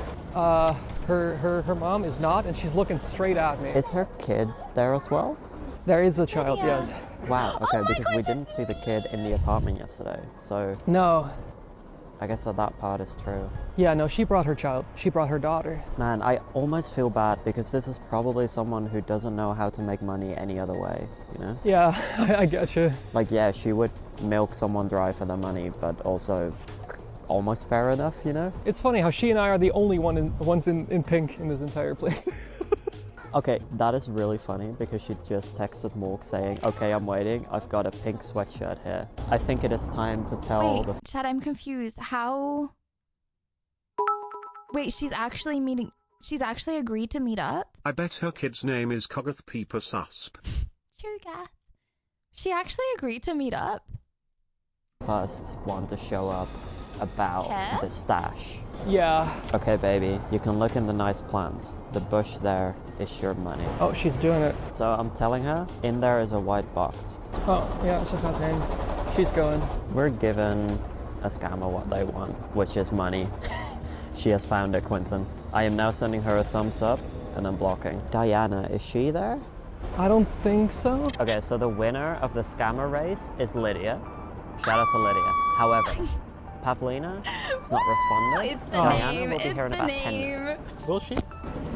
mom is not, and she's looking straight at me. Is her kid there as well? There is a child, yes. Wow, okay, because we didn't see the kid in the apartment yesterday, so... No. I guess that part is true. Yeah, no, she brought her child. She brought her daughter. Man, I almost feel bad because this is probably someone who doesn't know how to make money any other way, you know? Yeah, I get you. Like, yeah, she would milk someone dry for their money, but also almost fair enough, you know? It's funny how she and I are the only ones in pink in this entire place. Okay, that is really funny because she just texted Mork saying, okay, I'm waiting, I've got a pink sweatshirt here. I think it is time to tell Wait, Chad, I'm confused. How? Wait, she's actually agreed to meet up? I bet her kid's name is Kogath Peeper Susp. True, Gath. She actually agreed to meet up. First one to show up about the stash. Yeah. Okay, baby, you can look in the nice plants. The bush there is your money. Oh, she's doing it. So I'm telling her, in there is a white box. Oh, ja, ze gaat heen. She's going. We're giving a scammer what they want, which is money. She has found it, Quentin. I am now sending her a thumbs up and I'm blocking. Diana, is she there? I don't think so. Okay, so the winner of the scammer race is Lydia. Shout out to Lydia. However, Pavlina is not responding. It's the Diana name. will be It's here in the about 10 name. minutes. Will she?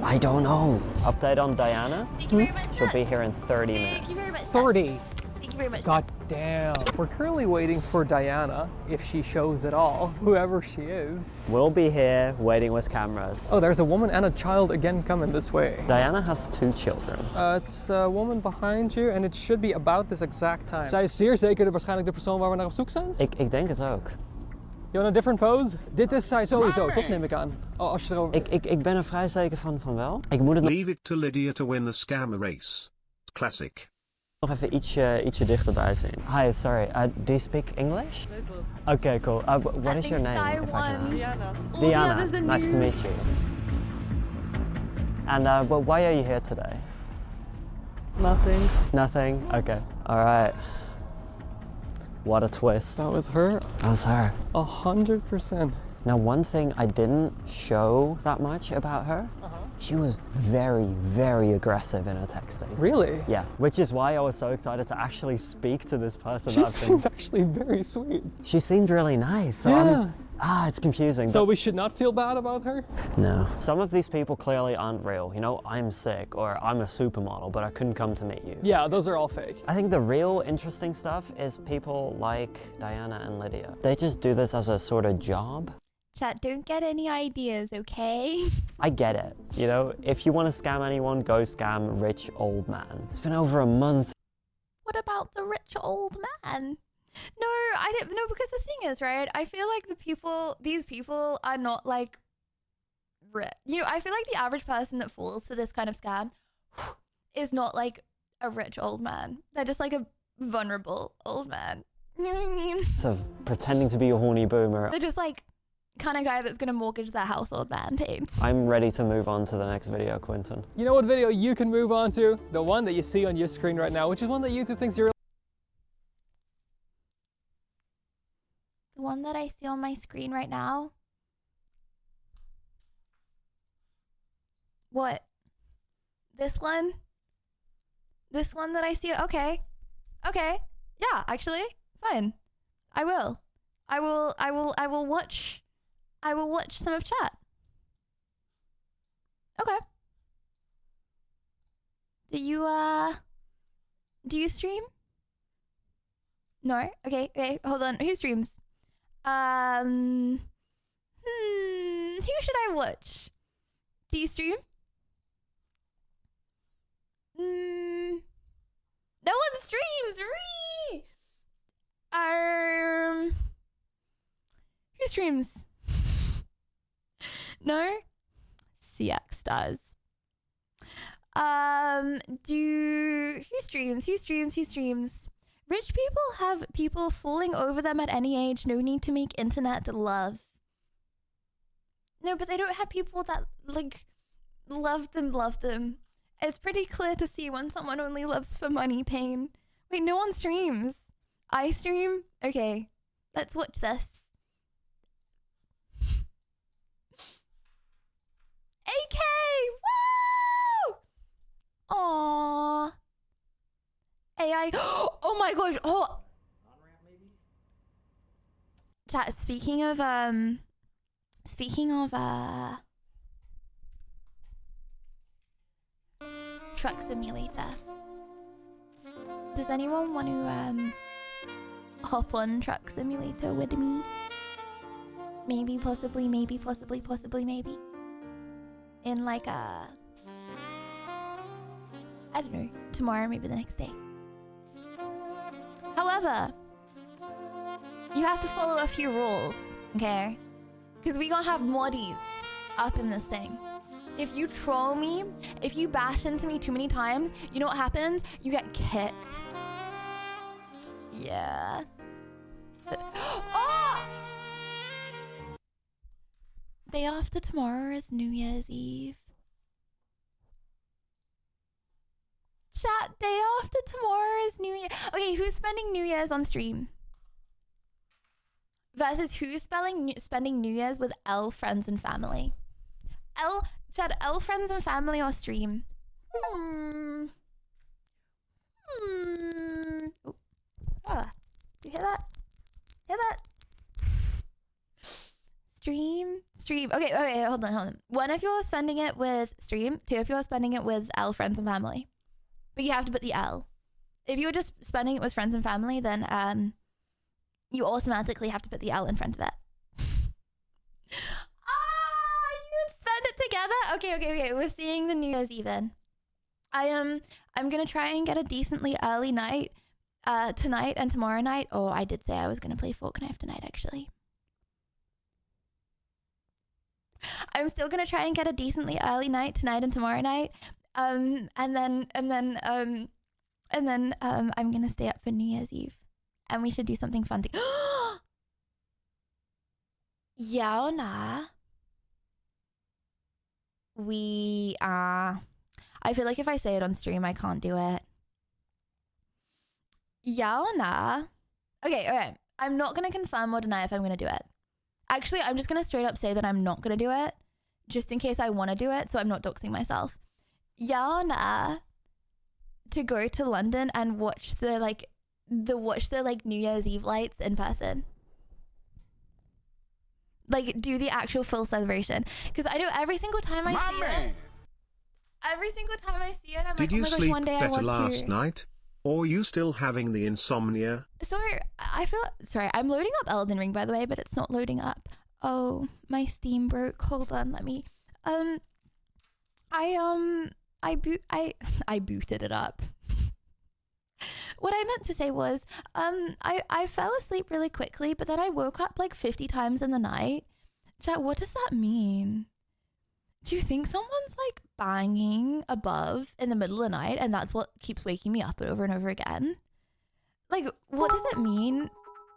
I don't know. Update on Diana. Thank you very much. She'll be here in 30 Thank minutes. you very much. 30. Thank you very much. God damn. We're currently waiting for Diana, if she shows at all, whoever she is. We'll be here waiting with cameras. Oh, there's a woman and a child again coming this way. Diana has 2 children. It's a woman behind you and it should be about this exact time. Zij is zeer zeker waarschijnlijk de persoon waar we naar op zoek zijn? Ik denk het ook. You want a different pose? Dit is zij sowieso, toch neem ik aan. Oh, als je erover... Ik ben er vrij zeker van wel. Ik moet het Leave it to Lydia to win the scammer race. Classic. nog even ietsje dichterbij zien. Hi, sorry, do you speak English? Okay, cool. What is your name? If I can ask? Diana. Diana, nice to meet you. And well, why are you here today? Nothing. Nothing? Okay. All right. What a twist. That was her? That was her. 100%. Now, one thing I didn't show that much about her, she was very, very aggressive in her texting. Really? Yeah, which is why I was so excited to actually speak to this person. She seemed actually very sweet. She seemed really nice. So yeah. It's confusing. So we should not feel bad about her? No. Some of these people clearly aren't real. You know, I'm sick or I'm a supermodel, but I couldn't come to meet you. Yeah, those are all fake. I think the real interesting stuff is people like Diana and Lydia. They just do this as a sort of job. Chat, don't get any ideas, okay? I get it. You know, if you want to scam anyone, go scam rich old man. It's been over a month. What about the rich old man? No, I don't know, because the thing is, right, I feel like these people are not like rich. You know, I feel like the average person that falls for this kind of scam is not like a rich old man. They're just like a vulnerable old man. You know what I mean? So pretending to be a horny boomer. They're just like kind of guy that's gonna mortgage their house, old man paid. I'm ready to move on to the next video, Quentin. You know what video you can move on to? The one that you see on your screen right now, which is one that YouTube thinks you're... The one that I see on my screen right now? What? This one? This one that I see? Okay. Okay. Yeah, actually, fine. I will watch some of chat. Okay. Do you stream? No? Okay, hold on. Who streams? Who should I watch? Do you stream? No one streams! Who streams? No? CX does. Who streams? Rich people have people falling over them at any age. No need to make internet love. No, but they don't have people that, like, love them. It's pretty clear to see when someone only loves for money pain. Wait, no one streams. I stream? Okay, let's watch this. AK! Woo! Aww. AI. Oh my gosh. Oh. Chat, speaking of Truck Simulator. Does anyone want to hop on Truck Simulator with me? Maybe, possibly, maybe. In like I don't know, tomorrow, maybe the next day. However, you have to follow a few rules, okay? Because we gonna have moddies up in this thing. If you troll me, if you bash into me too many times, you know what happens? You get kicked. Yeah. Oh! Day after tomorrow is New Year's Eve. Chat, day after tomorrow is New Year. Okay, who's spending New Year's on stream? Versus who's spending New Year's with L friends and family? Chat, L friends and family or stream? Oh. Ah, do you hear that? Hear that? Stream. Okay, hold on. One if you're spending it with stream, two if you're spending it with L friends and family. But you have to put the L. If you're just spending it with friends and family, then you automatically have to put the L in front of it. You spend it together? Okay. We're seeing the New Year's Eve in. I'm gonna try and get a decently early night tonight and tomorrow night. Oh, I did say I was gonna play Fortnite tonight, actually. I'm still gonna try and get a decently early night tonight and tomorrow night. And then I'm gonna stay up for New Year's Eve, and we should do something fun. Yeah or nah? I feel like if I say it on stream, I can't do it. Yeah or nah? Okay. I'm not gonna confirm or deny if I'm gonna do it. Actually, I'm just gonna straight up say that I'm not gonna do it, just in case I want to do it, so I'm not doxing myself. Yeah or nah? To go to London and watch the New Year's Eve lights in person. Like, do the actual full celebration. Because I know every single time I see it, I'm Did like, you oh my gosh, sleep one day I better want last to. night? Or are you still having the insomnia? Sorry, I'm loading up Elden Ring, by the way, but it's not loading up. Oh, my Steam broke. Hold on, let me. I booted it up. What I meant to say was, I fell asleep really quickly, but then I woke up like 50 times in the night. Chat, what does that mean? Do you think someone's like banging above in the middle of the night and that's what keeps waking me up over and over again? Like, what does it mean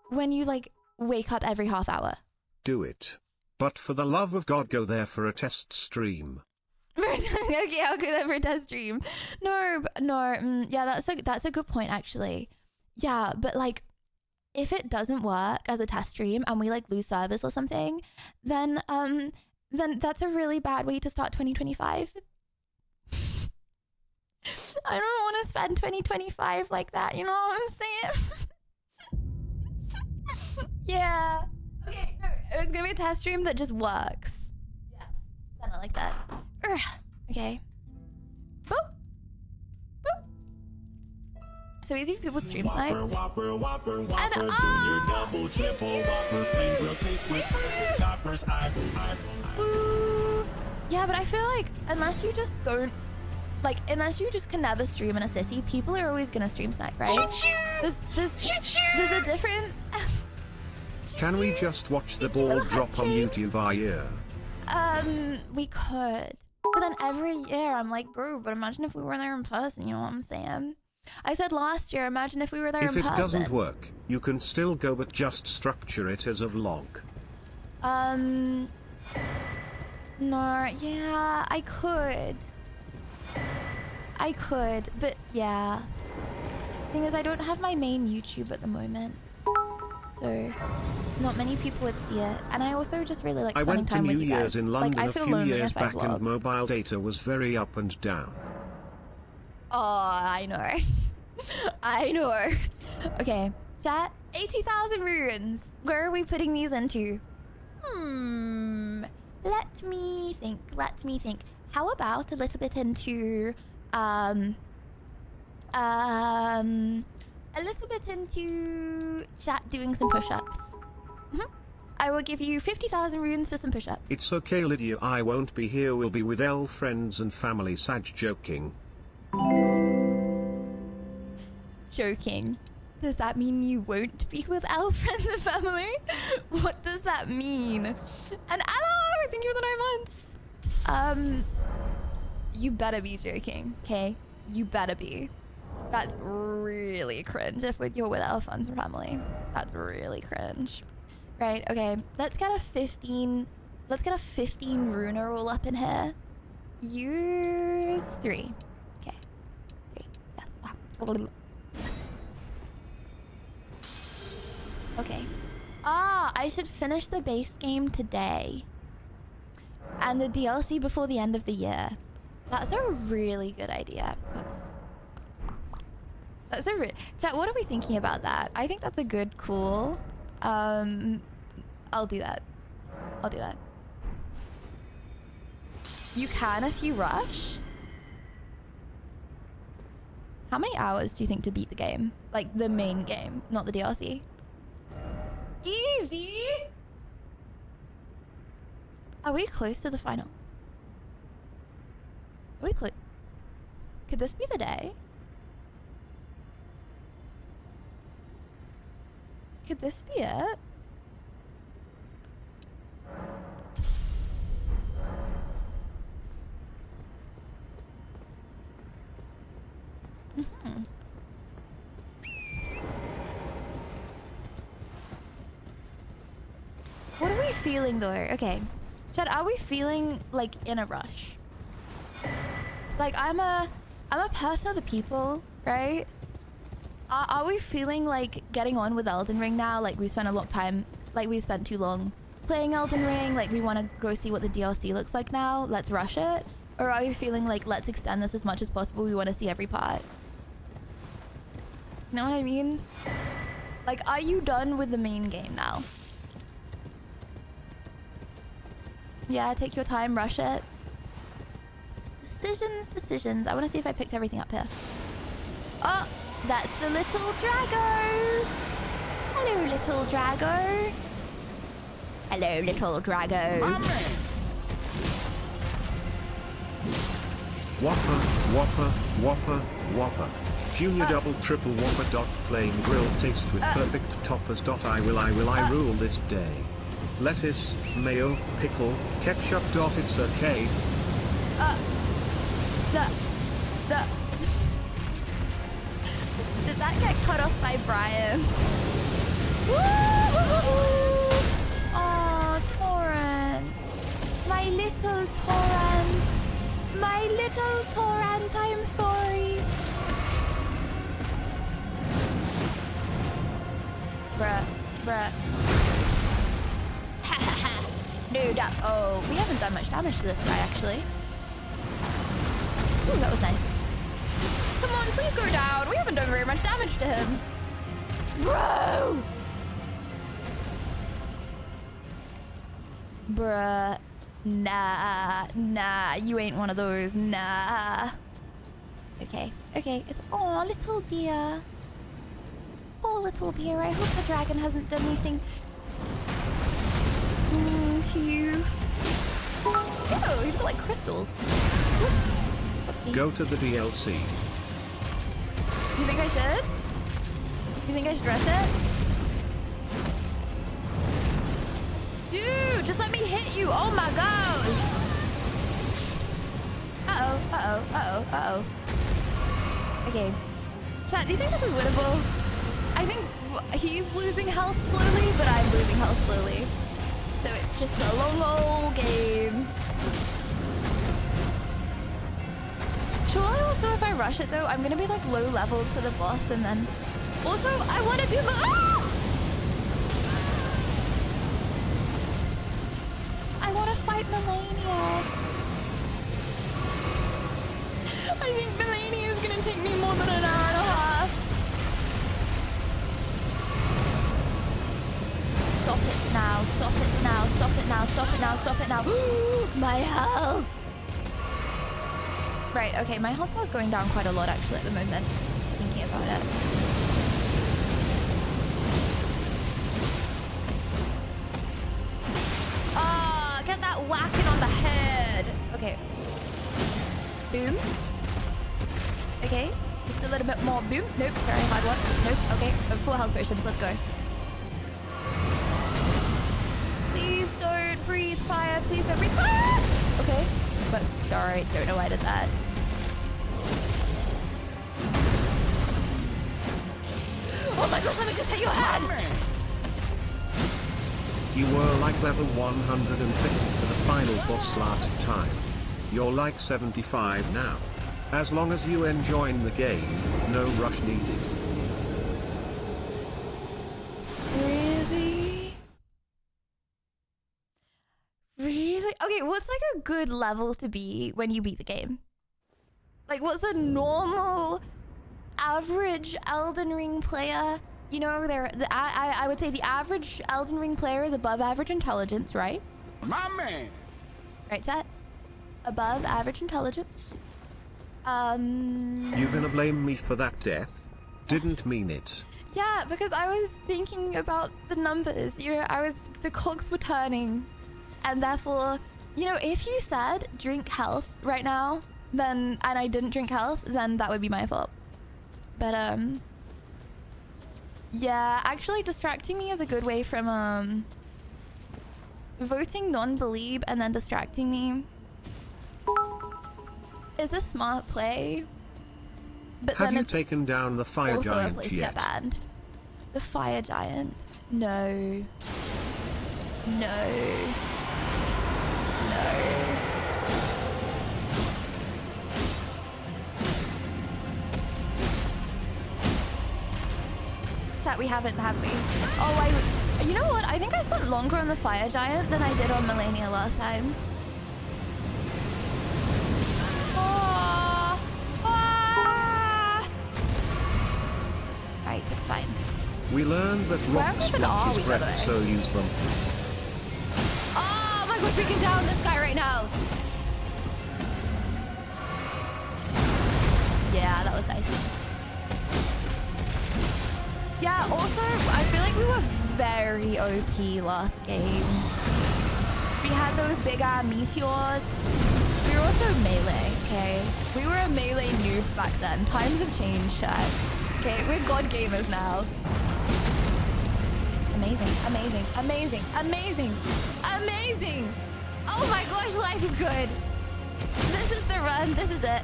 when you like wake up every half hour? Do it. But for the love of God, go there for a test stream. Okay, I'll go there for a test stream. Yeah, that's a good point, actually. Yeah, but like, if it doesn't work as a test stream and we like lose service or something, then that's a really bad way to start 2025. I don't want to spend 2025 like that, you know what I'm saying? Yeah. Okay, no, it's gonna be a test stream that just works. Yeah, I don't like that. Okay. Boop. Boop. So easy for people to stream tonight. Whopper, Junior, double, triple, Whopper, flame grill, taste with toppers, Ooh. Yeah, but I feel like unless you just can never stream in a city, people are always gonna stream tonight, right? There's a difference. Can we just watch the ball drop on YouTube by year? We could. But then every year I'm like, bro, but imagine if we were there in person, you know what I'm saying? I said last year, imagine if we were there in person. If it doesn't work, you can still go, but just structure it as a vlog. No, yeah, I could, but yeah. Thing is, I don't have my main YouTube at the moment. So, not many people would see it. And I also just really like spending time with you guys. I went to New Year's in London like, I a feel few lonely years if I back vlog. and mobile data was very up and down. Oh, I know. I know. Okay, chat, 80,000 runes. Where are we putting these into? Let me think. How about a little bit into, chat doing some push-ups. I will give you 50,000 runes for some push-ups. It's okay, Lydia, I won't be here, we'll be with L friends and family, sad joking. Joking. Does that mean you won't be with L friends and family? What does that mean? And hello, thank you for the 9 months. You better be joking, okay? You better be. That's really cringe if you're with Alphonse family. That's really cringe. Right, okay. Let's get a 15 runa roll up in here. Use 3. Okay. 3. Yes. Wow. Okay. I should finish the base game today. And the DLC before the end of the year. That's a really good idea. Whoops. That's what are we thinking about that? I think that's a good call. I'll do that. I'll do that. You can if you rush. How many hours do you think to beat the game? Like the main game, not the DLC. Easy. Are we close to the final? Are we close? Could this be the day? Could this be it? Mm-hmm. What are we feeling though? Okay. Chad, are we feeling like in a rush? Like I'm a person of the people, right? Are we feeling like getting on with Elden Ring now? Like we've spent a lot of time, like we've spent too long playing Elden Ring, like we want to go see what the DLC looks like now, let's rush it? Or are you feeling like let's extend this as much as possible, we want to see every part? You know what I mean? Like, are you done with the main game now? Yeah, take your time, rush it. Decisions. I want to see if I picked everything up here. Oh, that's the little Drago. Hello, little Drago. Hello, little Drago. Whopper. Junior double triple whopper dot flame grill taste with perfect toppers dot I rule this day. Lettuce, mayo, pickle, ketchup dot it's okay. Did that get cut off by Brian? Oh, Torrent. My little Torrent. My little Torrent, I'm sorry. Bruh. No, oh, we haven't done much damage to this guy, actually. Ooh, that was nice. Come on, please go down. We haven't done very much damage to him. Bro! Bruh. Nah, you ain't one of those. Nah. Okay, it's, oh, little dear. Oh, little dear, I hope the dragon hasn't done anything mean to you. Ew, he's got like crystals. Whoopsie. Go to the DLC. You think I should? You think I should rush it? Dude, just let me hit you. Oh my gosh. Uh-oh. Okay. Chat, do you think this is winnable? I think he's losing health slowly, but I'm losing health slowly. So it's just a low game. Surely also if I rush it though, I'm gonna be like low leveled for the boss and then... Also, I want to do the... Ah! I want to fight Melania. I think Melania is gonna take me more than an hour and a half. Stop it now. My health. Right, okay, my health was going down quite a lot actually at the moment, thinking about it. Oh, get that whacking on the head. Okay. Boom. Okay, just a little bit more boom. Nope, sorry, hard one. Nope, okay, 4 health potions, let's go. Please don't breathe fire. Please don't breathe fire. Okay. Whoops. Sorry. Don't know why I did that. Oh my gosh, let me just hit your head! You were like level 150 for the final boss last time. You're like 75 now. As long as you enjoying the game, no rush needed. Really? Really? Okay, what's like a good level to be when you beat the game? Like, what's a normal, average Elden Ring player? You know, I would say the average Elden Ring player is above average intelligence, right? My man. Right, chat? Above average intelligence. You gonna blame me for that death? Didn't mean it. Yeah, because I was thinking about the numbers. You know, the cogs were turning, and therefore, you know, if you said drink health right now, then, and I didn't drink health, then that would be my fault. But yeah, actually distracting me is a good way from voting non-believe and then distracting me is a smart play. But Have then you it's taken down the fire also a giant place to yet? get banned. The fire giant. No. No. No. Chat, we haven't, have we? Oh, you know what? I think I spent longer on the fire giant than I did on Melania last time. Oh. Ah. Right, that's fine. We learned that rocks block his breath, so use them. Oh my gosh, we can down this guy right now. Yeah, that was nice. Yeah, also, I feel like we were very OP last game. We had those big meteors. We were also melee, okay? We were a melee noob back then. Times have changed, chat. Okay, we're god gamers now. Amazing, amazing, amazing, amazing, amazing! Oh my gosh, life is good. This is the run, this is it.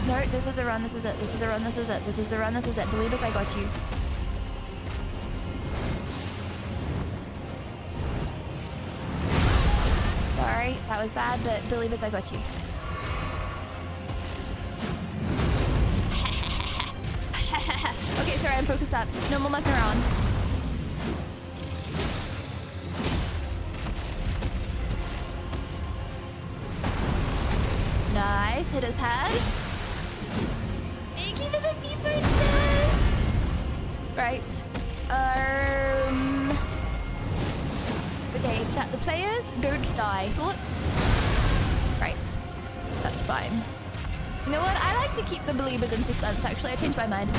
No, this is the run, this is it, this is the run, this is it, this is the run, this is it. Believe us, I got you. Sorry, that was bad, but believe us, I got you. Okay, sorry, I'm focused up. No more messing around. Nice, hit his head. Thank you for the purchase. Right. Okay, chat, the players don't die. Thoughts? Right. That's fine. You know what? I like to keep the believers in suspense, actually. I changed my mind.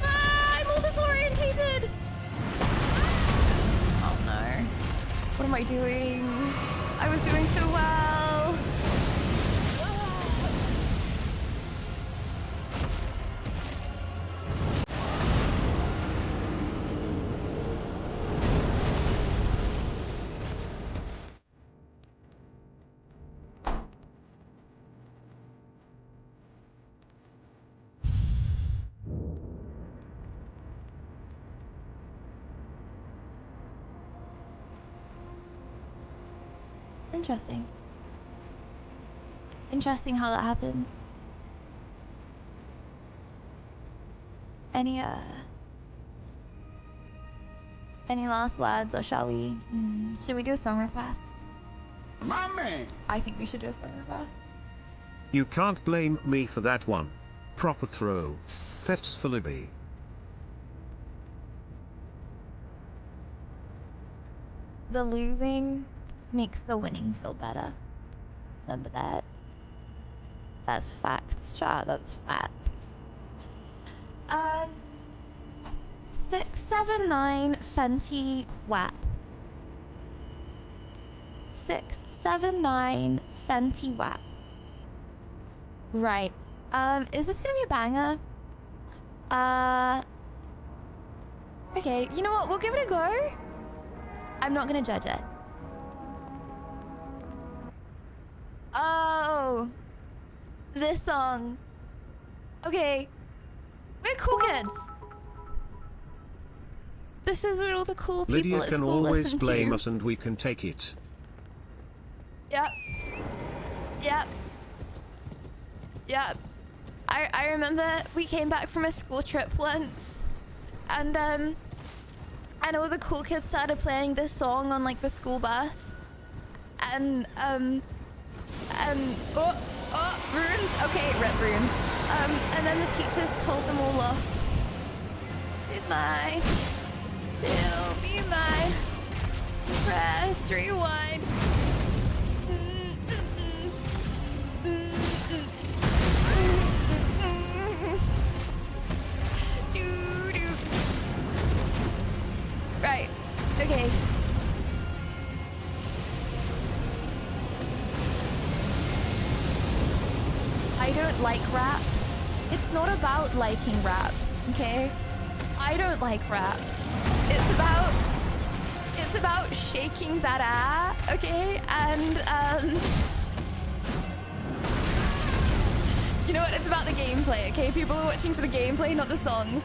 Ah, I'm all disorientated! Oh no. What am I doing? I was doing so well. Interesting. Interesting how that happens. Any last words, or shall we? Should we do a song request? My man. I think we should do a song request. You can't blame me for that one. Proper throw. Let's Philippi. The losing makes the winning feel better. Remember that. That's facts, chat. That's facts. 679 Fenty WAP. 679 Fenty WAP. Right. Is this gonna be a banger? Okay, you know what? We'll give it a go. I'm not gonna judge it. Oh, this song. Okay, we're cool kids. This is what all the cool people Lydia at can school always listen blame to. us and we can take it. Yep. Yep. Yep. I remember we came back from a school trip once, and all the cool kids started playing this song on like the school bus, and runes. Okay, rip runes. And then the teachers told them all off. She's mine. She'll be mine. Press rewind. Right. Okay. I don't like rap. It's not about liking rap, okay? I don't like rap. It's about shaking that ass, okay? And you know what? It's about the gameplay, okay? People are watching for the gameplay, not the songs.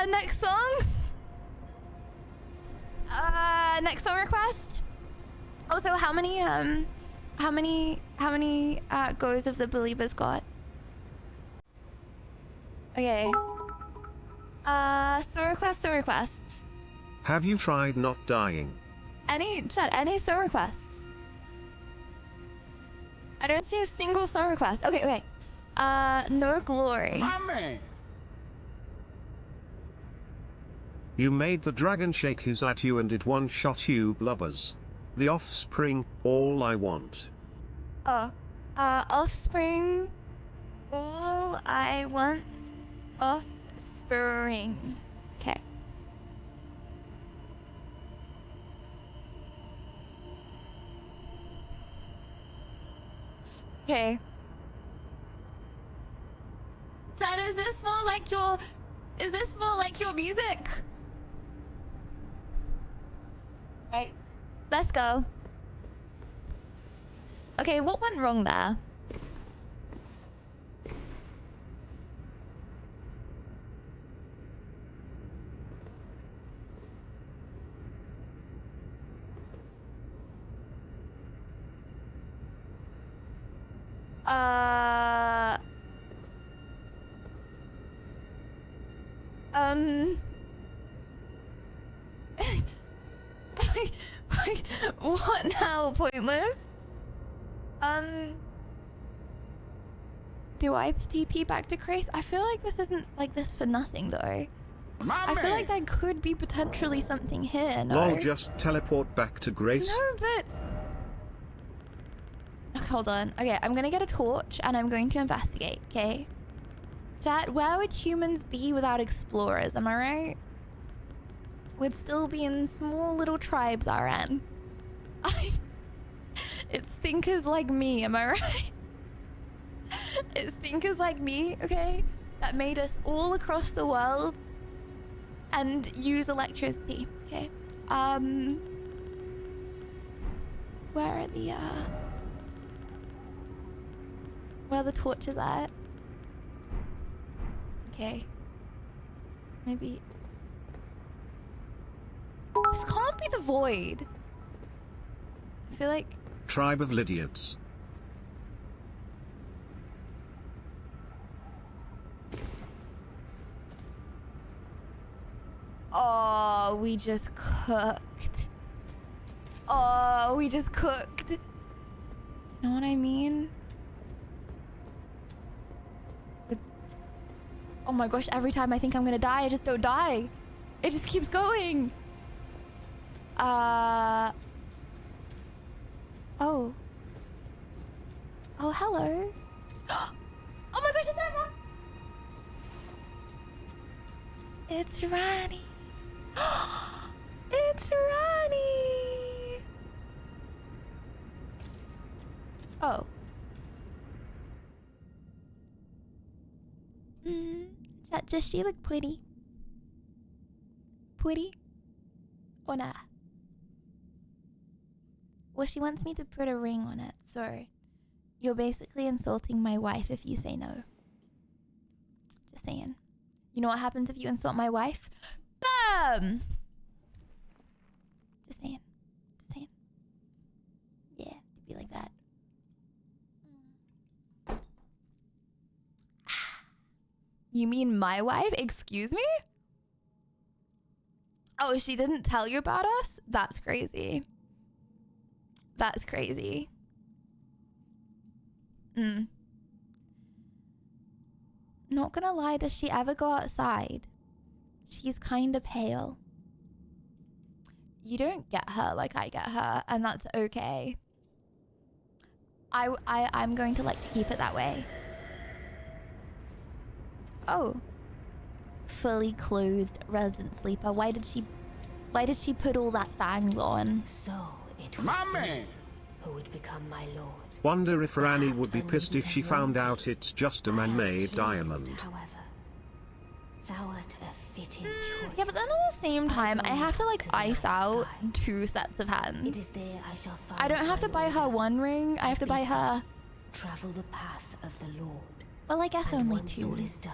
Next song. Next song request. Also, how many goes have the believers got? Okay. Song requests. Have you tried not dying? Any song requests? I don't see a single song request. Okay. No Glory. My man. You made the dragon shake his at you and it one-shot you blubbers. The Offspring, All I Want. Offspring. All I Want. Offspring. Okay. Okay. Chad, is this more like your music? Right. Let's go. Okay, what went wrong there? What now, Pointless? Do I TP back to Chris? I feel like this isn't like this for nothing though. I feel like there could be potentially something here, no? Lol, just teleport back to Grace. No, but... Okay, hold on. Okay, I'm gonna get a torch and I'm going to investigate, okay? Chat, where would humans be without explorers, am I right? We'd still be in small little tribes, RN. It's thinkers like me, am I right? It's thinkers like me, okay? That made us all across the world and use electricity, okay? Where are the, where are the torches at? Okay. Maybe... This can't be the void. I feel like... Tribe of Lydians. Oh, we just cooked. Oh, we just cooked. Know what I mean? Oh my gosh, every time I think I'm gonna die, I just don't die. It just keeps going. Oh. Oh, hello. Oh my gosh, it's over! It's Ronnie. It's Ronnie. Oh. Does she look pretty? Pretty? Or nah? Well, she wants me to put a ring on it, so you're basically insulting my wife if you say no. Just saying. You know what happens if you insult my wife? BAM! Just saying. Just saying. Yeah, it'd be like that. You mean my wife? Excuse me? Oh, she didn't tell you about us? That's crazy. That's crazy. Not gonna lie, does she ever go outside? She's kind of pale. You don't get her like I get her, and that's okay. I'm going to like to keep it that way. Oh. Fully clothed resident sleeper. Why did she put all that thang on? So it was my man who would become my lord. Wonder if Rani would be pissed if she found out it's just a man-made diamond. Thou art a fitting choice. Yeah, but then at the same time, I have to like ice out 2 sets of hands. It is there I shall find I don't have to buy her 1 ring. I have to buy her. Travel the path of the Lord. Well, I guess And only once 2. all is done,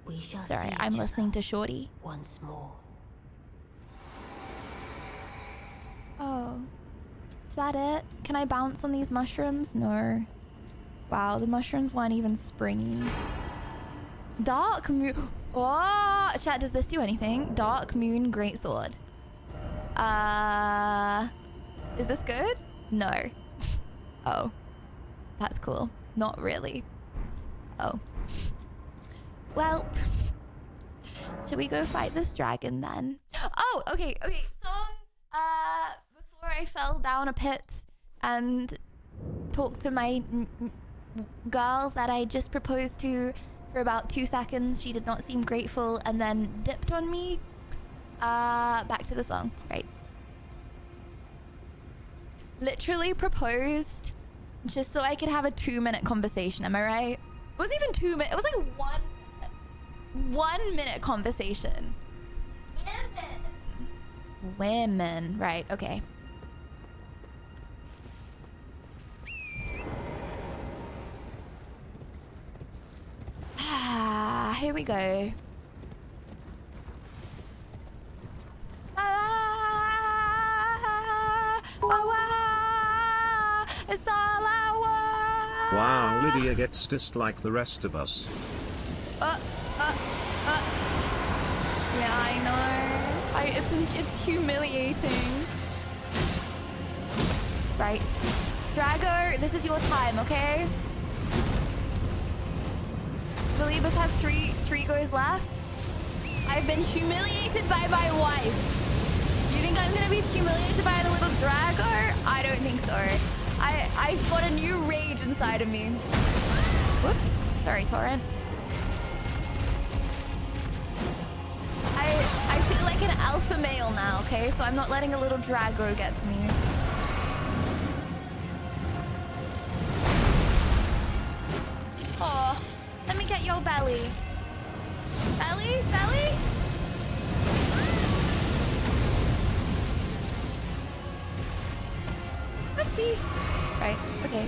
we shall Sorry, see I'm each listening other to Shorty. once more. Oh. Is that it? Can I bounce on these mushrooms? No. Wow, the mushrooms weren't even springy. Dark moon. Oh, chat, does this do anything? Dark moon greatsword. Is this good? No. Oh. That's cool. Not really. Oh. Well, should we go fight this dragon then? Oh, okay. Song, before I fell down a pit and talked to my girl that I just proposed to for about 2 seconds. She did not seem grateful and then dipped on me. Back to the song, right? Literally proposed just so I could have a 2-minute conversation, am I right? It wasn't even 2 minutes, it was like 1 minute conversation. Women, right, okay. Here we go. It's all I want. Wow, Lydia gets dissed like the rest of us. Yeah, I know. It's humiliating. Right. Drago, this is your time, okay? Believers have three goes left. I've been humiliated by my wife. You think I'm gonna be humiliated by the little Drago? I don't think so. I've got a new rage inside of me. Whoops. Sorry, Torrent. I feel like an alpha male now, okay? So I'm not letting a little Drago get to me. Oh, let me get your belly. Belly? Belly? Oopsie. Right, okay.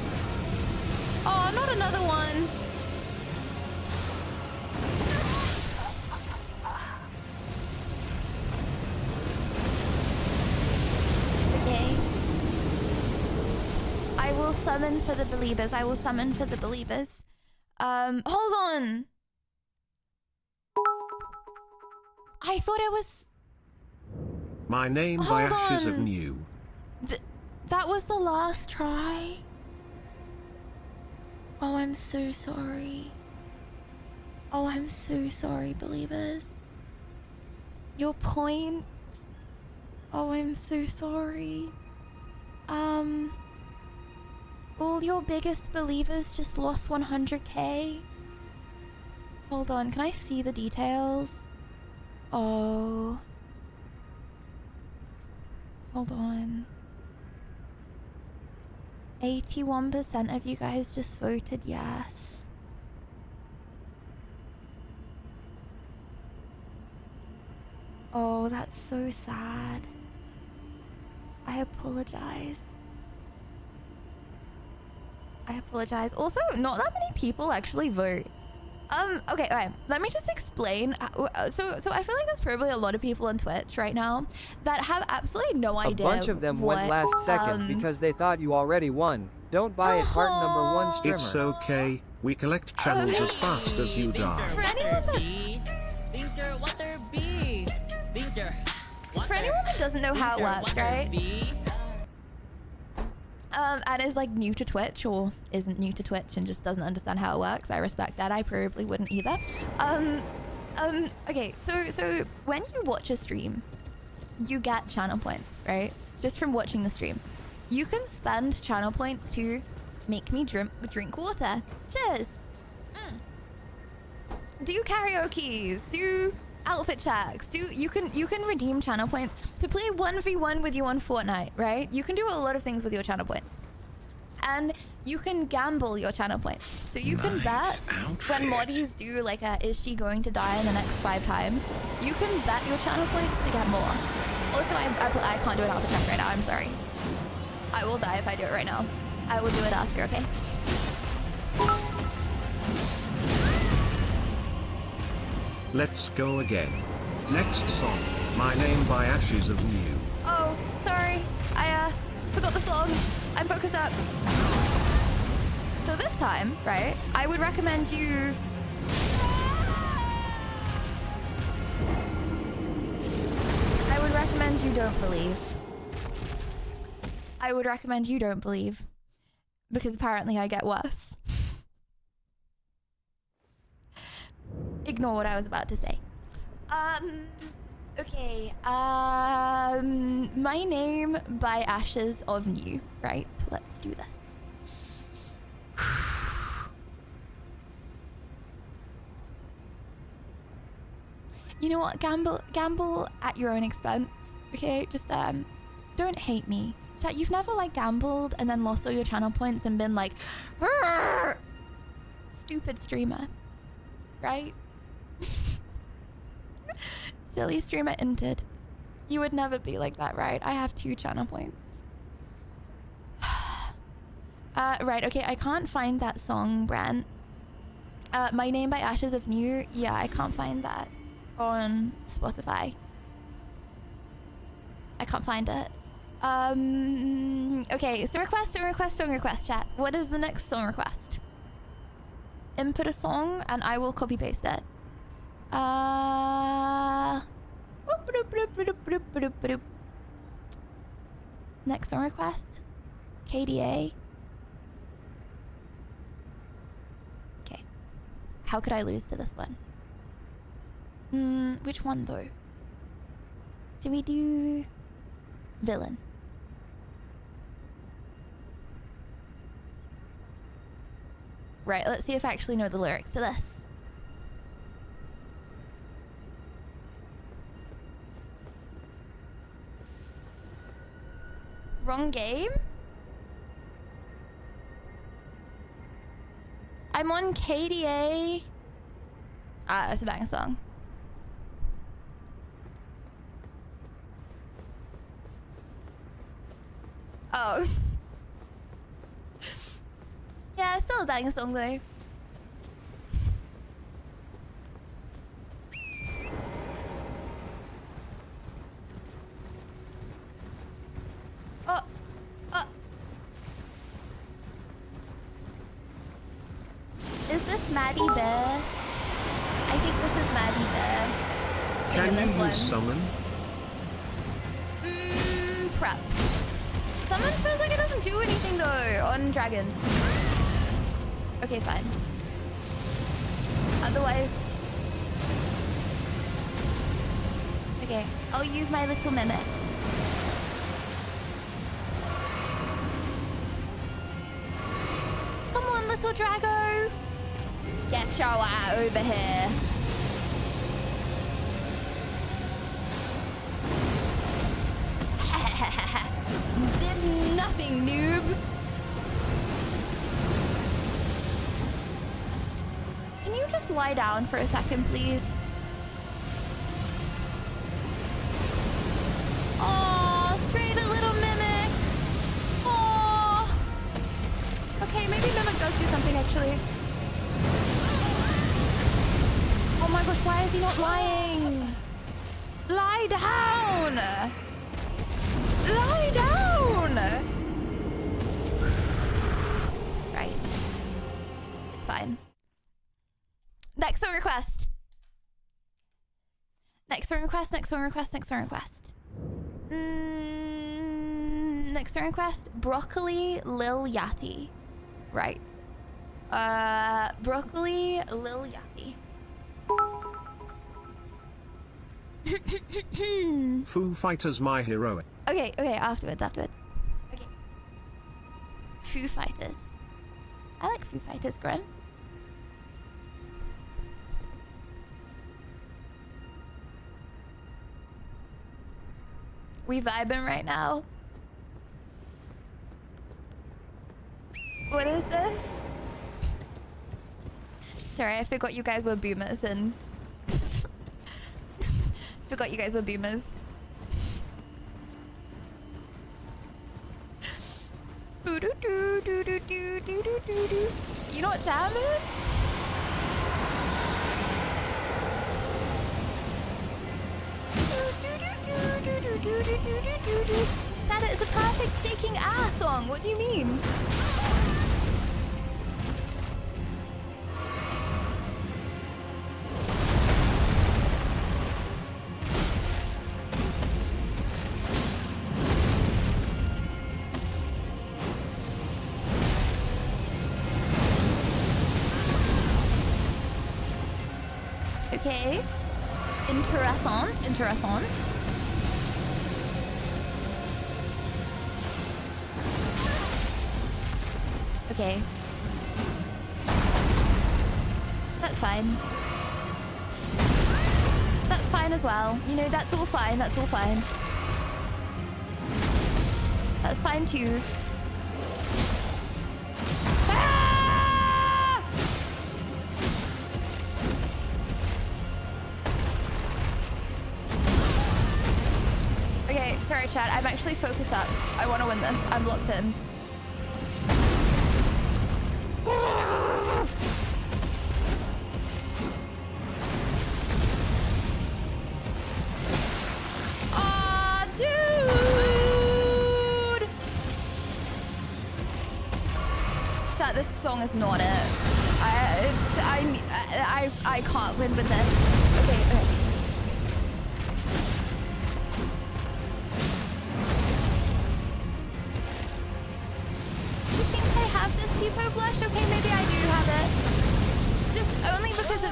Oh, not another one. Okay. I will summon for the believers. I will summon for the believers. Hold on. I thought it was... My name by Ashes of New. That was the last try? Oh, I'm so sorry. Oh, I'm so sorry, believers. Your point... Oh, I'm so sorry. All your biggest believers just lost 100k? Hold on, can I see the details? Oh. Hold on. 81% of you guys just voted yes. Oh, that's so sad. I apologize. I apologize. Also, not that many people actually vote. Okay, alright. Let me just explain. So I feel like there's probably a lot of people on Twitch right now that have absolutely no idea. A bunch of them went last second because they thought you already won. Don't buy it, heart number 1 streamer. It's okay. We collect channels as fast as you die. For anyone that doesn't know how it works, right? And is like new to Twitch or isn't new to Twitch and just doesn't understand how it works, I respect that. I probably wouldn't either. Okay, so when you watch a stream, you get channel points, right? Just from watching the stream. You can spend channel points to make me drink water. Cheers. Do karaoke's, do outfit checks, you can redeem channel points to play 1v1 with you on Fortnite, right? You can do a lot of things with your channel points. And you can gamble your channel points. So you can bet when moddies do like a is she going to die in the next 5 times, you can bet your channel points to get more. Also, I can't do an outfit check right now, I'm sorry. I will die if I do it right now. I will do it after, okay? Let's go again. Next song, My Name by Ashes of New. Oh, sorry. I forgot the song. I'm focused up. So this time, right, I would recommend you... I would recommend you don't believe. I would recommend you don't believe. Because apparently I get worse. Ignore what I was about to say. Okay. My Name by Ashes of New. Right, let's do this. You know what? Gamble at your own expense. Okay, just don't hate me. Chat, you've never like gambled and then lost all your channel points and been like, stupid streamer, right? Silly streamer entered. You would never be like that, right? I have 2 channel points. Right, okay, I can't find that song, Brent. My Name by Ashes of New. Yeah, I can't find that on Spotify. I can't find it. Okay, so song request, chat. What is the next song request? Input a song and I will copy paste it. Next song request. KDA. Okay. How could I lose to this one? Which one though? Should we do Villain? Right, let's see if I actually know the lyrics to this. Wrong game? I'm on KDA. Ah, that's a bang song. Oh. Yeah, it's still a banger song though. Is this Maddie Bear? I think this is Maddie Bear. Can this you one. use summon? Preps. Summon feels like it doesn't do anything though on dragons. Okay, fine. Otherwise... Okay, I'll use my little mimic. little Drago. Get your eye over here. Did nothing, noob. Can you just lie down for a second, please? Aw, straight a little Mimic. Aw. Okay, maybe Mimic does do something, actually. Oh my gosh, why is he not lying? Lie down! Lie down! Right. It's fine. Next song request. Next song request, next song request, next song request. Next song request. Broccoli Lil Yachty. Right. Broccoli Lil Yachty. Foo Fighters My Hero. Okay, afterwards. Okay. Foo Fighters. I like Foo Fighters, Gren. We vibing right now. What is this? Sorry, I forgot you guys were boomers and... forgot you guys were boomers. You not jamming? Dad, it's a perfect shaking ass song. What do you mean? Okay. Interessant. Okay. That's fine. That's fine as well. You know, that's all fine. That's fine too. Ah! Okay, sorry chat. I'm actually focused up. I want to win this. I'm locked in. Aw, dude! Chat, this song is not it. I can't win with this. Okay. You think I have this Tipo blush? Okay, maybe I do have it. Just only because of...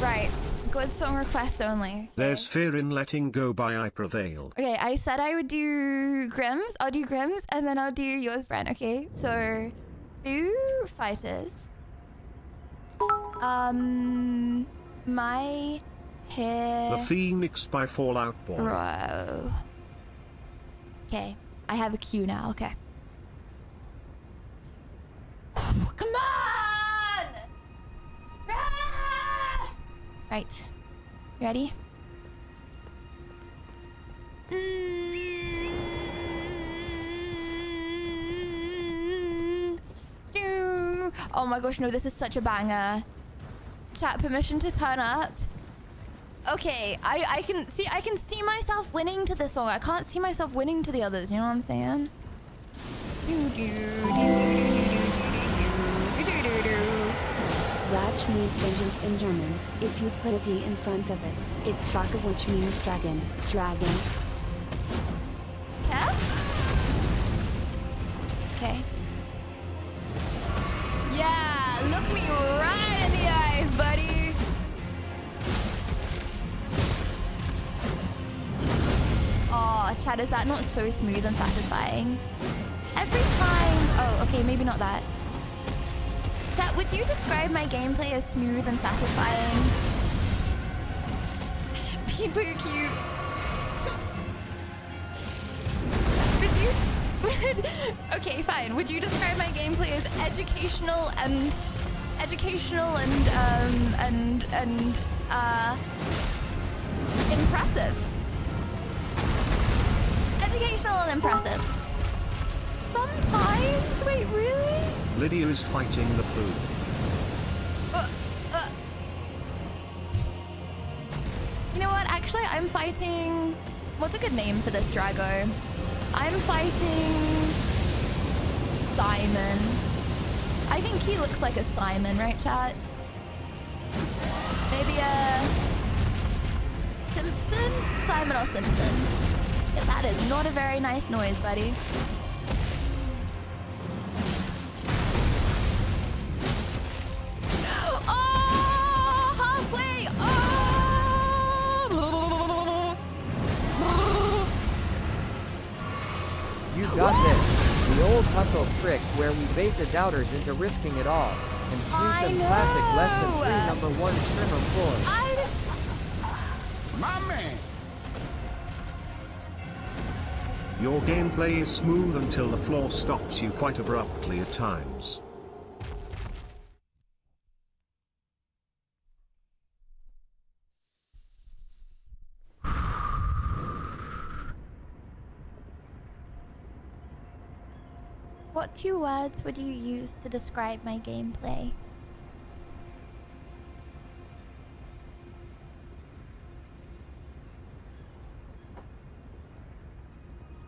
Right. Good song requests only. There's fear in letting go by I Prevail. Okay, I said I would do Grimm's. I'll do Grimm's and then I'll do yours, Brent, okay? So, Foo Fighters. My hair... The Phoenix by Fallout Boy. Bro. Okay, I have a cue now, okay. Come on! Ah! Right. You ready? Oh my gosh, no, this is such a banger. Chat, permission to turn up. Okay, I can see myself winning to this song. I can't see myself winning to the others, you know what I'm saying? Raj means vengeance in German. If you put a D in front of it, it's Raka, which means dragon. Dragon. Yeah? Okay. Yeah, look me right in the eyes, buddy. Chat, is that not so smooth and satisfying? Every time... Oh, okay, maybe not that. Chat, would you describe my gameplay as smooth and satisfying? People are cute. Okay, fine. Would you describe my gameplay as educational and impressive? Educational and impressive. Sometimes? Wait, really? Lydia is fighting the food. You know what? Actually, I'm fighting... What's a good name for this Drago? I'm fighting... Simon. I think he looks like a Simon, right, chat? Maybe a... Simpson? Simon or Simpson? Yeah, that is not a very nice noise, buddy. Oh! Halfway! Oh! You got this. The old hustle trick where we bait the doubters into risking it all and sweep them classic less than 3 #1 streamer floors. My man. Your gameplay is smooth until the floor stops you quite abruptly at times. What 2 words would you use to describe my gameplay?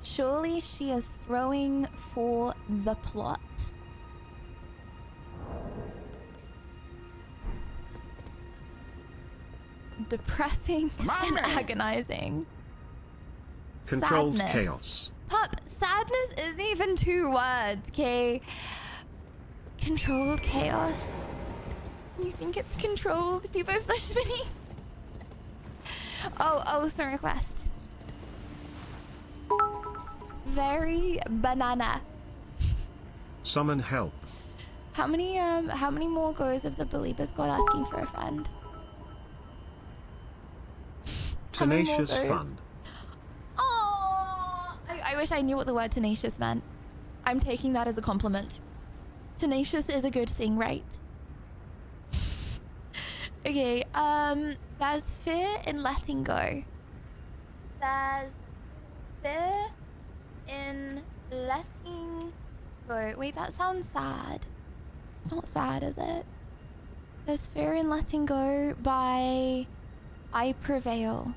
Surely she is throwing for the plot. Depressing and agonizing. Controlled Sadness. chaos. Pup, sadness isn't even 2 words, okay? Controlled chaos. You think it's controlled? People are flesh mini. Oh, song request. Very banana. Summon help. How many more goes of the Believers God asking for a friend? Tenacious fun. Oh, I wish I knew what the word tenacious meant. I'm taking that as a compliment. Tenacious is a good thing, right? Okay, there's fear in letting go. There's fear in letting go. Wait, that sounds sad. It's not sad, is it? There's fear in letting go by I Prevail.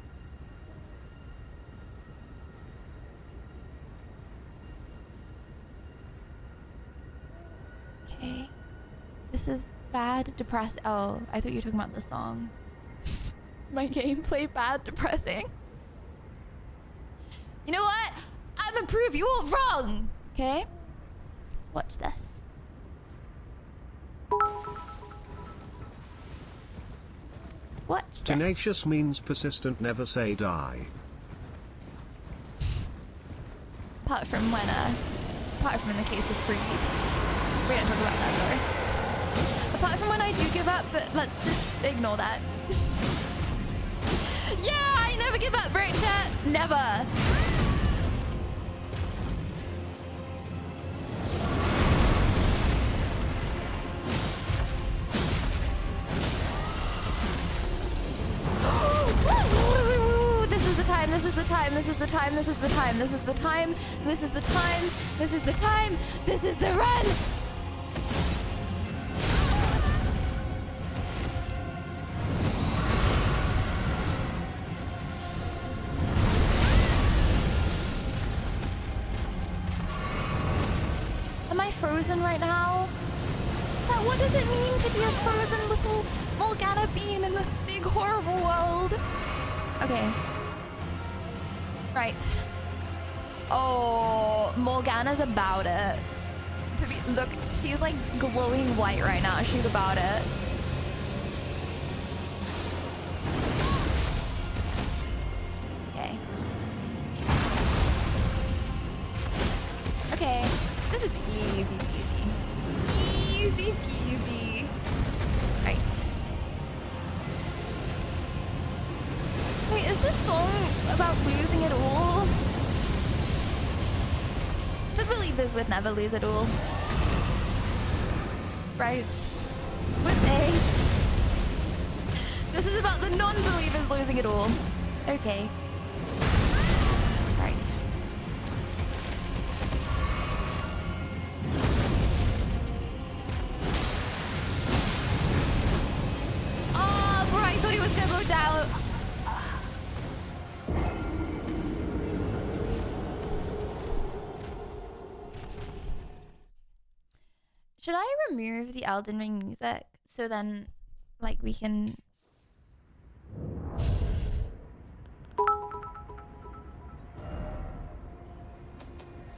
Okay. This is bad, depressing. Oh, I thought you were talking about the song. My gameplay bad, depressing. You know what? I'm gonna prove you all wrong. Okay? Watch this. Watch this. Tenacious means persistent, never say die. Apart from in the case of Free. We don't talk about that, sorry. Apart from when I do give up, but let's just ignore that. Yeah, I never give up, right, chat? Never. This is the time, this is the time, this is the time, this is the time, this is the time, this is the time, this is the time, this is the run! Am I frozen right now? Chat, what does it mean to be a frozen little Morgana bean in this big horrible world? Okay. Right. Oh, Morgana's about it. Look, she's like glowing white right now. She's about it. Okay. This is easy peasy. Easy peasy. Right. Wait, is this song about losing it all? The believers would never lose it all. Right. Would they? This is about the non-believers losing it all. Okay. Right. Oh, bro, I thought he was gonna go down. Should I remove the Elden Ring music so then, like, we can...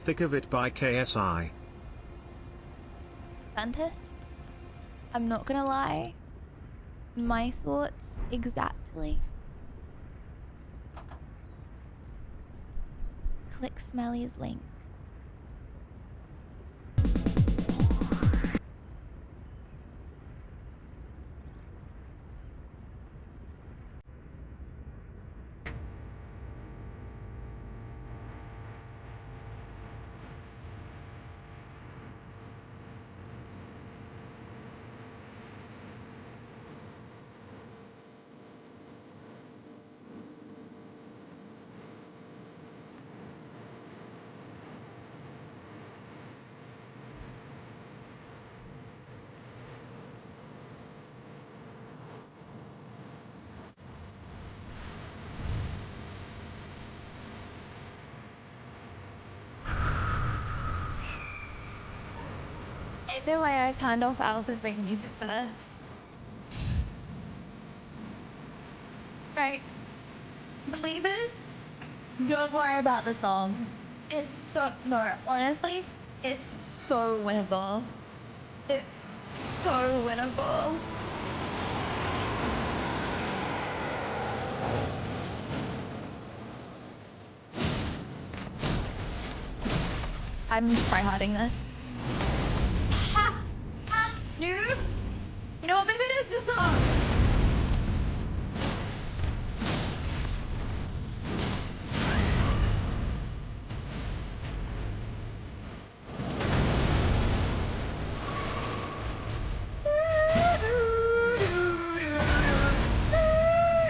Thick of It by KSI. Fantas? I'm not gonna lie. My thoughts exactly. Click Smelly's link. I know why I turned off Elden Ring music first. Right. Believers, don't worry about the song. It's so... No, honestly, it's so winnable. It's so winnable. I'm tryharding this. Ha! Ha! Noob! You know what? Maybe it is the song.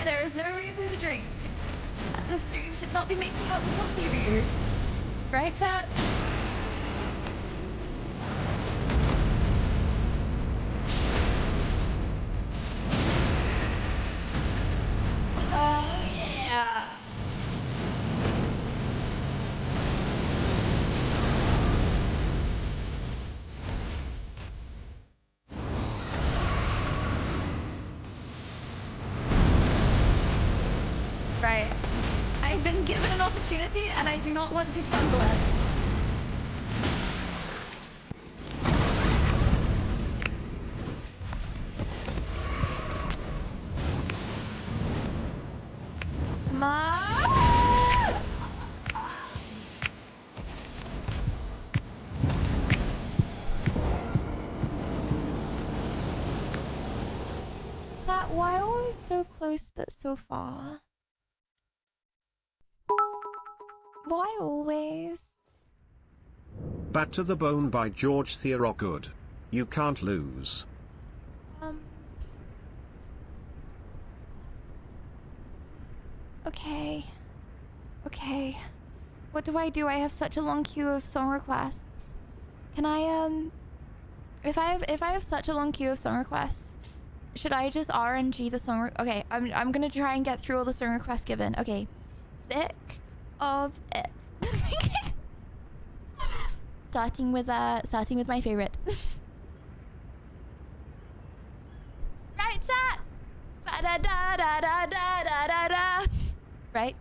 There's no reason to drink. The stream should not be making lots of behavior. Right, chat? Oh, yeah. Right. I've been given an opportunity and I do not want to fumble it. Come on! That why always so close but so far? Why always? Bat to the Bone by George Thorogood. You can't lose. Okay. Okay. What do? I have such a long queue of song requests. Can I if I have such a long queue of song requests, should I just RNG the song? Okay, I'm gonna try and get through all the song requests given. Okay. Thick of It. starting with my favorite. Right, chat. Ba-da-da-da-da-da-da-da. Right?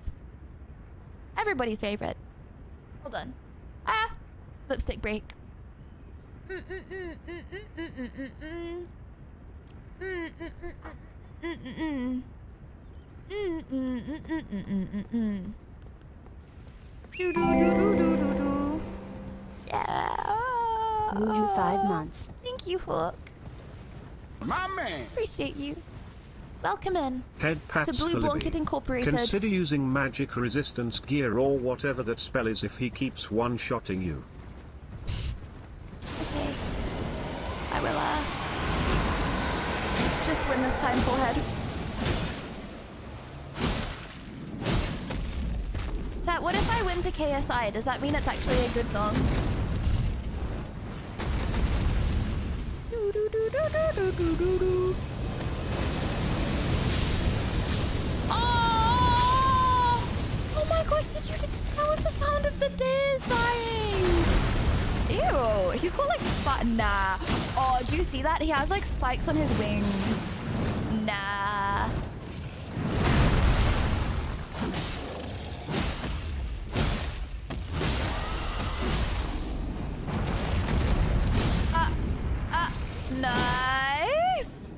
Everybody's favorite. Hold on. Ah! Lipstick break. Do do do do do do do. Yeah. Woohoo 5 months. Thank you, Hawk. My man. Appreciate you. Welcome in Head to pats Blue for Blanket Libby. Incorporated. Consider using magic resistance gear or whatever that spell is if he keeps one-shotting you. Okay. I will, just win this time, forehead. Chat, what if I win to KSI? Does that mean it's actually a good song? Oh! Oh my gosh, did you... That was the sound of the deers dying! Ew, he's got like Nah. Oh, do you see that? He has like spikes on his wings. Nah. Nice.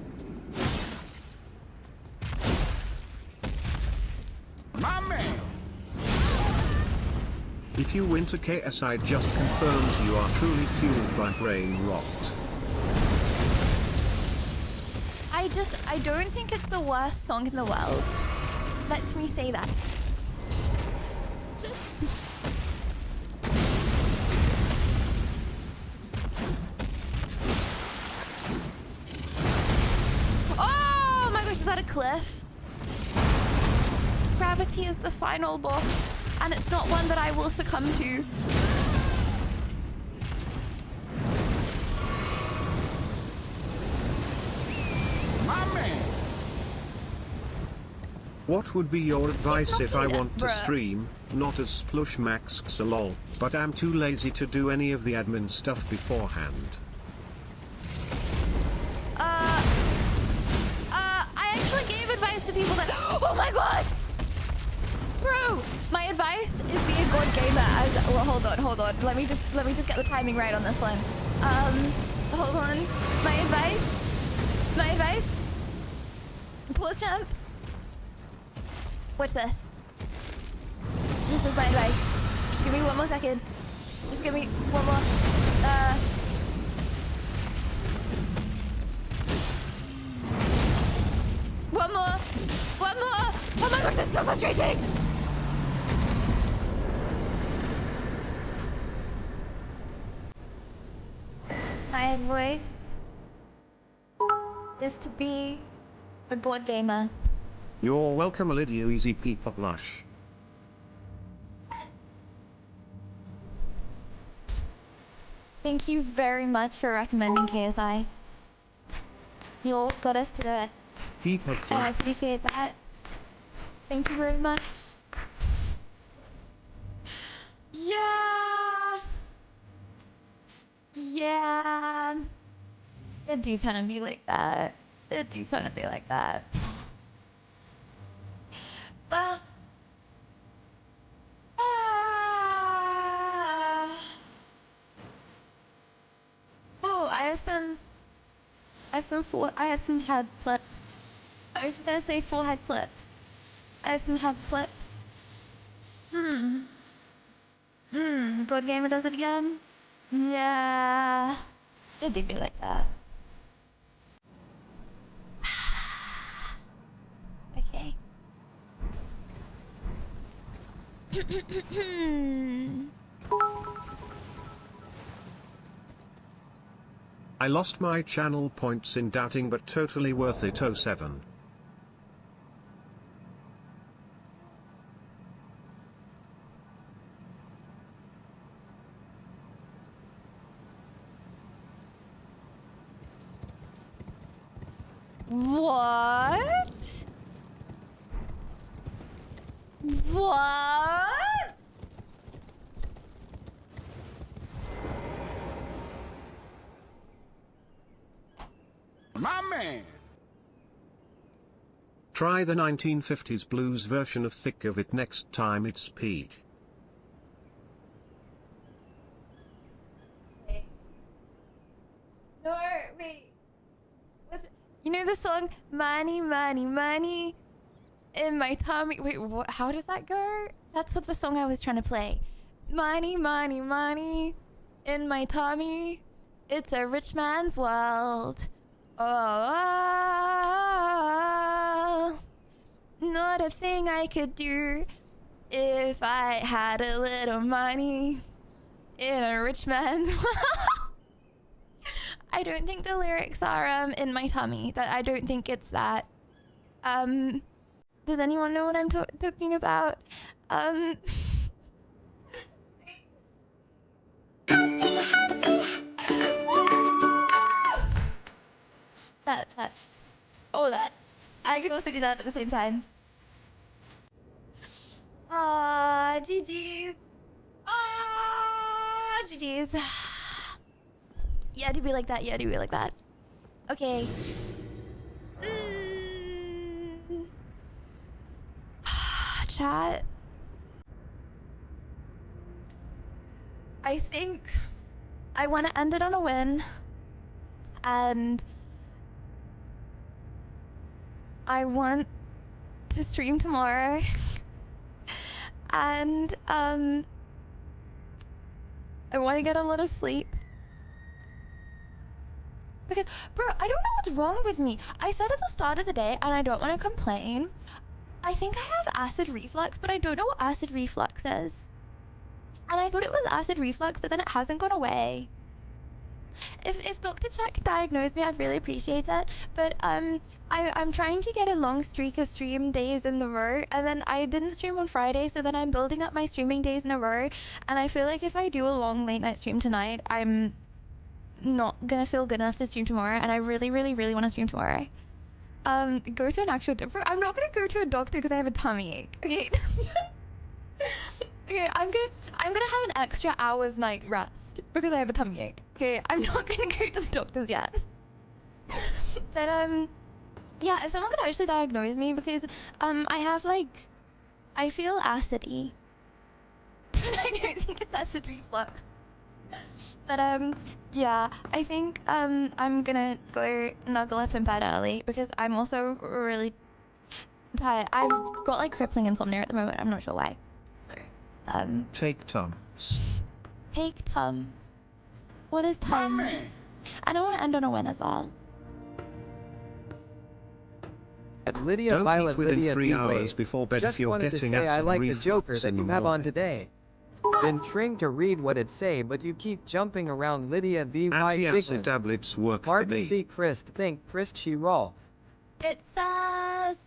My man. If you win to KSI, it just confirms you are truly fueled by brain rot. I don't think it's the worst song in the world. Let me say that. Oh my gosh, is that a cliff? Gravity is the final boss, and it's not one that I will succumb to. What would be your advice if I want to stream, not as Splush Max lol, but I'm too lazy to do any of the admin stuff beforehand? I actually gave advice to people that... Oh my gosh! Bro, my advice is be a good gamer as... Well, hold on. Let me just get the timing right on this one. Hold on. My advice? Pause champ. Watch this. This is my advice. Just give me one more second. Just give me one more. One more. Oh my gosh, that's so frustrating. My advice is to be a board gamer. You're welcome, Lydia Easy Peeper Blush. Thank you very much for recommending KSI. You all got us to it. Peeper And I appreciate that. Thank you very much. Yeah. It do kind of be like that. Well. Oh, I have some head clips. I was gonna say full head clips. I have some head clips. Board gamer does it again? Yeah. It do be like that. Okay. I lost my channel points in doubting, but totally worth it. 07. What? My man. Try the 1950s blues version of Thick of It next time it's peak. No, wait. You know the song Money, Money, Money in my tummy? Wait, what? How does that go? That's what the song I was trying to play. Money, money, money in my tummy. It's a rich man's world. Oh, not a thing I could do if I had a little money in a rich man's world. I don't think the lyrics are in my tummy. That I don't think it's that. Does anyone know what I'm talking about? That. Oh, that. I can also do that at the same time. Ah, GG's. Ah, GG's. Yeah, do be like that. Yeah, do be like that. Okay. Chat. I think I want to end it on a win. And I want to stream tomorrow. And I want to get a lot of sleep. Because, bro, I don't know what's wrong with me. I said at the start of the day, and I don't want to complain, I think I have acid reflux, but I don't know what acid reflux is. And I thought it was acid reflux, but then it hasn't gone away. If Dr. Chat could diagnose me, I'd really appreciate it. But I'm trying to get a long streak of stream days in a row, and then I didn't stream on Friday, so then I'm building up my streaming days in a row. And I feel like if I do a long late night stream tonight, I'm not gonna feel good enough to stream tomorrow, and I really, really, really want to stream tomorrow. Go to an actual doctor. I'm not gonna go to a doctor because I have a tummy ache. Okay. Okay, I'm gonna have an extra hour's night rest because I have a tummy ache. Okay, I'm not gonna go to the doctors yet. But yeah, if someone could actually diagnose me, because I have like, I feel acidy. But I don't think it's acid reflux. But yeah, I think I'm gonna go snuggle up in bed early because I'm also really tired. I've got like crippling insomnia at the moment. I'm not sure why. Take Tums. Take Tums. What is Tums? And I want to end on a win as well. Lydia Don't Violet eat within Lydia 3 B. hours before bed Just if you're wanted to getting say I acid like the reflux Joker that you have on anymore. today. Been trying to read what it say, but you keep jumping around Lydia V. Anti-acid tablets work Hard for to me. see Chris think Chris she raw. It says,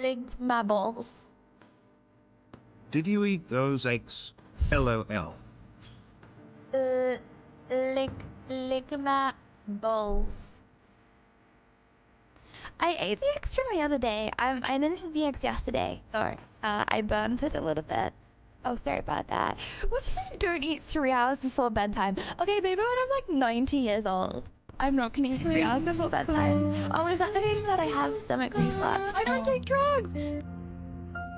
ligmables. Did you eat those eggs? LOL. Ligmables. I ate the eggs from the other day. I didn't eat the eggs yesterday, so I burnt it a little bit. Oh, sorry about that. What if you don't eat 3 hours before bedtime? Okay, maybe when I'm like 90 years old, I'm not gonna eat 3 hours before bedtime. Oh, is that the thing that I have stomach reflux? I don't take drugs!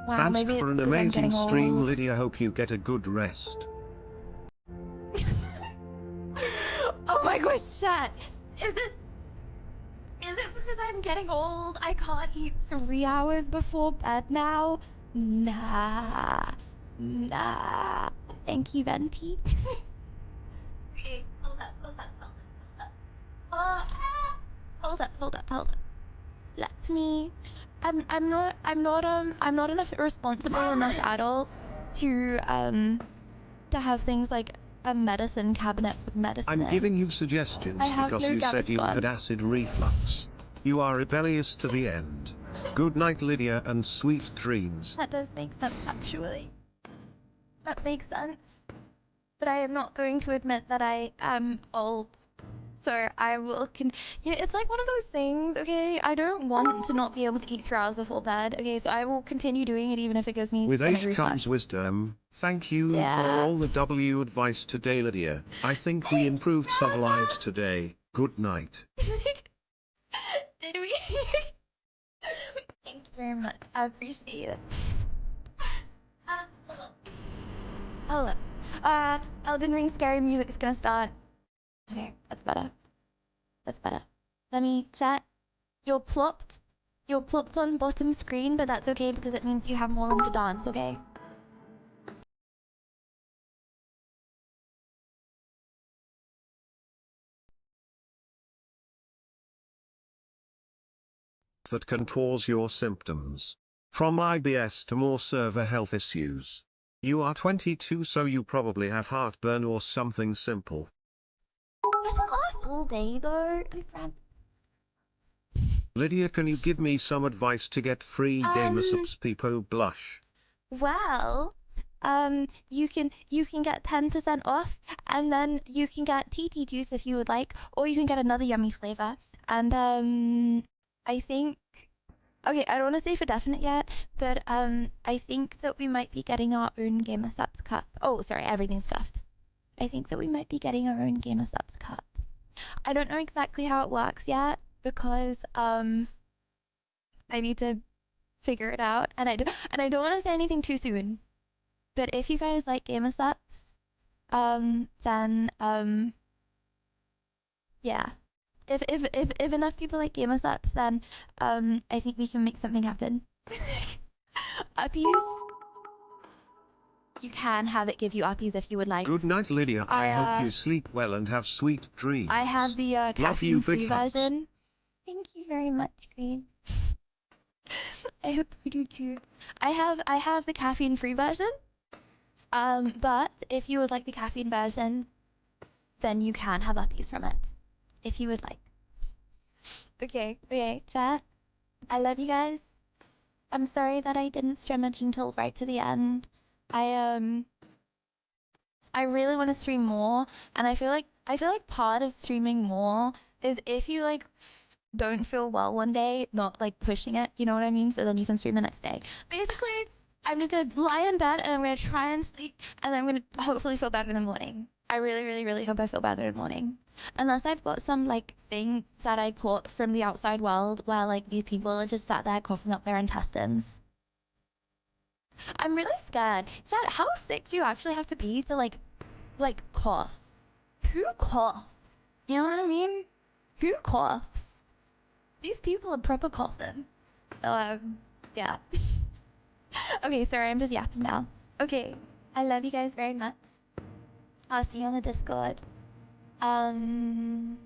Wow, Thanks maybe it's for an because I'm amazing getting stream, old. Lydia. Hope you get a good rest. Oh my gosh, chat. Is it because I'm getting old? I can't eat 3 hours before bed now? Nah. Thank you, Venti. Okay, hold up. Hold up. Let me. I'm not enough responsible enough adult to have things like a medicine cabinet with medicine I'm in. giving you suggestions I have because no you said you Gaviscon. had acid reflux. You are rebellious to the end. Good night, Lydia, and sweet dreams. That does make sense, actually. That makes sense. But I am not going to admit that I am old. So I will it's like one of those things, okay? I don't want to not be able to eat 3 hours before bed, okay? So I will continue doing it even if it gives me With stomach age reflux. comes wisdom. Thank you Yeah. for all the W advice today, Lydia. I think we improved some lives today. Good night. Did we? Thank you very much. I appreciate it. Hold up. Elden Ring scary music is gonna start. Okay, that's better. Let me chat. You're plopped on bottom screen, but that's okay because it means you have more room to dance, okay? that can cause your symptoms. From IBS to more severe health issues. You are 22, so you probably have heartburn or something simple. Does it last all day though? Lydia, can you give me some advice to get free gamer subs Peepo blush? Well, you can get 10% off, and then you can get TT juice if you would like, or you can get another yummy flavor. And I think, okay, I don't want to say for definite yet, but I think that we might be getting our own Gamer Subs cup. Oh, sorry, everything's scuffed. I think that we might be getting our own Gamer Subs cup. I don't know exactly how it works yet because I need to figure it out, and I don't want to say anything too soon. But if you guys like Gamer Subs, then yeah. If enough people like Gamer Subs, then I think we can make something happen. Uppies. You can have it give you uppies if you would like. Good night, Lydia. I hope you sleep well and have sweet dreams. I have the caffeine-free hugs. version. Thank you very much, Green. I hope you do too. I have the caffeine-free version. But if you would like the caffeine version, then you can have uppies from it, if you would like. Okay, chat. I love you guys. I'm sorry that I didn't stream it until right to the end. I really want to stream more, and I feel like part of streaming more is if you like don't feel well one day, not like pushing it, you know what I mean? So then you can stream the next day. Basically, I'm just gonna lie in bed and I'm gonna try and sleep, and then I'm gonna hopefully feel better in the morning. I really hope I feel better in the morning. Unless I've got some like thing that I caught from the outside world where like these people are just sat there coughing up their intestines. I'm really scared. Chad, how sick do you actually have to be to like cough? Who coughs? You know what I mean? Who coughs? These people are proper coughing. Yeah. Okay, sorry, I'm just yapping now. Okay, I love you guys very much. I'll see you on the Discord. And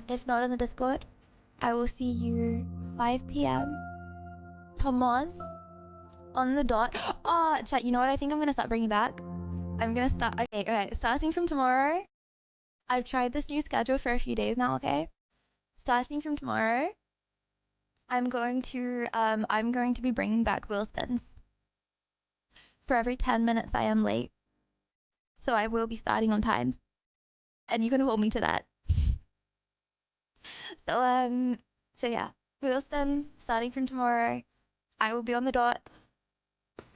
if not on the Discord, I will see you 5 p.m. Tomorrow on the dot. Oh, chat, you know what I think I'm gonna start bringing back? I'm gonna start, okay, starting from tomorrow, I've tried this new schedule for a few days now, okay? Starting from tomorrow, I'm going to be bringing back wheel spins. For every 10 minutes I am late. So I will be starting on time. And you can hold me to that. So yeah, wheel spins starting from tomorrow. I will be on the dot.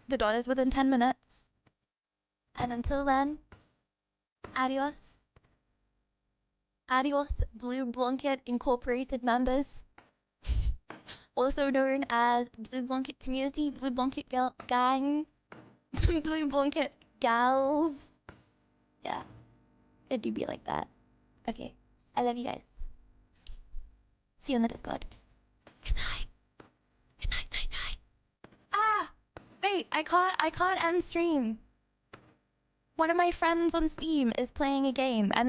The dot is within 10 minutes. And until then, adios. Adios, Blue Blanket Incorporated members. Also known as Blue Blanket Community, Blue Blanket Gang, Blue Blanket Gals. Yeah, it do be like that. Okay, I love you guys. See you on the Discord. Good night. Good night, night, night. Ah! Wait, I can't end stream. One of my friends on Steam is playing a game and